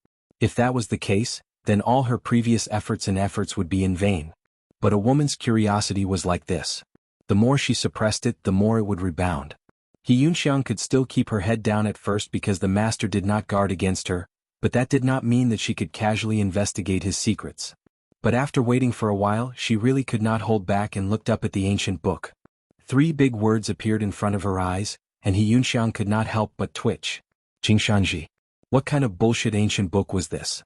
If that was the case, then all her previous efforts would be in vain. But a woman's curiosity was like this. The more she suppressed it, the more it would rebound. Yunxiang could still keep her head down at first because the master did not guard against her, but that did not mean that she could casually investigate his secrets. But after waiting for a while, she really could not hold back and looked up at the ancient book. 3 big words appeared in front of her eyes, and Yunxiang could not help but twitch. Jingshanji. What kind of bullshit ancient book was this?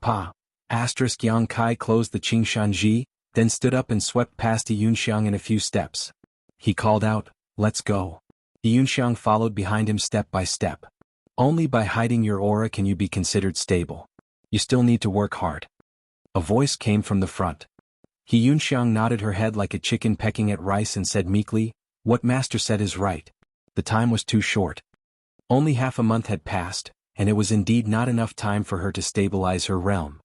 Pa. Yang Kai closed the Qingshanji, then stood up and swept past Yunxiang in a few steps. He called out, "Let's go." Yunxiang followed behind him step by step. Only by hiding your aura can you be considered stable. You still need to work hard. A voice came from the front. Yunxiang nodded her head like a chicken pecking at rice and said meekly, "What master said is right. The time was too short." Only half a month had passed, and it was indeed not enough time for her to stabilize her realm.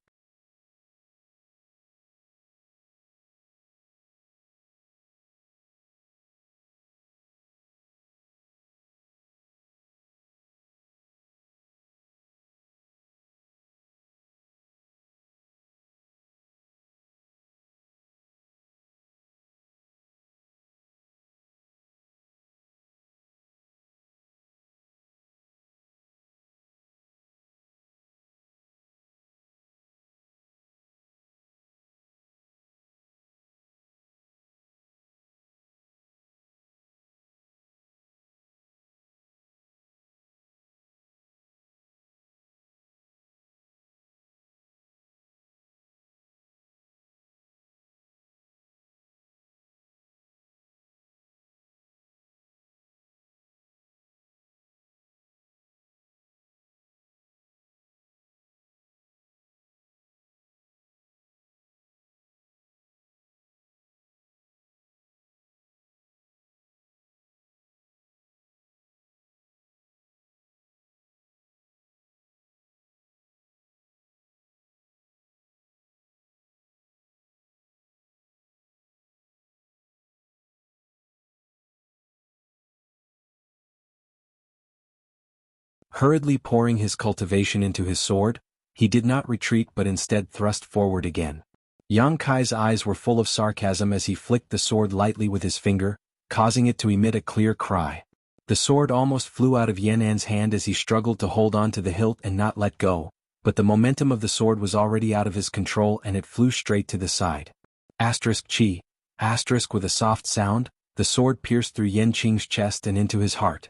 Hurriedly pouring his cultivation into his sword, he did not retreat but instead thrust forward again. Yang Kai's eyes were full of sarcasm as he flicked the sword lightly with his finger, causing it to emit a clear cry. The sword almost flew out of Yan'an's hand as he struggled to hold on to the hilt and not let go, but the momentum of the sword was already out of his control and it flew straight to the side. Chi. With a soft sound, the sword pierced through Yan Qing's chest and into his heart.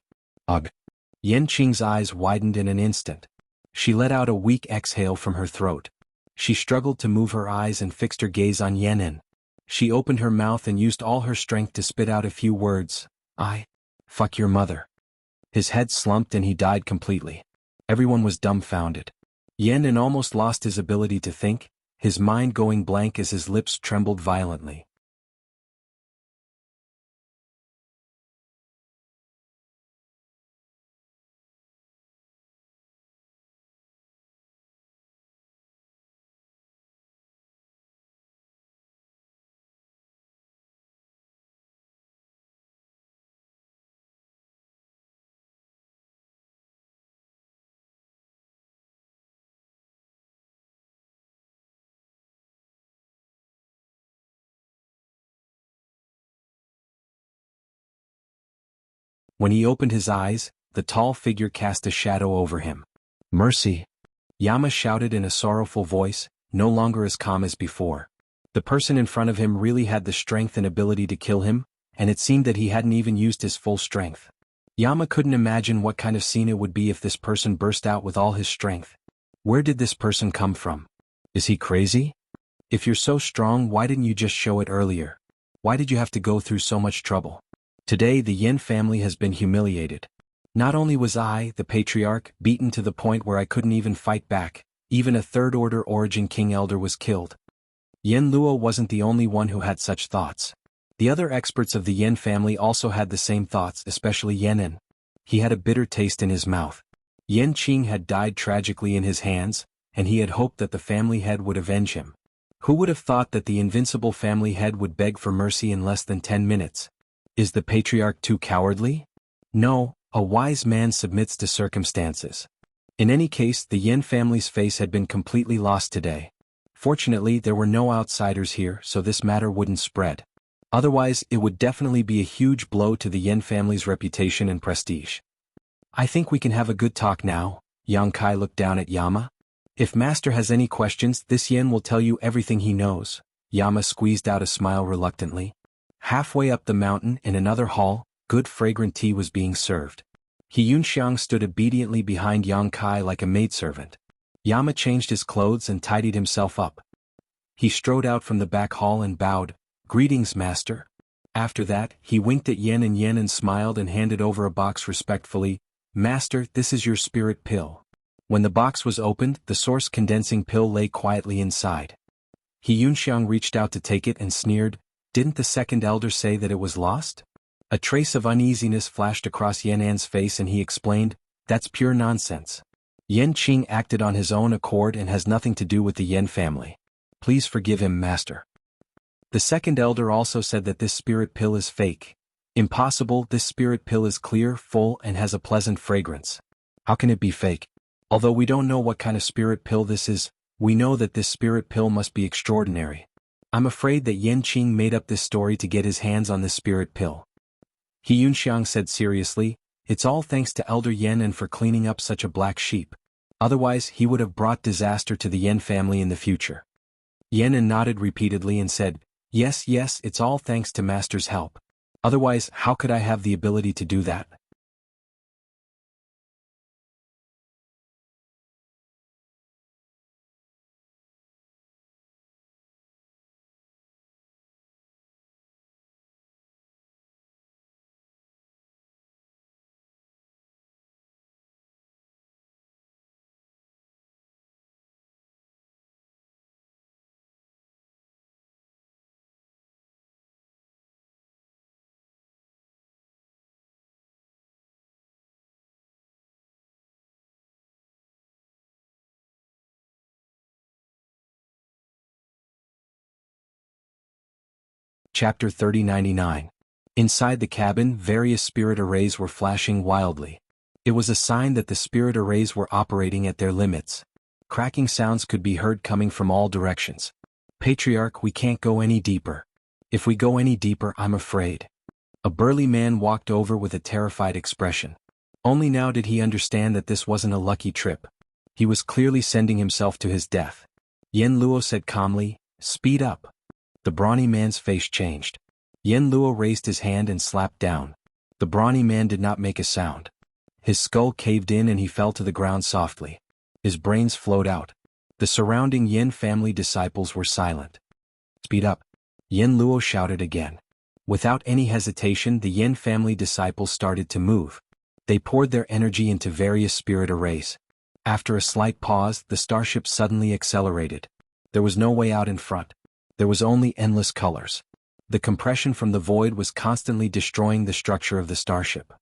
Ugh. Yan Qing's eyes widened in an instant. She let out a weak exhale from her throat. She struggled to move her eyes and fixed her gaze on Yan'an. She opened her mouth and used all her strength to spit out a few words. Fuck your mother. His head slumped and he died completely. Everyone was dumbfounded. Yan'an almost lost his ability to think, his mind going blank as his lips trembled violently. When he opened his eyes, the tall figure cast a shadow over him. "Mercy!" Yama shouted in a sorrowful voice, no longer as calm as before. The person in front of him really had the strength and ability to kill him, and it seemed that he hadn't even used his full strength. Yama couldn't imagine what kind of scene it would be if this person burst out with all his strength. Where did this person come from? Is he crazy? If you're so strong, why didn't you just show it earlier? Why did you have to go through so much trouble? Today the Yin family has been humiliated. Not only was I, the patriarch, beaten to the point where I couldn't even fight back, even a third-order origin king elder was killed. Yin Luo wasn't the only one who had such thoughts. The other experts of the Yin family also had the same thoughts, especially Yan'an. He had a bitter taste in his mouth. Yan Qing had died tragically in his hands, and he had hoped that the family head would avenge him. Who would have thought that the invincible family head would beg for mercy in less than 10 minutes? Is the patriarch too cowardly? No, a wise man submits to circumstances. In any case, the Yen family's face had been completely lost today. Fortunately, there were no outsiders here, so this matter wouldn't spread. Otherwise, it would definitely be a huge blow to the Yen family's reputation and prestige. I think we can have a good talk now. Yang Kai looked down at Yama. If Master has any questions, this Yen will tell you everything he knows. Yama squeezed out a smile reluctantly. Halfway up the mountain, in another hall, good fragrant tea was being served. He Yunxiang stood obediently behind Yang Kai like a maidservant. Yama changed his clothes and tidied himself up. He strode out from the back hall and bowed. Greetings, Master. After that, he winked at Yen and smiled and handed over a box respectfully. Master, this is your spirit pill. When the box was opened, the source condensing pill lay quietly inside. He Yunxiang reached out to take it and sneered, didn't the second elder say that it was lost? A trace of uneasiness flashed across Yan'an's face and he explained, that's pure nonsense. Yan Qing acted on his own accord and has nothing to do with the Yen family. Please forgive him, Master. The second elder also said that this spirit pill is fake. Impossible, this spirit pill is clear, full, and has a pleasant fragrance. How can it be fake? Although we don't know what kind of spirit pill this is, we know that this spirit pill must be extraordinary. I'm afraid that Yan Qing made up this story to get his hands on this spirit pill. He Yunxiang said seriously, it's all thanks to Elder Yen and for cleaning up such a black sheep. Otherwise, he would have brought disaster to the Yen family in the future. Yan nodded repeatedly and said, yes, it's all thanks to Master's help. Otherwise, how could I have the ability to do that? Chapter 3099. Inside the cabin, various spirit arrays were flashing wildly. It was a sign that the spirit arrays were operating at their limits. Cracking sounds could be heard coming from all directions. Patriarch, we can't go any deeper. If we go any deeper, I'm afraid. A burly man walked over with a terrified expression. Only now did he understand that this wasn't a lucky trip. He was clearly sending himself to his death. Yen Luo said calmly, speed up. The brawny man's face changed. Yen Luo raised his hand and slapped down. The brawny man did not make a sound. His skull caved in and he fell to the ground softly. His brains flowed out. The surrounding Yen family disciples were silent. Speed up. Yen Luo shouted again. Without any hesitation, the Yen family disciples started to move. They poured their energy into various spirit arrays. After a slight pause, the starship suddenly accelerated. There was no way out in front. There was only endless colors. The compression from the void was constantly destroying the structure of the starship.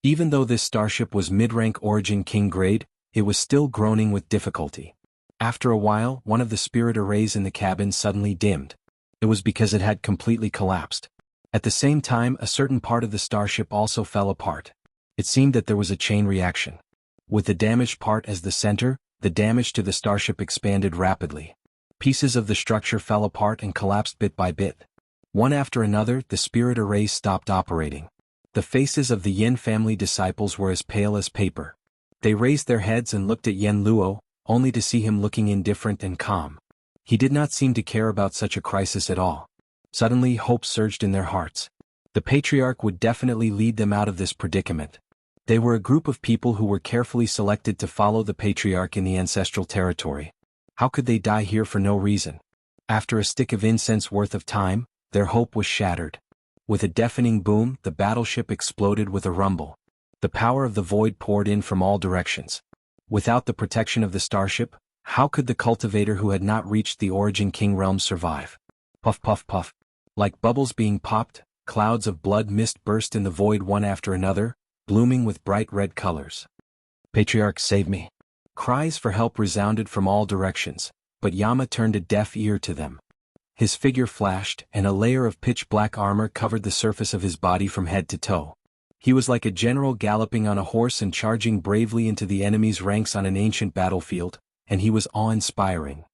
Even though this starship was mid-rank Origin King grade, it was still groaning with difficulty. After a while, one of the spirit arrays in the cabin suddenly dimmed. It was because it had completely collapsed. At the same time, a certain part of the starship also fell apart. It seemed that there was a chain reaction. With the damaged part as the center, the damage to the starship expanded rapidly. Pieces of the structure fell apart and collapsed bit by bit. One after another, the spirit arrays stopped operating. The faces of the Yen family disciples were as pale as paper. They raised their heads and looked at Yen Luo, only to see him looking indifferent and calm. He did not seem to care about such a crisis at all. Suddenly, hope surged in their hearts. The patriarch would definitely lead them out of this predicament. They were a group of people who were carefully selected to follow the patriarch in the ancestral territory. How could they die here for no reason? After a stick of incense worth of time, their hope was shattered. With a deafening boom, the battleship exploded with a rumble. The power of the void poured in from all directions. Without the protection of the starship, how could the cultivator who had not reached the Origin King realm survive? Puff puff puff. Like bubbles being popped, clouds of blood mist burst in the void one after another, blooming with bright red colors. Patriarch, save me. Cries for help resounded from all directions, but Yama turned a deaf ear to them. His figure flashed, and a layer of pitch-black armor covered the surface of his body from head to toe. He was like a general galloping on a horse and charging bravely into the enemy's ranks on an ancient battlefield, and he was awe-inspiring.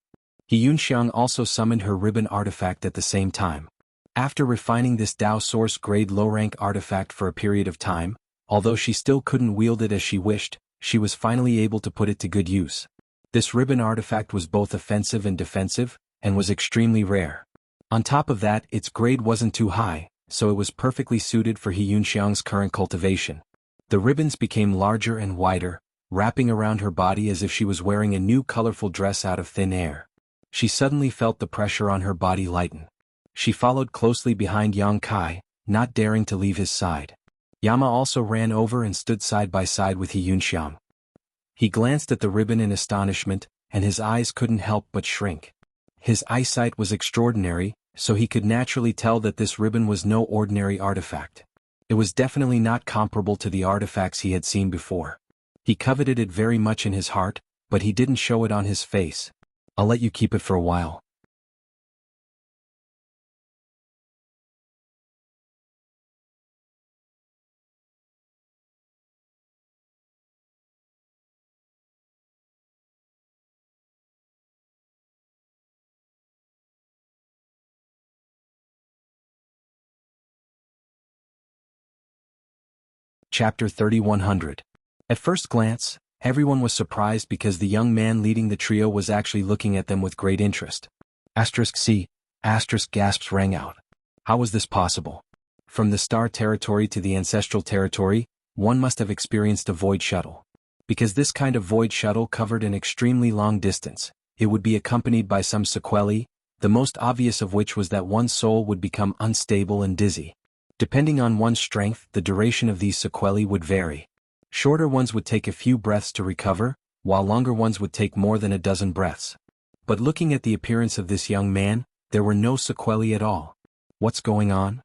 He Yunxiang also summoned her ribbon artifact at the same time. After refining this Dao Source grade low-rank artifact for a period of time, although she still couldn't wield it as she wished, she was finally able to put it to good use. This ribbon artifact was both offensive and defensive, and was extremely rare. On top of that, its grade wasn't too high, so it was perfectly suited for He Yunxiang's current cultivation. The ribbons became larger and wider, wrapping around her body as if she was wearing a new colorful dress out of thin air. She suddenly felt the pressure on her body lighten. She followed closely behind Yang Kai, not daring to leave his side. Yama also ran over and stood side by side with He Yunxiang. He glanced at the ribbon in astonishment, and his eyes couldn't help but shrink. His eyesight was extraordinary, so he could naturally tell that this ribbon was no ordinary artifact. It was definitely not comparable to the artifacts he had seen before. He coveted it very much in his heart, but he didn't show it on his face. "I'll let you keep it for a while." Chapter 3100. At first glance, everyone was surprised because the young man leading the trio was actually looking at them with great interest. *C*, gasps rang out. How was this possible? From the star territory to the ancestral territory, one must have experienced a void shuttle. Because this kind of void shuttle covered an extremely long distance, it would be accompanied by some sequelae, the most obvious of which was that one's soul would become unstable and dizzy. Depending on one's strength, the duration of these sequelae would vary. Shorter ones would take a few breaths to recover, while longer ones would take more than a dozen breaths. But looking at the appearance of this young man, there were no sequelae at all. What's going on?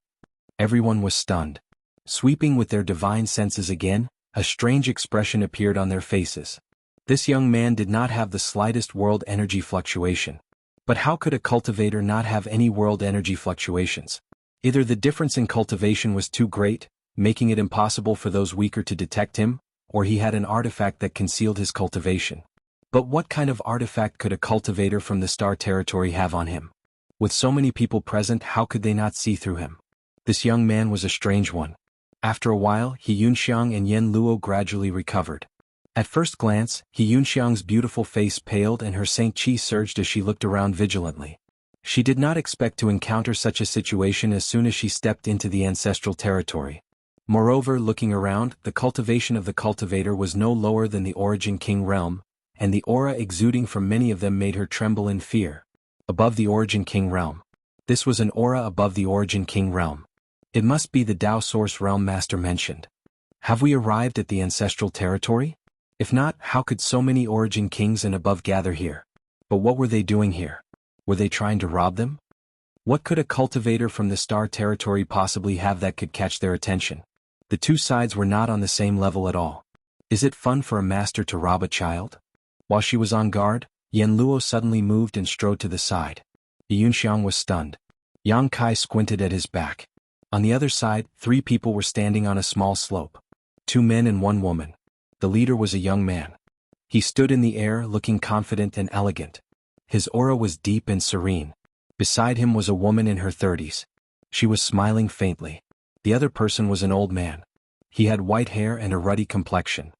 Everyone was stunned. Sweeping with their divine senses again, a strange expression appeared on their faces. This young man did not have the slightest world energy fluctuation. But how could a cultivator not have any world energy fluctuations? Either the difference in cultivation was too great, making it impossible for those weaker to detect him, or he had an artifact that concealed his cultivation. But what kind of artifact could a cultivator from the star territory have on him? With so many people present, how could they not see through him? This young man was a strange one. After a while, He Yunxiang and Yen Luo gradually recovered. At first glance, He Yunxiang's beautiful face paled and her Saint Qi surged as she looked around vigilantly. She did not expect to encounter such a situation as soon as she stepped into the ancestral territory. Moreover, looking around, the cultivation of the cultivator was no lower than the Origin King realm, and the aura exuding from many of them made her tremble in fear. Above the Origin King realm. This was an aura above the Origin King realm. It must be the Dao Source realm master mentioned. Have we arrived at the ancestral territory? If not, how could so many Origin Kings and above gather here? But what were they doing here? Were they trying to rob them? What could a cultivator from the star territory possibly have that could catch their attention? The two sides were not on the same level at all. Is it fun for a master to rob a child? While she was on guard, Yen Luo suddenly moved and strode to the side. He Yunxiang was stunned. Yang Kai squinted at his back. On the other side, 3 people were standing on a small slope. 2 men and 1 woman. The leader was a young man. He stood in the air looking confident and elegant. His aura was deep and serene. Beside him was a woman in her 30s. She was smiling faintly. The other person was an old man. He had white hair and a ruddy complexion.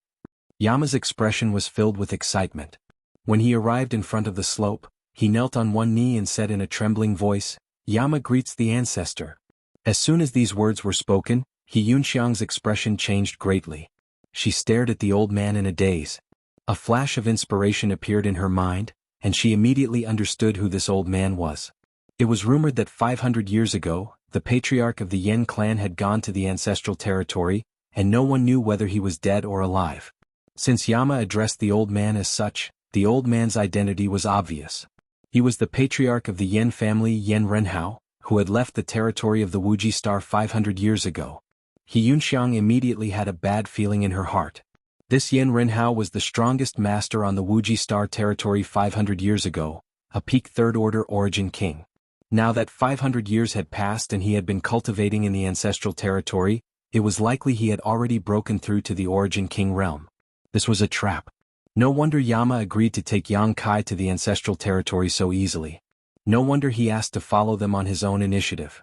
Yama's expression was filled with excitement. When he arrived in front of the slope, he knelt on one knee and said in a trembling voice, "Yama greets the ancestor." As soon as these words were spoken, He Yunxiang's expression changed greatly. She stared at the old man in a daze. A flash of inspiration appeared in her mind, and she immediately understood who this old man was. It was rumored that 500 years ago, the patriarch of the Yen clan had gone to the ancestral territory, and no one knew whether he was dead or alive. Since Yama addressed the old man as such, the old man's identity was obvious. He was the patriarch of the Yen family Yen Renhao, who had left the territory of the Wuji star 500 years ago. He Yunxiang immediately had a bad feeling in her heart. This Yen Renhao was the strongest master on the Wuji star territory 500 years ago, a peak third-order origin king. Now that 500 years had passed and he had been cultivating in the ancestral territory, it was likely he had already broken through to the Origin King realm. This was a trap. No wonder Yama agreed to take Yang Kai to the ancestral territory so easily. No wonder he asked to follow them on his own initiative.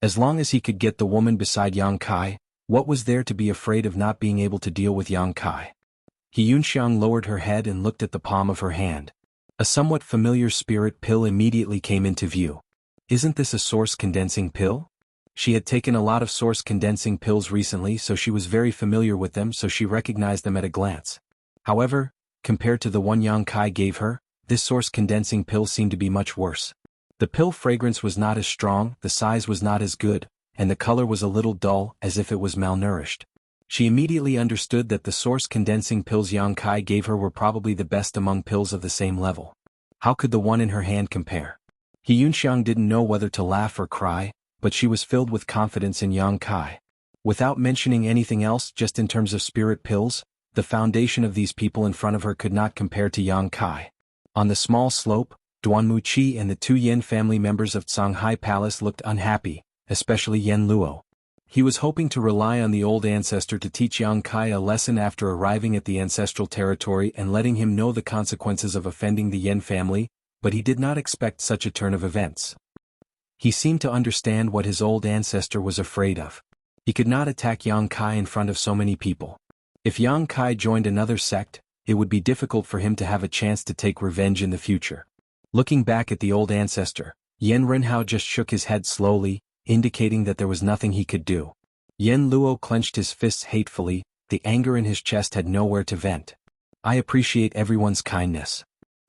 As long as he could get the woman beside Yang Kai, what was there to be afraid of not being able to deal with Yang Kai? He Yunxiang lowered her head and looked at the palm of her hand. A somewhat familiar spirit pill immediately came into view. Isn't this a source condensing pill? She had taken a lot of source condensing pills recently, so she was very familiar with them, so she recognized them at a glance. However, compared to the one Yang Kai gave her, this source condensing pill seemed to be much worse. The pill fragrance was not as strong, the size was not as good, and the color was a little dull, as if it was malnourished. She immediately understood that the source condensing pills Yang Kai gave her were probably the best among pills of the same level. How could the one in her hand compare? He Yunxiang didn't know whether to laugh or cry, but she was filled with confidence in Yang Kai. Without mentioning anything else, just in terms of spirit pills, the foundation of these people in front of her could not compare to Yang Kai. On the small slope, Duanmu Qi and the two Yen family members of Songhai Palace looked unhappy, especially Yen Luo. He was hoping to rely on the old ancestor to teach Yang Kai a lesson after arriving at the ancestral territory and letting him know the consequences of offending the Yen family, but he did not expect such a turn of events. He seemed to understand what his old ancestor was afraid of. He could not attack Yang Kai in front of so many people. If Yang Kai joined another sect, it would be difficult for him to have a chance to take revenge in the future. Looking back at the old ancestor, Yen Renhao just shook his head slowly, indicating that there was nothing he could do. Yen Luo clenched his fists hatefully, the anger in his chest had nowhere to vent. I appreciate everyone's kindness.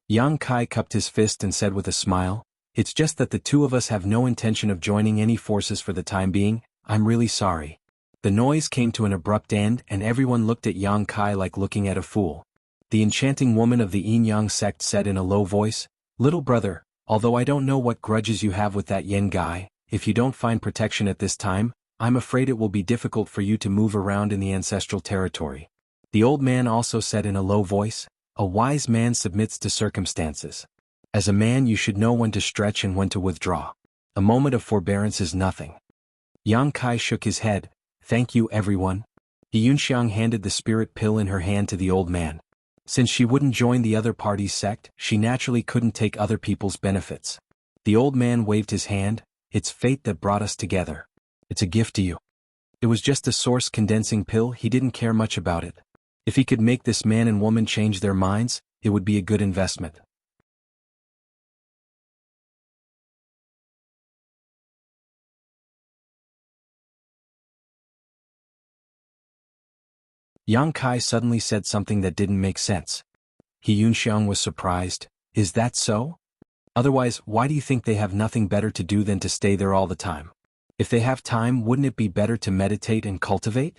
Yang Kai cupped his fist and said with a smile, it's just that the two of us have no intention of joining any forces for the time being, I'm really sorry. The noise came to an abrupt end and everyone looked at Yang Kai like looking at a fool. The enchanting woman of the Yin Yang sect said in a low voice, little brother, although I don't know what grudges you have with that Yen guy, if you don't find protection at this time, I'm afraid it will be difficult for you to move around in the ancestral territory. The old man also said in a low voice, a wise man submits to circumstances. As a man you should know when to stretch and when to withdraw. A moment of forbearance is nothing. Yang Kai shook his head, thank you everyone. He Yunxiang handed the spirit pill in her hand to the old man. Since she wouldn't join the other party's sect, she naturally couldn't take other people's benefits. The old man waved his hand, it's fate that brought us together. It's a gift to you. It was just a source condensing pill, he didn't care much about it. If he could make this man and woman change their minds, it would be a good investment. Yang Kai suddenly said something that didn't make sense. He Yunxiang was surprised, is that so? Otherwise, why do you think they have nothing better to do than to stay there all the time? If they have time, wouldn't it be better to meditate and cultivate?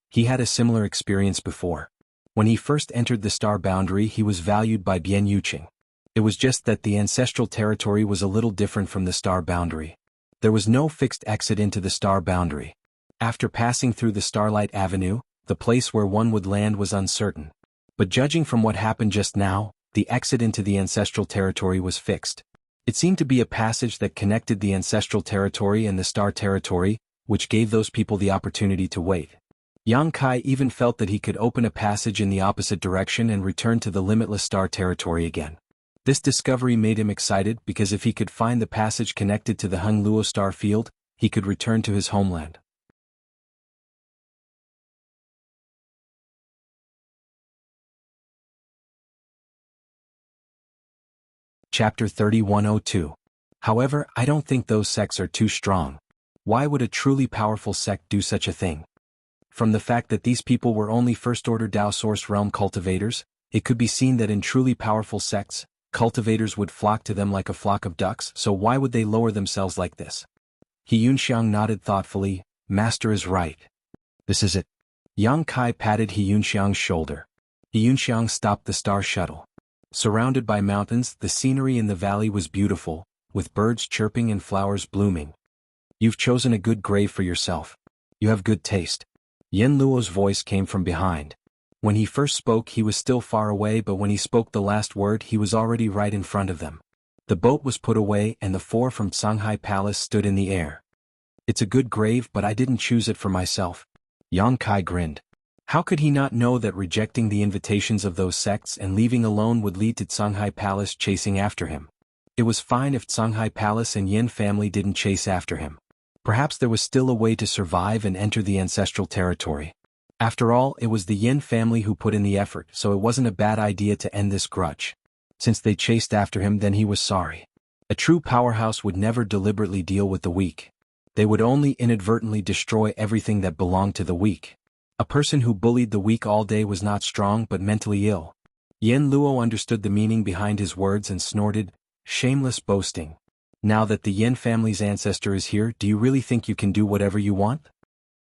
He had a similar experience before. When he first entered the star boundary he was valued by Bian Yuqing. It was just that the ancestral territory was a little different from the star boundary. There was no fixed exit into the star boundary. After passing through the Starlight Avenue, the place where one would land was uncertain. But judging from what happened just now, the exit into the ancestral territory was fixed. It seemed to be a passage that connected the ancestral territory and the star territory, which gave those people the opportunity to wait. Yang Kai even felt that he could open a passage in the opposite direction and return to the limitless star territory again. This discovery made him excited because if he could find the passage connected to the Hung Luo star field, he could return to his homeland. Chapter 3102. However, I don't think those sects are too strong. Why would a truly powerful sect do such a thing? From the fact that these people were only first-order Dao Source Realm cultivators, it could be seen that in truly powerful sects, cultivators would flock to them like a flock of ducks, so why would they lower themselves like this? He Yunxiang nodded thoughtfully, Master is right. This is it. Yang Kai patted He Yunxiang's shoulder. Yunxiang stopped the star shuttle. Surrounded by mountains, the scenery in the valley was beautiful, with birds chirping and flowers blooming. You've chosen a good grave for yourself. You have good taste. Yen Luo's voice came from behind. When he first spoke he was still far away, but when he spoke the last word he was already right in front of them. The boat was put away and the four from Shanghai Palace stood in the air. It's a good grave, but I didn't choose it for myself. Yang Kai grinned. How could he not know that rejecting the invitations of those sects and leaving alone would lead to Shanghai Palace chasing after him? It was fine if Shanghai Palace and Yin family didn't chase after him. Perhaps there was still a way to survive and enter the ancestral territory. After all, it was the Yin family who put in the effort, so it wasn't a bad idea to end this grudge. Since they chased after him, then he was sorry. A true powerhouse would never deliberately deal with the weak. They would only inadvertently destroy everything that belonged to the weak. A person who bullied the weak all day was not strong but mentally ill. Yen Luo understood the meaning behind his words and snorted, shameless boasting. Now that the Yen family's ancestor is here, do you really think you can do whatever you want?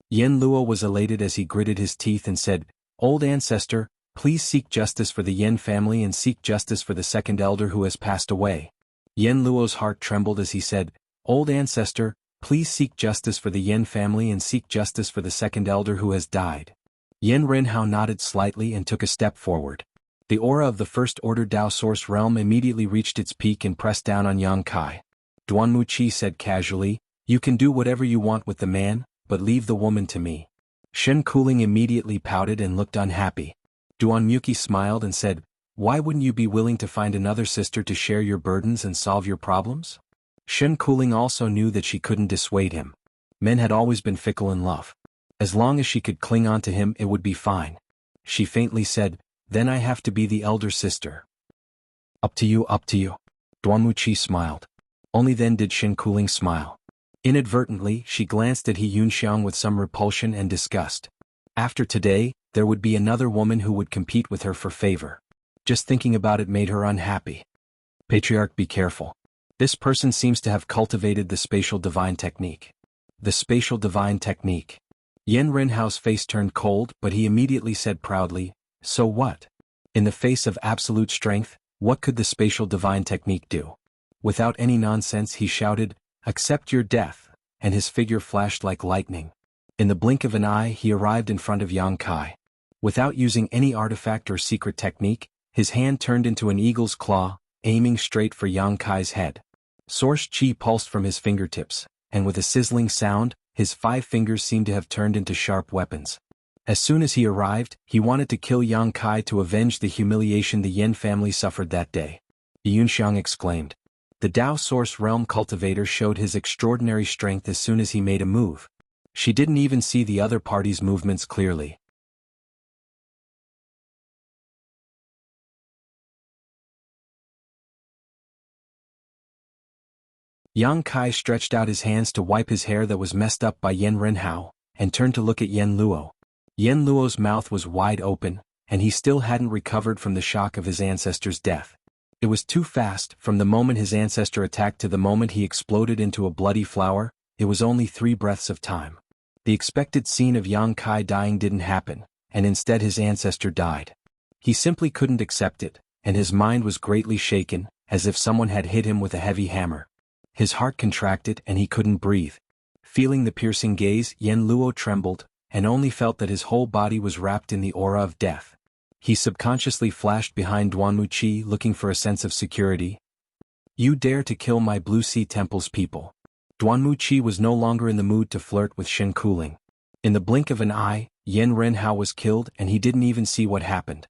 Yen Luo was elated as he gritted his teeth and said, Old ancestor, please seek justice for the Yen family and seek justice for the second elder who has passed away. Yen Luo's heart trembled as he said, Old ancestor, please seek justice for the Yen family and seek justice for the second elder who has died. Yen Renhao nodded slightly and took a step forward. The aura of the First Order Dao Source realm immediately reached its peak and pressed down on Yang Kai. Duanmu Qi said casually, You can do whatever you want with the man, but leave the woman to me. Shen Kuling immediately pouted and looked unhappy. Duanmu Qi smiled and said, Why wouldn't you be willing to find another sister to share your burdens and solve your problems? Shen Kuling also knew that she couldn't dissuade him. Men had always been fickle in love. As long as she could cling on to him it would be fine. She faintly said, Then I have to be the elder sister. Up to you, up to you. Duanmu Qi smiled. Only then did Shen Kuling smile. Inadvertently, she glanced at He Yunxiang with some repulsion and disgust. After today, there would be another woman who would compete with her for favor. Just thinking about it made her unhappy. Patriarch, be careful. This person seems to have cultivated the spatial divine technique. The spatial divine technique. Yen Renhao's face turned cold, but he immediately said proudly, So what? In the face of absolute strength, what could the spatial divine technique do? Without any nonsense he shouted, Accept your death, and his figure flashed like lightning. In the blink of an eye he arrived in front of Yang Kai. Without using any artifact or secret technique, his hand turned into an eagle's claw, aiming straight for Yang Kai's head. Source Qi pulsed from his fingertips, and with a sizzling sound, his 5 fingers seemed to have turned into sharp weapons. As soon as he arrived, he wanted to kill Yang Kai to avenge the humiliation the Yen family suffered that day. Yunxiang exclaimed. The Dao Source Realm cultivator showed his extraordinary strength as soon as he made a move. She didn't even see the other party's movements clearly. Yang Kai stretched out his hands to wipe his hair that was messed up by Yen Renhao, and turned to look at Yen Luo. Yen Luo's mouth was wide open, and he still hadn't recovered from the shock of his ancestor's death. It was too fast. From the moment his ancestor attacked to the moment he exploded into a bloody flower, it was only 3 breaths of time. The expected scene of Yang Kai dying didn't happen, and instead his ancestor died. He simply couldn't accept it, and his mind was greatly shaken, as if someone had hit him with a heavy hammer. His heart contracted and he couldn't breathe. Feeling the piercing gaze, Yen Luo trembled, and only felt that his whole body was wrapped in the aura of death. He subconsciously flashed behind Duanmu Qi looking for a sense of security. You dare to kill my Blue Sea Temple's people. Duanmu Qi was no longer in the mood to flirt with Shen Kuling. In the blink of an eye, Yen Renhao was killed and he didn't even see what happened.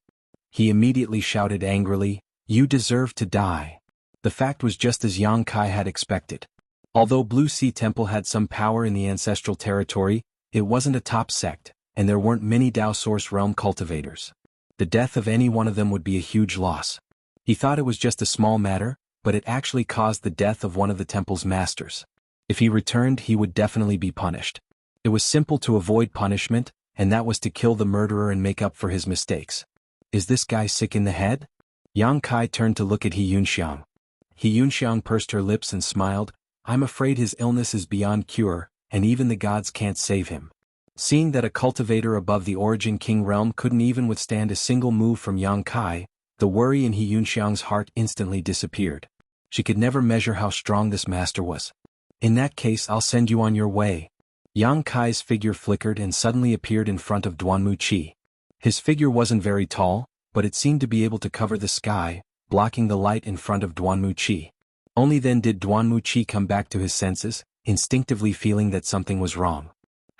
He immediately shouted angrily, You deserve to die. The fact was just as Yang Kai had expected. Although Blue Sea Temple had some power in the ancestral territory, it wasn't a top sect, and there weren't many Dao Source Realm cultivators. The death of any one of them would be a huge loss. He thought it was just a small matter, but it actually caused the death of one of the temple's masters. If he returned, he would definitely be punished. It was simple to avoid punishment, and that was to kill the murderer and make up for his mistakes. Is this guy sick in the head? Yang Kai turned to look at He Yunxiang. He Yunxiang pursed her lips and smiled, I'm afraid his illness is beyond cure, and even the gods can't save him. Seeing that a cultivator above the Origin King realm couldn't even withstand a single move from Yang Kai, the worry in He Yunxiang's heart instantly disappeared. She could never measure how strong this master was. In that case, I'll send you on your way. Yang Kai's figure flickered and suddenly appeared in front of Duanmu Qi. His figure wasn't very tall, but it seemed to be able to cover the sky, blocking the light in front of Duanmu Qi. Only then did Duanmu Qi come back to his senses, instinctively feeling that something was wrong.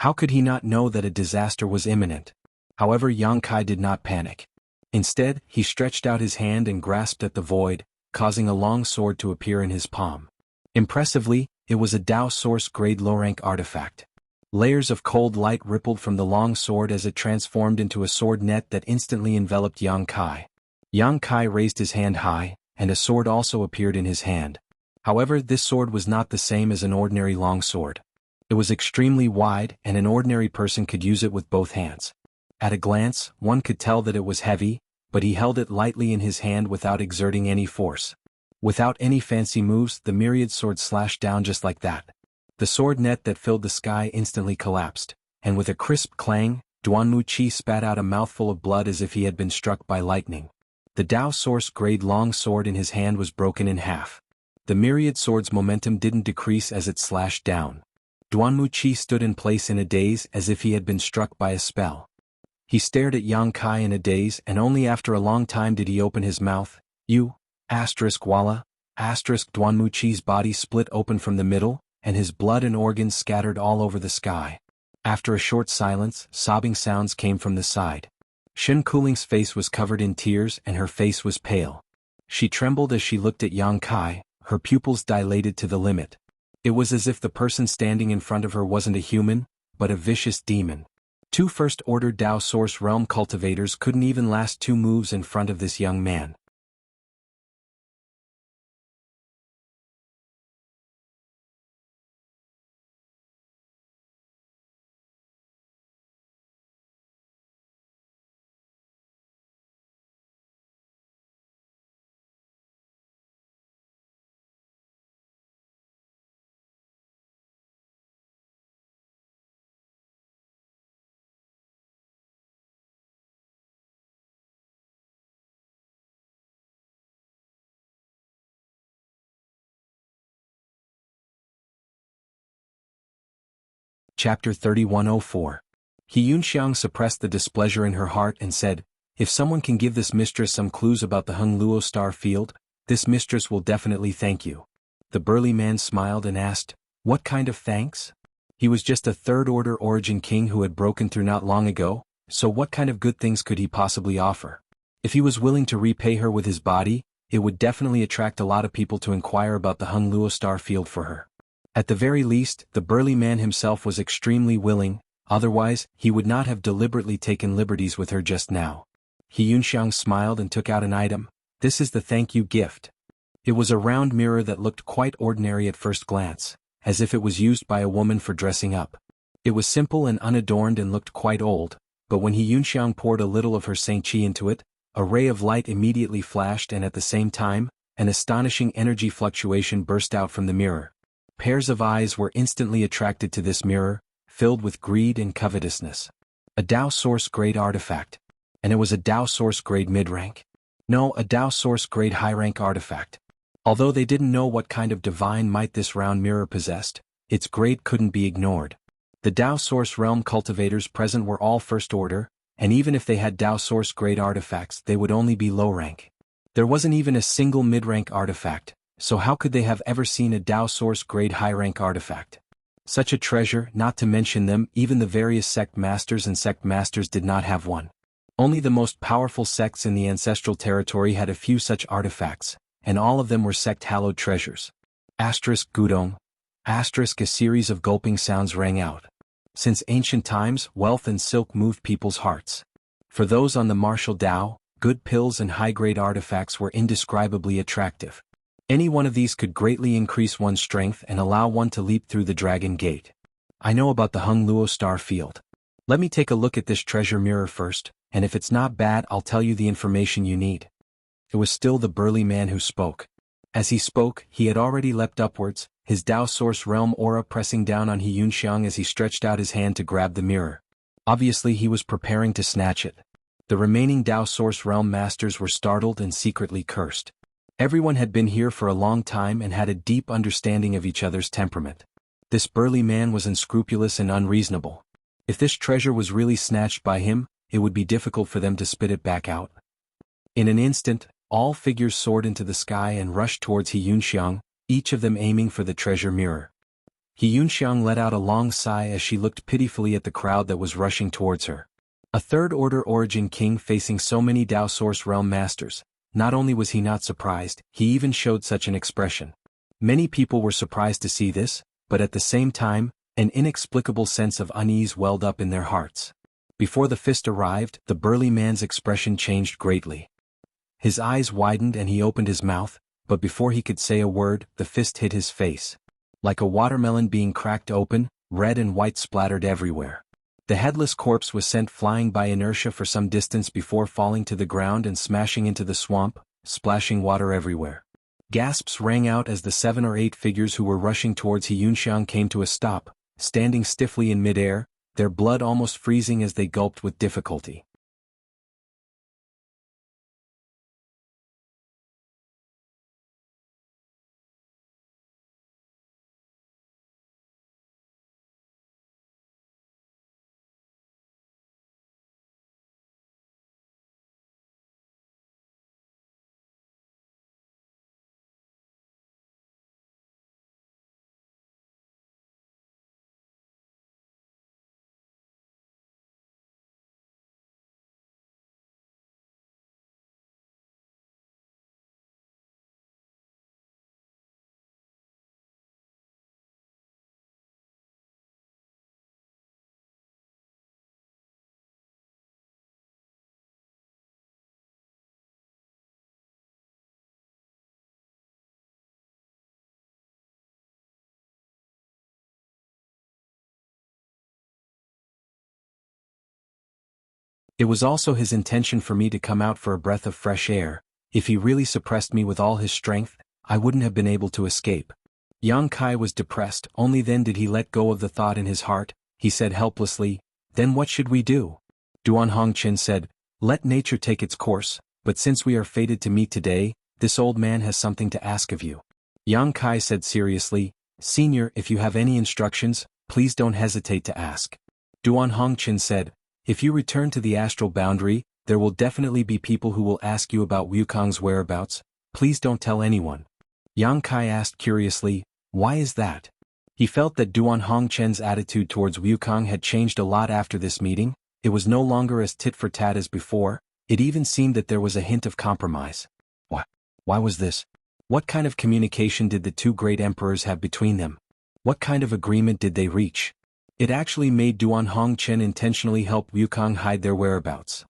How could he not know that a disaster was imminent? However, Yang Kai did not panic. Instead, he stretched out his hand and grasped at the void, causing a long sword to appear in his palm. Impressively, it was a Dao Source-grade low-rank artifact. Layers of cold light rippled from the long sword as it transformed into a sword net that instantly enveloped Yang Kai. Yang Kai raised his hand high, and a sword also appeared in his hand. However, this sword was not the same as an ordinary long sword. It was extremely wide, and an ordinary person could use it with both hands. At a glance, one could tell that it was heavy, but he held it lightly in his hand without exerting any force. Without any fancy moves, the myriad sword slashed down just like that. The sword net that filled the sky instantly collapsed, and with a crisp clang, Duanmu Qi spat out a mouthful of blood as if he had been struck by lightning. The Dao Source-grade long sword in his hand was broken in half. The myriad sword's momentum didn't decrease as it slashed down. Duanmu Qi stood in place in a daze as if he had been struck by a spell. He stared at Yang Kai in a daze, and only after a long time did he open his mouth. Walla, Duanmu Qi's body split open from the middle, and his blood and organs scattered all over the sky. After a short silence, sobbing sounds came from the side. Shen Kuling's face was covered in tears and her face was pale. She trembled as she looked at Yang Kai, her pupils dilated to the limit. It was as if the person standing in front of her wasn't a human, but a vicious demon. Two first-order Dao Source realm cultivators couldn't even last 2 moves in front of this young man. Chapter 3104. He Yunxiang suppressed the displeasure in her heart and said, "If someone can give this mistress some clues about the Hung Luo star field, this mistress will definitely thank you." The burly man smiled and asked, "What kind of thanks?" He was just a third-order Origin King who had broken through not long ago, so what kind of good things could he possibly offer? If he was willing to repay her with his body, it would definitely attract a lot of people to inquire about the Hung Luo star field for her. At the very least, the burly man himself was extremely willing, otherwise, he would not have deliberately taken liberties with her just now. He Yunxiang smiled and took out an item. "This is the thank you gift." It was a round mirror that looked quite ordinary at first glance, as if it was used by a woman for dressing up. It was simple and unadorned and looked quite old, but when He Yunxiang poured a little of her Saint Qi into it, a ray of light immediately flashed and at the same time, an astonishing energy fluctuation burst out from the mirror. Pairs of eyes were instantly attracted to this mirror, filled with greed and covetousness. A Dao Source-grade artifact. And it was a Dao Source-grade mid-rank? No, a Dao Source-grade high-rank artifact. Although they didn't know what kind of divine might this round mirror possessed, its grade couldn't be ignored. The Dao Source realm cultivators present were all first-order, and even if they had Dao Source-grade artifacts they would only be low-rank. There wasn't even a single mid-rank artifact, so how could they have ever seen a Dao Source-grade high-rank artifact? Such a treasure, not to mention them, even the various sect masters and sect masters did not have one. Only the most powerful sects in the ancestral territory had a few such artifacts, and all of them were sect-hallowed treasures. Gudong. A series of gulping sounds rang out. Since ancient times, wealth and silk moved people's hearts. For those on the martial Dao, good pills and high-grade artifacts were indescribably attractive. Any one of these could greatly increase one's strength and allow one to leap through the Dragon Gate. I know about the Hung Luo star field. Let me take a look at this treasure mirror first, and if it's not bad I'll tell you the information you need. It was still the burly man who spoke. As he spoke, he had already leapt upwards, his Dao Source realm aura pressing down on He Yunxiang as he stretched out his hand to grab the mirror. Obviously he was preparing to snatch it. The remaining Dao Source Realm Masters were startled and secretly cursed. Everyone had been here for a long time and had a deep understanding of each other's temperament. This burly man was unscrupulous and unreasonable. If this treasure was really snatched by him, it would be difficult for them to spit it back out. In an instant, all figures soared into the sky and rushed towards He Yunxiang, each of them aiming for the treasure mirror. He Yunxiang let out a long sigh as she looked pitifully at the crowd that was rushing towards her. A third-order origin king facing so many Dao Source Realm Masters. Not only was he not surprised, he even showed such an expression. Many people were surprised to see this, but at the same time, an inexplicable sense of unease welled up in their hearts. Before the fist arrived, the burly man's expression changed greatly. His eyes widened and he opened his mouth, but before he could say a word, the fist hit his face. Like a watermelon being cracked open, red and white splattered everywhere. The headless corpse was sent flying by inertia for some distance before falling to the ground and smashing into the swamp, splashing water everywhere. Gasps rang out as the 7 or 8 figures who were rushing towards He Yunxiang came to a stop, standing stiffly in midair, their blood almost freezing as they gulped with difficulty. It was also his intention for me to come out for a breath of fresh air. If he really suppressed me with all his strength, I wouldn't have been able to escape. Yang Kai was depressed, only then did he let go of the thought in his heart. He said helplessly, "Then what should we do?" Duan Hongqin said, "Let nature take its course, but since we are fated to meet today, this old man has something to ask of you." Yang Kai said seriously, "Senior, if you have any instructions, please don't hesitate to ask." Duan Hongqin said, "If you return to the astral boundary, there will definitely be people who will ask you about Wukong's whereabouts. Please don't tell anyone." Yang Kai asked curiously, "Why is that?" He felt that Duan Hongchen's attitude towards Wukong had changed a lot after this meeting. It was no longer as tit-for-tat as before. It even seemed that there was a hint of compromise. Why was this? What kind of communication did the two great emperors have between them? What kind of agreement did they reach? It actually made Duan Hongchen intentionally help Wukong hide their whereabouts.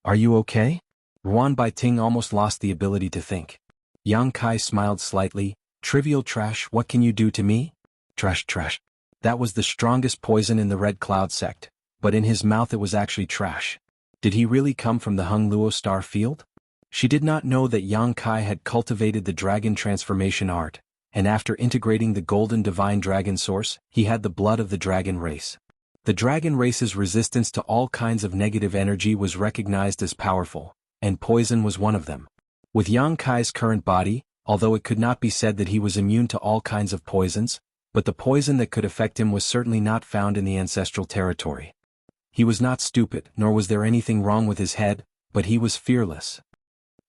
Are you okay? Ruan Baiting almost lost the ability to think. Yang Kai smiled slightly. Trivial trash, what can you do to me? Trash trash. That was the strongest poison in the Red Cloud sect, but in his mouth it was actually trash. Did he really come from the Hung Luo star field? She did not know that Yang Kai had cultivated the dragon transformation art, and after integrating the golden divine dragon source, he had the blood of the dragon race. The dragon race's resistance to all kinds of negative energy was recognized as powerful, and poison was one of them. With Yang Kai's current body, although it could not be said that he was immune to all kinds of poisons, but the poison that could affect him was certainly not found in the ancestral territory. He was not stupid, nor was there anything wrong with his head, but he was fearless.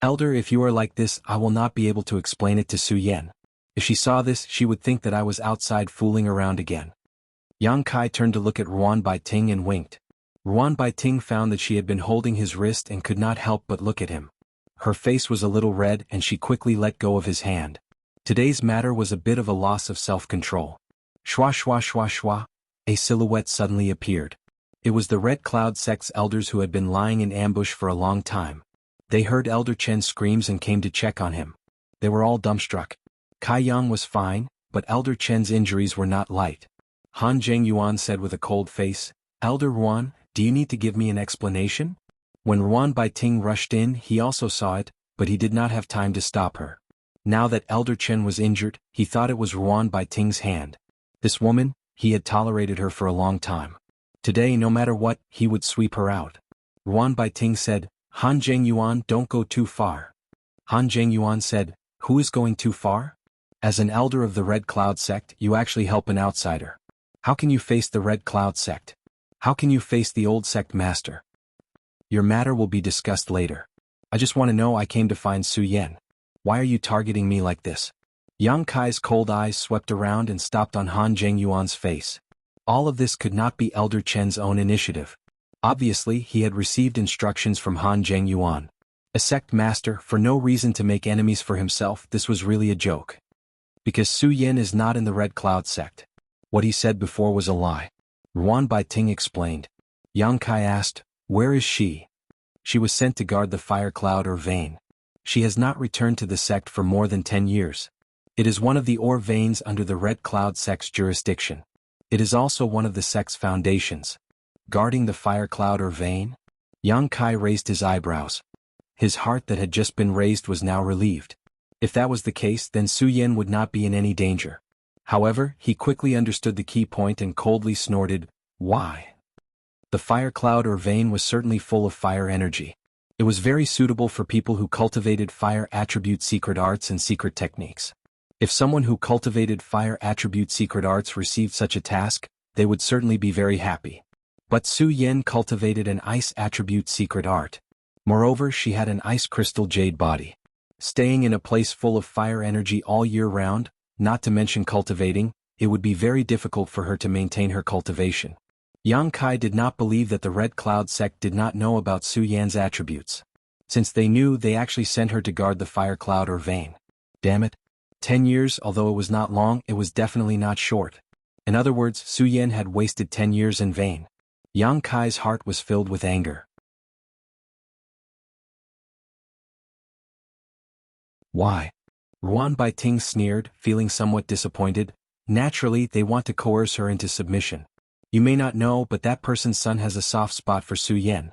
Elder, if you are like this, I will not be able to explain it to Su Yan. If she saw this, she would think that I was outside fooling around again. Yang Kai turned to look at Ruan Baiting and winked. Ruan Baiting found that she had been holding his wrist and could not help but look at him. Her face was a little red and she quickly let go of his hand. Today's matter was a bit of a loss of self-control. Shwa shwa shwa shwa, a silhouette suddenly appeared. It was the Red Cloud sect's elders who had been lying in ambush for a long time. They heard Elder Chen's screams and came to check on him. They were all dumbstruck. Kai Yang was fine, but Elder Chen's injuries were not light. Han Zhengyuan said with a cold face, Elder Ruan, do you need to give me an explanation? When Ruan Baiting rushed in, he also saw it, but he did not have time to stop her. Now that Elder Chen was injured, he thought it was Ruan Baiting's hand. This woman, he had tolerated her for a long time. Today, no matter what, he would sweep her out. Ruan Baiting said, Han Zhengyuan, don't go too far. Han Zhengyuan said, who is going too far? As an elder of the Red Cloud sect, you actually help an outsider. How can you face the Red Cloud sect? How can you face the old sect master? Your matter will be discussed later. I just want to know I came to find Su Yan. Why are you targeting me like this? Yang Kai's cold eyes swept around and stopped on Han Zhengyuan's face. All of this could not be Elder Chen's own initiative. Obviously, he had received instructions from Han Zhengyuan. A sect master, for no reason to make enemies for himself, this was really a joke. Because Su Yan is not in the Red Cloud sect. What he said before was a lie. Ruan Baiting explained. Yang Kai asked, where is she? She was sent to guard the fire cloud or vein. She has not returned to the sect for more than 10 years. It is one of the ore veins under the Red Cloud sect's jurisdiction. It is also one of the sect's foundations. Guarding the fire cloud or vein? Yang Kai raised his eyebrows. His heart that had just been raised was now relieved. If that was the case, then Su Yan would not be in any danger. However, he quickly understood the key point and coldly snorted, why? The fire cloud or vein was certainly full of fire energy. It was very suitable for people who cultivated fire attribute secret arts and secret techniques. If someone who cultivated fire attribute secret arts received such a task, they would certainly be very happy. But Su Yan cultivated an ice attribute secret art. Moreover, she had an ice crystal jade body. Staying in a place full of fire energy all year round, not to mention cultivating, it would be very difficult for her to maintain her cultivation. Yang Kai did not believe that the Red Cloud sect did not know about Su Yan's attributes. Since they knew, they actually sent her to guard the fire cloud or vein. Damn it. 10 years, although it was not long, it was definitely not short. In other words, Su Yan had wasted 10 years in vain. Yang Kai's heart was filled with anger. Why? Ruan Baiting sneered, feeling somewhat disappointed. Naturally, they want to coerce her into submission. You may not know, but that person's son has a soft spot for Su Yan.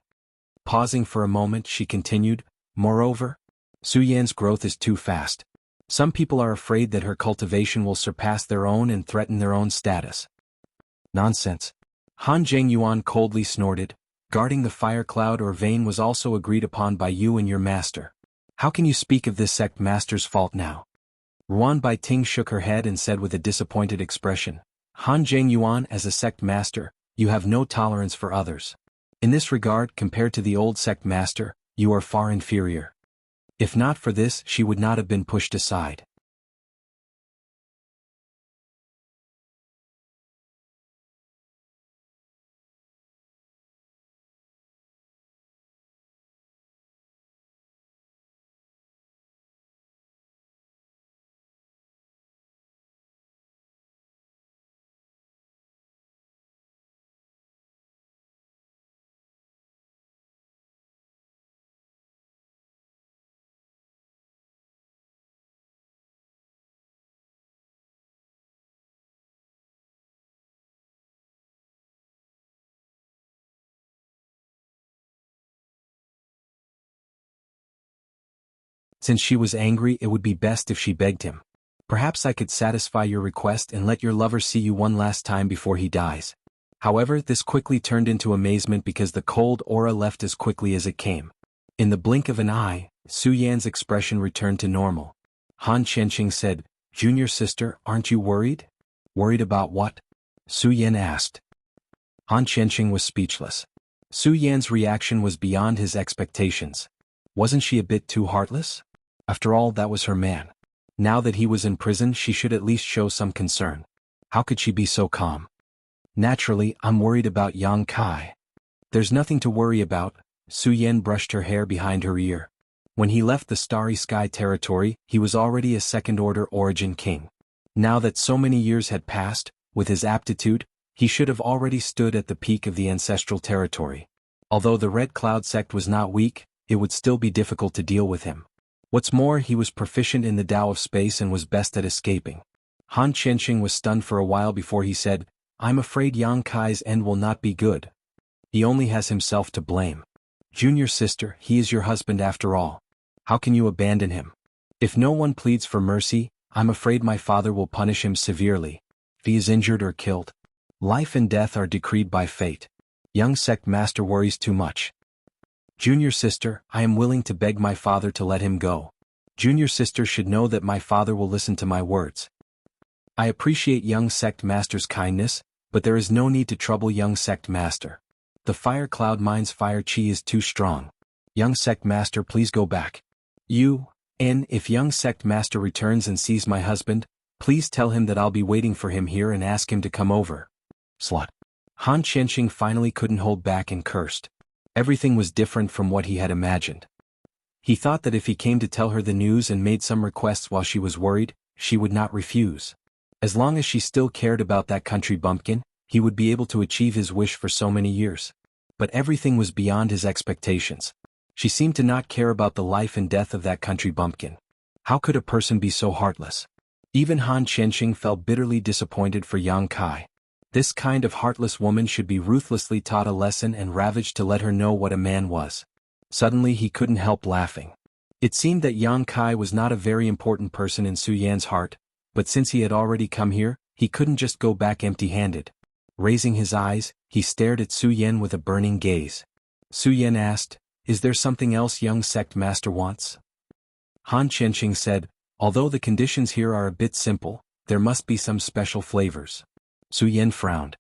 Pausing for a moment, she continued, moreover, Su Yan's growth is too fast. Some people are afraid that her cultivation will surpass their own and threaten their own status. Nonsense. Han Zhengyuan coldly snorted. Guarding the fire cloud or vein was also agreed upon by you and your master. How can you speak of this sect master's fault now? Ruan Baiting shook her head and said with a disappointed expression, Han Zhengyuan, as a sect master, you have no tolerance for others. In this regard, compared to the old sect master, you are far inferior. If not for this, she would not have been pushed aside. Since she was angry, it would be best if she begged him. Perhaps I could satisfy your request and let your lover see you one last time before he dies. However, this quickly turned into amazement because the cold aura left as quickly as it came. In the blink of an eye, Su Yan's expression returned to normal. Han Qianqing said, "Junior sister, aren't you worried?" "Worried about what?" Su Yan asked. Han Qianqing was speechless. Su Yan's reaction was beyond his expectations. Wasn't she a bit too heartless? After all, that was her man. Now that he was in prison, she should at least show some concern. How could she be so calm? "Naturally, I'm worried about Yang Kai." "There's nothing to worry about." Su Yan brushed her hair behind her ear. When he left the Starry Sky territory, he was already a second-order origin king. Now that so many years had passed, with his aptitude, he should have already stood at the peak of the ancestral territory. Although the Red Cloud sect was not weak, it would still be difficult to deal with him. What's more, he was proficient in the Tao of space and was best at escaping. Han Qianqing was stunned for a while before he said, "I'm afraid Yang Kai's end will not be good. He only has himself to blame." "Junior sister, he is your husband after all. How can you abandon him? If no one pleads for mercy, I'm afraid my father will punish him severely. If he is injured or killed, life and death are decreed by fate. Young sect master worries too much." "Junior sister, I am willing to beg my father to let him go. Junior sister should know that my father will listen to my words." "I appreciate young sect master's kindness, but there is no need to trouble young sect master. The fire cloud mine's fire chi is too strong. Young sect master, please go back. If young sect master returns and sees my husband, please tell him that I'll be waiting for him here and ask him to come over." Slut. Han Qianqing finally couldn't hold back and cursed. Everything was different from what he had imagined. He thought that if he came to tell her the news and made some requests while she was worried, she would not refuse. As long as she still cared about that country bumpkin, he would be able to achieve his wish for so many years. But everything was beyond his expectations. She seemed to not care about the life and death of that country bumpkin. How could a person be so heartless? Even Han Qianqing felt bitterly disappointed for Yang Kai. This kind of heartless woman should be ruthlessly taught a lesson and ravaged to let her know what a man was. Suddenly he couldn't help laughing. It seemed that Yang Kai was not a very important person in Su Yan's heart, but since he had already come here, he couldn't just go back empty-handed. Raising his eyes, he stared at Su Yan with a burning gaze. Su Yan asked, "Is there something else young sect master wants?" Han Qianqing said, "Although the conditions here are a bit simple, there must be some special flavors." Su Yan frowned.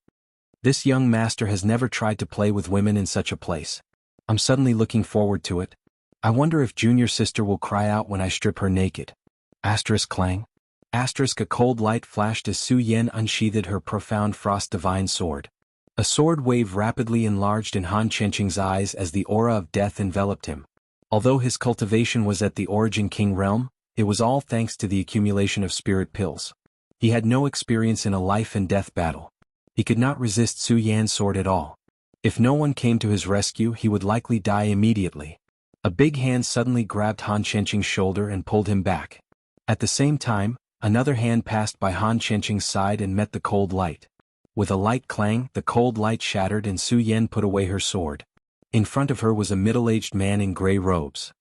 "This young master has never tried to play with women in such a place. I'm suddenly looking forward to it. I wonder if junior sister will cry out when I strip her naked." Asterisk clang. Asterisk a cold light flashed as Su Yan unsheathed her profound frost divine sword. A sword wave rapidly enlarged in Han Qianqing's eyes as the aura of death enveloped him. Although his cultivation was at the Origin King realm, it was all thanks to the accumulation of spirit pills. He had no experience in a life and death battle. He could not resist Su Yan's sword at all. If no one came to his rescue, he would likely die immediately. A big hand suddenly grabbed Han Qianqing's shoulder and pulled him back. At the same time, another hand passed by Han Qianqing's side and met the cold light. With a light clang, the cold light shattered and Su Yan put away her sword. In front of her was a middle-aged man in gray robes.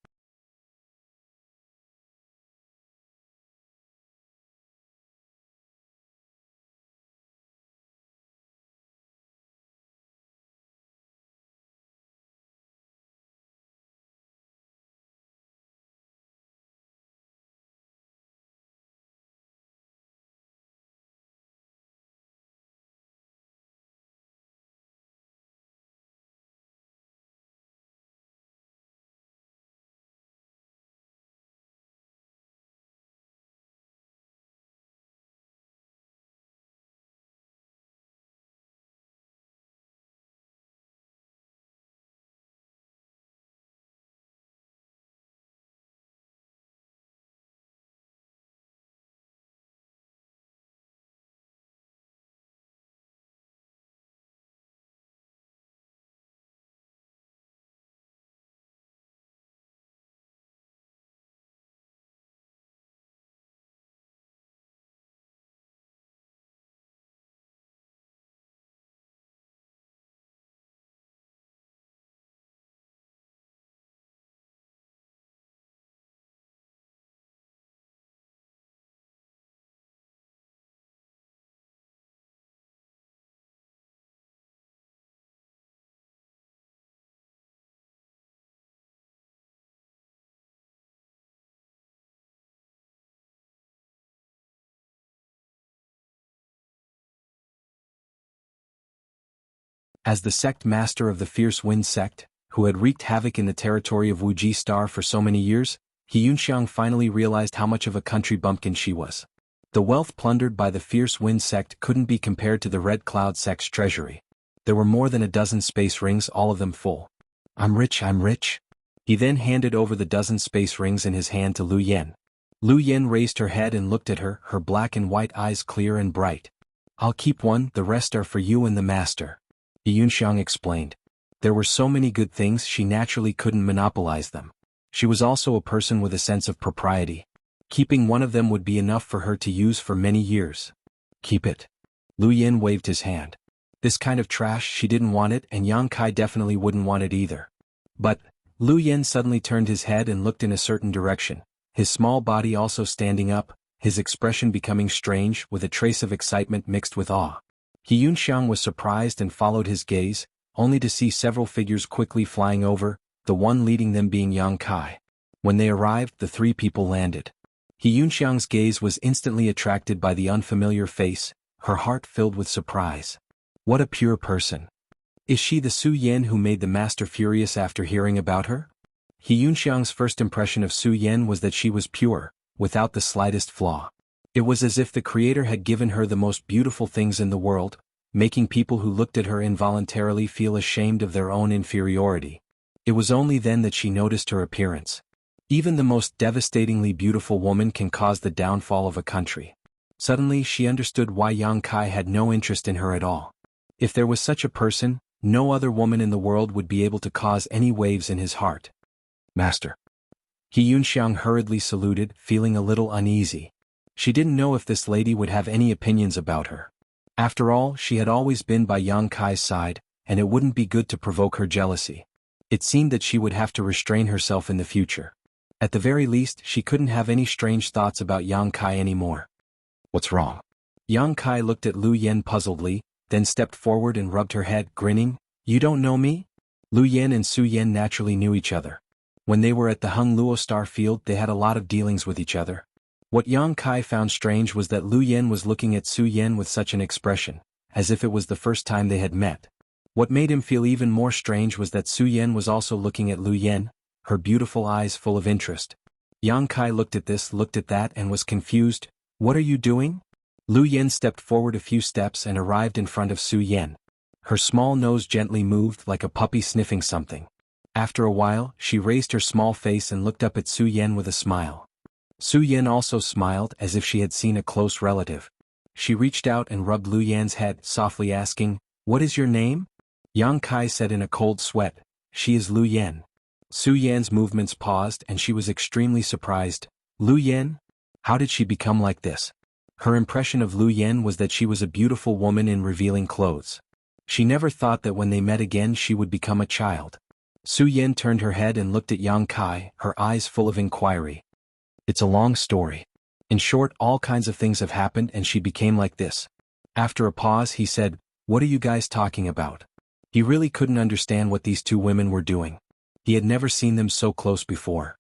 As the sect master of the Fierce Wind sect, who had wreaked havoc in the territory of Wuxia for so many years, He Yunxiang finally realized how much of a country bumpkin she was. The wealth plundered by the Fierce Wind sect couldn't be compared to the Red Cloud sect's treasury. There were more than a dozen space rings, all of them full. I'm rich, I'm rich. He then handed over the dozen space rings in his hand to Lu Yen. Lu Yen raised her head and looked at her, her black and white eyes clear and bright. I'll keep one, the rest are for you and the master. He Yunxiang explained. There were so many good things she naturally couldn't monopolize them. She was also a person with a sense of propriety. Keeping one of them would be enough for her to use for many years. Keep it. Lu Yen waved his hand. This kind of trash, she didn't want it, and Yang Kai definitely wouldn't want it either. But, Lu Yen suddenly turned his head and looked in a certain direction, his small body also standing up, his expression becoming strange with a trace of excitement mixed with awe. He Yunxiang was surprised and followed his gaze, only to see several figures quickly flying over, the one leading them being Yang Kai. When they arrived, the three people landed. He Yunxiang's gaze was instantly attracted by the unfamiliar face, her heart filled with surprise. What a pure person. Is she the Su Yen who made the master furious after hearing about her? He Yunxiang's first impression of Su Yen was that she was pure, without the slightest flaw. It was as if the Creator had given her the most beautiful things in the world, making people who looked at her involuntarily feel ashamed of their own inferiority. It was only then that she noticed her appearance. Even the most devastatingly beautiful woman can cause the downfall of a country. Suddenly she understood why Yang Kai had no interest in her at all. If there was such a person, no other woman in the world would be able to cause any waves in his heart. Master. He Yunxiang hurriedly saluted, feeling a little uneasy. She didn't know if this lady would have any opinions about her. After all, she had always been by Yang Kai's side, and it wouldn't be good to provoke her jealousy. It seemed that she would have to restrain herself in the future. At the very least, she couldn't have any strange thoughts about Yang Kai anymore. What's wrong? Yang Kai looked at Lu Yen puzzledly, then stepped forward and rubbed her head, grinning. You don't know me? Lu Yen and Su Yen naturally knew each other. When they were at the Hung Luo Star Field, they had a lot of dealings with each other. What Yang Kai found strange was that Lu Yen was looking at Su Yen with such an expression, as if it was the first time they had met. What made him feel even more strange was that Su Yen was also looking at Lu Yen, her beautiful eyes full of interest. Yang Kai looked at this, looked at that, and was confused. What are you doing? Lu Yen stepped forward a few steps and arrived in front of Su Yen. Her small nose gently moved like a puppy sniffing something. After a while, she raised her small face and looked up at Su Yen with a smile. Su Yen also smiled as if she had seen a close relative. She reached out and rubbed Lu Yan's head, softly asking, What is your name? Yang Kai said in a cold sweat, She is Lu Yen. Su Yan's movements paused and she was extremely surprised. Lu Yen? How did she become like this? Her impression of Lu Yen was that she was a beautiful woman in revealing clothes. She never thought that when they met again she would become a child. Su Yen turned her head and looked at Yang Kai, her eyes full of inquiry. It's a long story. In short, all kinds of things have happened and she became like this. After a pause he said, What are you guys talking about? He really couldn't understand what these two women were doing. He had never seen them so close before.